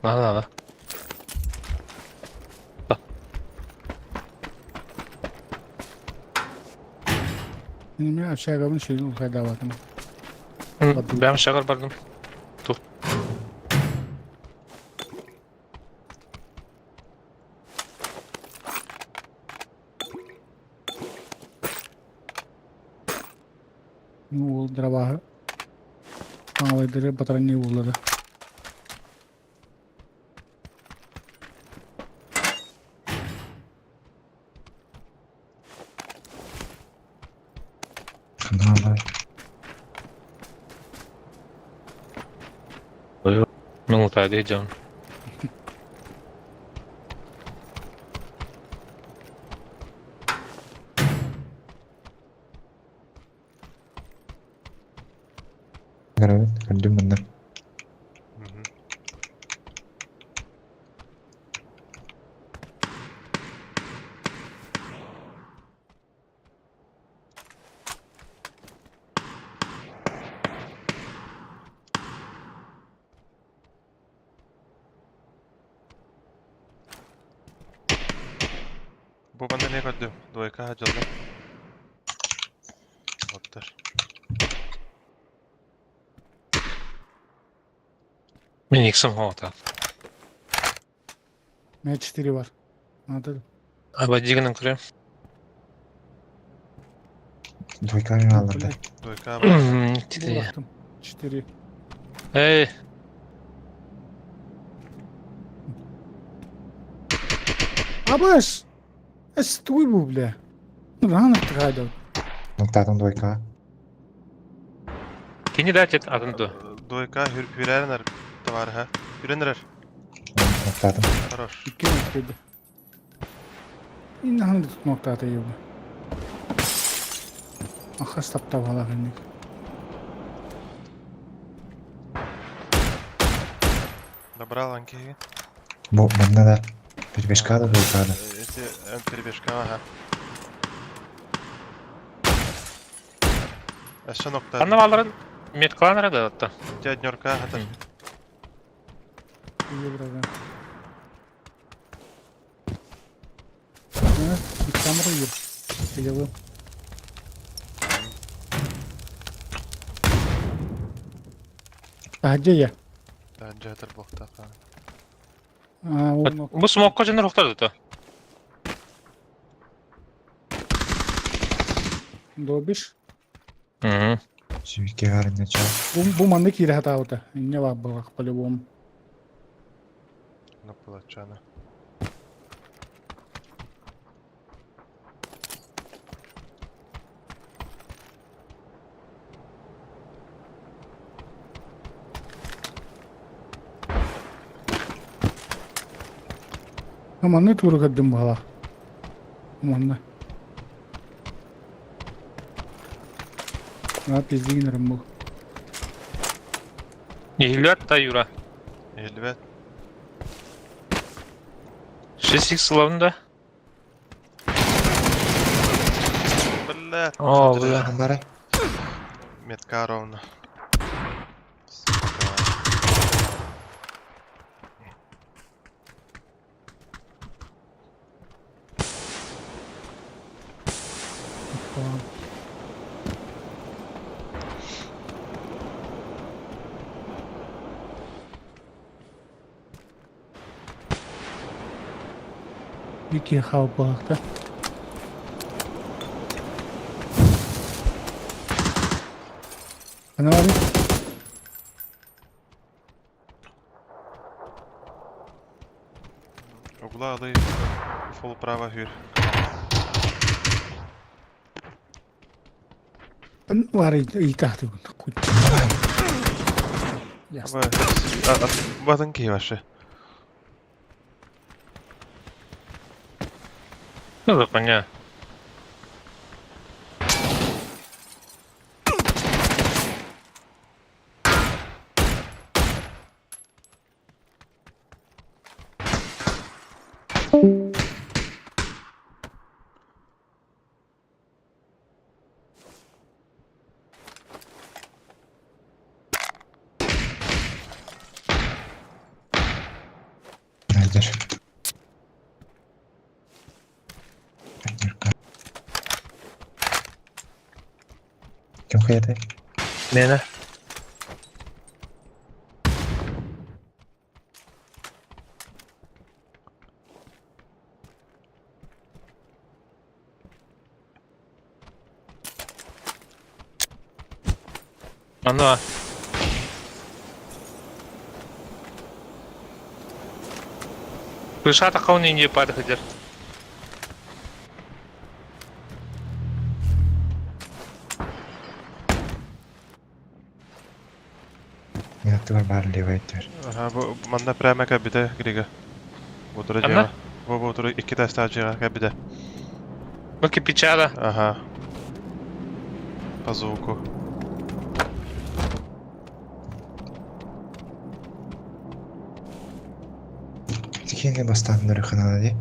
Valla. Benim ya aşağı kalın şeyin olsaydı havadım. Benim şakal vardım. Dur. Ну, дрова. Мало дыры, патроны улады. Каналы. Ben utaydı heyecan. Гаравин, кандым мындан. Bu bende ne gördüm? Doyka hacaldı. Otur. Ben iksim havata. M4 var. Anladın? Abi ciginin kırıyorum. Дойка мı alırdı? Doyka var. Bu baktım. 4. Hey. Абаш! Стой bu bile. Rana tıkaydı. Нуктатым дойка. Kini de çet adını. Doyka hürerenler de var ha. Hürenler. Нуктатым. Хорош. 2 noktaydı. Yine hangi nokta atıyor bu? Ахас таптап ала гэнэ. Добрал анки. Bu bunda da перебежка da дойка da. Эти перебежка, ага. Aşağı nokta. Anlamaların metkalar nerede hatta? Дяднёрка, это. İyi burada. Evet, bir kamera yiyor. Geliyor. Bence ya. Bence hatır bokta. Aa, o nokta. Bu smoke kaçındır oktardı da. Добиш. Hı. Чивики гарни чал. Bu manda kira hata hoda. Ne var bak по-любому. Ну, плачано. Aman ne turu kadın bala. Aman ne. Ne yapayım bu. Ehliyet da yura. Elbet. 6x slavında. Блядь. О, бля. Анбары. Метка ровно. Tamam. İki halpakta. Ana abi. Угла алый. Фул право хür. Var iyi tahtı bunu. Ясно. Батон ки ваши. Ну, за коня. Nedir? Kim kıydı? Mene. Anda. Крыша такого не падает хотя. Minättä var bara leva iter. Aha, bu manna prämä käbide griga. Bu tura jeva. Bu tura iki testa jeva käbide. Ну кипичала. Ага. По звуку. Tikine bastanları kanadı.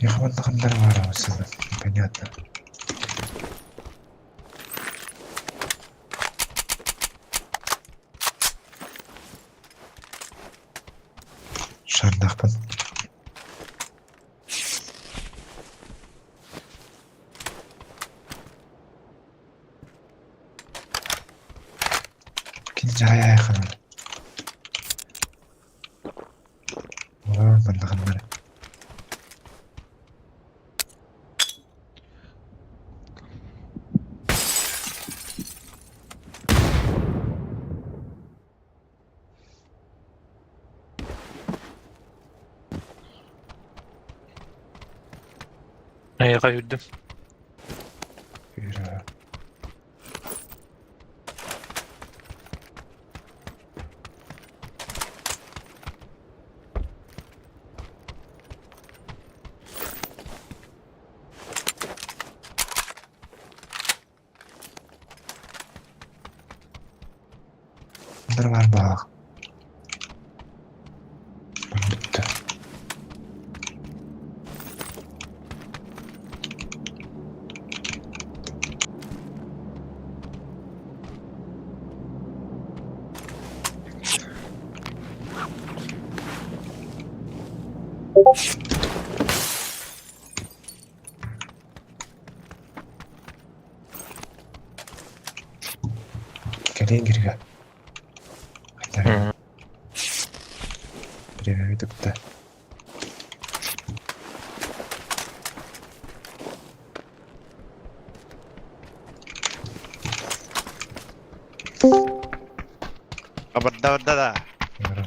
Я вот нахамдарварался, понятно. Шардахпын. Кинже аяйхана. Олар бандахандар. Ayağa yürüdüm. Yürü. Bunlar var bak. Bitti. Gelin giriyor. Время bitti. Abadda da. Yürü.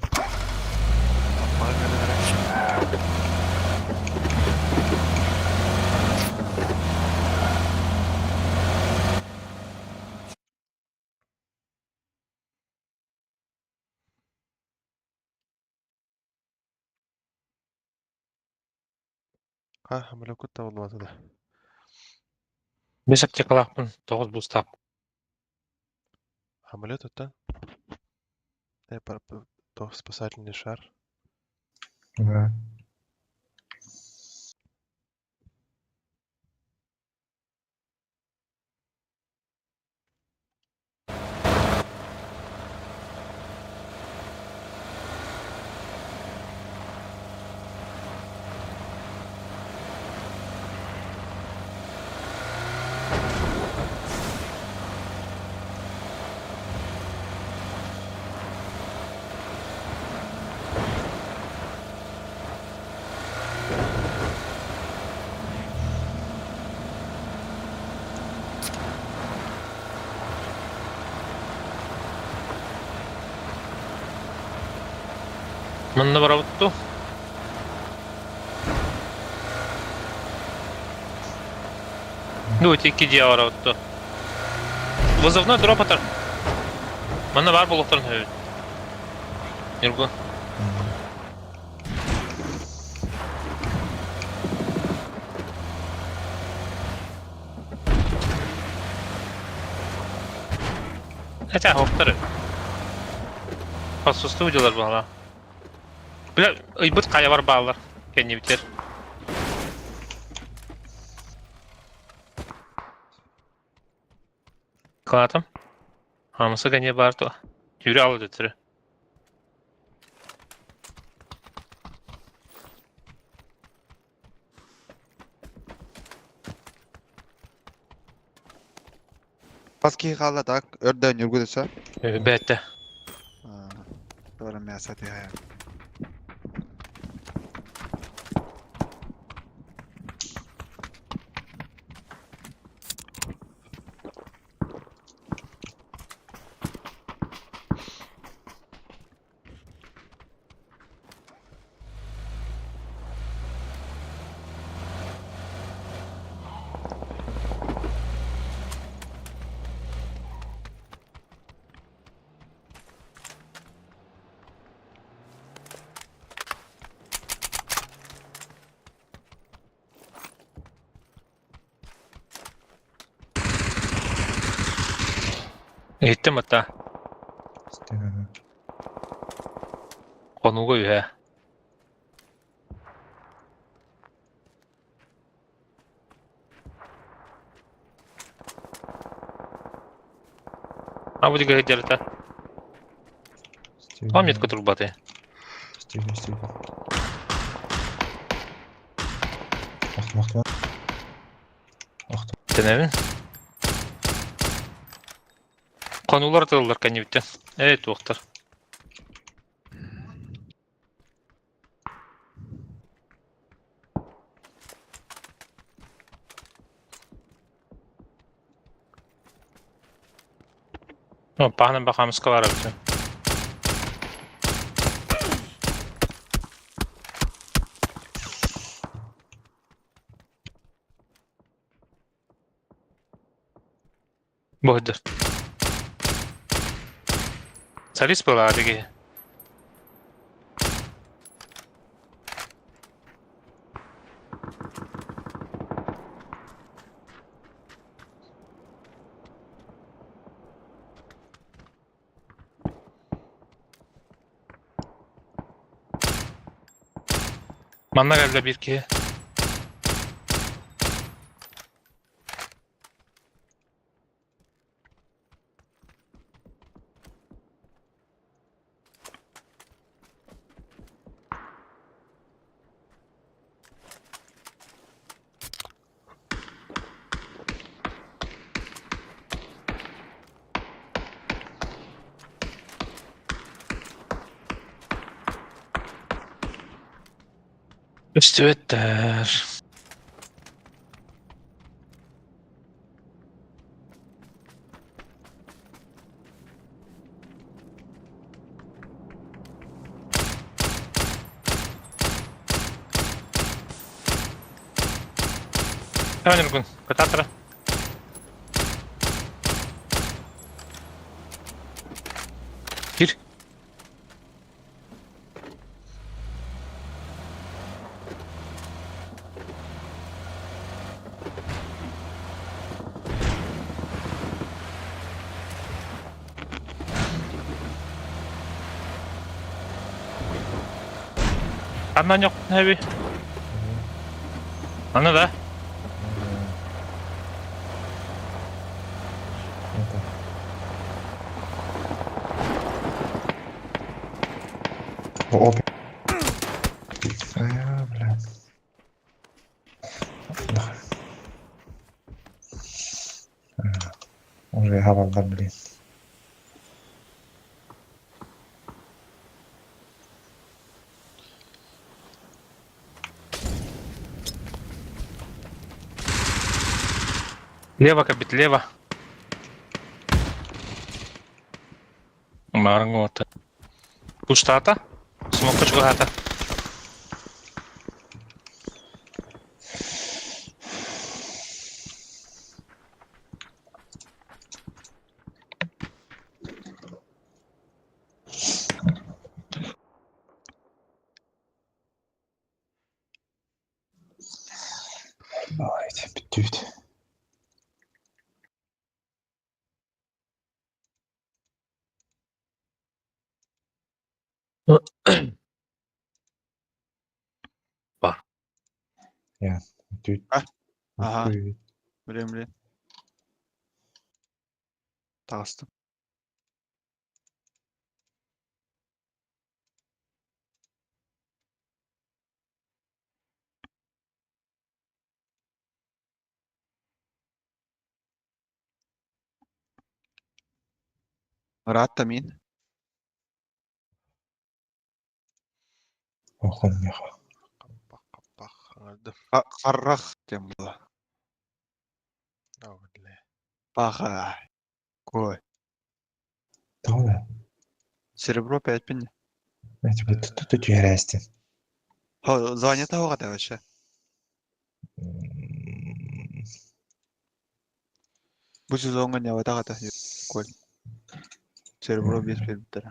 Ha, hamile kutta olmadı da. Beş akçakalakpın. 9 boostap. Hamile tuttan. Ne yapar bu? Toh спасательный шар. Да. Манна барабытту. Ну, тики дия барабытту. Вызывной дроп атар. Манна бар болуктарын höbüt. Йөргө. Kaça hoptarı. Pasustı videolar bağla. Bile ıybıt kaya var bağlar. Kendi biter. Kanatım. Hamısı gene bardı. Yürü al ötürü. Paski kaladak. Örden yürgüdüse. Bette. Doğru miyasati hayal. Gittim hatta. Konuğu üye. А вот говорит делать-то. Он метку трубаты. Стига. Sen evin? Konular atılırlar kanıbıtta. Evet doktor. O pahnen bakamız kalar abi. Bohdur. Salis pula lagi. Manna geldi bir ki. Üstü ötter. Hemen Ergun, katatra. Gir. Andan yok heavy. Anı da. Оп. Бля. Уже хавалда, блин. Лево, кабит, лево. Марнгота. Пустата? Смока чугата. Давайте, битють. Бар. Я, битють. Aha. Привіт. Білем. Тағыстым. Рата мин. Охын меха. Қаррақ тем бұла. Паха. Кой. Тауда. Серебро 5 пенни. Знаете, вот тут ярасти. Звание того вообще. вообще. Bu sezonga ne vada kata kol. Cerebro 5 bitti.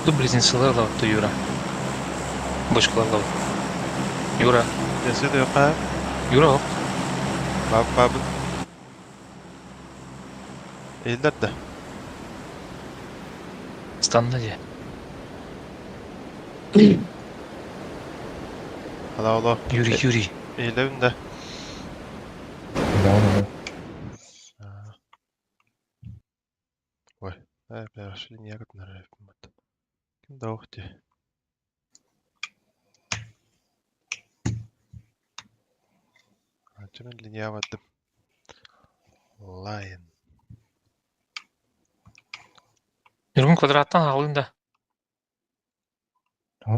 Тут близнецлар da attı Yura. Başkaları da var. Yura. Nesi de yok ha? Yura yok. Babın. Eller de. Standa diye. Hala. Yuri. Eylerin de. Ой, пошли не как на Kim de ухти. Açımın linya vardım. Lion. Yürümün kvadrattan ağlayın da. Ha?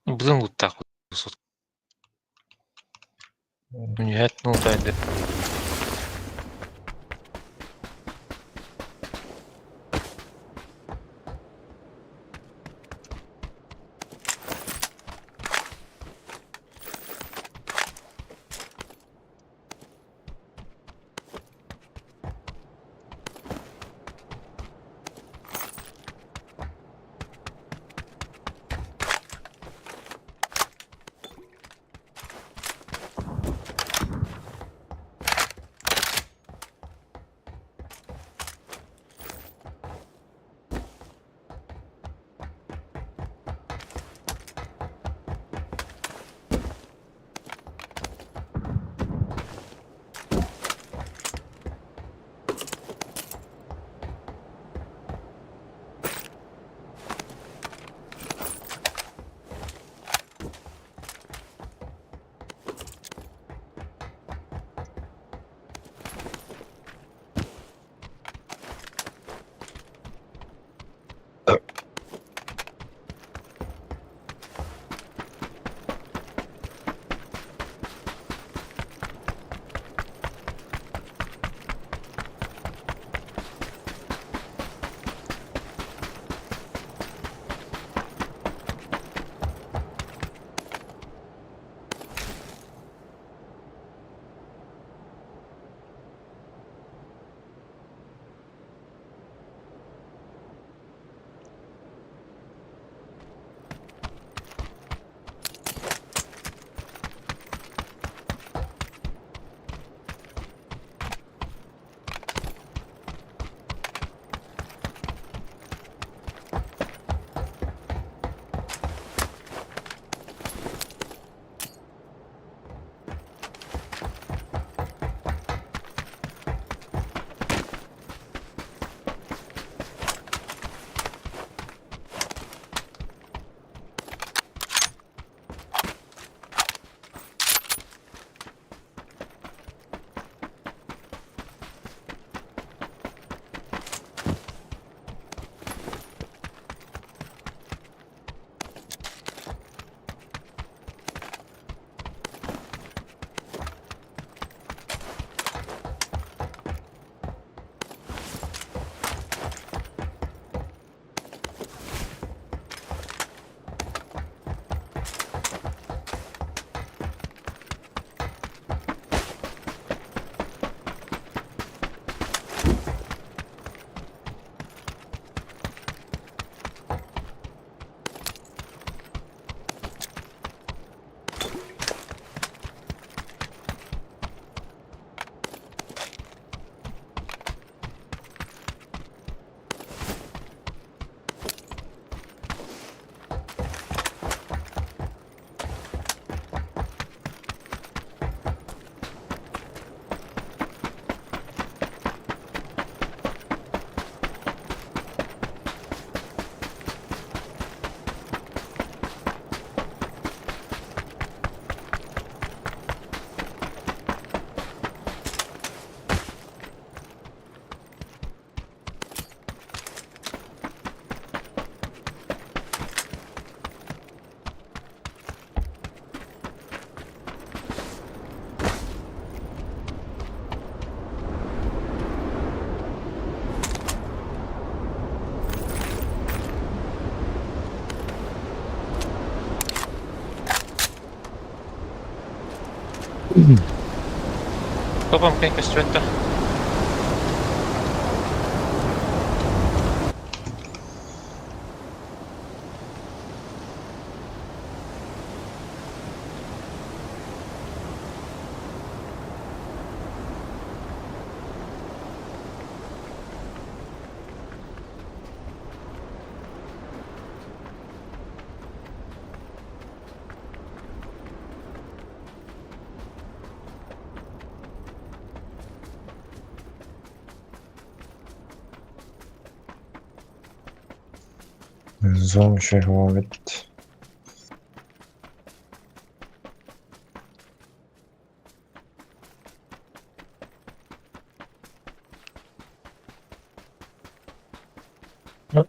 Budun guttak. Ньяет, ну, тайды. Topam kanka straight. Zor şey Muhammed. Yep.